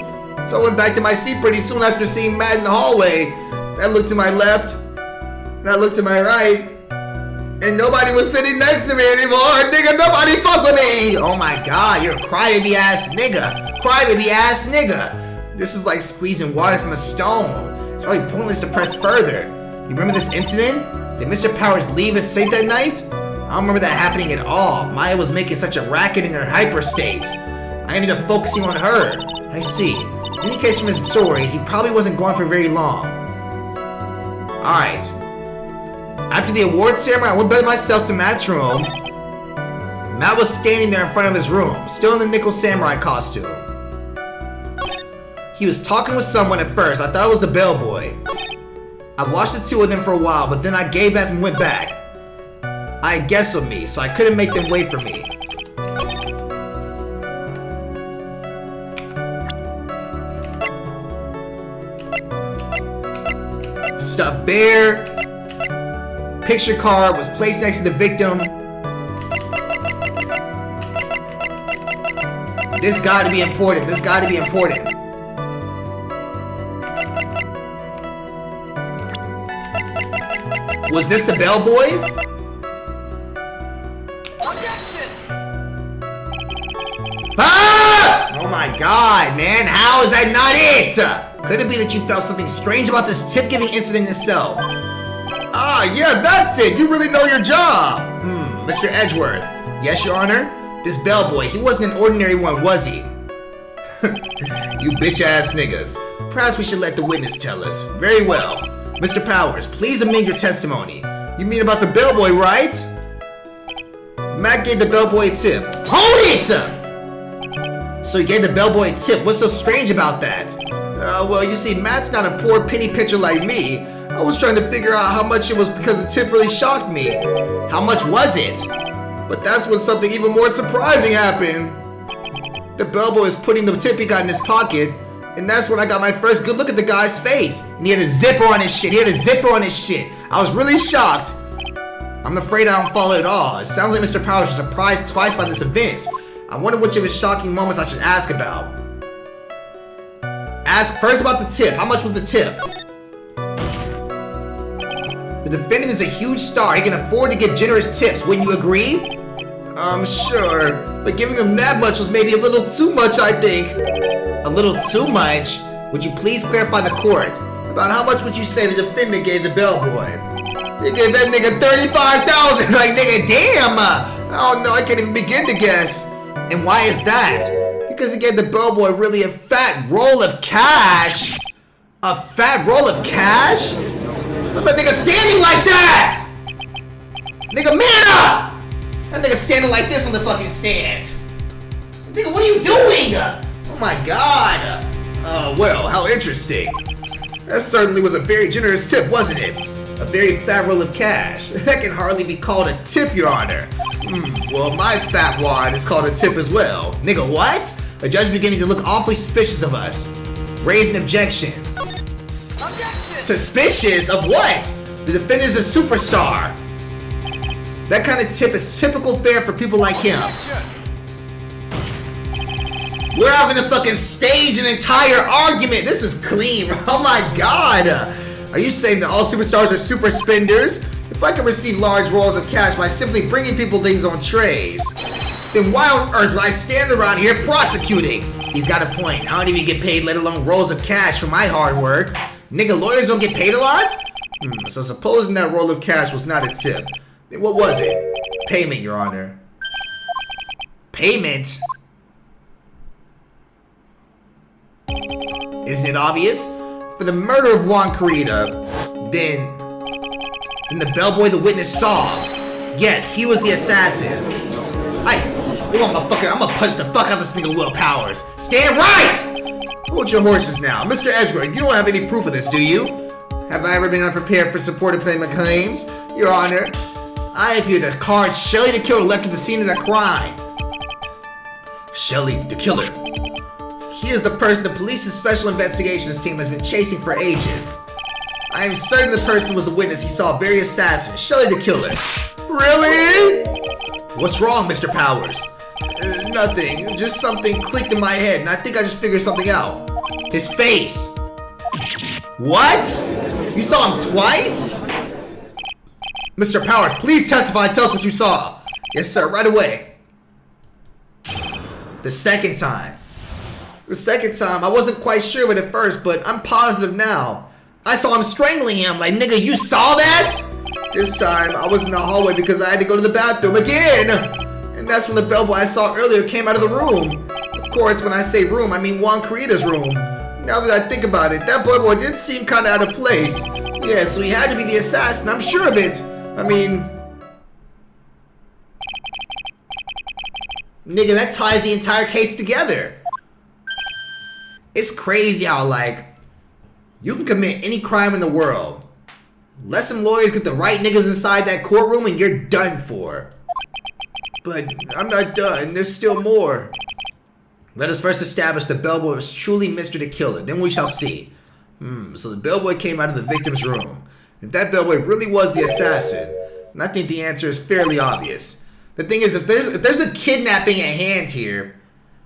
So I went back to my seat pretty soon after seeing Matt in the hallway. I looked to my left, and I looked to my right, and nobody was sitting next to me anymore. Nigga, nobody fuck with me. Oh my god, you're a crybaby ass nigga. Crybaby ass nigga. This is like squeezing water from a stone. It's probably pointless to press further. You remember this incident? Did Mr. Powers leave his safe that night? I don't remember that happening at all. Maya was making such a racket in her hyper state. I ended up focusing on her. I see. In any case from his story, he probably wasn't gone for very long. Alright. After the award ceremony, I went by myself to Matt's room. Matt was standing there in front of his room, still in the nickel samurai costume. He was talking with someone at first. I thought it was the bellboy. I watched the two of them for a while, but then I gave up and went back. I had guests with me, so I couldn't make them wait for me. stuffed bear. Picture card was placed next to the victim. This gotta be important. This gotta be important. Was this the bellboy? Objection! Ah! Oh my god, man. How is that not it? Could it be that you felt something strange about this tip-giving incident itself? Ah, yeah, that's it. You really know your job. Mr. Edgeworth. Yes, Your Honor? This bellboy, he wasn't an ordinary one, was he? You bitch-ass niggas. Perhaps we should let the witness tell us. Very well. Mr. Powers, please amend your testimony. You mean about the bellboy, right? Matt gave the bellboy a tip. Hold it! So he gave the bellboy a tip. What's so strange about that? Well, you see, Matt's not a poor penny pitcher like me. I was trying to figure out how much it was because the tip really shocked me. How much was it? But that's when something even more surprising happened. The bellboy was putting the tip he got in his pocket, and that's when I got my first good look at the guy's face. And he had a zipper on his shit. I was really shocked. I'm afraid I don't follow it all. It sounds like Mr. Powers was surprised twice by this event. I wonder which of his shocking moments I should ask about. Ask first about the tip. How much was the tip? The defendant is a huge star. He can afford to give generous tips. Wouldn't you agree? Sure. But giving him that much was maybe a little too much, I think. A little too much? Would you please clarify the court? About how much would you say the defendant gave the bellboy? He gave that nigga $35,000. Like, nigga, damn. Oh no, I can't even begin to guess. And why is that? Because he gave the bellboy really a fat roll of cash. A fat roll of cash? What's that nigga standing like that? Nigga, man up! That nigga standing like this on the fucking stand. Nigga, what are you doing? Oh my god. Well, how interesting. That certainly was a very generous tip, wasn't it? A very fat roll of cash. That can hardly be called a tip, Your Honor. Well, my fat wad is called a tip as well. Nigga, what? The judge beginning to look awfully suspicious of us. Raise an objection. Objection! Suspicious of what? The defendant is a superstar. That kind of tip is typical fare for people like him. Objection! We're having to fucking stage an entire argument. This is clean. Oh my god. Are you saying that all superstars are super spenders? If I can receive large rolls of cash by simply bringing people things on trays, then why on earth would I stand around here prosecuting? He's got a point. I don't even get paid, let alone rolls of cash for my hard work. Nigga, lawyers don't get paid a lot? So supposing that roll of cash was not a tip, then what was it? Payment, Your Honor. Payment? Isn't it obvious? For the murder of Juan Carita, then the bellboy the witness saw. Yes, he was the assassin. I'm gonna punch the fuck out of this nigga Will Powers. Stand right! Hold your horses now. Mr. Edgeworth, you don't have any proof of this, do you? Have I ever been unprepared for supported claims? Your Honor, I have here the card Shelley the killer left at the scene of the crime. Shelley the killer. He is the person the police's special investigations team has been chasing for ages. I am certain the person was the witness he saw various assassins. Shelley the killer. Really? What's wrong, Mr. Powers? Nothing. Just something clicked in my head, and I think I just figured something out. His face. What? You saw him twice? Mr. Powers, please testify and tell us what you saw. Yes, sir, right away. The second time, I wasn't quite sure of it at first, but I'm positive now. I saw him strangling him. Like, nigga, you saw that? This time, I was in the hallway because I had to go to the bathroom again. And that's when the bellboy I saw earlier came out of the room. Of course, when I say room, I mean Juan Carita's room. Now that I think about it, that bellboy did seem kind of out of place. Yeah, so he had to be the assassin, I'm sure of it. I mean... Nigga, that ties the entire case together. It's crazy how, like, you can commit any crime in the world. Let some lawyers get the right niggas inside that courtroom and you're done for. But I'm not done. There's still more. Let us first establish the bellboy was truly Mr. the Killer. Then we shall see. So the bellboy came out of the victim's room. If that bellboy really was the assassin, then I think the answer is fairly obvious. The thing is, if there's a kidnapping at hand here,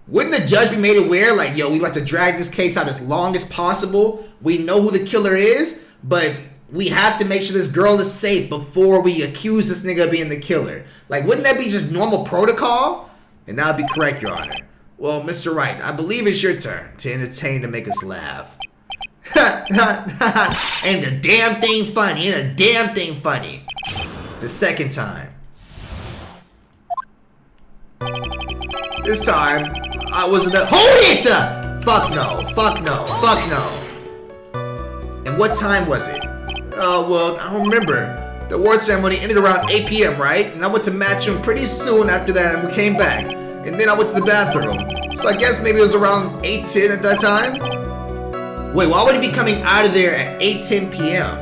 wouldn't the judge be made aware, like, yo, we like to drag this case out as long as possible? We know who the killer is, but we have to make sure this girl is safe before we accuse this nigga of being the killer. Like, wouldn't that be just normal protocol? And that would be correct, Your Honor. Well, Mr. Wright, I believe it's your turn to entertain to make us laugh. Ain't a damn thing funny, ain't a damn thing funny. The second time. This time, I wasn't the— Hold it! Fuck no, fuck no, fuck no. And what time was it? Well, I don't remember. The award ceremony ended around 8 p.m., right? And I went to match room pretty soon after that and we came back. And then I went to the bathroom. So I guess maybe it was around 8:10 at that time? Wait, why would he be coming out of there at 8:10 p.m.?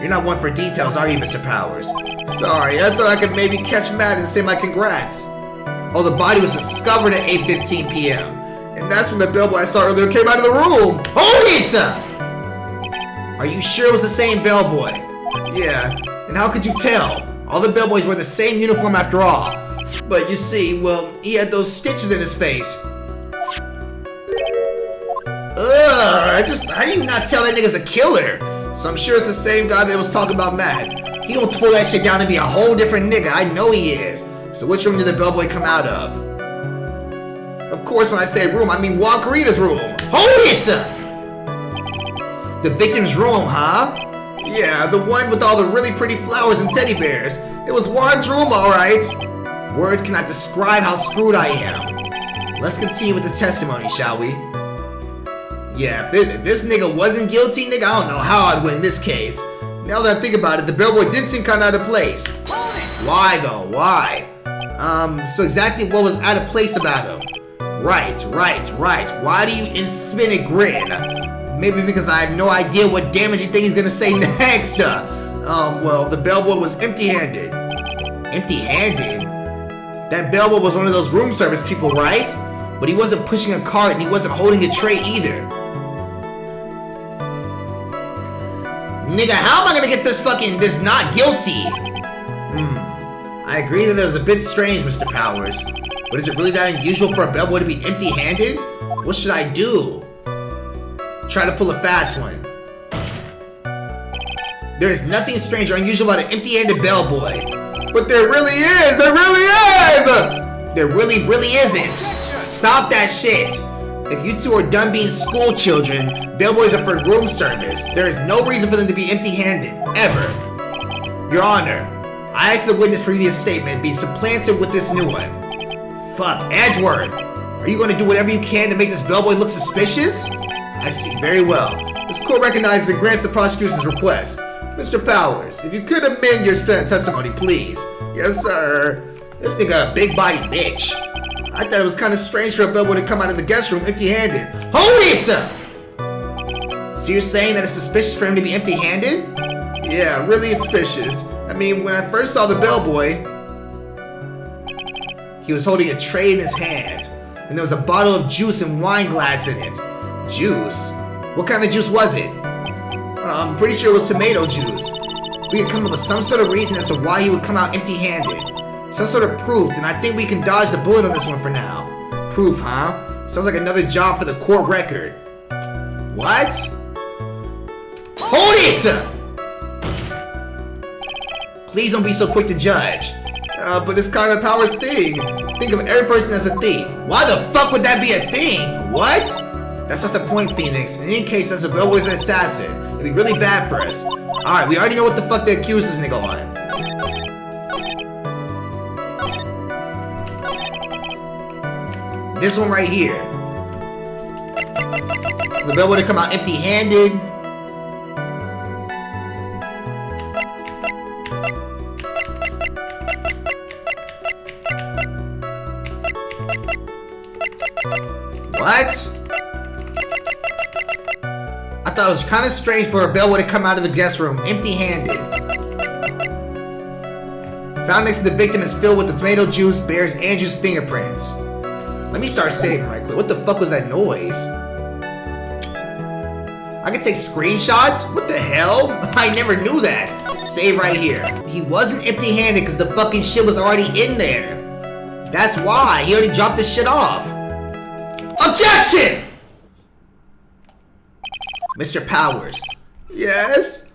You're not one for details, are you, Mr. Powers? Sorry, I thought I could maybe catch Matt and say my congrats. Oh, the body was discovered at 8:15 p.m. And that's when the bellboy I saw earlier came out of the room. Hold it! Are you sure it was the same bellboy? Yeah, and how could you tell? All the bellboys wear the same uniform after all. But you see, well, he had those stitches in his face. How do you not tell that nigga's a killer? So I'm sure it's the same guy that was talking about Matt. He gonna pull that shit down and be a whole different nigga, I know he is. So which room did the bellboy come out of? Of course, when I say room, I mean Walkerita's room. Hold it! The victim's room, huh? Yeah, the one with all the really pretty flowers and teddy bears. It was Juan's room, alright. Words cannot describe how screwed I am. Let's continue with the testimony, shall we? Yeah, if this nigga wasn't guilty, nigga, I don't know how I'd win this case. Now that I think about it, the bellboy did seem kinda out of place. Why though? Why? So exactly what was out of place about him? Right. Why do you spin a grin? Maybe because I have no idea what damaging thing he's gonna say next. Well, the bellboy was empty-handed. Empty-handed? That bellboy was one of those room service people, right? But he wasn't pushing a cart and he wasn't holding a tray either. Nigga, how am I gonna get this not guilty? I agree that it was a bit strange, Mr. Powers. But is it really that unusual for a bellboy to be empty-handed? What should I do? Try to pull a fast one. There is nothing strange or unusual about an empty-handed bellboy. But there really is! There really is! There really isn't. Stop that shit. If you two are done being school children, bellboys are for room service. There is no reason for them to be empty-handed, ever. Your Honor, I ask the witness' previous statement be supplanted with this new one. Fuck, Edgeworth! Are you going to do whatever you can to make this bellboy look suspicious? I see, very well. This court recognizes and grants the prosecution's request. Mr. Powers, if you could amend your testimony, please. Yes, sir. This nigga a big-bodied bitch. I thought it was kind of strange for a bellboy to come out of the guest room empty-handed. Hold it! So you're saying that it's suspicious for him to be empty-handed? Yeah, really suspicious. I mean, when I first saw the bellboy, he was holding a tray in his hand, and there was a bottle of juice and wine glass in it. Juice? What kind of juice was it? I'm pretty sure it was tomato juice. If we could come up with some sort of reason as to why he would come out empty-handed, some sort of proof, then I think we can dodge the bullet on this one for now. Proof, huh? Sounds like another job for the court record. What? Hold it! Please don't be so quick to judge. But it's kind of Powers' thing. Think of every person as a thief. Why the fuck would that be a thing? What? That's not the point, Phoenix. In any case, as a bellboy's an assassin, it'd be really bad for us. Alright, we already know what the fuck they accuse this nigga on. This one right here. The bellboy to come out empty-handed. What? I thought it was kind of strange for a bellboy to come out of the guest room empty-handed. Found next to the victim is filled with the tomato juice, bears Andrew's fingerprints. Let me start saving right quick. What the fuck was that noise? I can take screenshots? What the hell? I never knew that. Save right here. He wasn't empty-handed because the fucking shit was already in there. That's why. He already dropped the shit off. Objection! Mr. Powers. Yes?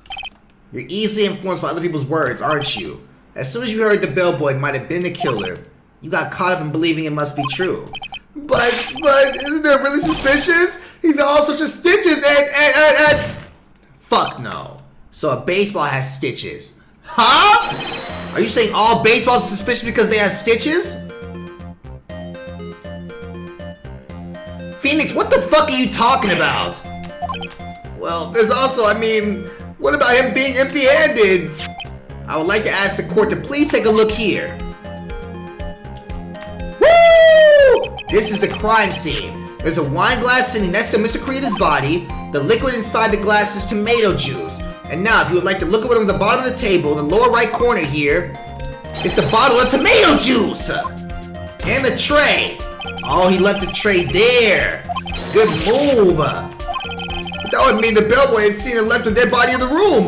You're easily influenced by other people's words, aren't you? As soon as you heard the bellboy might have been the killer, you got caught up in believing it must be true. But, isn't that really suspicious? He's all sorts of stitches and... Fuck no. So a baseball has stitches. Huh? Are you saying all baseballs are suspicious because they have stitches? Phoenix, what the fuck are you talking about? Well, there's also, I mean, what about him being empty-handed? I would like to ask the court to please take a look here. Woo! This is the crime scene. There's a wine glass sitting next to Mr. Creator's body. The liquid inside the glass is tomato juice. And now, if you would like to look at what on the bottom of the table, in the lower right corner here, it's the bottle of tomato juice. And the tray. Oh, he left the tray there. Good move. But that would mean the bellboy had seen and left the dead body in the room.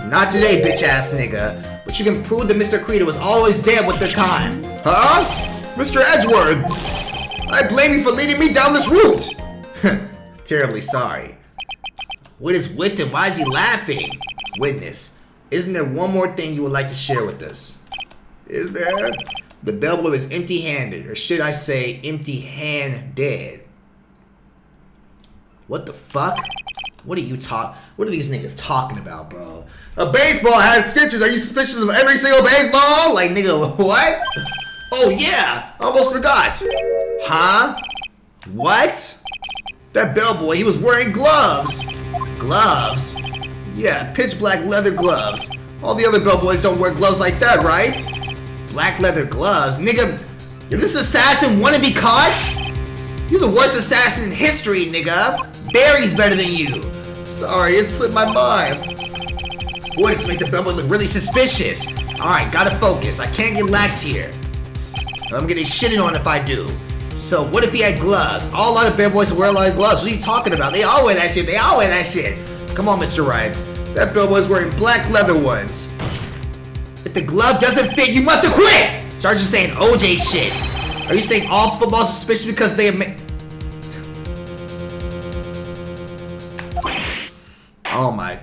Not today, bitch-ass nigga. But you can prove that Mr. Creator was always dead with the time. Huh? Mr. Edgeworth, I blame you for leading me down this route. Terribly sorry. What is with him? Why is he laughing? Witness, isn't there one more thing you would like to share with us? Is there? The bellboy was empty-handed, or should I say empty-hand-dead. What the fuck? What are these niggas talking about, bro? A baseball has stitches. Are you suspicious of every single baseball? Like, nigga, what? Oh, yeah. Almost forgot. Huh? What? That bellboy, he was wearing gloves. Gloves? Yeah, pitch black leather gloves. All the other bellboys don't wear gloves like that, right? Black leather gloves? Nigga, if this assassin wanna be caught? You're the worst assassin in history, nigga. Barry's better than you. Sorry, it slipped my mind. Boy, this make the bellboy look really suspicious. Alright, gotta focus. I can't get lax here. I'm getting shitted on if I do. So, what if he had gloves? A lot of bellboys wear a lot of gloves. What are you talking about? They all wear that shit. They all wear that shit. Come on, Mr. Wright. That bellboy's wearing black leather ones. If the glove doesn't fit, you must have quit! Start just saying OJ shit. Are you saying all football's suspicious because they have Oh my.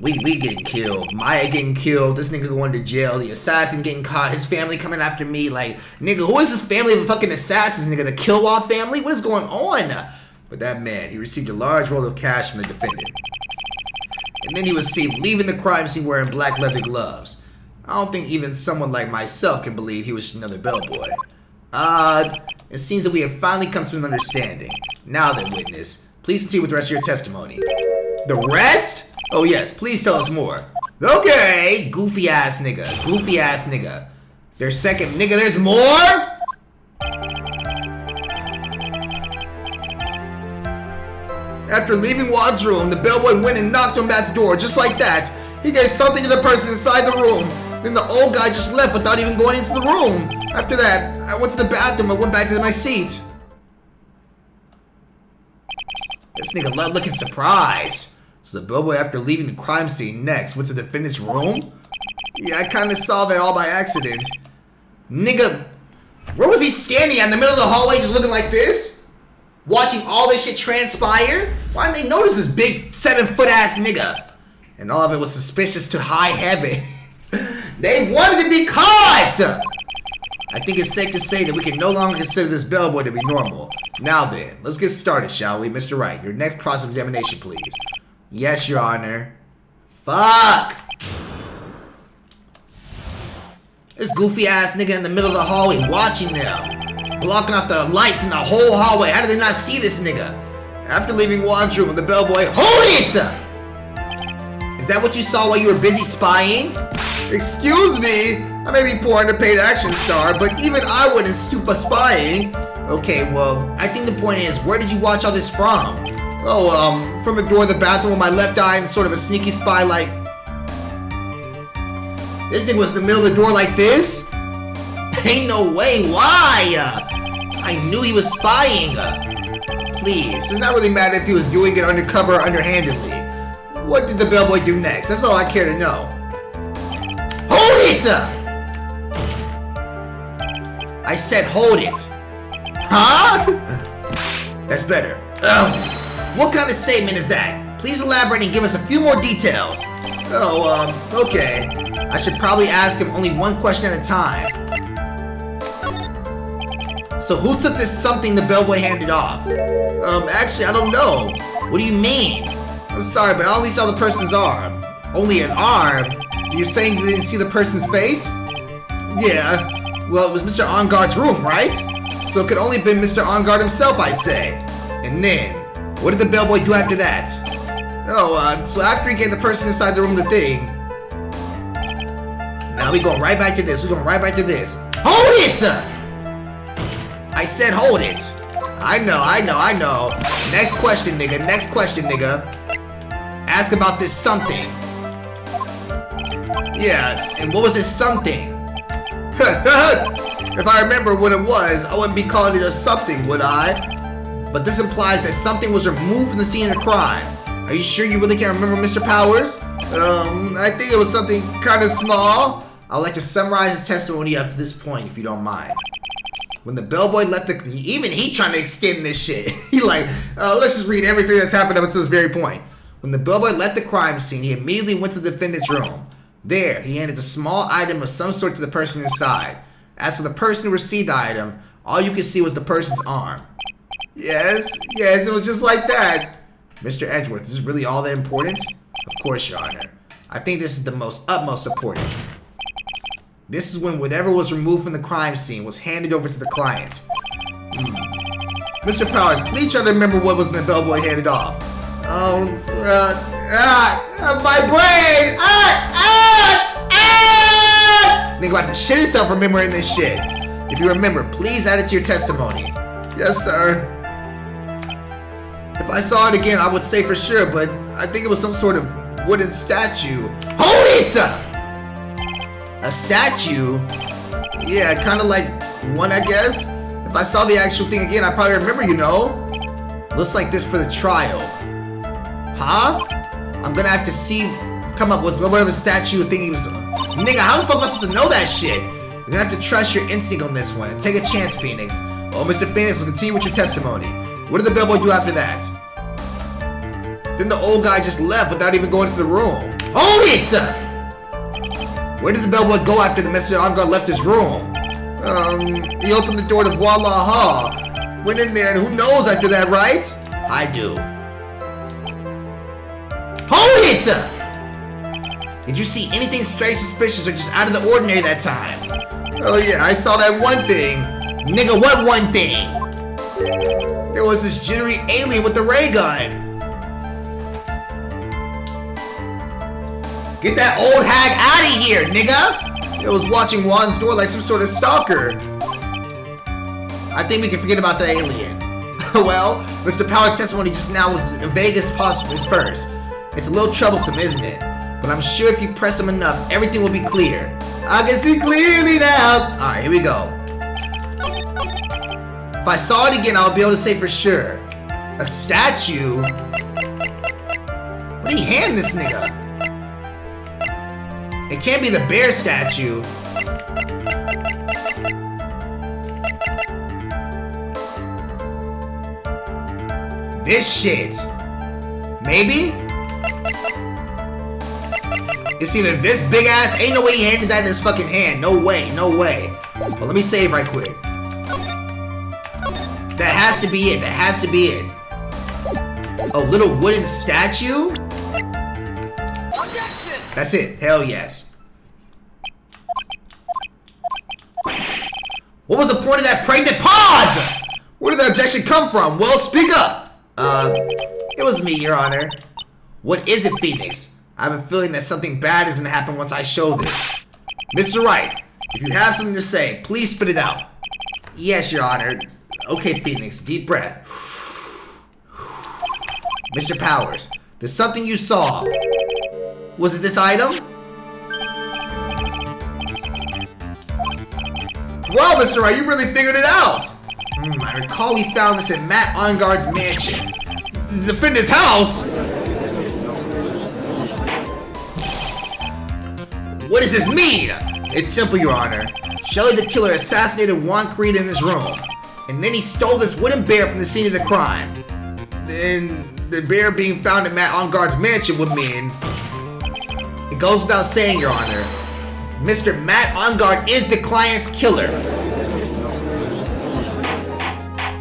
We getting killed. Maya getting killed. This nigga going to jail. The assassin getting caught. His family coming after me. Like, nigga, who is this family of fucking assassins, nigga? The Kilwaw family? What is going on? But that man, he received a large roll of cash from the defendant. And then he was seen leaving the crime scene wearing black leather gloves. I don't think even someone like myself can believe he was another bellboy. It seems that we have finally come to an understanding. Now then, witness, please continue with the rest of your testimony. The rest? Oh yes, please tell us more. Okay, goofy ass nigga, goofy ass nigga. There's second, nigga, there's more? After leaving Wad's room, the bellboy went and knocked on Matt's door, just like that. He gave something to the person inside the room. Then the old guy just left without even going into the room. After that, I went to the bathroom and went back to my seat. This nigga loved looking surprised. So the bellboy, after leaving the crime scene next, went to the defendant's room? Yeah, I kinda saw that all by accident. Nigga, where was he standing at? In the middle of the hallway just looking like this? Watching all this shit transpire? Why didn't they notice this big 7-foot ass nigga? And all of it was suspicious to high heaven. They wanted to be caught! I think it's safe to say that we can no longer consider this bellboy to be normal. Now then, let's get started, shall we? Mr. Wright, your next cross-examination, please. Yes, Your Honor. Fuck! This goofy ass nigga in the middle of the hallway watching them. Blocking off the light from the whole hallway. How did they not see this nigga? After leaving Juan's room, the bellboy, hold it! Is that what you saw while you were busy spying? Excuse me? I may be poor underpaid action star, but even I wouldn't stoop a spying. Okay, well, I think the point is, where did you watch all this from? Oh, from the door of the bathroom with my left eye and sort of a sneaky spy like... This nigga was in the middle of the door like this? Ain't no way, why? I knew he was spying. please. Does not really matter if he was doing it undercover or underhandedly. What did the bellboy do next? That's all I care to know. Hold it! I said hold it. Huh? That's better. What kind of statement is that? Please elaborate and give us a few more details. Oh, okay. I should probably ask him only one question at a time. So who took this something the bellboy handed off? Actually, I don't know. What do you mean? I'm sorry, but I only saw the person's arm. Only an arm? You're saying you didn't see the person's face? Yeah. Well, it was Mr. Engarde's room, right? So it could only have been Mr. Engarde himself, I'd say. And then, what did the bellboy do after that? Oh, so after he gave the person inside the room the thing... Now we going right back to this. Hold it! I said hold it. I know. Next question, nigga. Ask about this something. Yeah, and what was this something? If I remember what it was, I wouldn't be calling it a something, would I? But this implies that something was removed from the scene of the crime. Are you sure you really can't remember, Mr. Powers? I think it was something kind of small. I'd like to summarize his testimony up to this point, if you don't mind. When the bellboy left even he trying to extend this shit. He like, let's just read everything that's happened up until this very point. When the bellboy left the crime scene, he immediately went to the defendant's room. There, he handed a small item of some sort to the person inside. As for the person who received the item, all you could see was the person's arm. Yes, it was just like that. Mr. Edgeworth, is this really all that important? Of course, Your Honor. I think this is the utmost important. This is when whatever was removed from the crime scene was handed over to the client. Mr. Powers, please try to remember what was in the bellboy handed off. My brain! Nigga about to shit himself remembering this shit. If you remember, please add it to your testimony. Yes, sir. If I saw it again, I would say for sure, but I think it was some sort of wooden statue. Hold it! A statue? Yeah, kind of like one, I guess. If I saw the actual thing again, I'd probably remember, you know. Looks like this for the trial. Huh? I'm gonna have to come up with whatever the statue thing he was... Nigga, how the fuck am I supposed to know that shit? You're gonna have to trust your instinct on this one and take a chance, Phoenix. Oh, Mr. Phoenix, let's continue with your testimony. What did the bellboy do after that? Then the old guy just left without even going to the room. Hold it! Where did the bellboy go after the Mr. Engarde left his room? He opened the door to Voila Hall. Went in there, and who knows after that, right? I do. Hold it! Did you see anything strange, suspicious, or just out of the ordinary that time? Oh yeah, I saw that one thing. Nigga, what one thing? There was this jittery alien with the ray gun. Get that old hag out of here, nigga! It was watching Juan's door like some sort of stalker. I think we can forget about the alien. Well, Mr. Powers' testimony just now was as vague as possible at first. It's a little troublesome, isn't it? But I'm sure if you press him enough, everything will be clear. I can see clearly now. Alright, here we go. If I saw it again, I'll be able to say for sure. A statue? What did he hand this nigga? It can't be the bear statue. This shit. Maybe? It's either this big ass. Ain't no way he handed that in his fucking hand. No way, no way. Well, let me save right quick. That has to be it. That has to be it. A little wooden statue? Objection! That's it. Hell yes. What was the point of that pregnant pause? Where did the objection come from? Well, speak up. It was me, Your Honor. What is it, Phoenix? I have a feeling that something bad is gonna happen once I show this. Mr. Wright, if you have something to say, please spit it out. Yes, Your Honor. Okay, Phoenix, deep breath. Mr. Powers, there's something you saw. Was it this item? Wow, Mr. Wright, you really figured it out. I recall we found this in Matt Engarde's mansion. The defendant's house? What does this mean? It's simple, Your Honor. Shelley the killer assassinated Juan Creed in his room, and then he stole this wooden bear from the scene of the crime. Then the bear being found in Matt Engarde's mansion would mean... It goes without saying, Your Honor, Mr. Matt Engarde is the client's killer.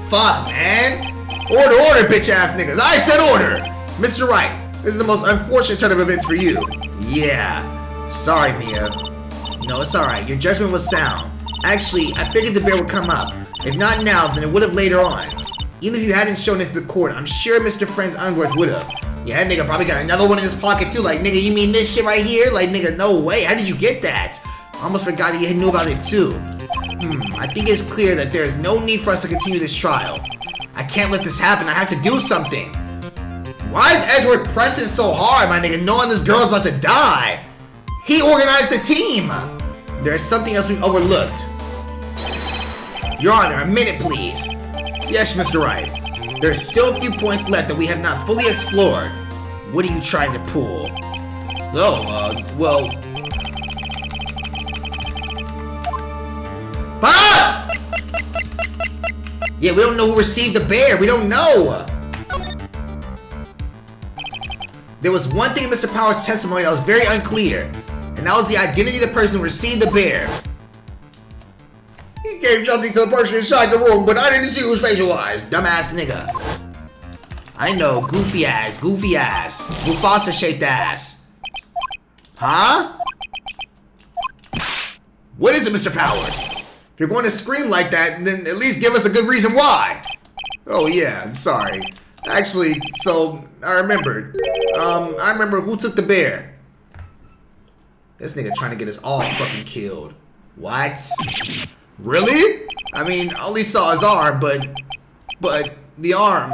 Fuck, man. Order, bitch-ass niggas. I said order. Mr. Wright, this is the most unfortunate turn of events for you. Yeah. Sorry, Mia. No, it's alright. Your judgment was sound. Actually, I figured the bear would come up. If not now, then it would have later on. Even if you hadn't shown it to the court, I'm sure Mr. Franz Unworth would have. Yeah, that nigga probably got another one in his pocket too. Like, nigga, you mean this shit right here? Like, nigga, no way. How did you get that? I almost forgot that you knew about it too. I think it's clear that there is no need for us to continue this trial. I can't let this happen. I have to do something. Why is Edward pressing so hard, my nigga, knowing this girl's about to die? He organized the team. There's something else we overlooked. Your Honor, a minute, please. Yes, Mr. Wright. There's still a few points left that we have not fully explored. What are you trying to pull? Well... Fuck! Yeah, we don't know who received the bear. We don't know. There was one thing in Mr. Powers' testimony that was very unclear, and that was the identity of the person who received the bear. He gave something to the person inside the room, but I didn't see whose facial eyes. Dumbass nigga. I know, goofy ass. Mufasa-shaped ass. Huh? What is it, Mr. Powers? If you're going to scream like that, then at least give us a good reason why. Oh yeah, sorry. Actually, so, I remembered. I remember who took the bear. This nigga trying to get us all fucking killed. What? Really? I mean, I only saw his arm, but the arm.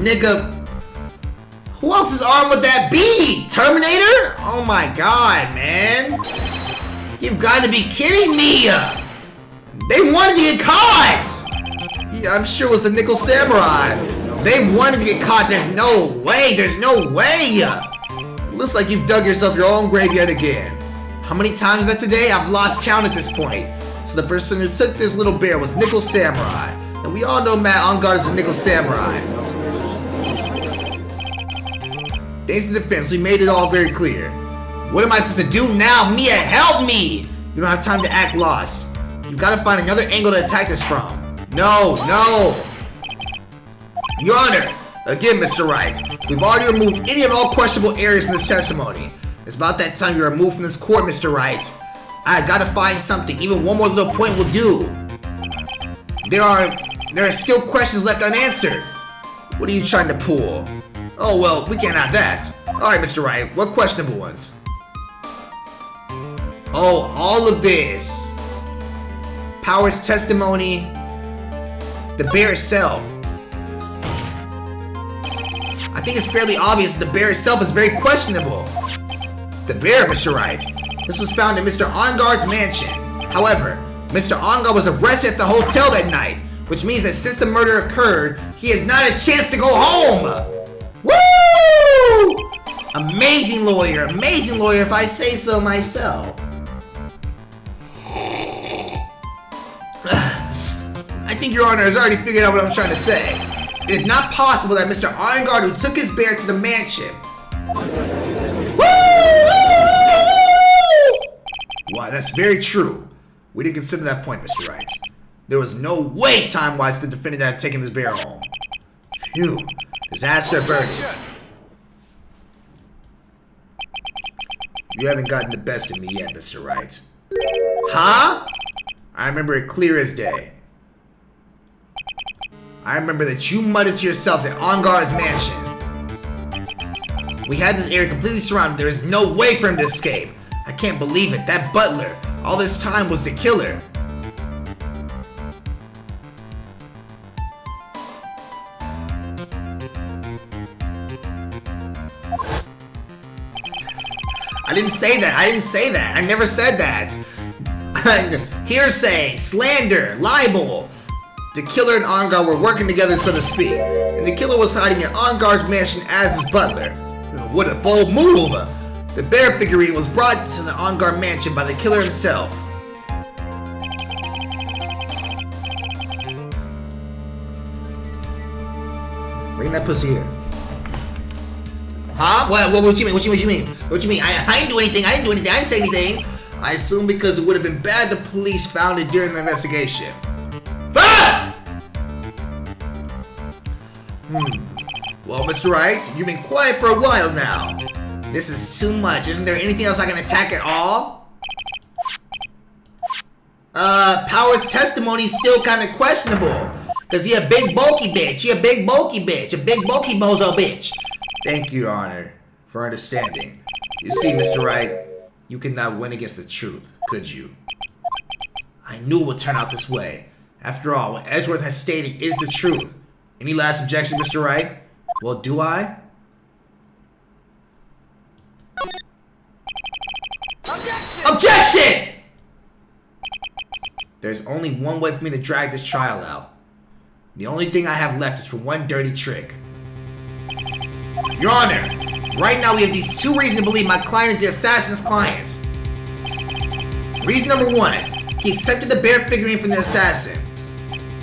Nigga, who else's arm would that be? Terminator? Oh my god, man. You've got to be kidding me. They wanted to get caught. Yeah, I'm sure it was the Nickel Samurai. They wanted to get caught. There's no way. Looks like you've dug yourself your own grave yet again. How many times is that today? I've lost count at this point. So the person who took this little bear was Nickel Samurai. And we all know Matt Engarde is a Nickel Samurai. Thanks to the defense, we made it all very clear. What am I supposed to do now? Mia, help me! You don't have time to act lost. You've got to find another angle to attack this from. No! Your Honor, again, Mr. Wright, we've already removed any and all questionable areas in this testimony. It's about that time you're removed from this court, Mr. Wright. I've got to find something. Even one more little point will do. There are still questions left unanswered. What are you trying to pull? Oh, well, we can't have that. Alright, Mr. Wright, what questionable ones? Oh, all of this. Powers' testimony. The bear itself. I think it's fairly obvious that the bear itself is very questionable. The bear, Mr. Wright. This was found in Mr. Engarde's mansion. However, Mr. Engarde was arrested at the hotel that night, which means that since the murder occurred, he has not a chance to go home. Woo! Amazing lawyer if I say so myself. I think Your Honor has already figured out what I'm trying to say. It is not possible that Mr. Engarde, who took his bear to the mansion. Wow, that's very true. We didn't consider that point, Mr. Wright. There was no way time-wise the defendant had taken his bear home. Phew. Disaster averted. You haven't gotten the best of me yet, Mr. Wright. Huh? I remember it clear as day. I remember that you muttered to yourself at Engarde's mansion. We had this area completely surrounded. There is no way for him to escape. I can't believe it. That butler, all this time, was the killer. I didn't say that. I never said that. Hearsay, slander, libel. The killer and Engarde were working together, so to speak. And the killer was hiding in Engarde's mansion as his butler. What a bold move! The bear figurine was brought to the Engarde mansion by the killer himself. Bring that pussy here. Huh? What you mean? What you mean? I didn't do anything. I didn't say anything. I assume because it would have been bad the police found it during the investigation. Ah! Well, Mr. Wright, you've been quiet for a while now. This is too much. Isn't there anything else I can attack at all? Power's testimony is still kind of questionable. Cause he a big bulky bitch. A big bulky bozo bitch. Thank you, Your Honor, for understanding. You see, Mr. Wright, you could not win against the truth, could you? I knew it would turn out this way. After all, what Edgeworth has stated is the truth. Any last objection, Mr. Wright? Well, do I? Objection! There's only one way for me to drag this trial out. The only thing I have left is for one dirty trick. Your Honor, right now we have these two reasons to believe my client is the assassin's client. Reason number one, he accepted the bear figurine from the assassin.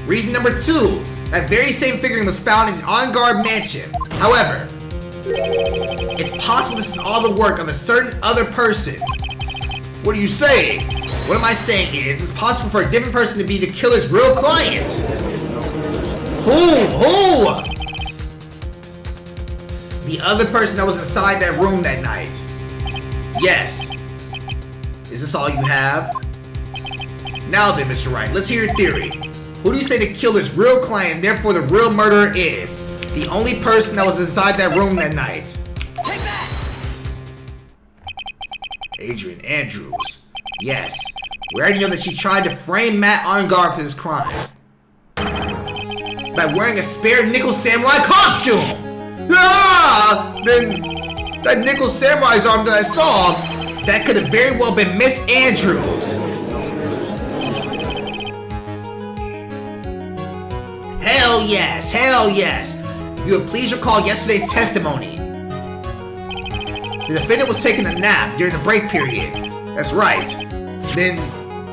Reason number two, that very same figurine was found in Engarde mansion. However, it's possible this is all the work of a certain other person. What are you saying? What am I saying is, it's possible for a different person to be the killer's real client. Who? The other person that was inside that room that night. Yes. Is this all you have? Now then, Mr. Wright, let's hear your theory. Who do you say the killer's real client and therefore the real murderer is? The only person that was inside that room that night. Take that! Adrian Andrews. Yes. We already know that she tried to frame Matt Engarde for this crime. By wearing a spare nickel samurai costume! Ah! Then that nickel samurai's arm that I saw, that could have very well been Miss Andrews. Hell yes. You would please recall yesterday's testimony. The defendant was taking a nap during the break period. That's right. Then,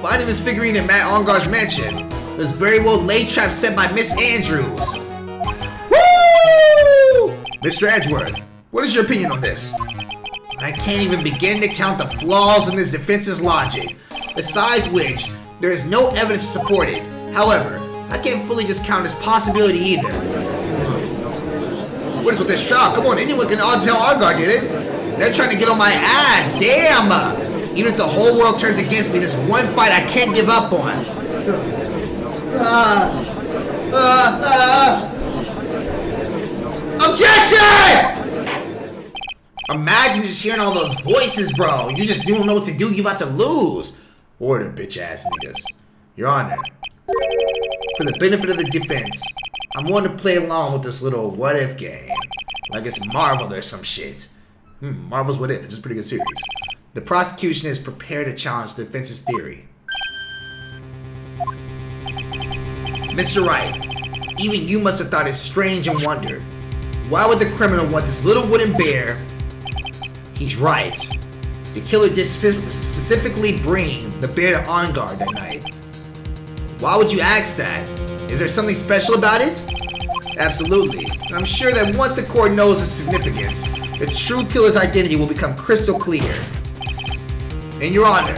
finding this figurine in Matt Engarde's mansion was very well laid trap set by Miss Andrews. Woo! Mr. Edgeworth, what is your opinion on this? I can't even begin to count the flaws in this defense's logic. Besides which, there is no evidence to support it. However, I can't fully discount this possibility either. What is with this trial? Come on, anyone can tell Engarde did it. They're trying to get on my ass. Damn! Even if the whole world turns against me, this one fight I can't give up on. Objection! Imagine just hearing all those voices, bro. You just don't know what to do. You about to lose. Order, bitch ass niggas. Your Honor, for the benefit of the defense, I'm willing to play along with this little what if game. Like it's Marvel or some shit. Marvel's What If. It's just a pretty good series. The prosecution is prepared to challenge the defense's theory. Mr. Wright, even you must have thought it strange and wondered. Why would the criminal want this little wooden bear? He's right. The killer did specifically bring the bear to Engarde that night. Why would you ask that? Is there something special about it? Absolutely. And I'm sure that once the court knows its significance, the true killer's identity will become crystal clear. In Your Honor,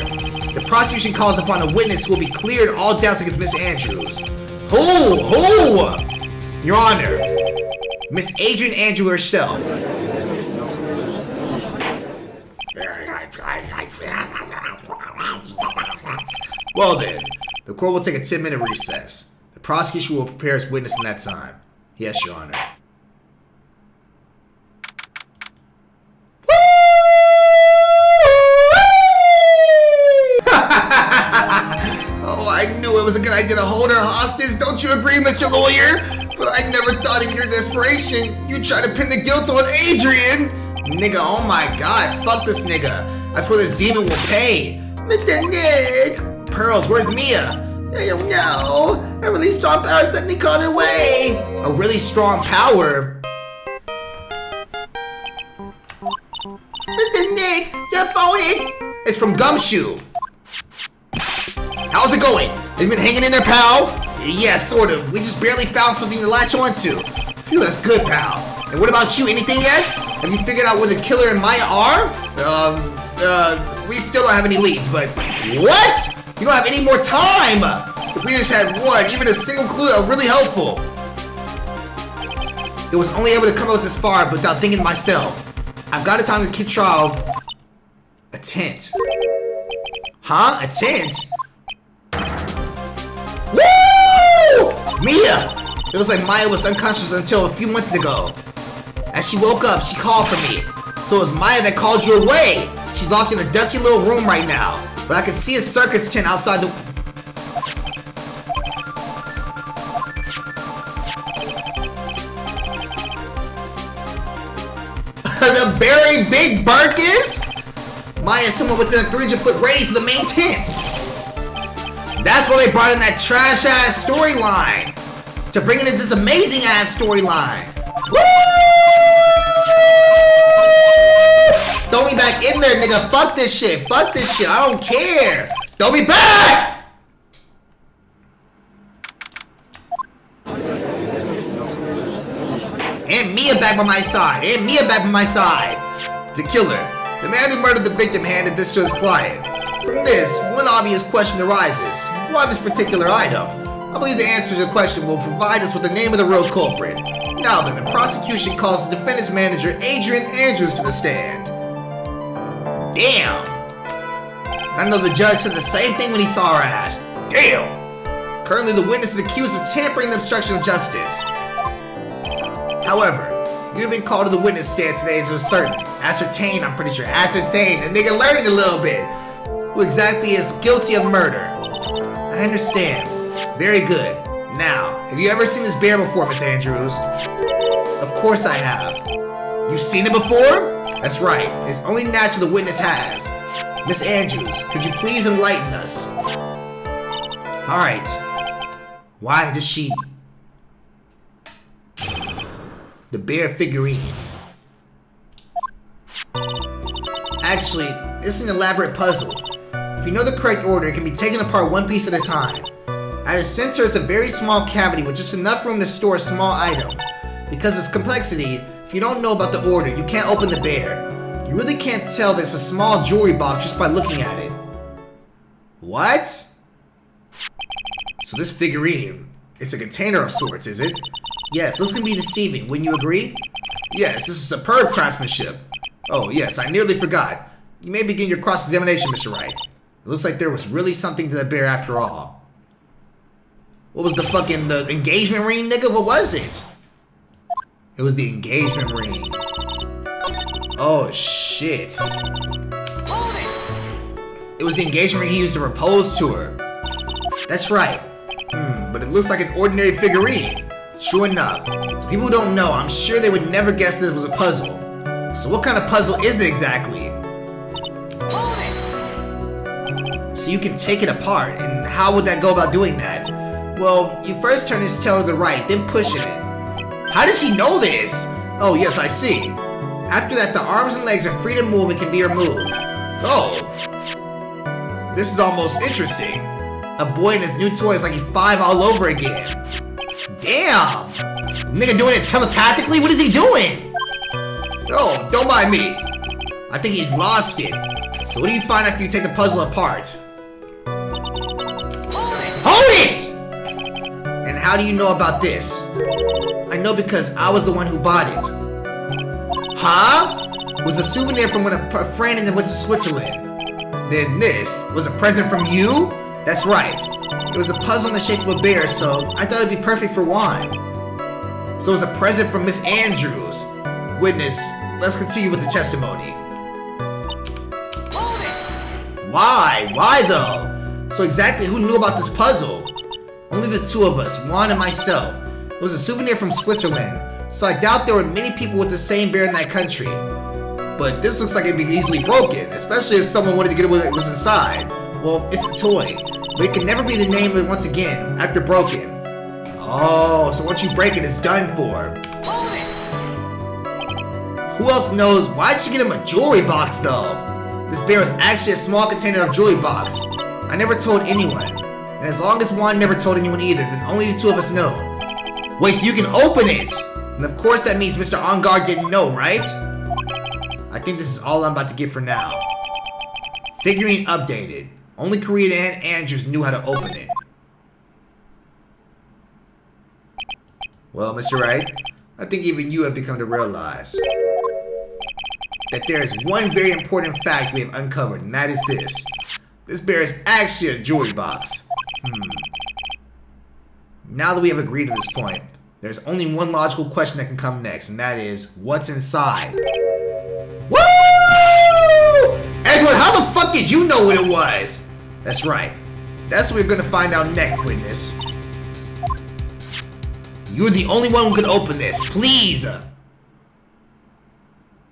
the prosecution calls upon a witness who will be cleared of all doubts against Miss Andrews. Who? Your Honor, Miss Adrian Andrews herself. Well then, the court will take a 10-minute recess. The prosecution will prepare its witness in that time. Yes, Your Honor. Oh, I knew it was a good idea to hold her hostage. Don't you agree, Mr. Lawyer? But I never thought in your desperation you'd try to pin the guilt on Adrian. Nigga, oh my god, fuck this nigga. I swear this demon will pay. Mr. Nick! Pearls, where's Mia? I don't know. A really strong power suddenly called her way. A really strong power? Mr. Nick, your phone is... It's from Gumshoe. How's it going? Have you been hanging in there, pal? Yeah, sort of. We just barely found something to latch onto. Phew, that's good, pal. And what about you? Anything yet? Have you figured out where the killer and Maya are? We still don't have any leads, but... What? You don't have any more time! If we just had one, even a single clue, that was really helpful. It was only able to come out this far, but without thinking to myself. I've got a time to keep trial. A tent. Huh? A tent? Woo! Mia! It was like Maya was unconscious until a few months ago. As she woke up, she called for me. So it was Maya that called you away. She's locked in a dusty little room right now. But I can see a circus tent outside the... The very big Burkus? Maya is someone within a 300-foot radius of the main tent. That's why they brought in that trash-ass storyline. To bring in this amazing-ass storyline. Woo! Throw me back in there, nigga. Fuck this shit. Fuck this shit. I don't care. Throw me back! And Mia back by my side. And Mia back by my side. The killer. The man who murdered the victim handed this to his client. From this, one obvious question arises. Why this particular item? I believe the answer to the question will provide us with the name of the real culprit. Now then, the prosecution calls the defendant's manager, Adrian Andrews, to the stand. Damn. I know the judge said the same thing when he saw her ass. Damn. Currently, the witness is accused of tampering the obstruction of justice. However, you've been called to the witness stand today to ascertain, I'm pretty sure, ascertain, and nigga learning a little bit, who exactly is guilty of murder. I understand. Very good. Now, have you ever seen this bear before, Miss Andrews? Of course I have. You've seen it before? That's right. It's only natural the witness has. Miss Andrews, could you please enlighten us? Alright. Why does she... The bear figurine. Actually, this is an elaborate puzzle. If you know the correct order, it can be taken apart one piece at a time. At its center is a very small cavity with just enough room to store a small item. Because of its complexity, if you don't know about the order, you can't open the bear. You really can't tell there's a small jewelry box just by looking at it. What? So this figurine, it's a container of sorts, is it? Yes, this can be deceiving, wouldn't you agree? Yes, this is superb craftsmanship. Oh yes, I nearly forgot. You may begin your cross-examination, Mr. Wright. It looks like there was really something to that bear after all. What was the engagement ring, nigga? What was it? It was the engagement ring. Oh, shit. It was the engagement ring he used to propose to her. That's right. But it looks like an ordinary figurine. True enough. To people who don't know, I'm sure they would never guess that it was a puzzle. So what kind of puzzle is it exactly? So you can take it apart, and how would that go about doing that? Well, you first turn his tail to the right, then pushing it. How does she know this? Oh, yes, I see. After that, the arms and legs are free to move and can be removed. Oh. This is almost interesting. A boy and his new toy is like he's 5 all over again. Damn. Nigga doing it telepathically? What is he doing? Oh, don't mind me. I think he's lost it. So what do you find after you take the puzzle apart? Hold it! And how do you know about this? I know because I was the one who bought it. Huh? It was a souvenir from when a friend and then went to Switzerland. Then this was a present from you? That's right. It was a puzzle in the shape of a bear, so I thought it'd be perfect for wine. So it was a present from Miss Andrews. Witness, let's continue with the testimony. Why? Why though? So exactly who knew about this puzzle? Only the two of us, Juan and myself. It was a souvenir from Switzerland, so I doubt there were many people with the same bear in that country. but this looks like it'd be easily broken, especially if someone wanted to get what was inside. Well, it's a toy, but it can never be the name of it once again after broken. Oh, so once you break it, it's done for. Hold it! Who else knows? Why'd she get him a jewelry box though? This bear was actually a small container of jewelry box. I never told anyone. And as long as Juan never told anyone either, then only the two of us know. Wait, so you can open it! And of course that means Mr. Engarde didn't know, right? I think this is all I'm about to get for now. Figurine updated. Only Adrian Andrews knew how to open it. Well, Mr. Wright, I think even you have become to realize that there is one very important fact we have uncovered, and that is this. This bear is actually a jewelry box. Now that we have agreed to this point, there's only one logical question that can come next, and that is, what's inside? Woo! Edward, how the fuck did you know what it was? That's right. That's what we're gonna find out next, witness. You're the only one who can open this. Please!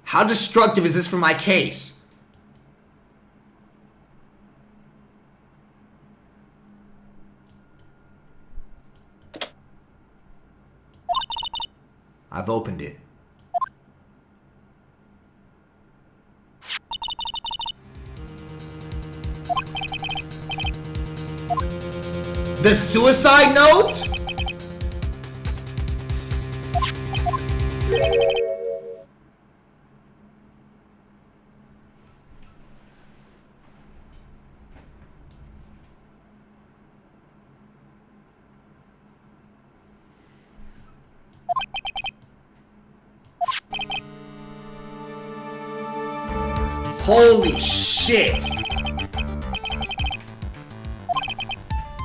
How destructive is this for my case? I've opened it. The suicide note? Holy shit!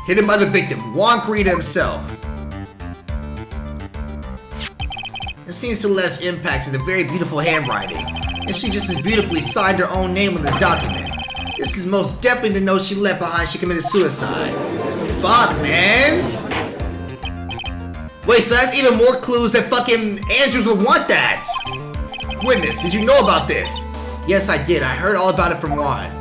Hidden by the victim, Juan Carita himself. It seems Celeste impacts in a very beautiful handwriting, and she just as beautifully signed her own name on this document. This is most definitely the note she left behind she committed suicide. Fuck, man! Wait, so that's even more clues that fucking Andrews would want that! Witness, did you know about this? Yes, I did. I heard all about it from Juan.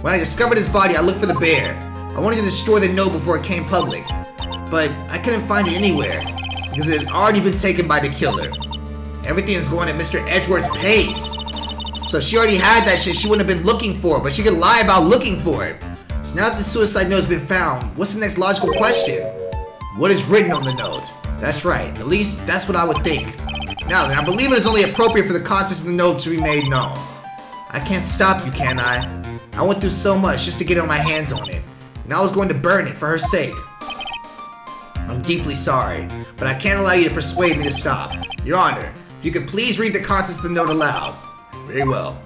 When I discovered his body, I looked for the bear. I wanted to destroy the note before it came public, but I couldn't find it anywhere because it had already been taken by the killer. Everything is going at Mr. Edgeworth's pace. So if she already had that shit, she wouldn't have been looking for it, but she could lie about looking for it. So now that the suicide note has been found, what's the next logical question? What is written on the note? That's right. At least that's what I would think. Now then, I believe it is only appropriate for the contents of the note to be made known. I can't stop you, can I? I went through so much just to get my hands on it, and I was going to burn it for her sake. I'm deeply sorry, but I can't allow you to persuade me to stop. Your Honor, if you could please read the contents of the note aloud. Very well.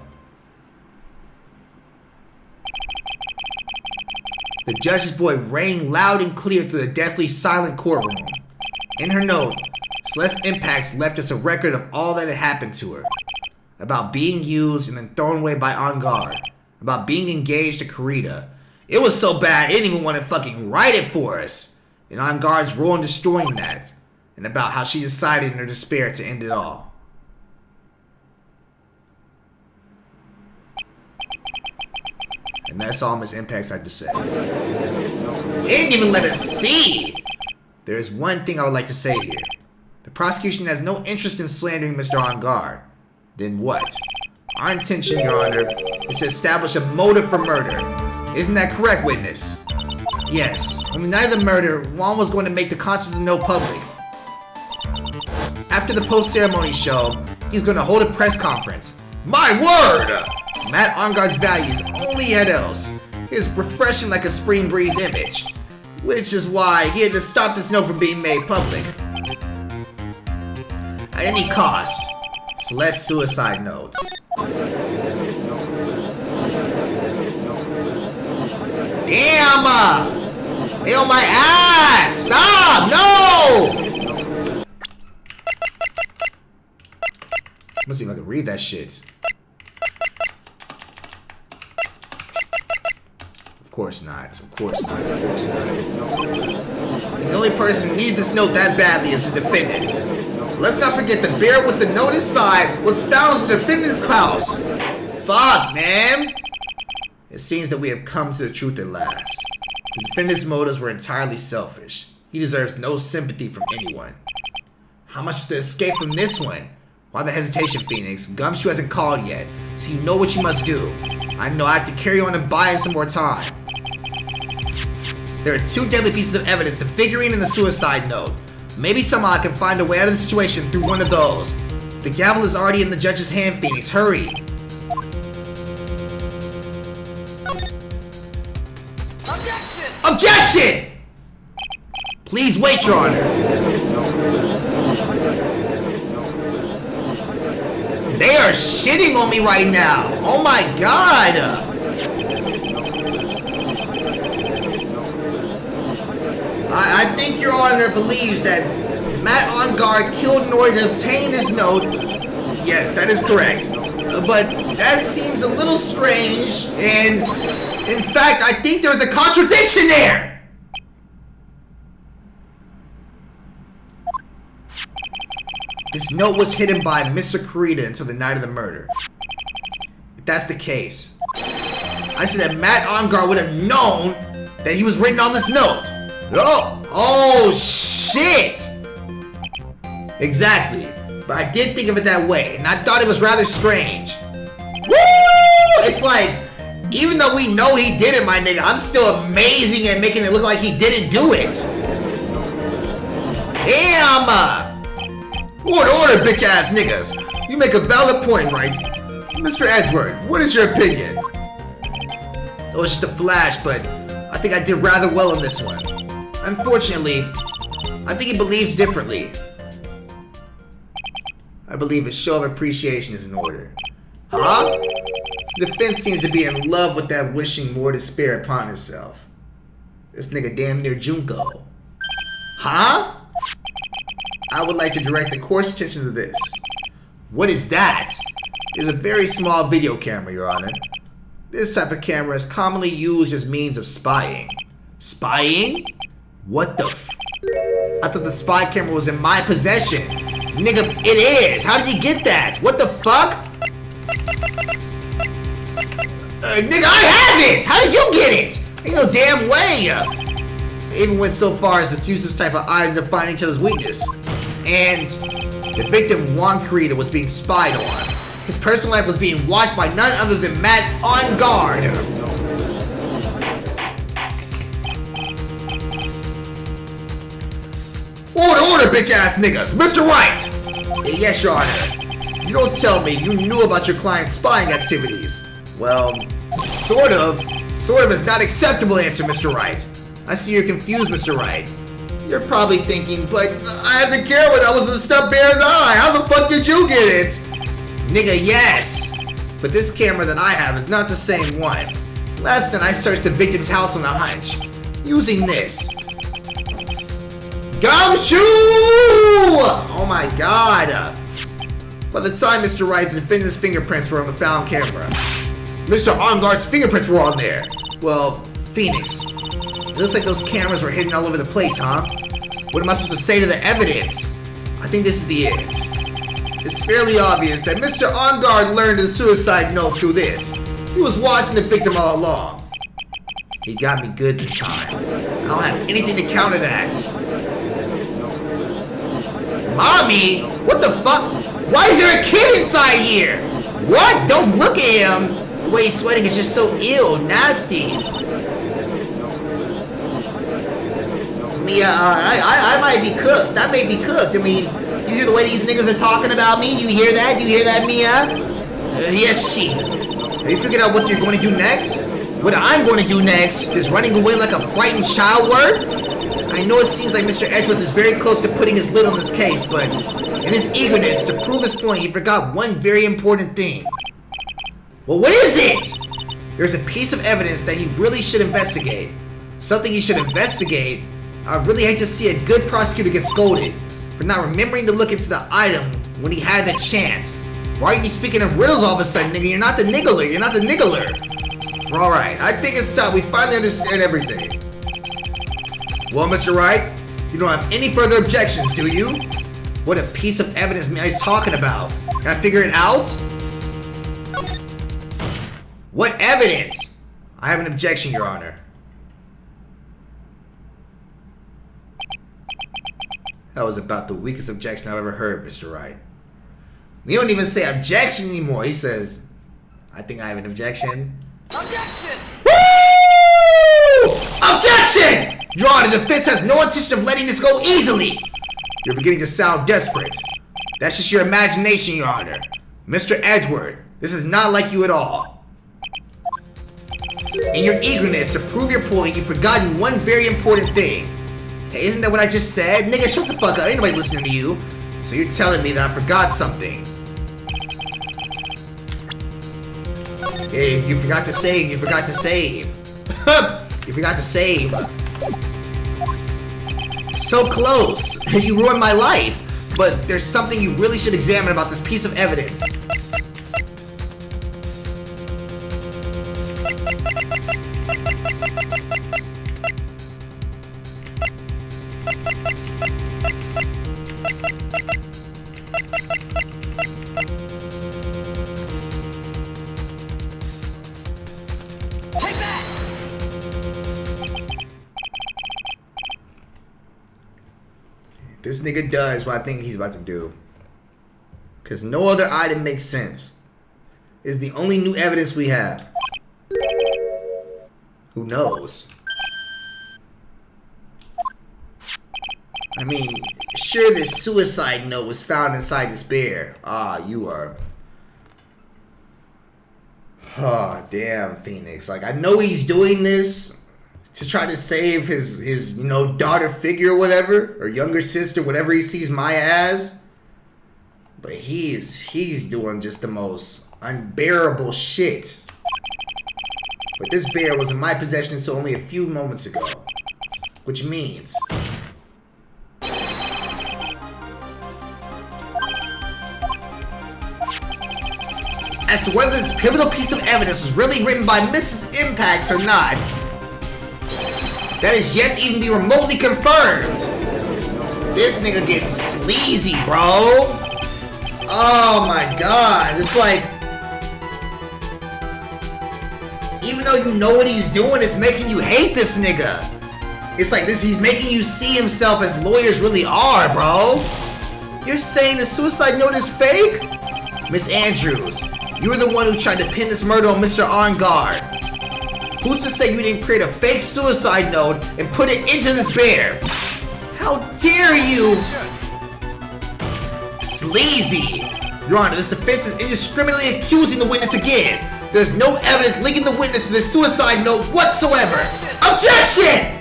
The judge's voice rang loud and clear through the deathly silent courtroom. In her note, Celeste Impacts left us a record of all that had happened to her. About being used and then thrown away by Engarde. About being engaged to Carita. It was so bad, I didn't even want to fucking write it for us. And Engarde's role in destroying that. And about how she decided in her despair to end it all. And that's all Miss Impacts had to say. They didn't even let us see! There is one thing I would like to say here. The prosecution has no interest in slandering Mr. Engarde. Then what? Our intention, Your Honor, is to establish a motive for murder. Isn't that correct, witness? Yes. On the night of the murder, Juan was going to make the contents of the note public. After the post-ceremony show, he's going to hold a press conference. My word! Matt Engarde's values only had else. He is refreshing like a spring breeze image. Which is why he had to stop this note from being made public. At any cost. Celeste's suicide note. Damn! They on my ass! Stop! No! Let's see if I can read that shit. Of course not. Of course not. Of course not. The only person who needs this note that badly is the defendant. Let's not forget the bear with the note inside was found in the defendant's house. Fuck, man. It seems that we have come to the truth at last. The defendant's motives were entirely selfish. He deserves no sympathy from anyone. How much to escape from this one? Why the hesitation, Phoenix? Gumshoe hasn't called yet, so you know what you must do. I know I have to carry on and buy him some more time. There are 2 deadly pieces of evidence, the figurine and the suicide note. Maybe somehow I can find a way out of the situation through one of those. The gavel is already in the judge's hand, Phoenix. Hurry. Objection! Objection! Please wait, Your Honor. They are shitting on me right now. Oh my god. I think Your Honor believes that Matt Engarde killed in order to obtain this note. Yes, that is correct. But that seems a little strange, and in fact, I think there's a contradiction there. This note was hidden by Mr. Kurita until the night of the murder. If that's the case, I said that Matt Engarde would have known that he was written on this note. Oh shit! Exactly. But I did think of it that way, and I thought it was rather strange. Woo! It's like, even though we know he did it, my nigga, I'm still amazing at making it look like he didn't do it. Damn! Order, bitch ass niggas. You make a valid point, right? Mr. Edward, what is your opinion? It was just a flash, but I think I did rather well in this one. Unfortunately, I think he believes differently. I believe a show of appreciation is in order. Huh? The defense seems to be in love with that wishing more despair upon itself. This nigga damn near Junko. Huh? I would like to direct the court's attention to this. What is that? It's a very small video camera, Your Honor. This type of camera is commonly used as means of spying. Spying? What the f? I thought the spy camera was in my possession. Nigga, it is. How did you get that? What the fuck? Nigga, I have it! How did you get it? Ain't no damn way! They even went so far as to use this type of item to find each other's weakness. And the victim, Juan Kurita, was being spied on. His personal life was being watched by none other than Matt Engarde. Order, bitch ass niggas! Mr. Wright! Yes, Your Honor. You don't tell me you knew about your client's spying activities. Well, sort of. Sort of is not acceptable answer, Mr. Wright. I see you're confused, Mr. Wright. You're probably thinking, but I had the camera that was in the stub bear's eye. How the fuck did you get it? Nigga, yes. But this camera that I have is not the same one. Last night I searched the victim's house on a hunch, using this. Gumshoe! Oh my god. By the time Mr. Wright, the defendant's fingerprints were on the found camera. Mr. Engarde's fingerprints were on there. Well, Phoenix. It looks like those cameras were hidden all over the place, huh? What am I supposed to say to the evidence? I think this is the end. It's fairly obvious that Mr. Engarde learned the suicide note through this. He was watching the victim all along. He got me good this time. I don't have anything to counter that. Mommy? What the fuck? Why is there a kid inside here? What? Don't look at him. The way he's sweating is just so ill, nasty. Mia, I might be cooked. I may be cooked. I mean, you hear the way these niggas are talking about me? You hear that? You hear that, Mia? Yes, Chief. Have you figured out what you're going to do next? What I'm going to do next is running away like a frightened child word? I know it seems like Mr. Edgeworth is very close to putting his lid on this case, but in his eagerness to prove his point, he forgot one very important thing. Well, what is it? There's a piece of evidence that he really should investigate. Something he should investigate. I really hate to see a good prosecutor get scolded for not remembering to look into the item when he had the chance. Why are you speaking in riddles all of a sudden, nigga? You're not the niggler. You're not the niggler. Alright, I think it's time we finally understand everything. Well, Mr. Wright, you don't have any further objections, do you? what a piece of evidence he's talking about. Can I figure it out? What evidence? I have an objection, Your Honor. That was about the weakest objection I've ever heard, Mr. Wright. We don't even say objection anymore. He says, I think I have an objection. Objection! Woo! Objection! Your Honor, the defense has no intention of letting this go easily. You're beginning to sound desperate. That's just your imagination, Your Honor. Mr. Edgeworth, this is not like you at all. In your eagerness to prove your point, you've forgotten one very important thing. Hey, isn't that what I just said? Nigga, shut the fuck up. Ain't nobody listening to you. So you're telling me that I forgot something. Hey, you forgot to save. You forgot to save. You forgot to save. So close. You ruined my life. But there's something you really should examine about this piece of evidence. This nigga does what I think he's about to do. Because no other item makes sense. It's the only new evidence we have. Who knows? I mean, sure, this suicide note was found inside this bear. Ah, you are... Oh, damn, Phoenix. Like, I know he's doing this to try to save his you know, daughter figure or whatever, or younger sister, whatever he sees Maya as. But he's doing just the most unbearable shit. But this bear was in my possession until only a few moments ago. Which means... as to whether this pivotal piece of evidence was really written by Mrs. Impacts or not, that is yet to even be remotely confirmed. This nigga getting sleazy, bro. Oh my god. It's like, even though you know what he's doing, it's making you hate this nigga. It's like this, he's making you see himself as lawyers really are, bro. You're saying the suicide note is fake? Miss Andrews, you were the one who tried to pin this murder on Mr. Engarde. Who's to say you didn't create a fake suicide note and put it into this bear? How dare you! Sleazy! Your Honor, this defense is indiscriminately accusing the witness again. There's no evidence linking the witness to this suicide note whatsoever. Objection!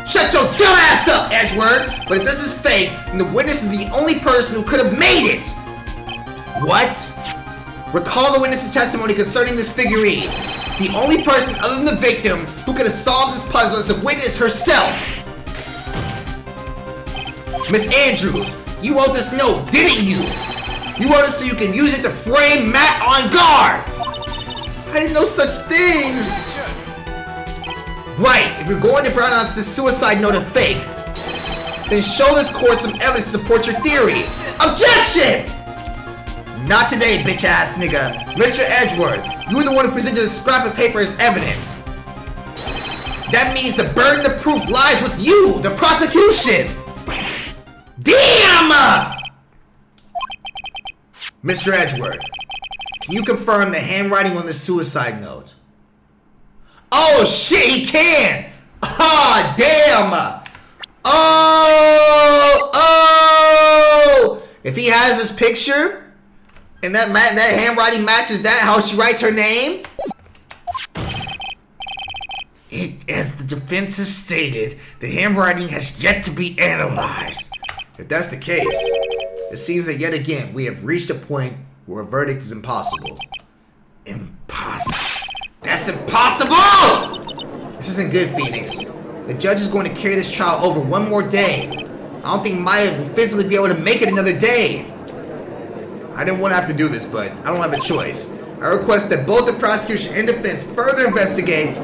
Shut your dumb ass up, Edgeworth! But if this is fake, then the witness is the only person who could have made it! What? Recall the witness's testimony concerning this figurine. The only person other than the victim who could have solved this puzzle is the witness herself. Miss Andrews, you wrote this note, didn't you? You wrote it so you can use it to frame Matt Engarde. I didn't know such thing. Right, if you're going to pronounce this suicide note a fake, then show this court some evidence to support your theory. Objection! Not today, bitch ass nigga. Mr. Edgeworth, you were the one who presented the scrap of paper as evidence. That means the burden of proof lies with you, the prosecution. Damn! Mr. Edgeworth, can you confirm the handwriting on the suicide note? Oh shit, he can! Ah, damn! Oh! If he has this picture, and that handwriting matches that, how she writes her name? As the defense has stated, the handwriting has yet to be analyzed. If that's the case, it seems that yet again we have reached a point where a verdict is impossible. Impossible. That's impossible! This isn't good, Phoenix. The judge is going to carry this trial over one more day. I don't think Maya will physically be able to make it another day. I didn't want to have to do this, but I don't have a choice. I request that both the prosecution and defense further investigate.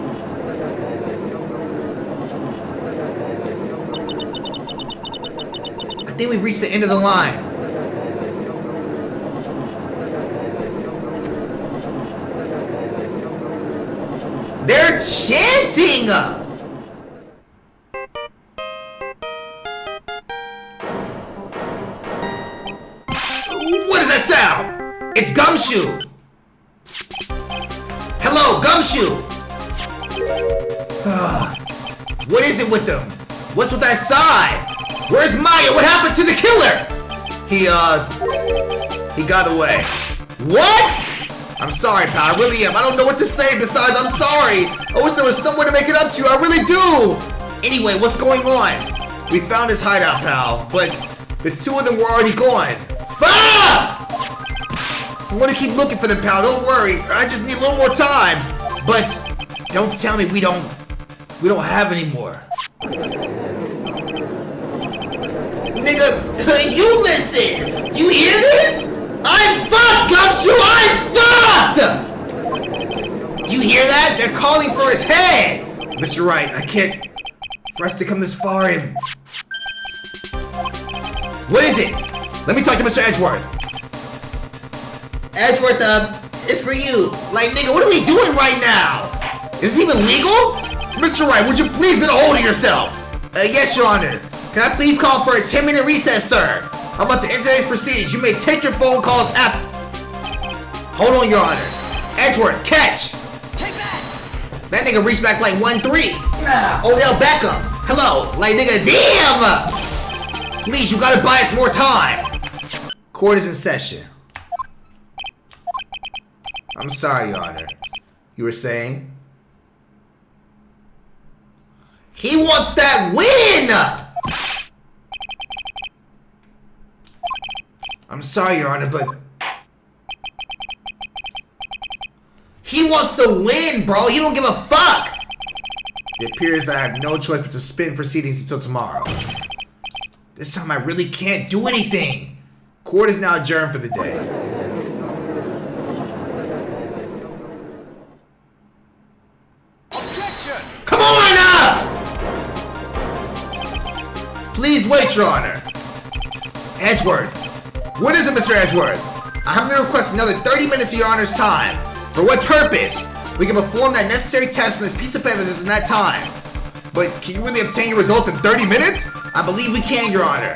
I think we've reached the end of the line. They're chanting! What does that sound? It's Gumshoe! Hello, Gumshoe! What is it with them? What's with that sigh? Where's Maya? What happened to the killer? He got away. What? I'm sorry, pal. I really am. I don't know what to say besides I'm sorry. I wish there was someone to make it up to you. I really do. Anyway, what's going on? We found his hideout, pal, but the two of them were already gone. Fuck! I'm gonna keep looking for them, pal. Don't worry. I just need a little more time. But don't tell me we don't have any more. Nigga, you listen! You hear this? I'm fucked, Gumshoe! I'm fucked! Do you hear that? They're calling for his head! Mr. Wright, I can't... For us to come this far and... What is it? Let me talk to Mr. Edgeworth. Edgeworth, it's for you. Like, nigga, what are we doing right now? Is this even legal? Mr. Wright, would you please get a hold of yourself? Yes, Your Honor. Can I please call for a 10-minute recess, sir? I'm about to end today's proceedings. You may take your phone calls after. Hold on, Your Honor. Edgeworth, catch. Take that! That nigga reached back like 1-3. Odell Beckham. Hello. Like, nigga, damn! Please, you gotta buy us more time. Court is in session. I'm sorry, Your Honor. You were saying? He wants that win! I'm sorry, Your Honor, but... He wants to win, bro! He don't give a fuck! It appears I have no choice but to suspend proceedings until tomorrow. This time I really can't do anything! Court is now adjourned for the day. Objection! Come on up! Please wait, Your Honor. Edgeworth. What is it, Mr. Edgeworth? I'm going to request another 30 minutes of Your Honor's time. For what purpose? We can perform that necessary test on this piece of evidence in that time. But can you really obtain your results in 30 minutes? I believe we can, Your Honor.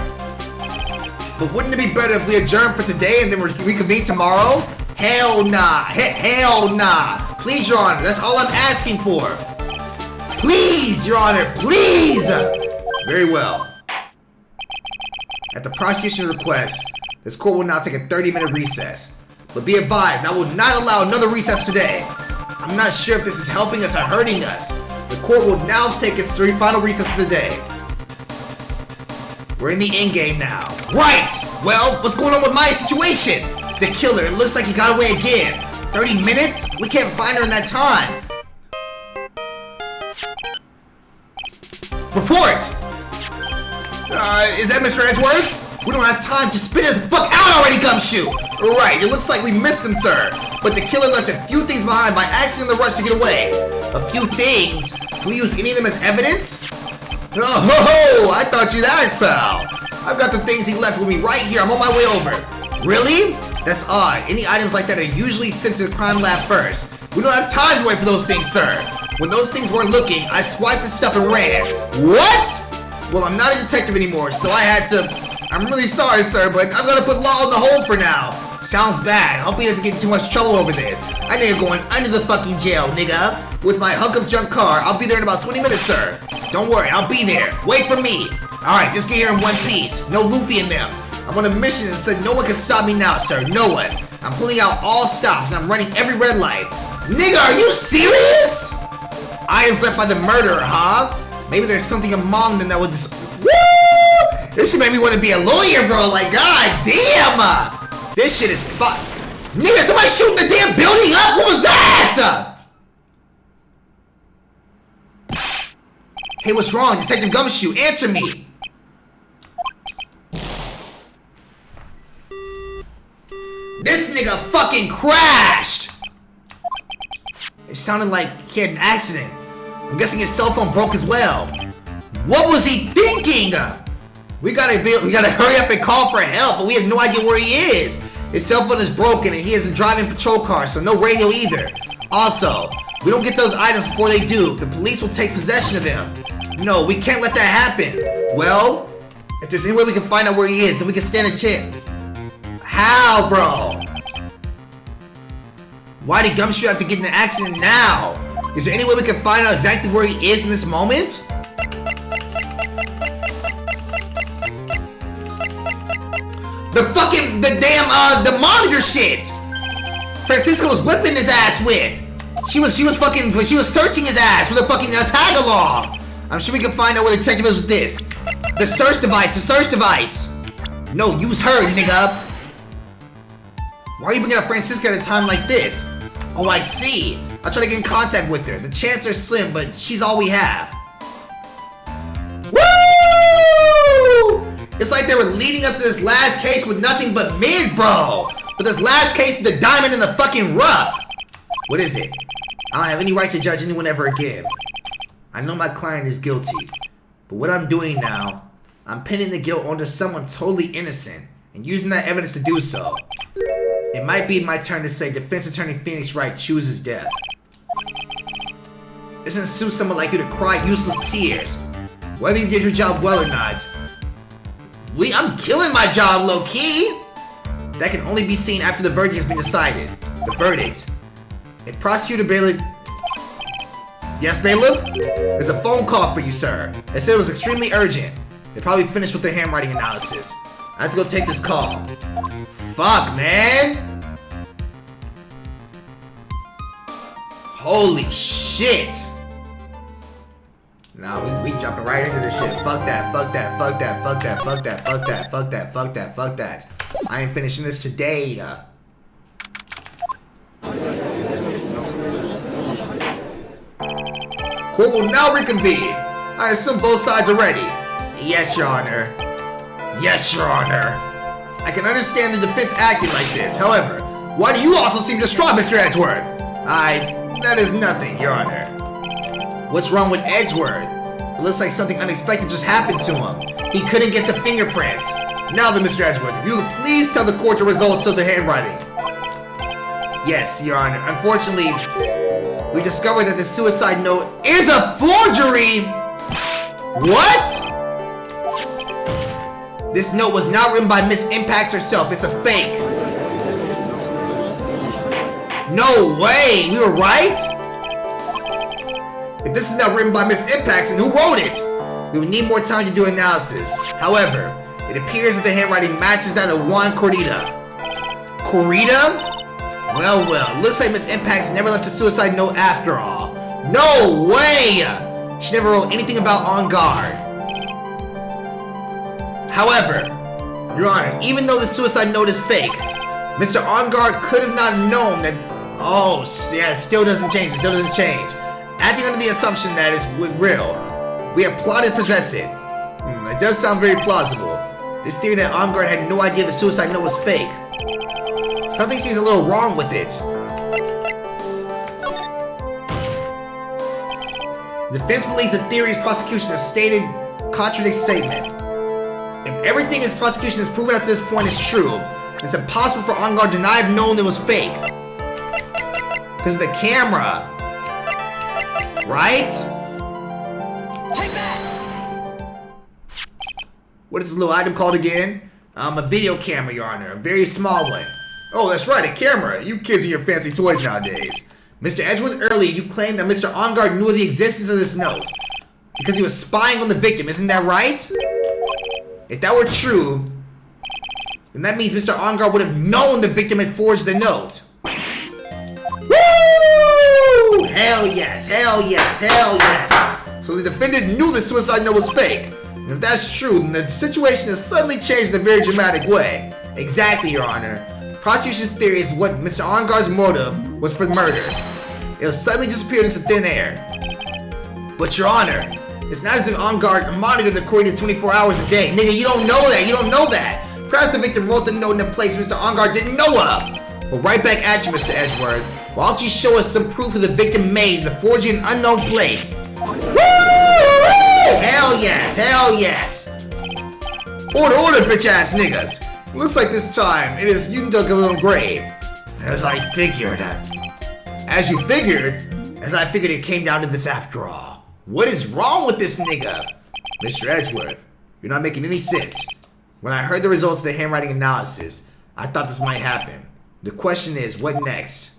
But wouldn't it be better if we adjourn for today and then reconvene tomorrow? Hell nah. Hell nah. Please, Your Honor. That's all I'm asking for. Please, Your Honor. Please. Very well. At the prosecution's request, this court will now take a 30-minute recess. But be advised, I will not allow another recess today. I'm not sure if this is helping us or hurting us. The court will now take its final recess of the day. We're in the endgame now. Right! Well, what's going on with my situation? The killer, it looks like he got away again. 30 minutes? We can't find her in that time. Report! Is that Mr. Edgeworth? We don't have time to spit it the fuck out already, Gumshoe! Right, it looks like we missed him, sir. But the killer left a few things behind by accident in the rush to get away. A few things? Can we use any of them as evidence? Oh, ho, ho! I thought you'd ask, pal. I've got the things he left with me right here. I'm on my way over. Really? That's odd. Any items like that are usually sent to the crime lab first. We don't have time to wait for those things, sir. When those things weren't looking, I swiped the stuff and ran. What? Well, I'm not a detective anymore, so I had to... I'm really sorry, sir, but I'm gonna put Law in the hole for now. Sounds bad. Hope he doesn't get in too much trouble over this. I nigga going under the fucking jail, nigga. With my hunk-up junk car. I'll be there in about 20 minutes, sir. Don't worry, I'll be there. Wait for me. Alright, just get here in one piece. No Luffy in them. I'm on a mission and said no one can stop me now, sir. No one. I'm pulling out all stops and I'm running every red light. Nigga, are you serious? Items left by the murderer, huh? Maybe there's something among them that would just... Woo! This should make me want to be a lawyer, bro. Like, god damn! This shit is fuck. Nigga, somebody shooting the damn building up? What was that? Hey, what's wrong? Detective Gumshoe, answer me. This nigga fucking crashed. It sounded like he had an accident. I'm guessing his cell phone broke as well. What was he thinking? We gotta hurry up and call for help, but we have no idea where he is. His cell phone is broken and he is a driving patrol car, so no radio either. Also, we don't get those items before they do. The police will take possession of them. No, we can't let that happen. Well, if there's any way we can find out where he is, then we can stand a chance. How, bro? Why did Gumshoe have to get in an accident now? Is there any way we can find out exactly where he is in this moment? The monitor shit! Francisco was whipping his ass with. She was searching his ass with a fucking tag along. I'm sure we can find out where the detective is with this. The search device. No, use her, nigga. Why are you bringing up Francisco at a time like this? Oh, I see. I'll try to get in contact with her. The chances are slim, but she's all we have. Woo! It's like they were leading up to this last case with nothing but mid, bro. But this last case is the diamond in the fucking rough. What is it? I don't have any right to judge anyone ever again. I know my client is guilty, but what I'm doing now, I'm pinning the guilt onto someone totally innocent and using that evidence to do so. It might be my turn to say defense attorney Phoenix Wright chooses death. It doesn't suit someone like you to cry useless tears. Whether you did your job well or not, I'm killing my job low-key. That can only be seen after the verdict has been decided. The verdict. If Prosecutor Bailiff... Yes, Bailiff? There's a phone call for you, sir. They said it was extremely urgent. They probably finished with the handwriting analysis. I have to go take this call. Fuck, man! Holy shit! Nah, we jumping right into this shit. Fuck that. I ain't finishing this today. Court will now reconvene. I assume both sides are ready. Yes, Your Honor. Yes, Your Honor. I can understand the defense acting like this. However, why do you also seem distraught, Mr. Edgeworth? That is nothing, Your Honor. What's wrong with Edgeworth? It looks like something unexpected just happened to him. He couldn't get the fingerprints. Now then, Mr. Edgeworth, if you would please tell the court the results of the handwriting. Yes, Your Honor. Unfortunately, we discovered that the suicide note is a forgery! What? This note was not written by Miss Impacts herself. It's a fake. No way! We were right? If this is not written by Miss Impacts, then who wrote it? We would need more time to do analysis. However, it appears that the handwriting matches that of Juan Corrida. Corrida? Well, looks like Miss Impacts never left a suicide note after all. No way! She never wrote anything about Engarde. However, Your Honor, even though the suicide note is fake, Mr. Engarde could have not known that... Oh, yeah, still doesn't change. Acting under the assumption that it's real, we have plotted to possess it. It does sound very plausible. This theory that Engarde had no idea the suicide note was fake. Something seems a little wrong with it. The defense believes the theory's prosecution has stated contradicts statement. If everything his prosecution has proven up to this point is true, it's impossible for Engarde to not have known it was fake. Because of the camera. Right? Take that! What is this little item called again? A video camera, Your Honor. A very small one. Oh, that's right, a camera. You kids and your fancy toys nowadays. Mr. Edgeworth, earlier you claimed that Mr. Engarde knew of the existence of this note because he was spying on the victim, isn't that right? If that were true, then that means Mr. Engarde would have known the victim had forged the note. Woo! Hell yes. So the defendant knew the suicide note was fake. And if that's true, then the situation has suddenly changed in a very dramatic way. Exactly, Your Honor. Prosecution's theory is what Mr. Engarde's motive was for murder. It was suddenly disappeared into thin air. But Your Honor, it's not as if Engarde monitored the Corrida 24 hours a day. Nigga, you don't know that. Perhaps the victim wrote the note in a place Mr. Engarde didn't know of. Well, right back at you, Mr. Edgeworth. Why don't you show us some proof of the victim made the forging in an unknown place? Woo! Hell yes. Order, bitch-ass niggas! Looks like this time it is you dug a little grave. As I figured. As you figured? As I figured it came down to this after all. What is wrong with this nigga? Mr. Edgeworth, you're not making any sense. When I heard the results of the handwriting analysis, I thought this might happen. The question is, what next?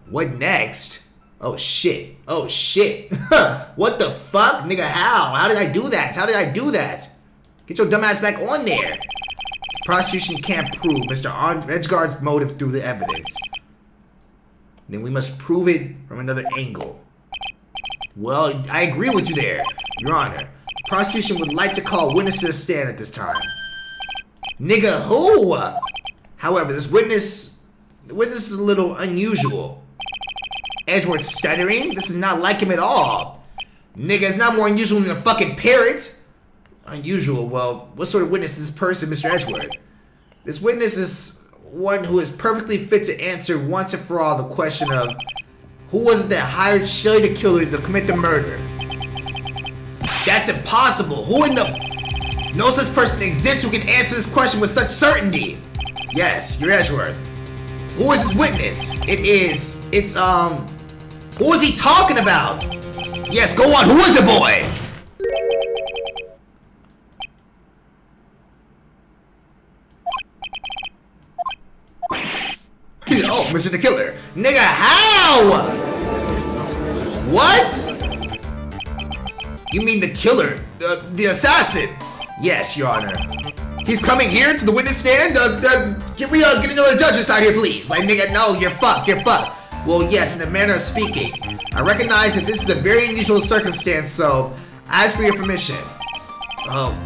What next? Oh shit. Oh shit. What the fuck? Nigga, how? How did I do that? How did I do that? Get your dumb ass back on there. The prosecution can't prove Mr. Engarde's motive through the evidence. Then we must prove it from another angle. Well, I agree with you there, Your Honor. The prosecution would like to call witness to the stand at this time. Nigga, who? However, the witness is a little unusual. Edgeworth stuttering? This is not like him at all. Nigga, it's not more unusual than a fucking parrot. Unusual? Well, what sort of witness is this person, Mr. Edgeworth? This witness is one who is perfectly fit to answer once and for all the question of who was it that hired Shelly the killer to commit the murder? That's impossible. Who in the... No such person exists who can answer this question with such certainty. Yes, you're Edgeworth. Who is this witness? It's who is he talking about? Yes, go on. Who is the boy? Oh, Mr. the Killer. Nigga, how? What? You mean the killer? The assassin? Yes, Your Honor. He's coming here to the witness stand? Get another judge inside here, please. Like, nigga, no, you're fucked. Well, yes, in a manner of speaking. I recognize that this is a very unusual circumstance, so I ask for your permission.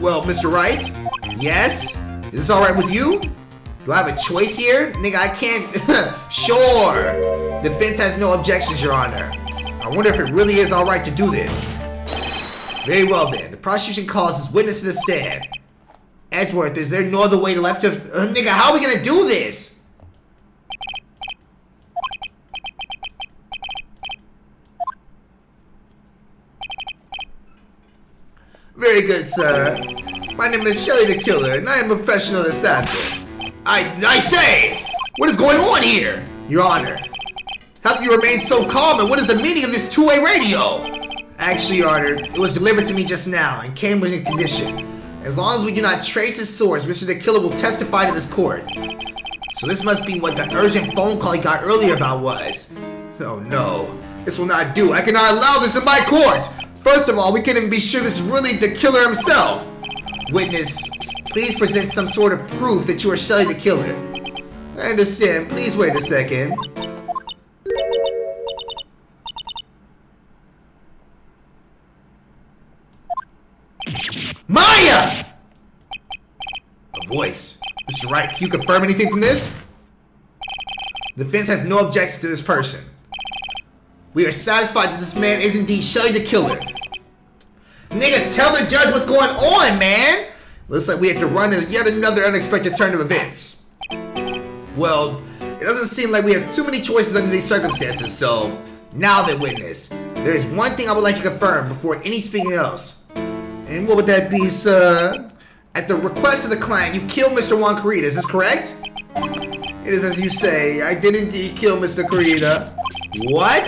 Well, Mr. Wright? Yes? Is this alright with you? Do I have a choice here? Nigga, I can't... Sure. Defense has no objections, Your Honor. I wonder if it really is alright to do this. Very well, then. The prosecution calls this witness to the stand. Edgeworth, is there no other way left of... nigga, how are we gonna do this? Very good, sir. My name is Shelly the Killer, and I am a professional assassin. I say! What is going on here? Your Honor. How can you remain so calm, and what is the meaning of this two-way radio? Actually, Your Honor, it was delivered to me just now, and came with a condition. As long as we do not trace his source, Mr. the Killer will testify to this court. So this must be what the urgent phone call he got earlier about was. Oh no, this will not do. I cannot allow this in my court! First of all, we can't even be sure this is really the killer himself. Witness, please present some sort of proof that you are Shelly the Killer. I understand. Please wait a second. Maya! A voice. Mr. Wright, can you confirm anything from this? The defense has no objection to this person. We are satisfied that this man is indeed Shelly the Killer. Nigga, tell the judge what's going on, man! Looks like we had to run yet another unexpected turn of events. Well, it doesn't seem like we have too many choices under these circumstances, so... Now then, witness, there is one thing I would like to confirm before any speaking else. And what would that be, sir? At the request of the client, you killed Mr. Juan Carita, is this correct? It is as you say, I did indeed kill Mr. Carita. What?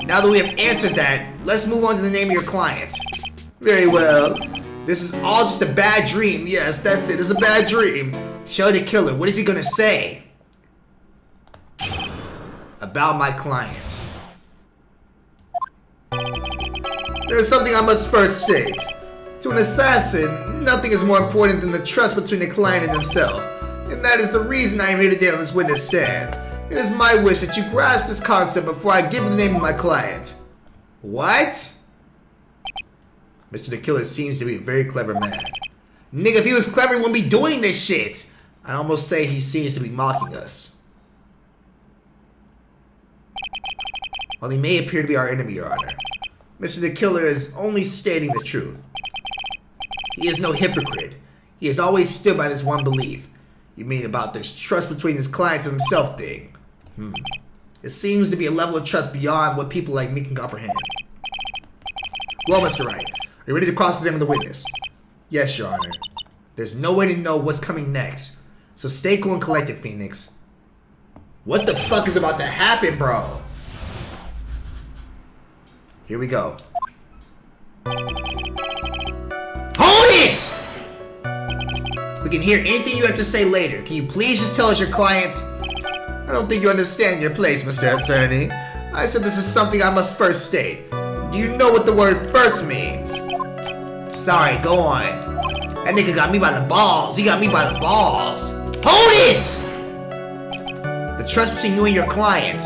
Now that we have answered that, let's move on to the name of your client. Very well. This is all just a bad dream. Yes, that's it. It's a bad dream. Shelly the Killer, what is he gonna say? About my client. There's something I must first state. To an assassin, nothing is more important than the trust between the client and himself. And that is the reason I am here today on this witness stand. It is my wish that you grasp this concept before I give the name of my client. What? Mr. the Killer seems to be a very clever man. Nigga, if he was clever, he wouldn't be doing this shit. I'd almost say he seems to be mocking us. While he may appear to be our enemy, Your Honor, Mr. the Killer is only stating the truth. He is no hypocrite. He has always stood by this one belief. You mean about this trust between his client and himself thing? It seems to be a level of trust beyond what people like me can comprehend. Well, Mr. Wright, are you ready to cross-examine the witness? Yes, Your Honor. There's no way to know what's coming next. So stay cool and collected, Phoenix. What the fuck is about to happen, bro? Here we go. Hold it! We can hear anything you have to say later. Can you please just tell us your clients? I don't think you understand your place, Mr. Attorney. I said this is something I must first state. Do you know what the word first means? Sorry, go on. That nigga got me by the balls. He got me by the balls. Hold it! The trust between you and your client.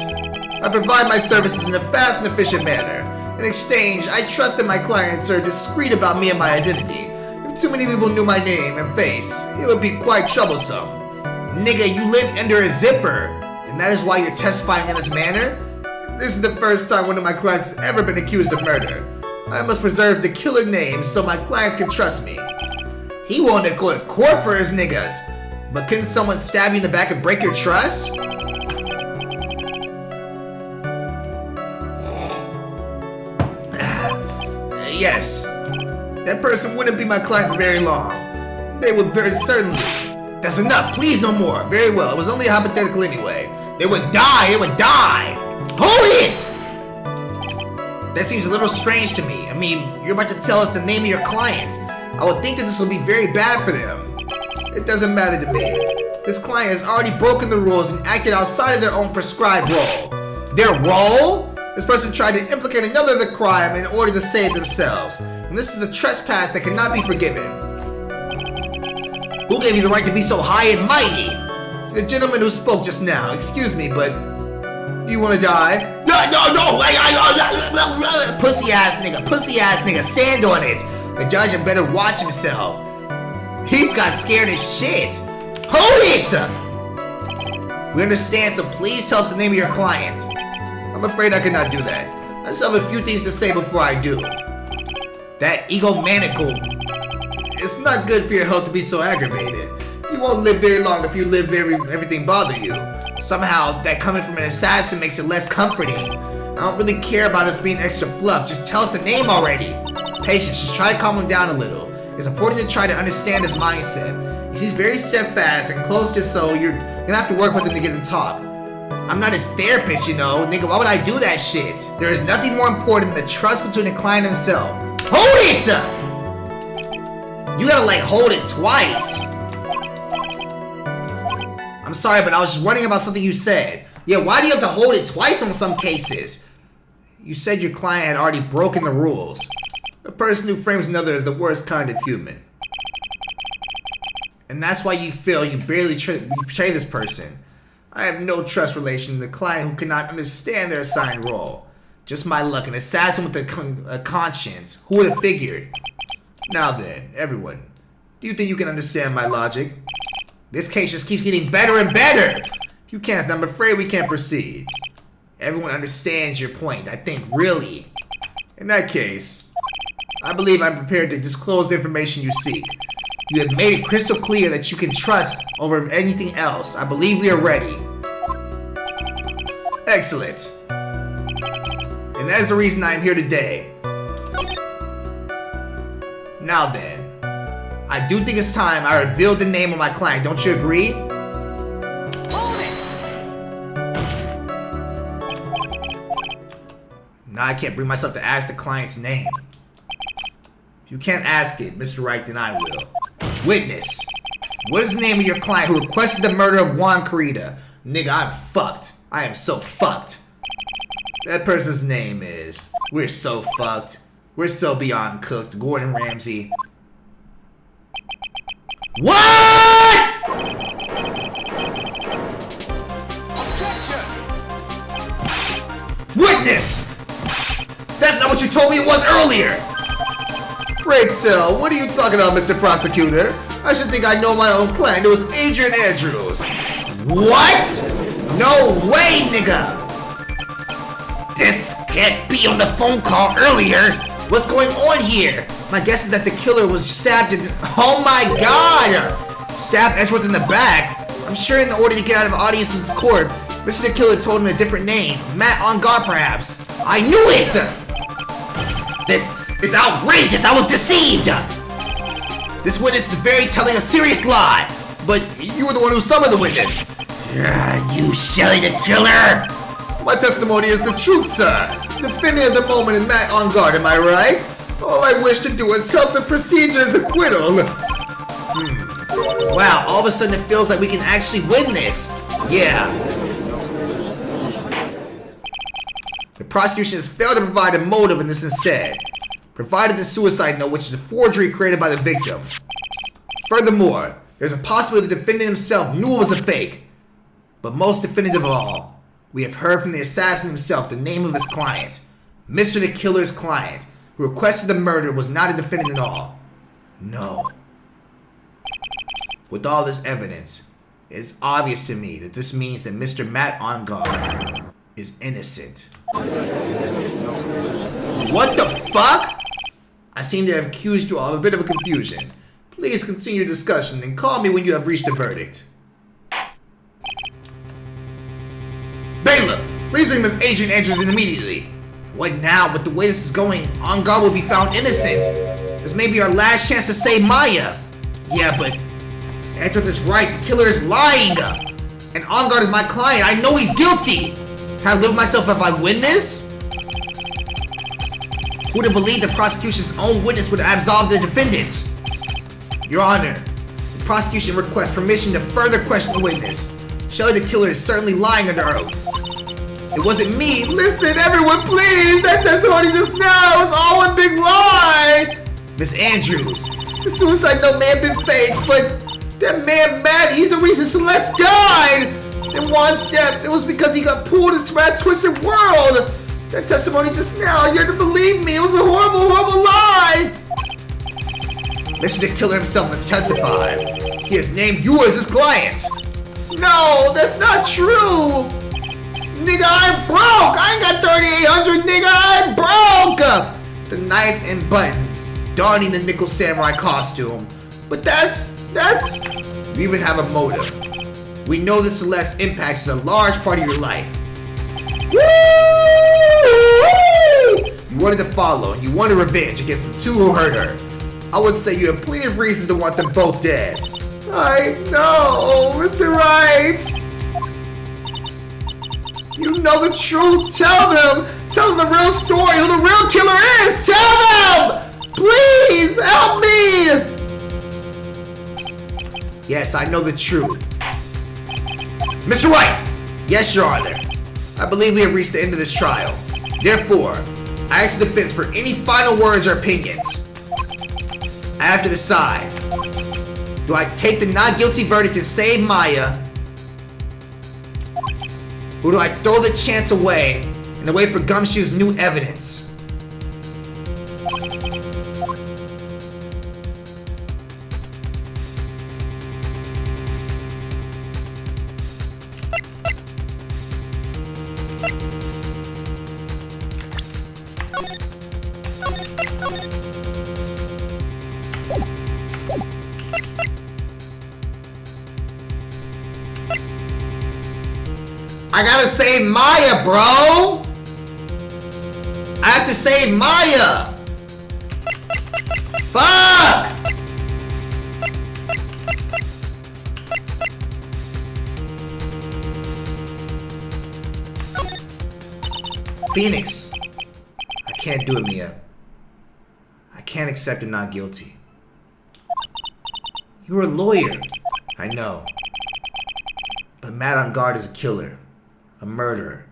I provide my services in a fast and efficient manner. In exchange, I trust that my clients are discreet about me and my identity. If too many people knew my name and face, it would be quite troublesome. Nigga, you live under a zipper, and that is why you're testifying in this manner? This is the first time one of my clients has ever been accused of murder. I must preserve the killer name so my clients can trust me. He wanted to go to court for his niggas, but couldn't someone stab you in the back and break your trust? Yes. That person wouldn't be my client for very long. They would very certainly. That's enough. Please, no more. Very well. It was only hypothetical anyway. They would die. They would die. Hold it! That seems a little strange to me. I mean, you're about to tell us the name of your client. I would think that this will be very bad for them. It doesn't matter to me. This client has already broken the rules and acted outside of their own prescribed role. Their role? This person tried to implicate another in the crime in order to save themselves. And this is a trespass that cannot be forgiven. Who gave you the right to be so high and mighty? The gentleman who spoke just now. Excuse me, but do you want to die? No! Pussy ass nigga, stand on it. The judge had better watch himself. He's got scared as shit. Hold it! We understand, so please tell us the name of your client. I'm afraid I cannot do that. I still have a few things to say before I do. That egomaniacal. It's not good for your health to be so aggravated. You won't live very long if you let everything bother you. Somehow, that coming from an assassin makes it less comforting. I don't really care about us being extra fluff. Just tell us the name already. Patience, just try to calm him down a little. It's important to try to understand his mindset. He's very steadfast and close to so you're gonna have to work with him to get him to talk. I'm not his therapist, you know. Nigga, why would I do that shit? There is nothing more important than the trust between the client and himself. Hold it! You gotta like hold it twice. I'm sorry, but I was just wondering about something you said. Yeah, why do you have to hold it twice on some cases? You said your client had already broken the rules. A person who frames another is the worst kind of human. And that's why you feel you barely betray this person. I have no trust relation to the client who cannot understand their assigned role. Just my luck, an assassin with a conscience. Who would have figured? Now then, everyone, do you think you can understand my logic? This case just keeps getting better and better. If you can't, I'm afraid we can't proceed. Everyone understands your point, I think, really. In that case, I believe I'm prepared to disclose the information you seek. You have made it crystal clear that you can trust over anything else. I believe we are ready. Excellent. And that is the reason I am here today. Now then, I do think it's time I revealed the name of my client. Don't you agree? Hold it! Now I can't bring myself to ask the client's name. If you can't ask it, Mr. Wright, then I will. Witness, what is the name of your client who requested the murder of Juan Carita? Nigga, I'm fucked. I am so fucked. That person's name is... We're so fucked. We're so beyond cooked. Gordon Ramsay. What?! Objection! Witness! That's not what you told me it was earlier! Great cell, what are you talking about, Mr. Prosecutor? I should think I know my own client. It was Adrian Andrews. What? No way, nigga! This can't be on the phone call earlier. What's going on here? My guess is that the killer was stabbed in... Oh my god! Stabbed Edgeworth in the back. I'm sure in order to get out of audience's court, Mr. the Killer told him a different name. Matt Engarde, perhaps. I knew it! This is outrageous! I was deceived! This witness is telling a serious lie. But you were the one who summoned the witness. You Shelly the killer. My testimony is the truth, sir. The defendant at the moment is Matt Engarde, am I right? All I wish to do is help the procedure's acquittal. Wow, all of a sudden it feels like we can actually win this. Yeah. The prosecution has failed to provide a motive in this instead. Provided the suicide note, which is a forgery created by the victim. Furthermore, there's a possibility the defendant himself knew it was a fake. But most definitive of all, we have heard from the assassin himself the name of his client. Mr. the Killer's client, who requested the murder, was not a defendant at all. No. With all this evidence, it is obvious to me that this means that Mr. Matt Engarde is innocent. What the fuck? I seem to have accused you all of a bit of a confusion. Please continue your discussion and call me when you have reached a verdict. Bailiff, please bring Miss Adrian Andrews in immediately. What now? With the way this is going, Engarde will be found innocent. This may be our last chance to save Maya. Yeah, but Edgeworth is right. The killer is lying. And Engarde is my client. I know he's guilty. Can I live with myself if I win this? Who would have believed the prosecution's own witness would have absolved the defendant? Your Honor, the prosecution requests permission to further question the witness. Shelly the killer is certainly lying under oath. It wasn't me. Listen, everyone, please. That testimony just now was all one big lie. Miss Andrews, the suicide note may have been fake, but that man Matt, he's the reason Celeste died. In one step, it was because he got pulled into Matt's twisted world. That testimony just now, you had to believe me. It was a horrible, horrible lie. Mr. the Killer himself has testified. He has named you as his client. No, that's not true. Nigga, I'm broke. I ain't got 3,800, nigga. I'm broke. The knife and button, donning the nickel samurai costume. But that's, you even have a motive. We know that Celeste's impact is a large part of your life. Woo! You wanted to follow, and you wanted revenge against the two who hurt her. I would say you have plenty of reasons to want them both dead. I know, Mr. Wright. You know the truth. Tell them. Tell them the real story, who the real killer is. Tell them. Please, help me. Yes, I know the truth. Mr. White. Yes, Your Honor. I believe we have reached the end of this trial. Therefore, I ask the defense for any final words or opinions. I have to decide. Do I take the not guilty verdict and save Maya? Or do I throw the chance away and wait for Gumshoe's new evidence? I gotta save Maya, bro! I have to save Maya! Fuck! Phoenix. I can't do it, Mia. I can't accept it not guilty. You're a lawyer. I know. But Matt Engarde is a killer. A murderer.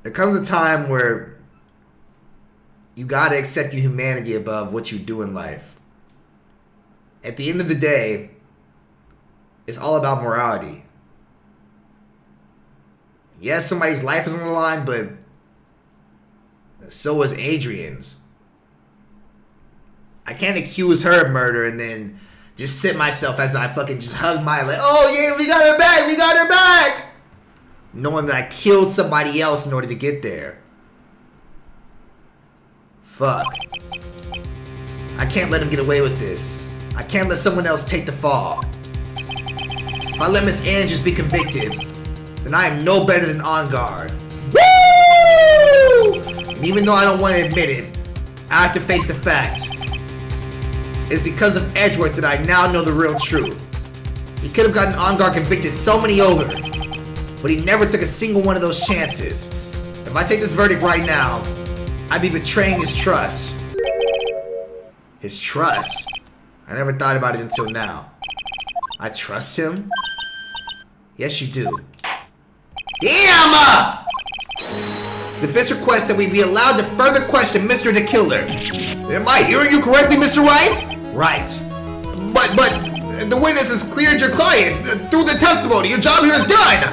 There comes a time where you gotta accept your humanity above what you do in life. At the end of the day, it's all about morality. Yes, somebody's life is on the line, but so is Adrian's. I can't accuse her of murder and then just sit myself as I fucking just hug Maya like, oh yeah, we got her back, we got her back! Knowing that I killed somebody else in order to get there. Fuck. I can't let him get away with this. I can't let someone else take the fall. If I let Miss Andrews be convicted, then I am no better than Engarde. Woo! And even though I don't want to admit it, I have to face the fact. It's because of Edgeworth that I now know the real truth. He could have gotten Engarde convicted so many over, but he never took a single one of those chances. If I take this verdict right now, I'd be betraying his trust. His trust? I never thought about it until now. I trust him? Yes, you do. Damn! Defense requests that we be allowed to further question Mr. the Killer. Am I hearing you correctly, Mr. Wright? Right. But the witness has cleared your client through the testimony. Your job here is done.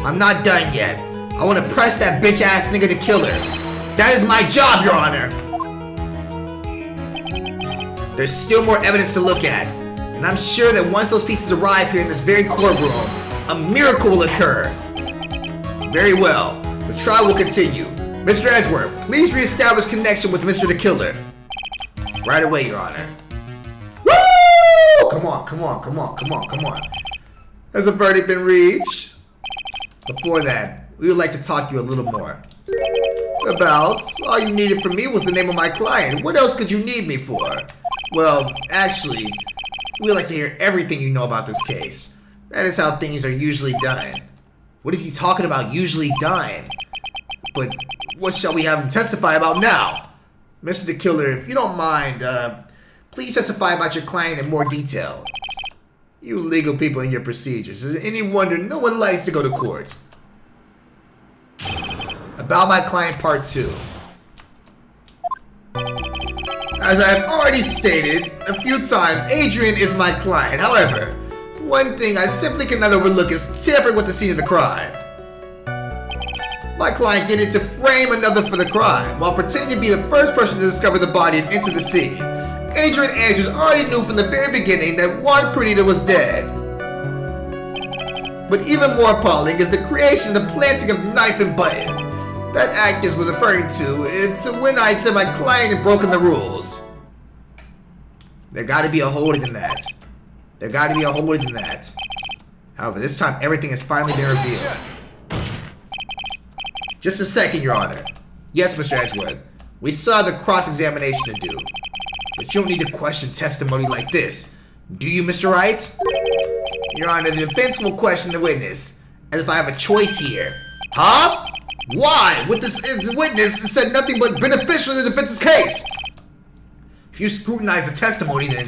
I'm not done yet. I want to press that bitch-ass nigga the Killer. That is my job, Your Honor. There's still more evidence to look at, and I'm sure that once those pieces arrive here in this very courtroom, a miracle will occur. Very well. The trial will continue. Mr. Edgeworth, please reestablish connection with Mr. the Killer. Right away, Your Honor. Woo! Come on. Has a verdict been reached? Before that, we would like to talk to you a little more. About, all you needed from me was the name of my client. What else could you need me for? Well, actually, we'd like to hear everything you know about this case. That is how things are usually done. What is he talking about, usually done? But what shall we have him testify about now? Mr. the Killer, if you don't mind, please testify about your client in more detail. You legal people and your procedures. Is it any wonder no one likes to go to court? About my client, part 2. As I have already stated a few times, Adrian is my client. However, one thing I simply cannot overlook is tampering with the scene of the crime. My client did it to frame another for the crime, while pretending to be the first person to discover the body and enter the scene. Adrian Andrews already knew from the very beginning that Juan Perdita was dead. But even more appalling is the creation and the planting of knife and button that actress was referring to. It's when I said my client had broken the rules. There gotta be a holder than that. However, this time everything has finally been revealed. Just a second, Your Honor. Yes, Mr. Edgeworth. We still have the cross-examination to do. But you don't need to question testimony like this. Do you, Mr. Wright? Your Honor, the defense will question the witness, as if I have a choice here. Huh? Why? This witness said nothing but beneficial to the defense's case. If you scrutinize the testimony, then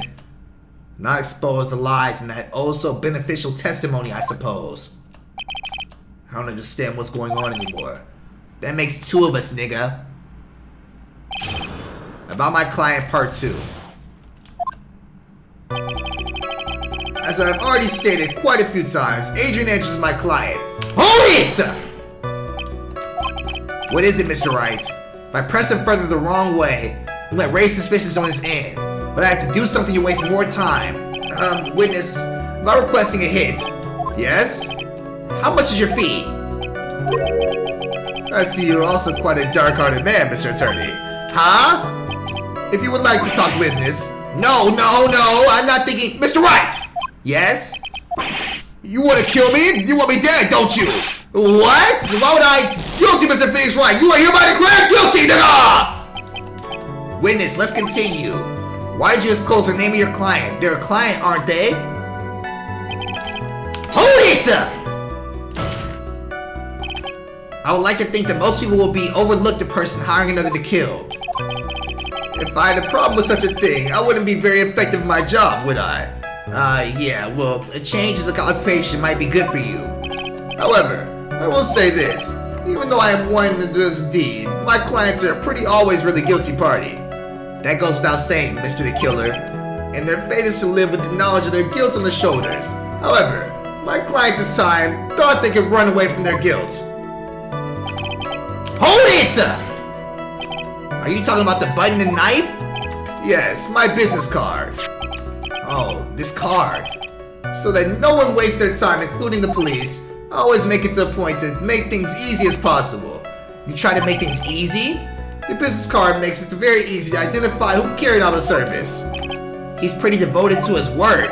not expose the lies in that oh-so beneficial testimony, I suppose. I don't understand what's going on anymore. That makes 2 of us, nigga. About my client, part 2. As I've already stated quite a few times, Adrian Andrews is my client. Hold it! What is it, Mr. Wright? If I press him further the wrong way, he might raise suspicions on his end. But I have to do something to waste more time. Witness, about requesting a hit. Yes? How much is your fee? I see you're also quite a dark-hearted man, Mr. Attorney. Huh? If you would like to talk business. No, I'm not thinking. Mr. Wright! Yes? You want to kill me? You want me dead, don't you? What? Why would I? Guilty, Mr. Phoenix Wright. You are hereby declared guilty, nigga! Witness, let's continue. Why did you disclose the name of your client? They're a client, aren't they? Hold it! I would like to think that most people will be overlooked the person hiring another to kill. If I had a problem with such a thing, I wouldn't be very effective in my job, would I? Yeah, well, a change as a occupation might be good for you. However, I will say this. Even though I am one that does deed, my clients are pretty always really guilty party. That goes without saying, Mr. the Killer. And their fate is to live with the knowledge of their guilt on their shoulders. However, my client this time thought they could run away from their guilt. Hold it! Are you talking about the button and knife? Yes, my business card. Oh, this card. So that no one wastes their time, including the police, I always make it to a point to make things easy as possible. You try to make things easy? The business card makes it very easy to identify who carried out a service. He's pretty devoted to his work.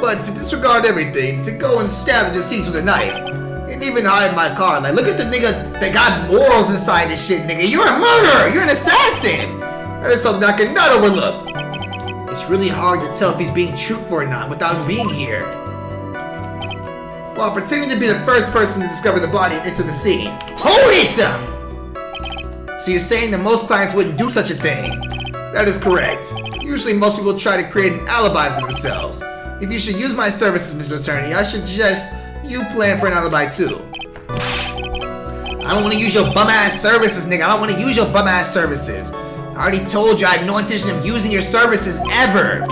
But to disregard everything, to go and stab the deceased with a knife, and even hide my card. Like, look at the nigga that got morals inside this shit, nigga. You're a murderer! You're an assassin! That is something I cannot overlook. It's really hard to tell if he's being truthful or not without him being here. While pretending to be the first person to discover the body and enter the scene. Hold it! So you're saying that most clients wouldn't do such a thing? That is correct. Usually most people try to create an alibi for themselves. If you should use my services, Mr. Attorney, I should suggest you plan for an alibi too. I don't want to use your bum-ass services, nigga. I don't want to use your bum-ass services. I already told you I have no intention of using your services ever.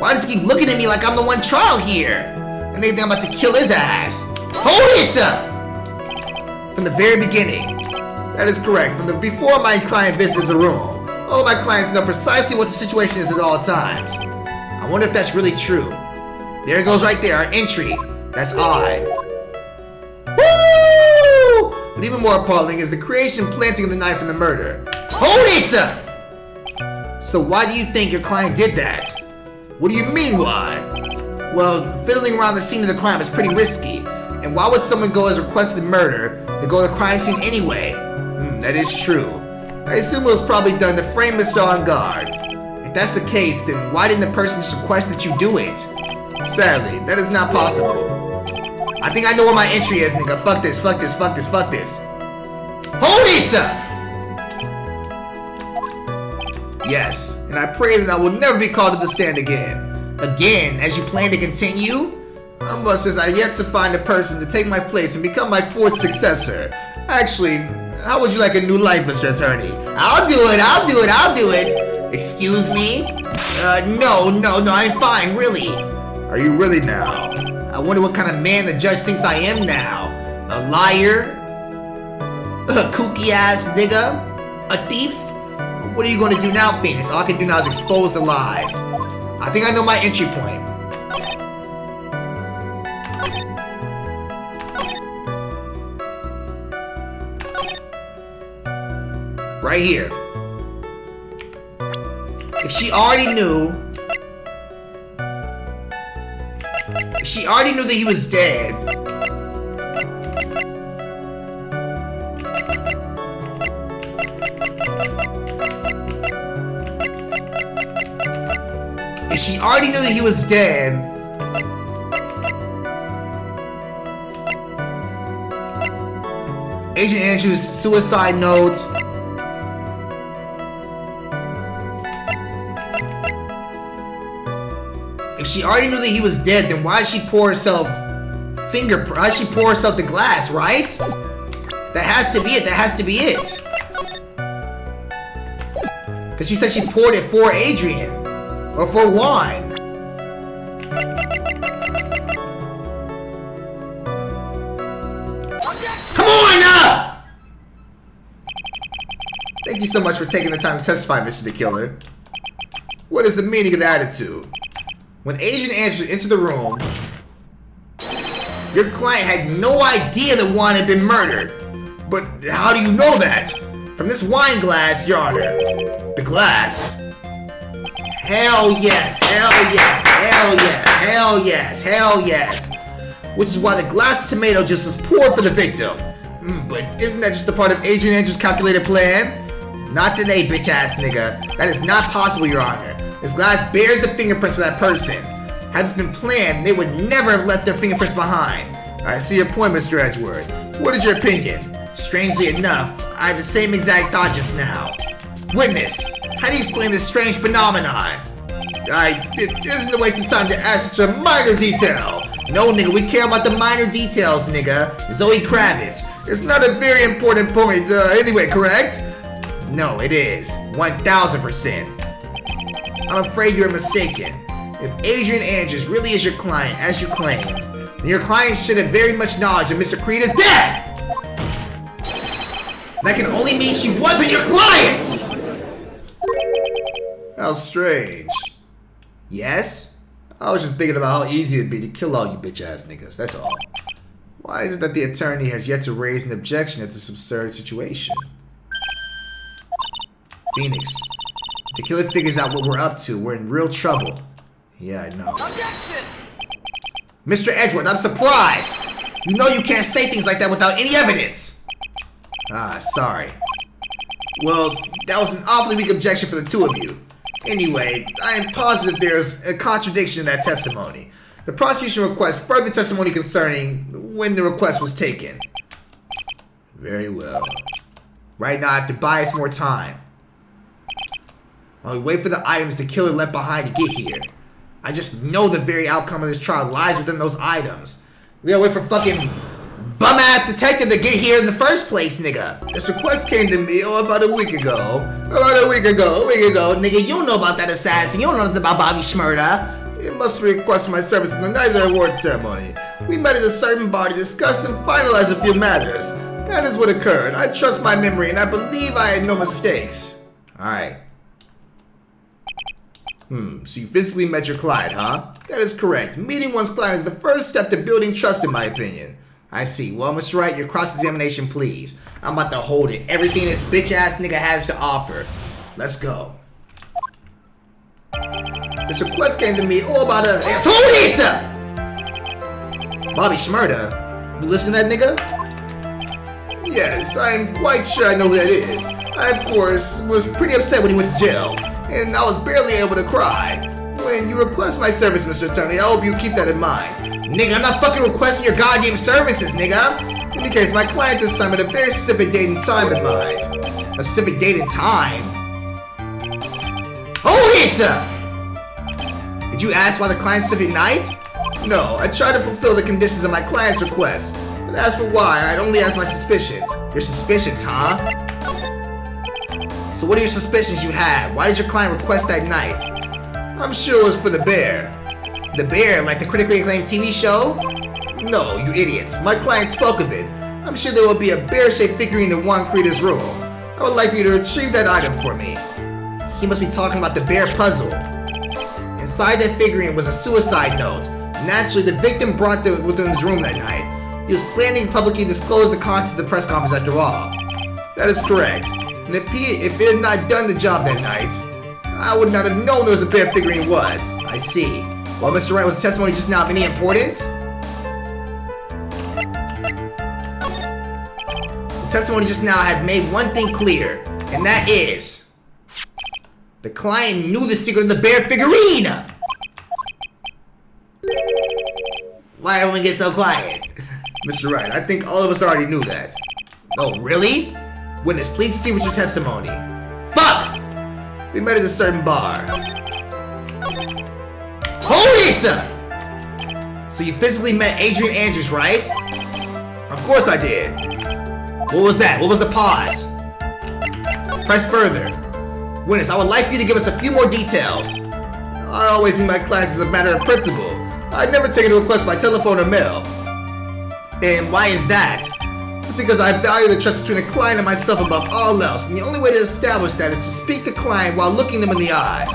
Why does he keep looking at me like I'm the one trial here? And they think I'm about to kill his ass. Hold it! From the very beginning. That is correct. Before my client visited the room, all of my clients know precisely what the situation is at all times. I wonder if that's really true. There it goes right there, our entry. That's odd. Woo! But even more appalling is the creation, planting of the knife and the murder. Hold it! So why do you think your client did that? What do you mean why? Well, fiddling around the scene of the crime is pretty risky. And why would someone go as requested murder to go to the crime scene anyway? That is true. I assume it was probably done to frame Mr. Engarde. If that's the case, then why didn't the person just request that you do it? Sadly, that is not possible. I think I know where my entry is, nigga. Fuck this, fuck this, fuck this, fuck this. Hold it! Yes, and I pray that I will never be called to the stand again. Again, as you plan to continue? Unless as I yet to find a person to take my place and become my fourth successor. Actually, how would you like a new life, Mr. Attorney? I'll do it, I'll do it, I'll do it. Excuse me? No, I'm fine, really. Are you really now? I wonder what kind of man the judge thinks I am now. A liar? A kooky ass nigga? A thief? What are you going to do now, Phoenix? All I can do now is expose the lies. I think I know my entry point. Right here. If she already knew that he was dead, Adrian Andrews' suicide note. If she already knew that he was dead, then why did she pour herself the glass, right? That has to be it. That has to be it. Because she said she poured it for Adrian. Or for Juan. Come on up! Thank you so much for taking the time to testify, Mr. the Killer. What is the meaning of the attitude? When Adrian Andrews entered the room, your client had no idea that Juan had been murdered. But how do you know that? From this wine glass, Your Honor. The glass. Hell yes, hell yes, hell yes, hell yes, hell yes. Which is why the glass of tomato juice is poured for the victim. But isn't that just a part of Adrian Andrews' calculated plan? Not today, bitch ass nigga. That is not possible, Your Honor. This glass bears the fingerprints of that person. Had this been planned, they would never have left their fingerprints behind. I see your point, Mr. Edgeworth. What is your opinion? Strangely enough, I had the same exact thought just now. Witness, how do you explain this strange phenomenon? It isn't a waste of time to ask such a minor detail. No, nigga, we care about the minor details, nigga. Zoe Kravitz. It's not a very important point anyway, correct? No, it is. 1000%. I'm afraid you're mistaken. If Adrian Andrews really is your client, as you claim, then your client should have very much knowledge that Mr. Creed is dead! That can only mean she wasn't your client! How strange. Yes? I was just thinking about how easy it'd be to kill all you bitch-ass niggas, that's all. Why is it that the attorney has yet to raise an objection at this absurd situation? Phoenix, if the killer figures out what we're up to, we're in real trouble. Yeah, I know. Objection! Mr. Edgeworth, I'm surprised! You know you can't say things like that without any evidence! Ah, sorry. Well, that was an awfully weak objection for the two of you. Anyway, I am positive there's a contradiction in that testimony. The prosecution requests further testimony concerning when the request was taken. Very well. Right now I have to buy us more time. While we wait for the items the killer left behind to get here. I just know the very outcome of this trial lies within those items. We gotta wait for fucking bum-ass detective to get here in the first place, nigga. This request came to me, about a week ago. A week ago. Nigga, you don't know about that assassin. You don't know nothing about Bobby Shmurda. It must request my service in the night of the award ceremony. We met at a certain bar to discuss and finalize a few matters. That is what occurred. I trust my memory and I believe I had no mistakes. Alright. So you physically met your client, huh? That is correct. Meeting one's client is the first step to building trust, in my opinion. I see. Well, Mr. Wright, your cross-examination, please. I'm about to hold it. Everything this bitch-ass nigga has to offer. Let's go. This request came to me all about a... Hold it! Bobby Shmurda? You listen to that nigga? Yes, I'm quite sure I know who that is. I, of course, was pretty upset when he went to jail. And I was barely able to cry. When you request my service, Mr. Attorney, I hope you keep that in mind. Nigga, I'm not fucking requesting your goddamn services, nigga. In any case, my client this time had a very specific date and time in mind. A specific date and time? Hold it! Did you ask why the client's specific night? No, I tried to fulfill the conditions of my client's request. But as for why, I'd only ask my suspicions. Your suspicions, huh? So what are your suspicions you had? Why did your client request that night? I'm sure it was for the bear. The bear, like the critically acclaimed TV show? No, you idiots. My client spoke of it. I'm sure there will be a bear-shaped figurine in Juan Creeder's room. I would like for you to retrieve that item for me. He must be talking about the bear puzzle. Inside that figurine was a suicide note. Naturally, the victim brought it within his room that night. He was planning to publicly disclose the contents of the press conference after all. That is correct. And if he had not done the job that night, I would not have known there was a bear figurine was. I see. Well, Mr. Wright, was the testimony just now of any importance? The testimony just now had made one thing clear, and that is... the client knew the secret of the bear figurine! Why everyone get so quiet? Mr. Wright, I think all of us already knew that. Oh, really? Witness, please proceed with your testimony. Fuck! We met at a certain bar. Hold it! So you physically met Adrian Andrews, right? Of course I did. What was that? What was the pause? Press further. Witness, I would like for you to give us a few more details. I always meet my clients as a matter of principle. I've never taken a request by telephone or mail. And why is that? It's because I value the trust between a client and myself above all else, and the only way to establish that is to speak to the client while looking them in the eye.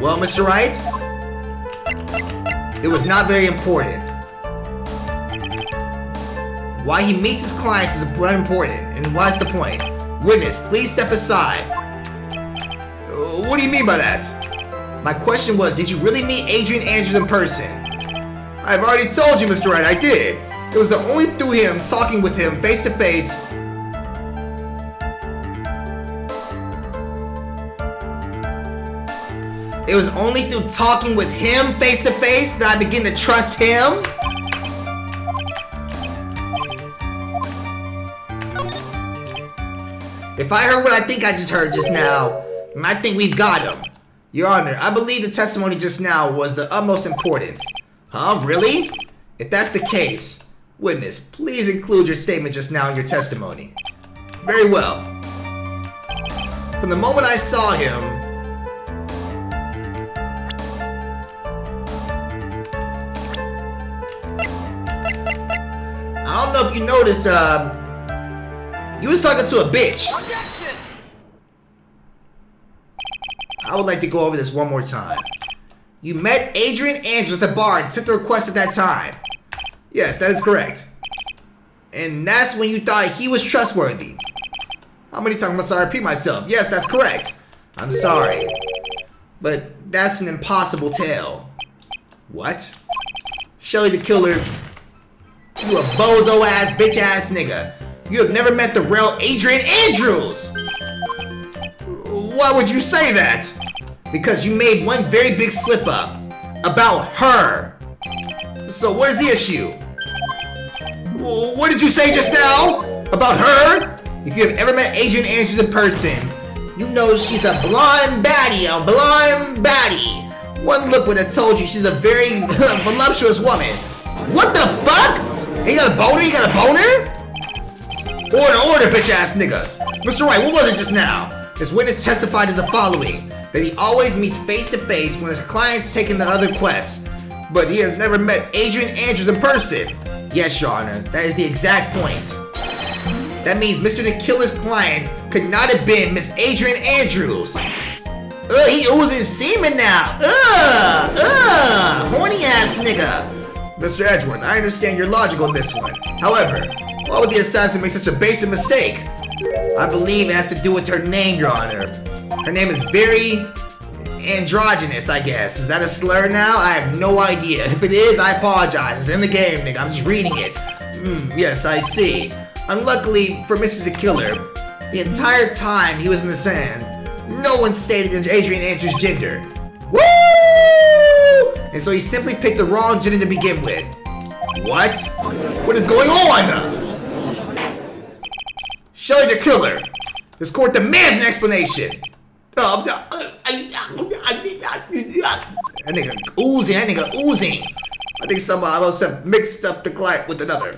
Well, Mr. Wright, it was not very important. Why he meets his clients is important, and what's the point? Witness, please step aside. What do you mean by that? My question was, did you really meet Adrian Andrews in person? I've already told you, Mr. Wright, I did. It was only through him talking with him face to face. It was only through talking with him face to face that I began to trust him. If I heard what I think I just heard just now, I think we've got him. Your Honor, I believe the testimony just now was the utmost importance. Huh? Really? If that's the case, witness, please include your statement just now in your testimony. Very well. From the moment I saw him, I don't know if you noticed, you was talking to a bitch. Objection! I would like to go over this one more time. You met Adrian Andrews at the bar and took the request at that time. Yes, that is correct. And that's when you thought he was trustworthy. How many times must I repeat myself? Yes, that's correct. I'm sorry. But that's an impossible tale. What? Shelly the killer, you a bozo ass bitch ass nigga. You have never met the real Adrian Andrews. Why would you say that? because you made one very big slip up about her. So what is the issue? What did you say just now? About her? If you have ever met Adrian Andrews in person, you know she's a blonde baddie, One look would have told you she's a very voluptuous woman. What the fuck? You got a boner? You got a boner? Order, bitch ass niggas. Mr. Wright, what was it just now? This witness testified to the following: that he always meets face to face when his client's taking the other quest, but he has never met Adrian Andrews in person. Yes, Your Honor, that is the exact point. That means Mr. the Killer's client could not have been Miss Adrian Andrews. He oozing semen now. Horny ass nigga. Mr. Edgeworth, I understand your logic on this one. However, why would the assassin make such a basic mistake? I believe it has to do with her name, Your Honor. Her name is very androgynous, I guess. Is that a slur now? I have no idea. If it is, I apologize. It's in the game, nigga. I'm just reading it. Yes, I see. Unluckily for Mr. the Killer, the entire time he was in the sand, no one stated Adrian Andrews' gender. Woo! And so he simply picked the wrong gender to begin with. What? What is going on? Shelley the Killer, this court demands an explanation. That nigga oozing. I think somebody else have mixed up the client with another.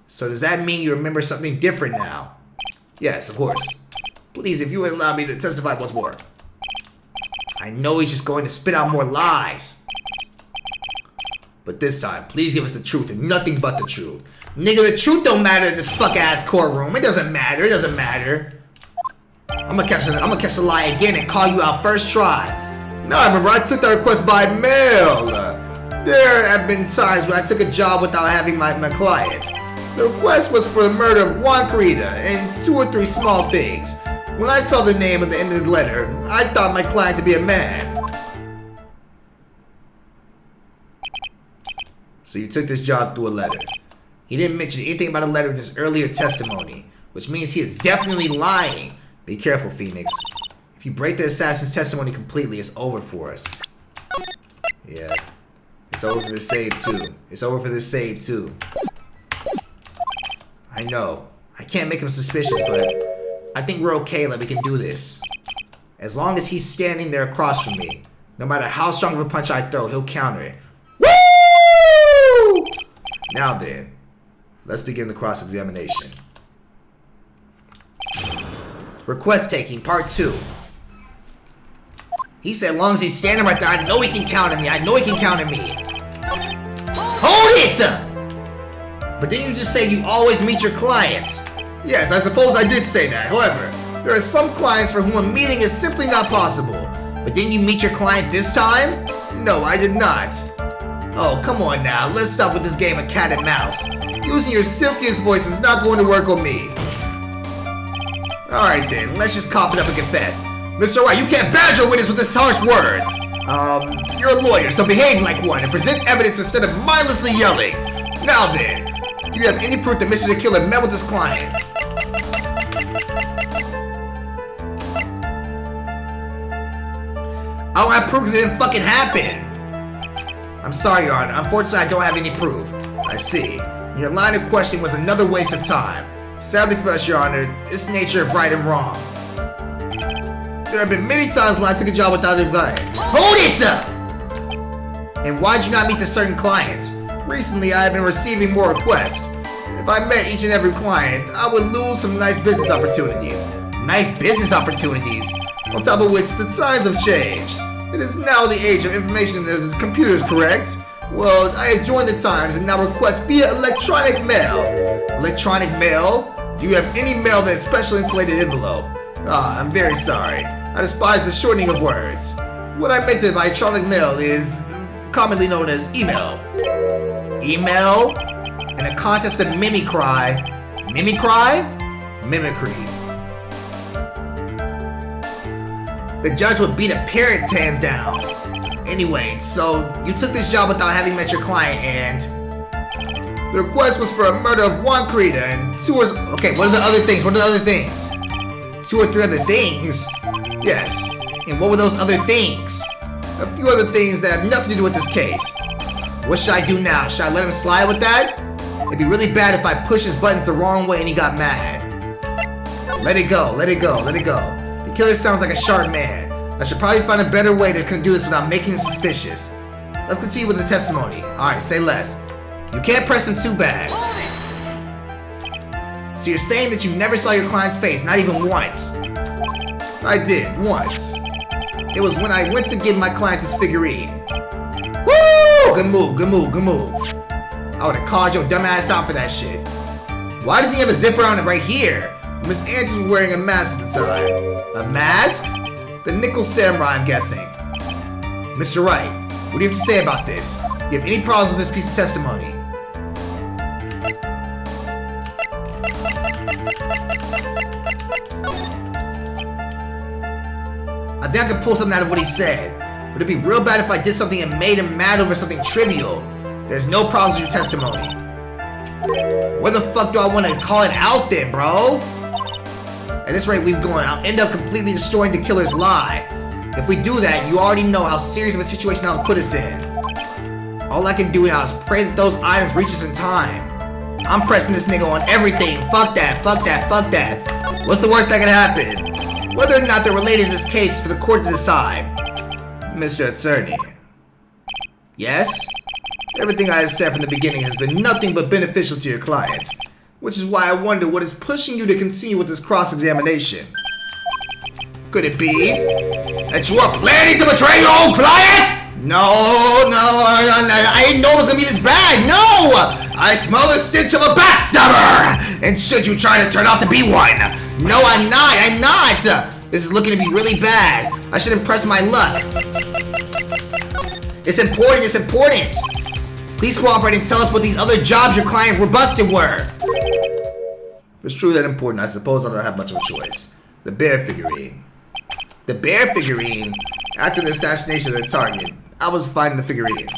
So does that mean you remember something different now? Yes, of course. Please, if you would allow me to testify once more. I know he's just going to spit out more lies. But this time, please give us the truth and nothing but the truth. Nigga, the truth don't matter in this fuck-ass courtroom. It doesn't matter. I'm gonna catch the lie again and call you out first try. No, I remember I took that request by mail. There have been times when I took a job without having my client. The request was for the murder of Juan Carita and 2 or 3 small things. When I saw the name at the end of the letter, I thought my client to be a man. So you took this job through a letter. He didn't mention anything about a letter in his earlier testimony, which means he is definitely lying. Be careful, Phoenix. If you break the assassin's testimony completely, it's over for us. Yeah. It's over for this save, too. I know. I can't make him suspicious, but I think we're okay that we can do this. As long as he's standing there across from me, no matter how strong of a punch I throw, he'll counter it. Woo! Now then, let's begin the cross-examination. Request taking, part 2. He said as long as he's standing right there, I know he can counter me. Hold it! But then you just say you always meet your clients. Yes, I suppose I did say that. However, there are some clients for whom a meeting is simply not possible. But didn't you meet your client this time? No, I did not. Oh, come on now. Let's stop with this game of cat and mouse. Using your silkiest voice is not going to work on me. Alright then, let's just cough it up and confess. Mr. Wright, you can't badger a witness with this harsh words. You're a lawyer, so behave like one and present evidence instead of mindlessly yelling. Now then, do you have any proof that Mr. the Killer met with his client? I don't have proof because it didn't fucking happen. I'm sorry, Your Honor. Unfortunately, I don't have any proof. I see. Your line of questioning was another waste of time. Sadly for us, Your Honor, it's the nature of right and wrong. There have been many times when I took a job without a client. Hold it! And why'd you not meet the certain clients? Recently, I have been receiving more requests. If I met each and every client, I would lose some nice business opportunities. Nice business opportunities? On top of which, the times have changed. It is now the age of information and computers, correct? Well, I have joined the times and now request via electronic mail. Electronic mail? Do you have any mail in a special insulated envelope? Ah, I'm very sorry. I despise the shortening of words. What I meant by electronic mail is commonly known as email. Email? In a contest of mimicry. Mimicry? Mimicry. The judge would beat a parrot's hands down. Anyway, so you took this job without having met your client and... The request was for a murder of Juan Carita and 2 or... Okay, what are the other things? 2 or 3 other things? Yes. And what were those other things? A few other things that have nothing to do with this case. What should I do now? Should I let him slide with that? It'd be really bad if I push his buttons the wrong way and he got mad. Let it go, let it go, let it go. The killer sounds like a sharp man. I should probably find a better way to do this without making him suspicious. Let's continue with the testimony. Alright, say less. You can't press him too bad. So you're saying that you never saw your client's face, not even once? I did, once. It was when I went to give my client this figurine. Woo! Good move, good move, good move. I would have called your dumb ass out for that shit. Why does he have a zipper on it right here? Miss Andrews was wearing a mask at the time. A mask? The Nickel Samurai, I'm guessing. Mr. Wright, what do you have to say about this? Do you have any problems with this piece of testimony? I think I could pull something out of what he said. Would it be real bad if I did something and made him mad over something trivial? There's no problems with your testimony. Where the fuck do I want to call it out then, bro? At this rate we've going, I'll end up completely destroying the killer's lie. If we do that, you already know how serious of a situation that'll put us in. All I can do now is pray that those items reach us in time. I'm pressing this nigga on everything. Fuck that, fuck that, fuck that. What's the worst that could happen? Whether or not they're related in this case for the court to decide. Mr. Attorney. Yes? Everything I have said from the beginning has been nothing but beneficial to your client. Which is why I wonder what is pushing you to continue with this cross-examination. Could it be that you are planning to betray your own client? No, I didn't know it was gonna be this bad. No! I smell the stench of a backstabber! And should you try to turn out to be one? No, I'm not. This is looking to be really bad. I should impress my luck. It's important. Please cooperate and tell us what these other jobs your client were busted were. If it's truly that important, I suppose I don't have much of a choice. The bear figurine. The bear figurine? After the assassination of the target, I was finding the figurine.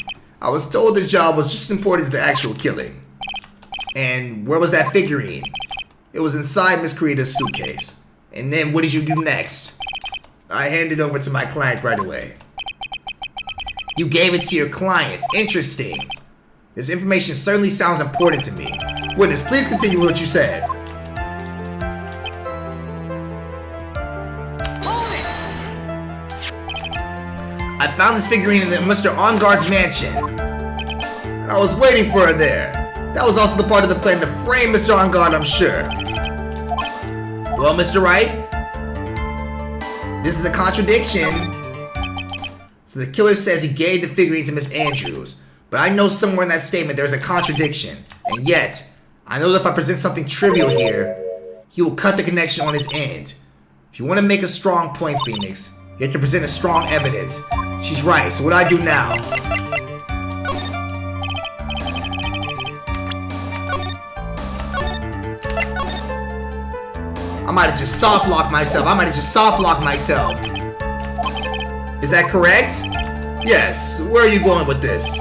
I was told this job was just as important as the actual killing. And where was that figurine? It was inside Miss Creator's suitcase. And then what did you do next? I handed it over to my client right away. You gave it to your client. Interesting. This information certainly sounds important to me. Witness, please continue with what you said. I found this figurine in Mr. Engarde's mansion. I was waiting for her there. That was also the part of the plan to frame Mr. Engarde, I'm sure. Well, Mr. Wright, this is a contradiction. So the killer says he gave the figurine to Miss Andrews, but I know somewhere in that statement there's a contradiction. And yet, I know that if I present something trivial here, he will cut the connection on his end. If you want to make a strong point, Phoenix, you have to present a strong evidence. She's right, so what do I do now? I might have just soft-locked myself. Is that correct? Yes. Where are you going with this?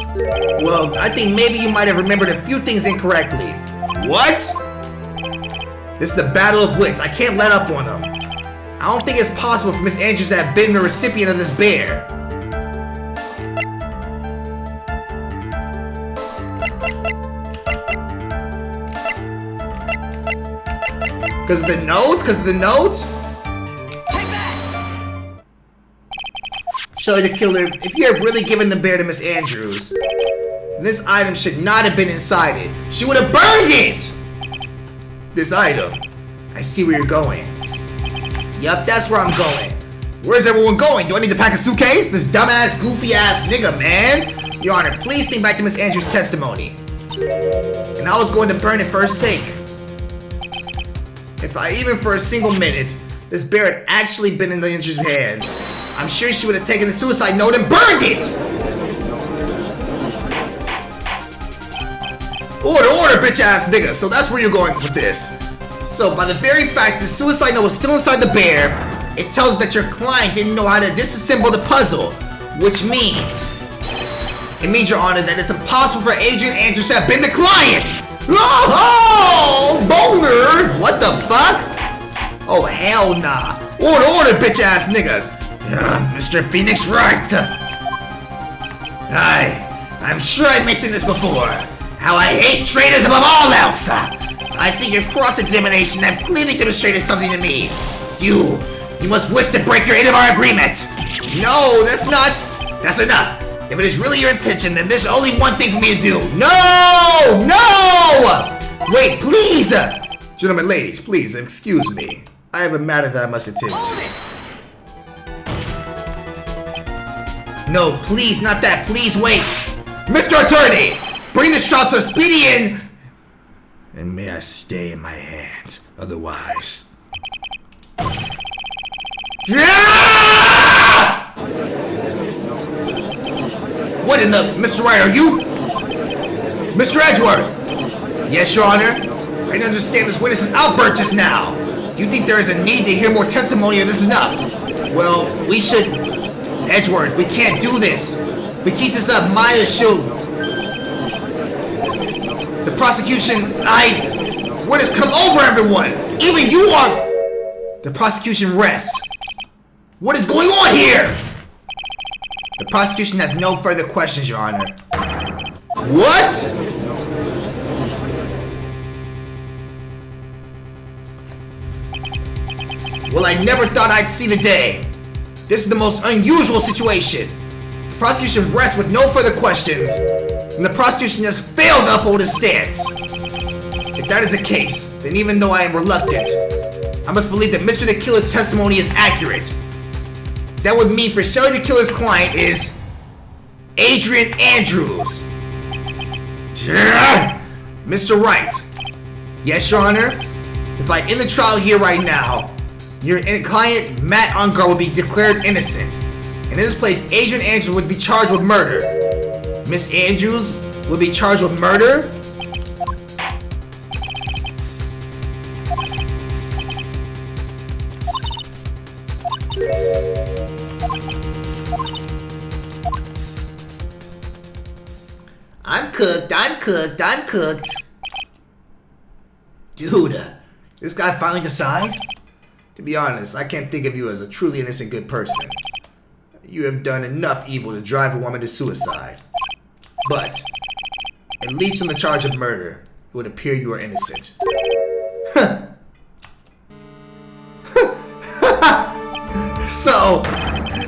Well, I think maybe you might have remembered a few things incorrectly. What? This is a battle of wits. I can't let up on them. I don't think it's possible for Miss Andrews to have been the recipient of this bear. Because of the notes? Take that! Shelly the killer, if you had really given the bear to Miss Andrews, then this item should not have been inside it. She would have burned it! This item. I see where you're going. Yup, that's where I'm going. Where's everyone going? Do I need to pack a suitcase? This dumbass, goofy-ass nigga, man. Your Honor, please think back to Miss Andrews' testimony. And I was going to burn it for her sake. If I even for a single minute, this bear had actually been in the Andrews' hands, I'm sure she would have taken the suicide note and burned it! Order, bitch-ass nigga. So that's where you're going with this. So by the very fact the suicide note was still inside the bear, it tells us that your client didn't know how to disassemble the puzzle, which means... It means, Your Honor, that it's impossible for Adrian Andrews to have been the client! Oh, boner! What the fuck? Oh, hell nah. Order, bitch-ass niggas. Mr. Phoenix Wright! I'm sure I mentioned this before. How I hate traitors above all else! I think your cross-examination have clearly demonstrated something to me. You must wish to break your end of our agreement! No, that's enough! If it is really your intention, then there's only one thing for me to do. No! No! Wait, please! Gentlemen, ladies, please, excuse me. I have a matter that I must attend to. No, please, not that. Please wait. Mr. Attorney, bring this trial to a speedy end. And may I stay in my hand. Otherwise. Yeah! What in the... Mr. Wright, are you... Mr. Edgeworth? Yes, Your Honor. I didn't understand this witness's outburst just now. Do you think there is a need to hear more testimony or this is enough? Well, we should... Edgeworth, we can't do this. If we keep this up, Maya, she'll... The prosecution... What has come over everyone? Even you are... The prosecution rests. What is going on here? The prosecution has no further questions, Your Honor. What? Well, I never thought I'd see the day. This is the most unusual situation. The prosecution rests with no further questions, and the prosecution has failed to uphold its stance. If that is the case, then even though I am reluctant, I must believe that Mr. the Killer's testimony is accurate. That would mean for Shelly the Killer's client is Adrian Andrews. Mr. Wright. Yes, Your Honor. If I end the trial here right now, your client, Matt Engarde, will be declared innocent. And in this place, Adrian Andrews would be charged with murder. Miss Andrews will be charged with murder. I'm cooked. Dude, this guy finally decided? To be honest, I can't think of you as a truly innocent good person. You have done enough evil to drive a woman to suicide. But, at least on the charge of murder, it would appear you are innocent. So,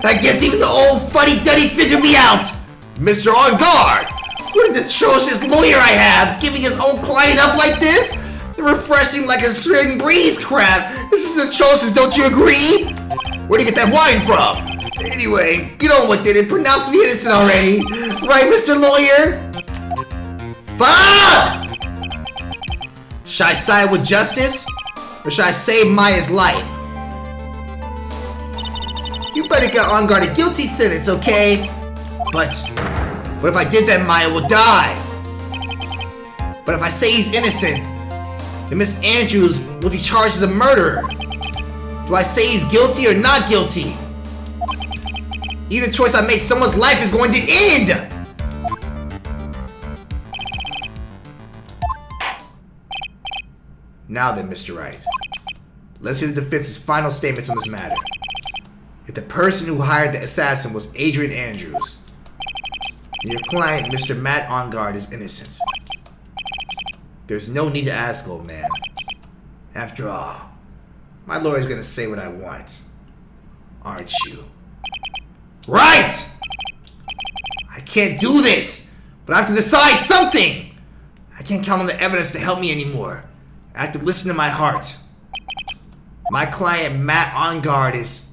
I guess even the old fuddy-duddy figured me out! Mr. Engarde! What an atrocious lawyer I have, giving his own client up like this? Refreshing like a spring breeze crap. This is atrocious, don't you agree? Where'd you get that wine from? Anyway, get on with it and pronounce me innocent already. Right, Mr. Lawyer? Fuck! Should I side with justice? Or should I save Maya's life? You better get Engarde a guilty sentence, okay? But if I did that, Maya will die. But if I say he's innocent, then Miss Andrews will be charged as a murderer. Do I say he's guilty or not guilty? Either choice I make, someone's life is going to end! Now then, Mr. Wright, let's hear the defense's final statements on this matter. If the person who hired the assassin was Adrian Andrews, and your client, Mr. Matt Engarde, is innocent, there's no need to ask, old man. After all, my lawyer's gonna say what I want. Aren't you? Right! I can't do this, but I have to decide something! I can't count on the evidence to help me anymore. I have to listen to my heart. My client, Matt Engarde, is...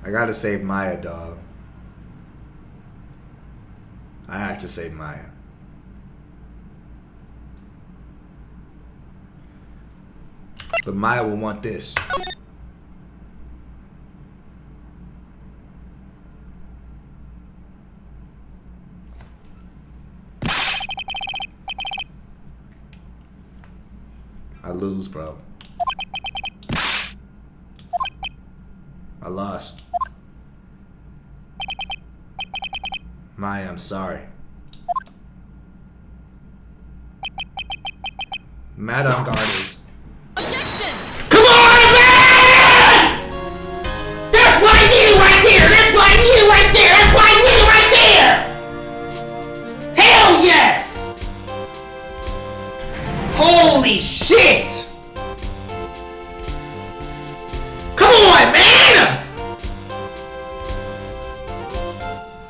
I gotta save Maya, dog. I have to save Maya. But Maya will want this. I lose, bro. I lost. Maya, I'm sorry. Madame Engarde. Objection! Come on, man! That's what I needed right there! That's what I needed right there! That's what I needed right there! Hell yes! Holy shit! Come on, man!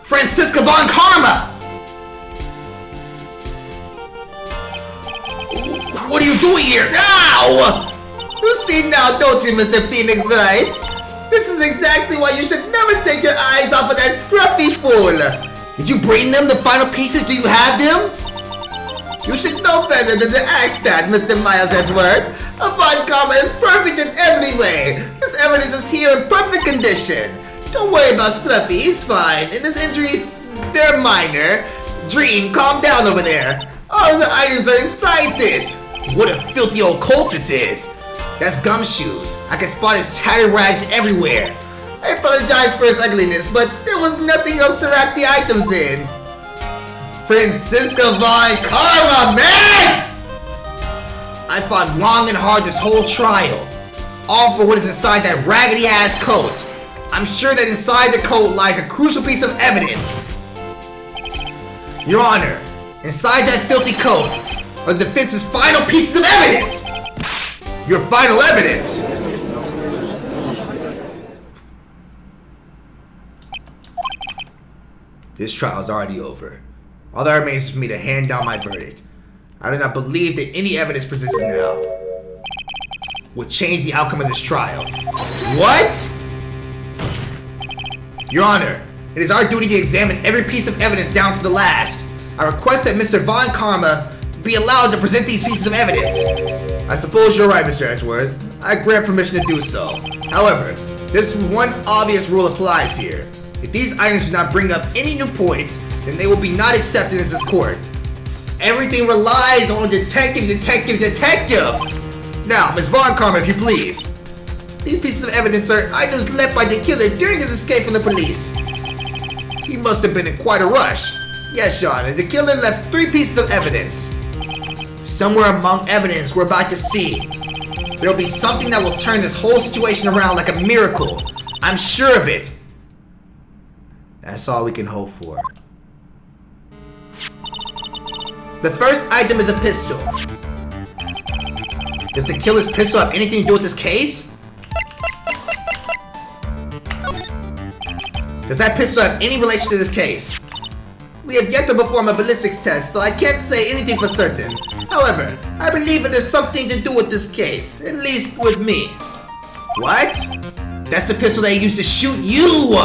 Francisca Von Karma! What are you doing here? Now! You see now, don't you, Mr. Phoenix Wright? This is exactly why you should never take your eyes off of that scruffy fool. Did you bring them the final pieces? Do you have them? You should know better than to ask that, Mr. Miles Edgeworth. A Von Karma is perfect in every way. His evidence is here in perfect condition. Don't worry about Scruffy, he's fine. And his injuries, they're minor. Dream, calm down over there. All of the items are inside this. What a filthy old coat this is. That's Gumshoes. I can spot his tattered rags everywhere. I apologize for his ugliness, but there was nothing else to wrap the items in. Francisca Von Karma, man! I fought long and hard this whole trial. All for what is inside that raggedy ass coat. I'm sure that inside the coat lies a crucial piece of evidence. Your Honor, inside that filthy coat are the defense's final pieces of evidence! Your final evidence? This trial is already over. All that remains is for me to hand down my verdict. I do not believe that any evidence presented now will change the outcome of this trial. What? Your Honor, it is our duty to examine every piece of evidence down to the last. I request that Mr. Von Karma be allowed to present these pieces of evidence. I suppose you're right, Mr. Edgeworth. I grant permission to do so. However, this one obvious rule applies here. If these items do not bring up any new points, then they will be not accepted as this court. Everything relies on detective. Now, Ms. Von Karma, if you please. These pieces of evidence are items left by the killer during his escape from the police. He must have been in quite a rush. Yes, Your Honor, the killer left 3 pieces of evidence. Somewhere among evidence we're about to see, there'll be something that will turn this whole situation around like a miracle. I'm sure of it. That's all we can hope for. The first item is a pistol. Does the killer's pistol have anything to do with this case? Does that pistol have any relation to this case? We have yet to perform a ballistics test, so I can't say anything for certain. However, I believe it has something to do with this case, at least with me. What? That's the pistol they used to shoot you!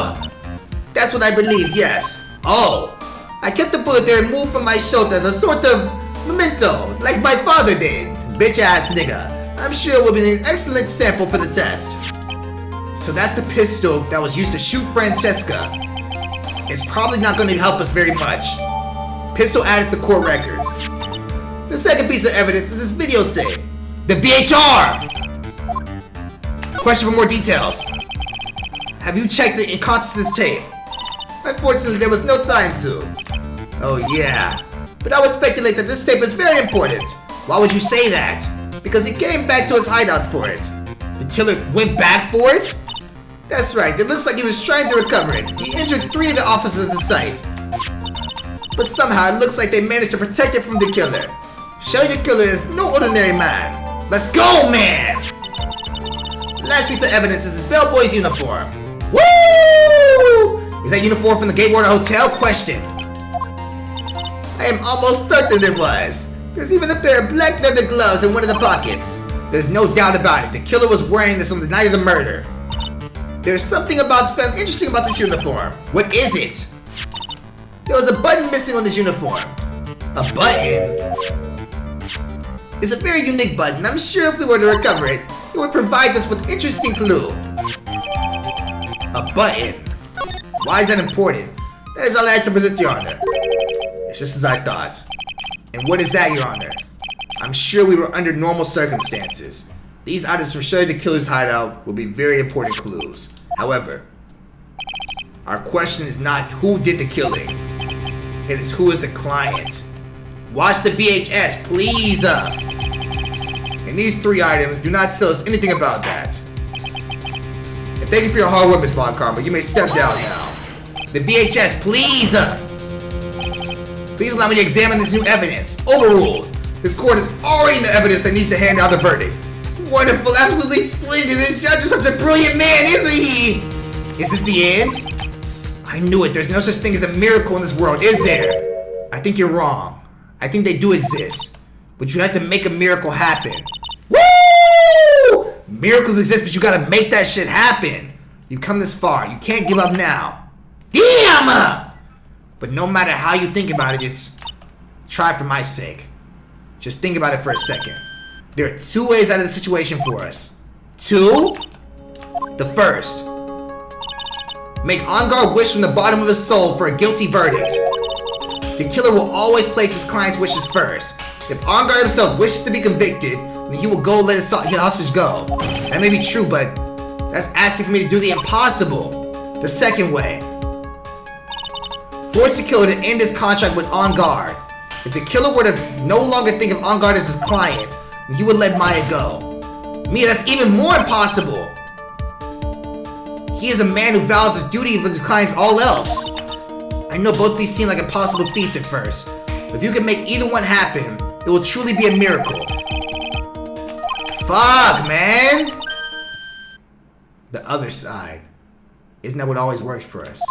That's what I believe, yes. Oh, I kept the bullet there and moved from my shoulder as a sort of memento, like my father did. Bitch ass nigga. I'm sure it will be an excellent sample for the test. So that's the pistol that was used to shoot Francesca. It's probably not going to help us very much. Pistol added to court records. The second piece of evidence is this videotape. The VHR! Question for more details. Have you checked the contents of this tape? Unfortunately, there was no time to. Oh yeah. But I would speculate that this tape is very important. Why would you say that? Because he came back to his hideout for it. The killer went back for it? That's right, it looks like he was trying to recover it. He injured 3 of the officers of the site. But somehow it looks like they managed to protect it from the killer. Show the killer is no ordinary man. Let's go, man! Last piece of evidence is his bellboy's uniform. Woo! Is that uniform from the Gatewater Hotel? Question. I am almost certain it was. There's even a pair of black leather gloves in one of the pockets. There's no doubt about it. The killer was wearing this on the night of the murder. There's something interesting about this uniform. What is it? There was a button missing on this uniform. A button? It's a very unique button. I'm sure if we were to recover it, it would provide us with interesting clue. A button. Why is that important? That is all I have to present, Your Honor. It's just as I thought. And what is that, Your Honor? I'm sure we were under normal circumstances. These items from Shirley the Killer's hideout will be very important clues. However, our question is not who did the killing. It is who is the client. Watch the VHS, please. And these 3 items do not tell us anything about that. And thank you for your hard work, Miss Von Karma. You may step down now. The VHS, please. Please allow me to examine this new evidence. Overruled. This court is already in the evidence that needs to hand down the verdict. Wonderful, absolutely splendid. This judge is such a brilliant man, isn't he? Is this the end? I knew it. There's no such thing as a miracle in this world, is there? I think you're wrong. I think they do exist. But you have to make a miracle happen. Woo! Miracles exist, but you gotta make that shit happen. You've come this far. You can't give up now. Damn! But no matter how you think about it, it's... Try for my sake. Just think about it for a second. There are 2 ways out of the situation for us. 2? The first. Make Engarde wish from the bottom of his soul for a guilty verdict. The killer will always place his client's wishes first. If Engarde himself wishes to be convicted, then he will go let his hostage go. That may be true, but that's asking for me to do the impossible. The second way. Force the killer to end his contract with Engarde. If the killer were to no longer think of Engarde as his client, then he would let Maya go. Me, that's even more impossible. He is a man who vows his duty with his client all else. I know both these seem like impossible feats at first, but if you can make either one happen, it will truly be a miracle. Fuck, man! The other side. Isn't that what always works for us?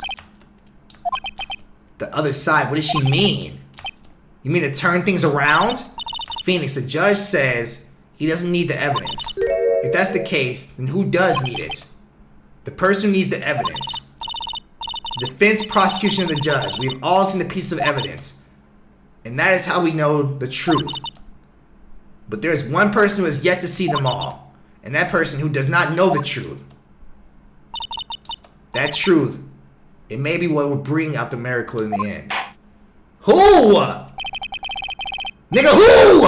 The other side, what does she mean? You mean to turn things around? Phoenix, the judge says he doesn't need the evidence. If that's the case, then who does need it? The person who needs the evidence. Defense, prosecution, and the judge. We've all seen the pieces of evidence. And that is how we know the truth. But there is one person who has yet to see them all. And that person who does not know the truth. That truth, it may be what will bring out the miracle in the end. Who? Nigga, who?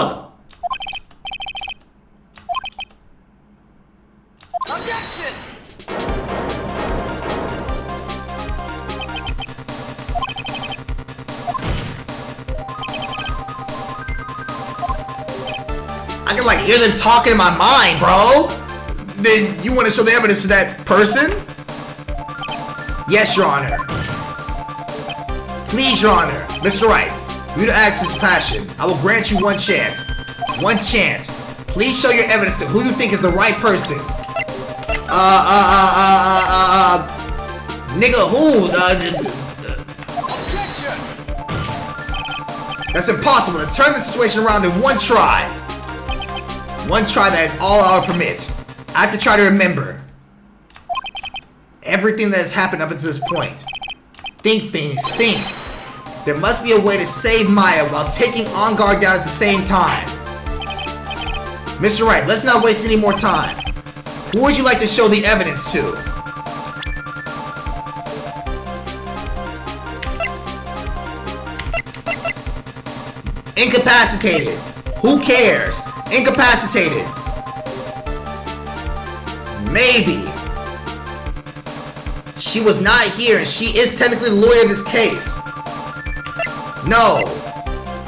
Objection! I can like hear them talking in my mind, bro. Then you want to show the evidence to that person? Yes, Your Honor. Please, Your Honor. Mr. Wright, for you to ask his passion, I will grant you one chance. One chance. Please show your evidence to who you think is the right person. Nigga, who? Objection! That's impossible to turn the situation around in one try. One try, that is all I'll permit. I have to try to remember everything that has happened up until this point. Think, Phoenix, think. There must be a way to save Maya while taking Engarde down at the same time. Mr. Wright, let's not waste any more time. Who would you like to show the evidence to? Incapacitated. Who cares? Incapacitated. Maybe. She was not here and she is technically the lawyer of this case. No.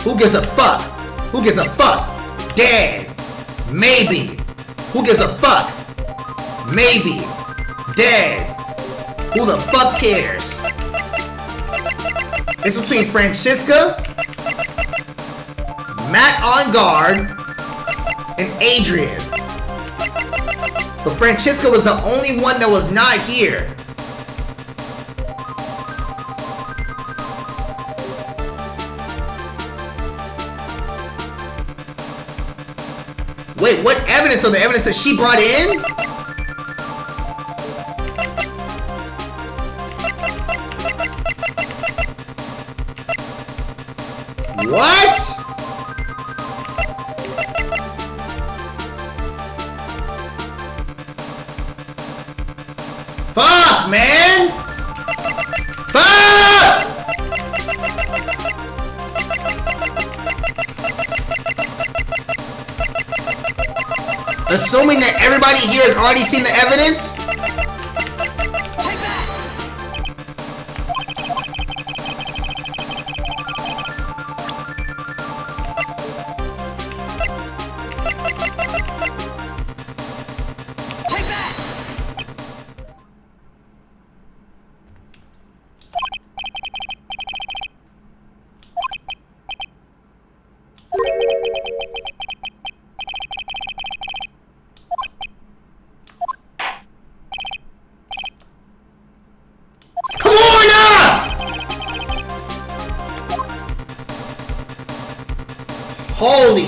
Who gives a fuck? Who gives a fuck? Dead. Maybe. Who gives a fuck? Maybe. Dead. Who the fuck cares? It's between Francisca, Matt Engarde, and Adrian. But Francisca was the only one that was not here. Wait, what evidence? So the evidence that she brought in? What? Fuck, man! Fuck! Assuming that everybody here has already seen the evidence?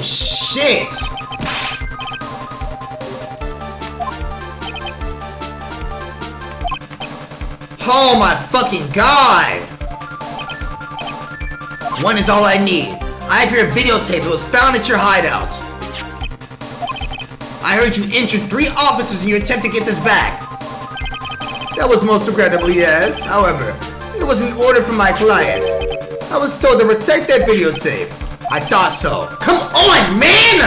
Holy shit! Oh my fucking god! One is all I need. I have your videotape. It was found at your hideout. I heard you injured 3 officers in your attempt to get this back. That was most regrettable, yes. However, it was an order from my client. I was told to protect that videotape. I thought so. Come on, man!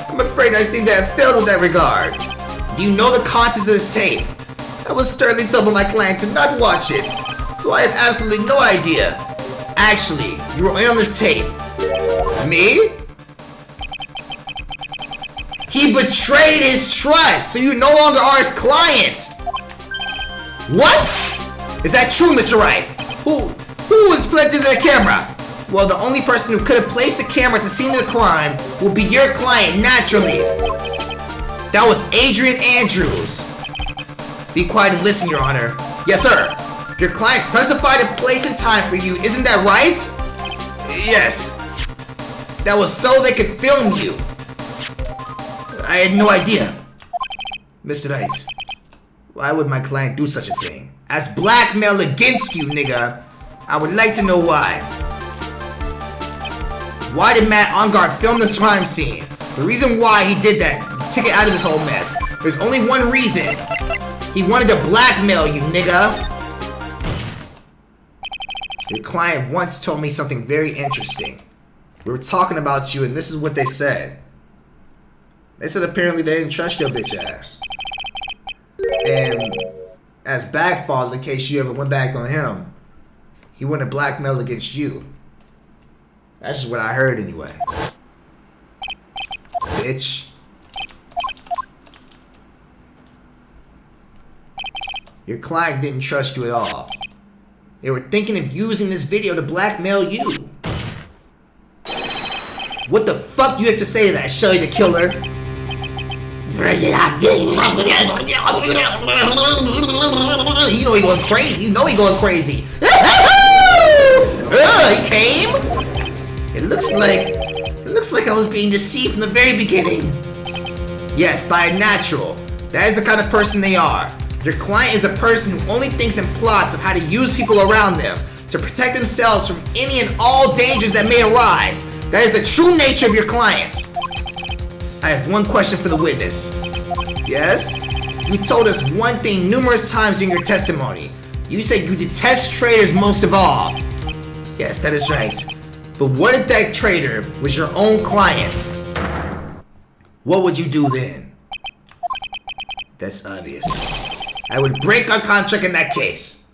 I'm afraid I seem to have failed in that regard. Do you know the contents of this tape? I was sternly told by my client to not watch it, so I have absolutely no idea. Actually, you were in on this tape. Me? He betrayed his trust, so you no longer are his client. What? Is that true, Mr. Wright? Who was planted the camera? Well, the only person who could have placed the camera at the scene of the crime will be your client, naturally. That was Adrian Andrews. Be quiet and listen, Your Honor. Yes, sir. Your client specified a place and time for you, isn't that right? Yes. That was so they could film you. I had no idea. Mr. Knight, why would my client do such a thing? As blackmail against you, nigga. I would like to know why. Why did Matt Engarde film this crime scene? The reason why he did that is to get out of this whole mess. There's only one reason. He wanted to blackmail you, nigga. Your client once told me something very interesting. We were talking about you and this is what they said. They said apparently they didn't trust your bitch ass. And as backfall in case you ever went back on him, he wanted to blackmail against you. That's just what I heard anyway. Bitch. Your client didn't trust you at all. They were thinking of using this video to blackmail you. What the fuck do you have to say to that, Shelly the Killer? You know he going crazy. You know he going crazy. He came? It looks like I was being deceived from the very beginning. Yes, by a natural. That is the kind of person they are. Your client is a person who only thinks and plots of how to use people around them to protect themselves from any and all dangers that may arise. That is the true nature of your client. I have one question for the witness. Yes? You told us one thing numerous times during your testimony. You said you detest traitors most of all. Yes, that is right. But what if that traitor was your own client? What would you do then? That's obvious. I would break our contract in that case.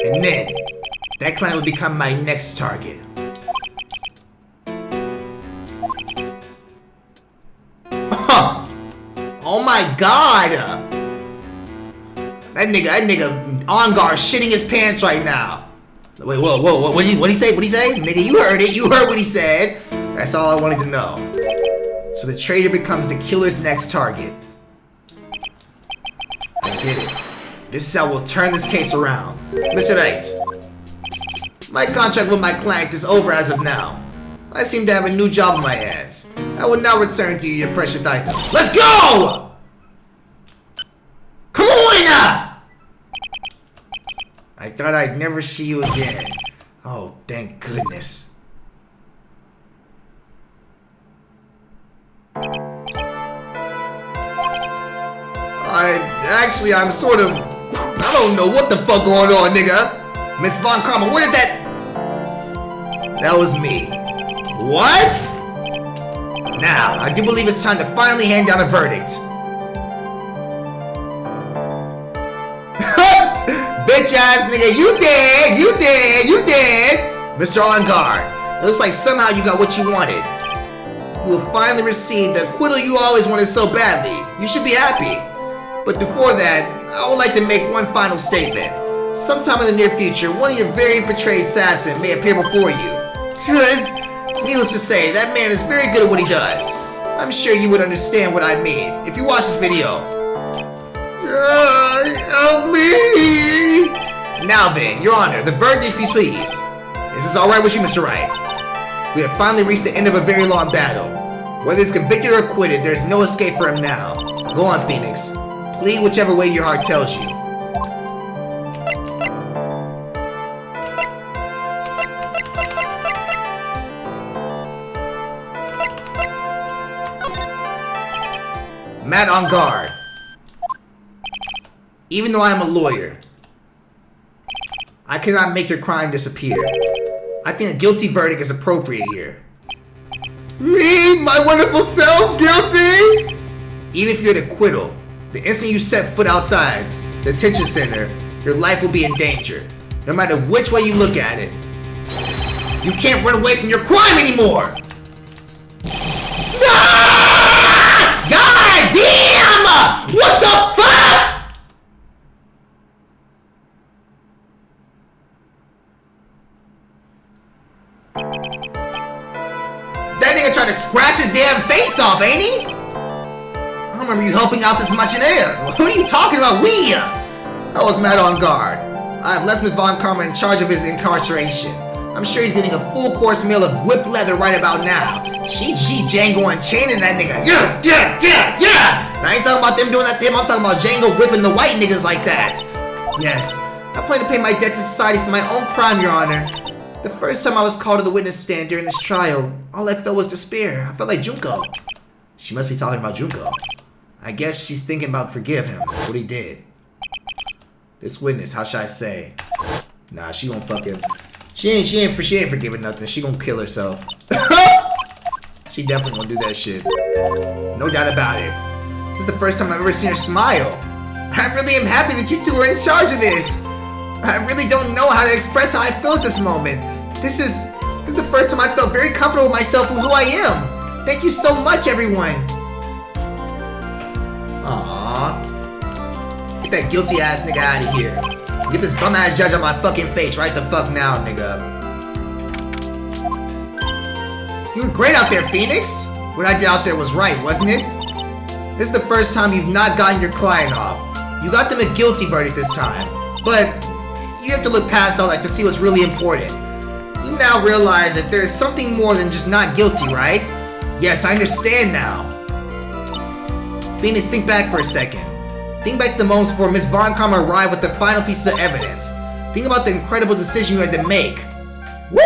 And then, that client would become my next target. Oh my god! That nigga Engarde shitting his pants right now. Wait, whoa, what'd he say? Nigga, you heard it. You heard what he said. That's all I wanted to know. So the traitor becomes the killer's next target. I get it. This is how we'll turn this case around. Mr. Knight, my contract with my client is over as of now. I seem to have a new job in my hands. I will now return to you your precious item. Let's go! Come on! I thought I'd never see you again. Oh, thank goodness. I'm sort of... I don't know what the fuck going on, nigga. Miss Von Karma, where did that... That was me. What? Now, I do believe it's time to finally hand down a verdict. Bitch ass nigga, you dead! Mr. Engarde, it looks like somehow you got what you wanted. You will finally receive the acquittal you always wanted so badly. You should be happy. But before that, I would like to make one final statement. Sometime in the near future, one of your very betrayed assassins may appear before you. Needless to say, that man is very good at what he does. I'm sure you would understand what I mean if you watch this video. Help me! Now then, Your Honor, the verdict if you please. Is this alright with you, Mr. Wright? We have finally reached the end of a very long battle. Whether he's convicted or acquitted, there's no escape for him now. Go on, Phoenix. Plead whichever way your heart tells you. Matt Engarde. Even though I am a lawyer, I cannot make your crime disappear. I think a guilty verdict is appropriate here. Me, my wonderful self, guilty? Even if you get acquittal, the instant you set foot outside the detention center, your life will be in danger. No matter which way you look at it. You can't run away from your crime anymore! Ah! God damn! What the fuck?! That nigga trying to scratch his damn face off, ain't he? I don't remember you helping out this much in there. What are you talking about, we? That was Matt Engarde. I have left Ms. Von Karma in charge of his incarceration. I'm sure he's getting a full course meal of whipped leather right about now. She Django unchaining that nigga. Yeah! I ain't talking about them doing that to him. I'm talking about Django whipping the white niggas like that. Yes, I plan to pay my debt to society for my own crime, Your Honor. The first time I was called to the witness stand during this trial, all I felt was despair. I felt like Junko. She must be talking about Junko. I guess she's thinking about forgive him, what he did. This witness, how should I say? Nah, she gon' fucking... She ain't forgiving nothing. She gon' kill herself. She definitely gonna do that shit. No doubt about it. This is the first time I've ever seen her smile. I really am happy that you two are in charge of this. I really don't know how to express how I feel at this moment. This is the first time I felt very comfortable with myself and who I am. Thank you so much, everyone. Aww. Get that guilty ass nigga out of here. Get this bum ass judge on my fucking face right the fuck now, nigga. You were great out there, Phoenix. What I did out there was right, wasn't it? This is the first time you've not gotten your client off. You got them a guilty verdict this time, but you have to look past all that to see what's really important. You now realize that there's something more than just not guilty, right? Yes, I understand now. Phoenix, think back for a second. Think back to the moments before Miss Von Karma arrived with the final pieces of evidence. Think about the incredible decision you had to make. Woo!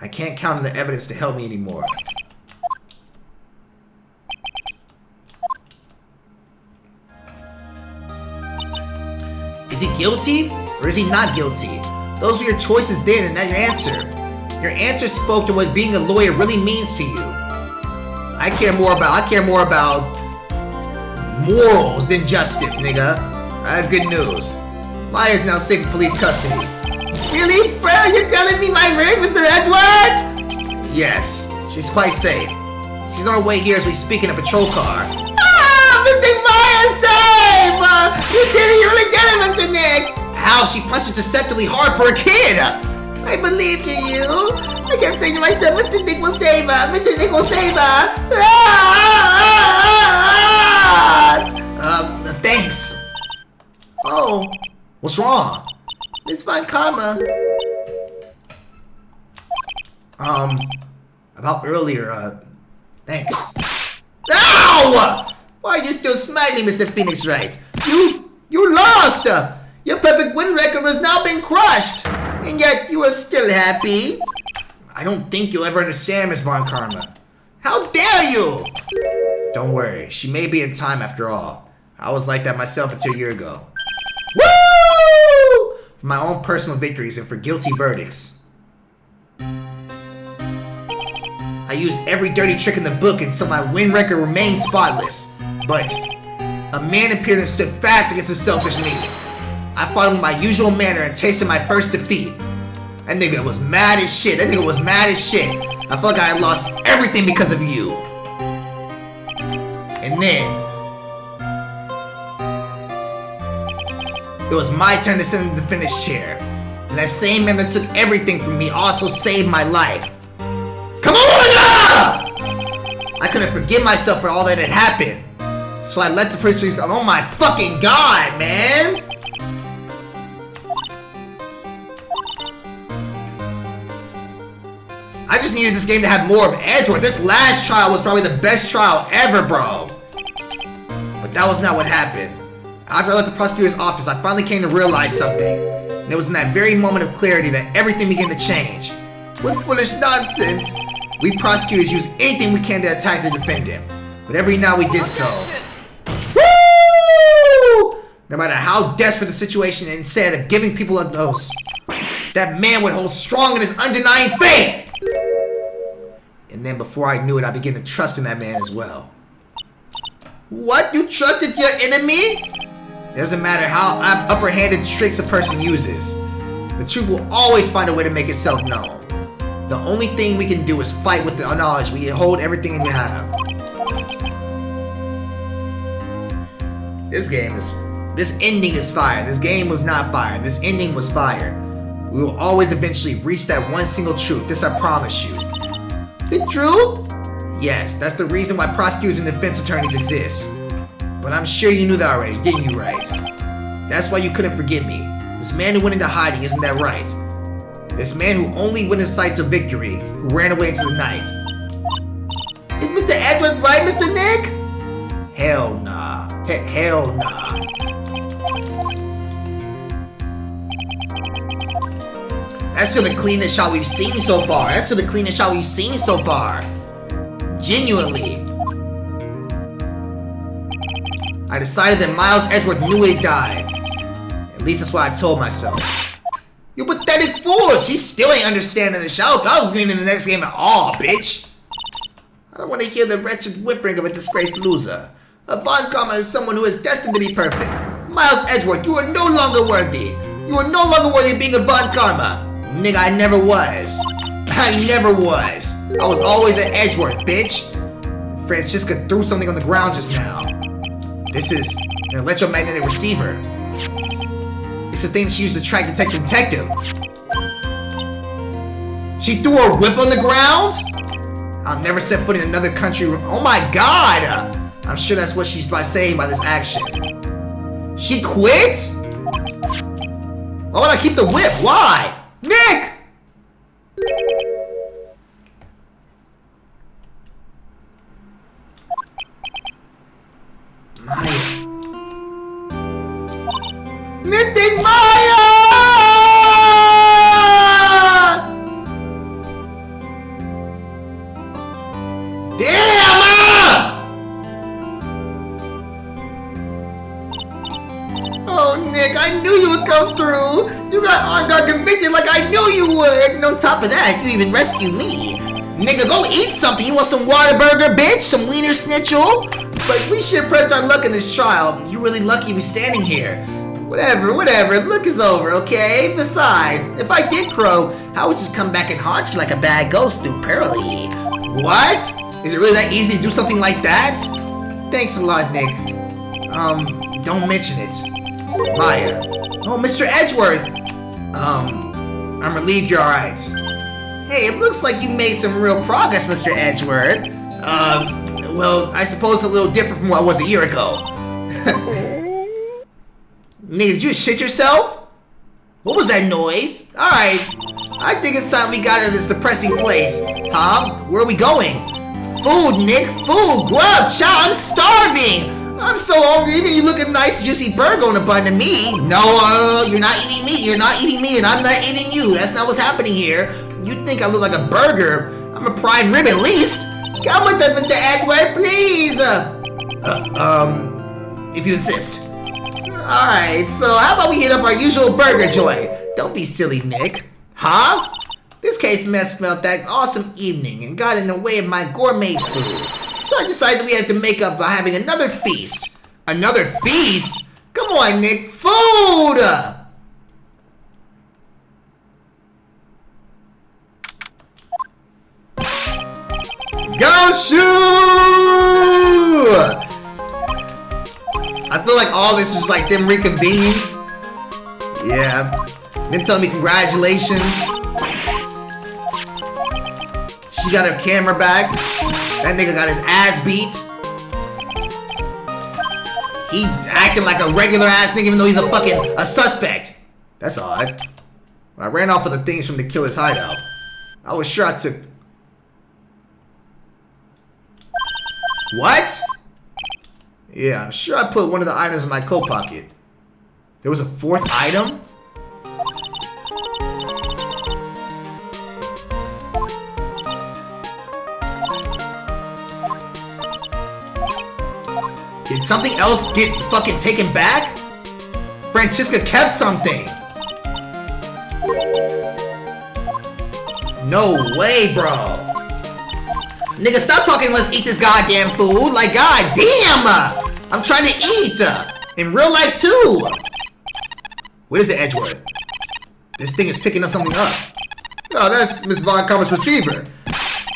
I can't count on the evidence to help me anymore. Is he guilty or is he not guilty? Those were your choices then, and that's your answer. Your answer spoke to what being a lawyer really means to you. I care more about morals than justice, nigga. I have good news. Maya's now safe in police custody. Really? Bro, you're telling me my rape, Mr. Edgeworth? Yes, she's quite safe. She's on her way here as we speak in a patrol car. Ah, Mr. Maya's safe! You really did it, Mr. Nick! How? She punched deceptively hard for a kid! I believed in you. I kept saying to myself, Mr. Nick will save her. Mr. Nick will save her. Thanks. Oh, what's wrong? Miss Von Karma. About earlier, thanks. Ow! Why are you still smiling, Mr. Phoenix Wright? You lost! Your perfect win record has now been crushed! And yet, you are still happy? I don't think you'll ever understand, Miss Von Karma. How dare you! Don't worry, she may be in time after all. I was like that myself until a year ago. Woo! For my own personal victories and for guilty verdicts. I used every dirty trick in the book until my win record remained spotless. But a man appeared and stood fast against the selfish me. I fought him in my usual manner and tasted my first defeat. That nigga was mad as shit. I felt like I had lost everything because of you. And then it was my turn to sit in the finish chair. And that same man that took everything from me also saved my life. Come on! I couldn't forgive myself for all that had happened. So I let the person go. Oh my fucking god, man! I just needed this game to have more of Edgeworth. This last trial was probably the best trial ever, bro. But that was not what happened. After I left the prosecutor's office, I finally came to realize something. And it was in that very moment of clarity that everything began to change. What foolish nonsense! We prosecutors use anything we can to attack the defendant. But every now we did so. Woo! No matter how desperate the situation, instead of giving people a dose, that man would hold strong in his undenying faith! And then before I knew it, I began to trust in that man as well. What? You trusted your enemy? It doesn't matter how upper-handed tricks a person uses. The truth will always find a way to make itself known. The only thing we can do is fight with the knowledge we hold everything we have. This ending is fire. This game was not fire. This ending was fire. We will always eventually reach that one single truth. This I promise you. The truth? Yes, that's the reason why prosecutors and defense attorneys exist. But I'm sure you knew that already, didn't you, right? That's why you couldn't forgive me. This man who went into hiding, isn't that right? This man who only witnessed sights of victory, who ran away into the night. Is Mr. Edwards right, Mr. Nick? Hell nah. Hell nah. That's still the cleanest shot we've seen so far. That's still the cleanest shot we've seen so far. Genuinely. I decided that Miles Edgeworth knew he died. At least that's what I told myself. You pathetic fool! She still ain't understanding the show. I'll win in the next game at all, bitch. I don't want to hear the wretched whimpering of a disgraced loser. A Von Karma is someone who is destined to be perfect. Miles Edgeworth, you are no longer worthy. You are no longer worthy of being a Von Karma. Nigga, I never was. I never was. I was always an Edgeworth, bitch. Francisca threw something on the ground just now. This is an electromagnetic receiver. It's the thing she used to track Detective. She threw her whip on the ground? I'll never set foot in another country. Oh my god! I'm sure that's what she's saying by this action. She quit? Why would I keep the whip? Why? Nick! Maya. Mythic Maya! Damn! Oh, Nick, I knew you would come through. You got Engarde convicted like I knew you would. And on top of that, you even rescued me. Nigga, go eat something. You want some Whataburger, bitch? Some Wiener Schnitzel? But we should press our luck in this trial. You're really lucky to be standing here. Whatever. Look is over, okay? Besides, if I did crow, I would just come back and haunt you like a bad ghost through Pearly. What? Is it really that easy to do something like that? Thanks a lot, Nick. Don't mention it. Maya. Oh, Mr. Edgeworth. I'm relieved you're alright. Hey, it looks like you made some real progress, Mr. Edgeworth. Well, I suppose a little different from what it was a year ago. Nigga, did you shit yourself? What was that noise? Alright, I think it's time we got out of this depressing place. Huh? Where are we going? Food, Nick, food, grub, chow, I'm starving! I'm so hungry, even you looking nice juicy burger on the bun to me. No, you're not eating me, you're not eating me, and I'm not eating you. That's not what's happening here. You think I look like a burger. I'm a prime rib at least. Come with us, Mr. Edgeworth, please. If you insist. Alright, so how about we hit up our usual burger joint? Don't be silly, Nick. Huh? This case messed up that awesome evening and got in the way of my gourmet food. So I decided we had to make up by having another feast. Another feast? Come on, Nick. Food! Go shoot! I feel like all this is like them reconvening. Yeah. Them telling me congratulations. She got her camera back. That nigga got his ass beat. He acting like a regular ass nigga even though he's a suspect. That's odd. When I ran off with the things from the killer's hideout, I was sure I took... What? Yeah, I'm sure I put one of the items in my coat pocket. There was a fourth item? Did something else get fucking taken back? Francesca kept something. No way, bro. Nigga, stop talking. Let's eat this goddamn food. Like, goddamn. I'm trying to eat. In real life, too. What is it, Edgeworth? This thing is picking up something up. Oh, that's Miss Von Karma's receiver.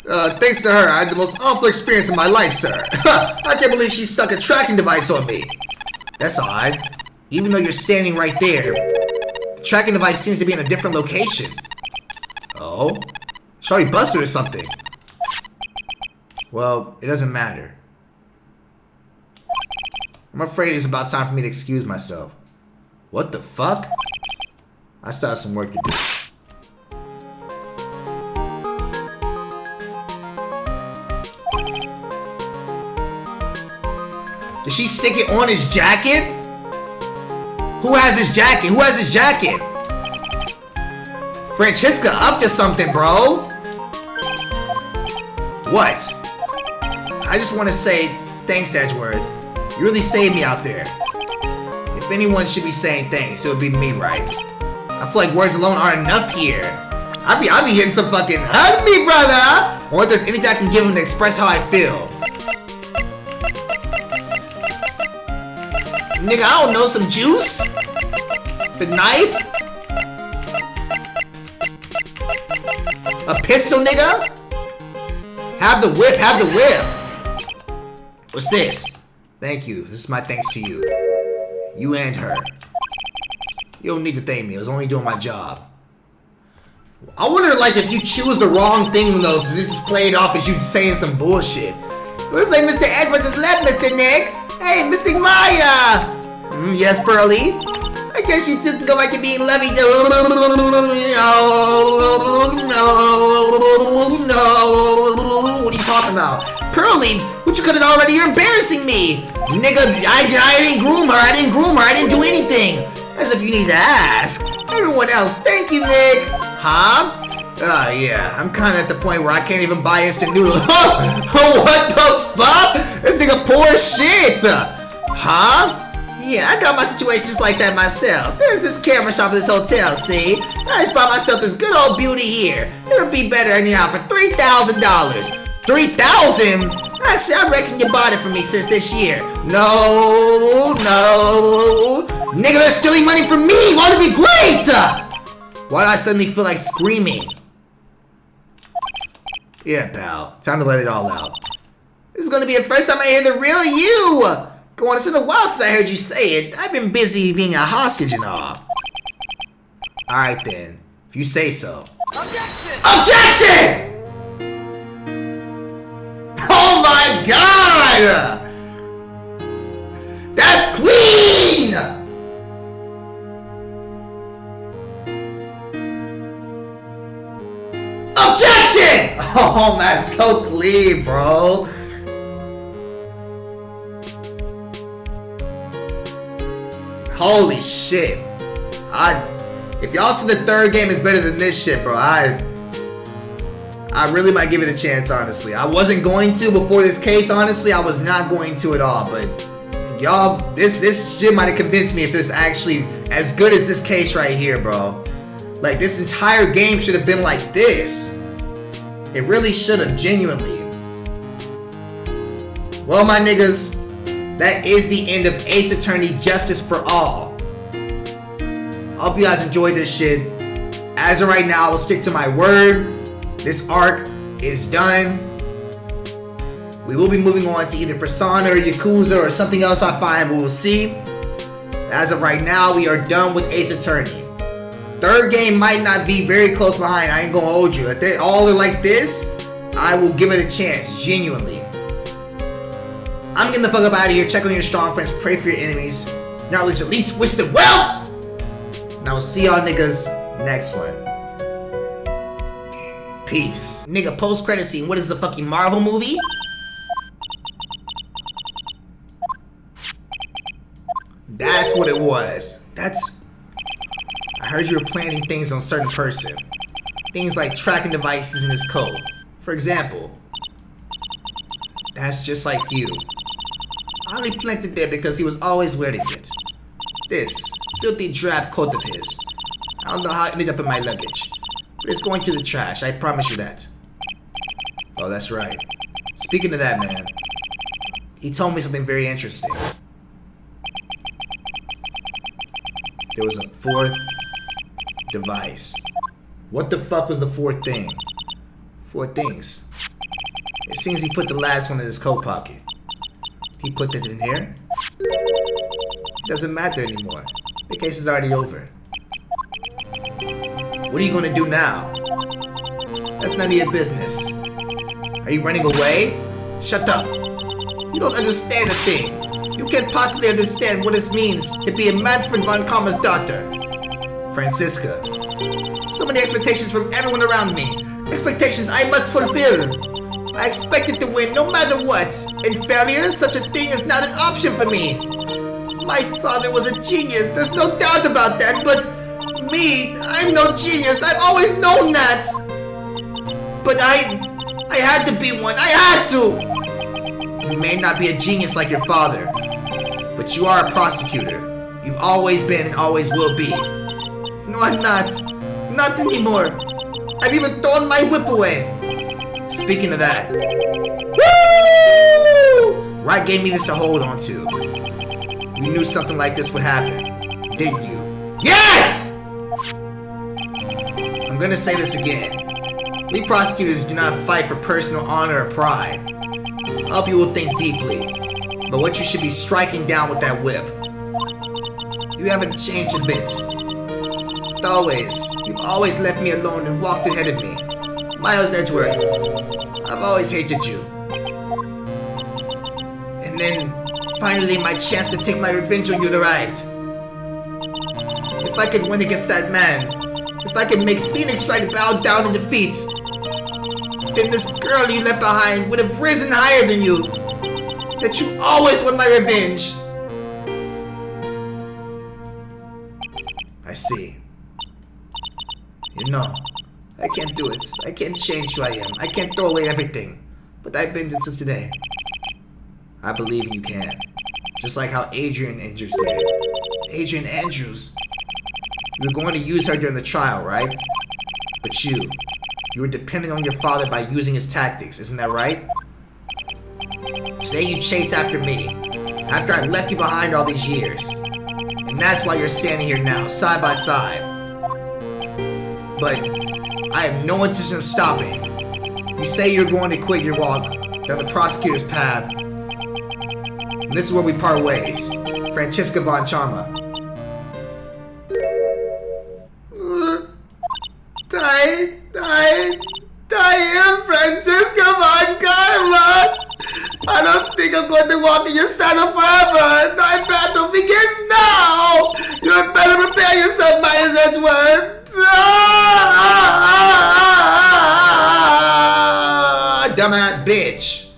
Thanks to her, I had the most awful experience of my life, sir. I can't believe she stuck a tracking device on me. That's odd. Even though you're standing right there, the tracking device seems to be in a different location. Oh? It's probably busted or something. Well, it doesn't matter. I'm afraid it's about time for me to excuse myself. What the fuck? I still have some work to do. Did she stick it on his jacket? Who has his jacket? Who has his jacket? Francesca up to something, bro. What? I just want to say thanks, Edgeworth. You really saved me out there. If anyone should be saying thanks, it would be me, right? I feel like words alone aren't enough here. I be hitting some fucking hug me, brother. Or if there's anything I can give him to express how I feel. Nigga, I don't know, some juice? The knife? A pistol, nigga? Have the whip, have the whip. What's this? Thank you, this is my thanks to you. You and her. You don't need to thank me, I was only doing my job. I wonder, like, if you choose the wrong thing, though, does it just play it off as you saying some bullshit? Looks like Mr. Edwards has left, Mr. Nick. Hey, Mr. Maya! Yes, Pearly? I guess you two can go back to being lovey-dovey. No. What are you talking about? Pearly, what you could have already, you're embarrassing me. Nigga, I didn't groom her, I didn't do anything. As if you need to ask. Everyone else, thank you, Nick. Huh? Yeah, I'm kinda at the point where I can't even buy instant noodles. What the fuck? This nigga poor shit. Huh? Yeah, I got my situation just like that myself. There's this camera shop at this hotel, see? I just bought myself this good old beauty here. It'll be better anyhow for $3,000. $3,000? Actually, I reckon you bought it for me since this year. No. Nigga, they're stealing money from me. Why would it be great? Why do I suddenly feel like screaming? Yeah, pal. Time to let it all out. This is gonna be the first time I hear the real you. Go on, it's been a while since I heard you say it. I've been busy being a hostage and all. Alright then, if you say so. Objection! Objection! Oh my god! That's clean! Objection! Oh, that's so clean, bro. Holy shit. If y'all see the third game is better than this shit, bro, I really might give it a chance, honestly. I wasn't going to before this case, honestly. I was not going to at all, but y'all, this shit might have convinced me if it's actually as good as this case right here, bro. Like, this entire game should have been like this. It really should have, genuinely. Well, my niggas, that is the end of Ace Attorney Justice for All. I hope you guys enjoyed this shit. As of right now, I will stick to my word. This arc is done. We will be moving on to either Persona or Yakuza or something else I find, but we'll see. As of right now, we are done with Ace Attorney. Third game might not be very close behind. I ain't gonna hold you. If they all are like this, I will give it a chance, genuinely. I'm getting the fuck up out of here. Check on your strong friends. Pray for your enemies. Now at least wish them well. Now we'll see y'all niggas next one. Peace. Nigga, post-credit scene. What is the fucking Marvel movie? That's what it was. I heard you were planning things on a certain person. Things like tracking devices in his coat. For example. That's just like you. I only planted there because he was always wearing it. This filthy drab coat of his. I don't know how it ended up in my luggage. But it's going to the trash, I promise you that. Oh, that's right. Speaking of that, man. He told me something very interesting. There was a fourth device. What the fuck was the fourth thing? Four things. It seems he put the last one in his coat pocket. He put it in here? It doesn't matter anymore. The case is already over. What are you gonna do now? That's none of your business. Are you running away? Shut up. You don't understand a thing. You can't possibly understand what it means to be a Manfred von Kammer's daughter. Franziska. So many expectations from everyone around me. Expectations I must fulfill. I expected to win no matter what. And failure, such a thing is not an option for me. My father was a genius, there's no doubt about that, but me, I'm no genius, I've always known that. But I had to be one, I had to. You may not be a genius like your father, but you are a prosecutor. You've always been and always will be. No, I'm not. Not anymore. I've even thrown my whip away. Speaking of that. Woo! Wright gave me this to hold on to. You knew something like this would happen, didn't you? Yes! I'm gonna say this again. We prosecutors do not fight for personal honor or pride. I hope you will think deeply. But what you should be striking down with that whip. You haven't changed a bit. You've always left me alone and walked ahead of me. Miles Edgeworth, I've always hated you. And then, finally, my chance to take my revenge on you arrived. If I could win against that man, if I could make Phoenix Wright bow down in defeat, then this girl you left behind would have risen higher than you. That you always want my revenge. I see. You know, I can't do it. I can't change who I am. I can't throw away everything. But I've been since today. I believe you can. Just like how Adrian Andrews did. Adrian Andrews. You were going to use her during the trial, right? But you were depending on your father by using his tactics, isn't that right? Today you chase after me. After I left you behind all these years. And that's why you're standing here now, side by side. But I have no intention of stopping. You say you're going to quit your walk down the prosecutor's path. And this is where we part ways. Franziska von Charma. Diane Franziska von Charma. I don't think I'm going to walk in your saddle forever. My battle begins now. You had better prepare yourself, Miles Edgeworth. Dumbass bitch.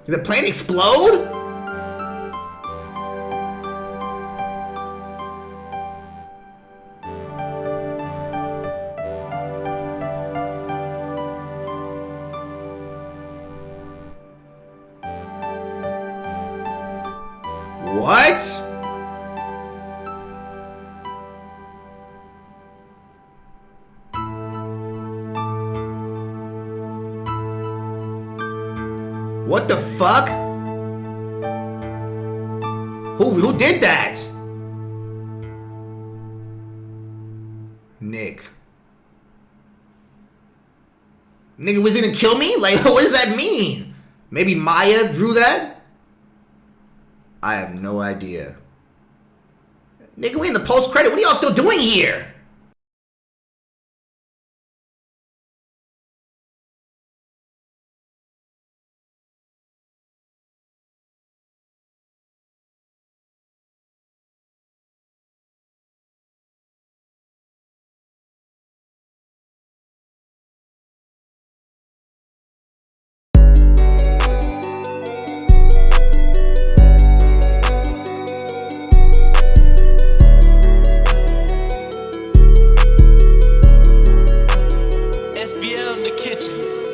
Did the plane explode? What? What the fuck? Who did that? Nick. Nigga was gonna kill me? Like, what does that mean? Maybe Maya drew that? I have no idea. Nigga, we in the post-credit. What are y'all still doing here? SBL in the kitchen.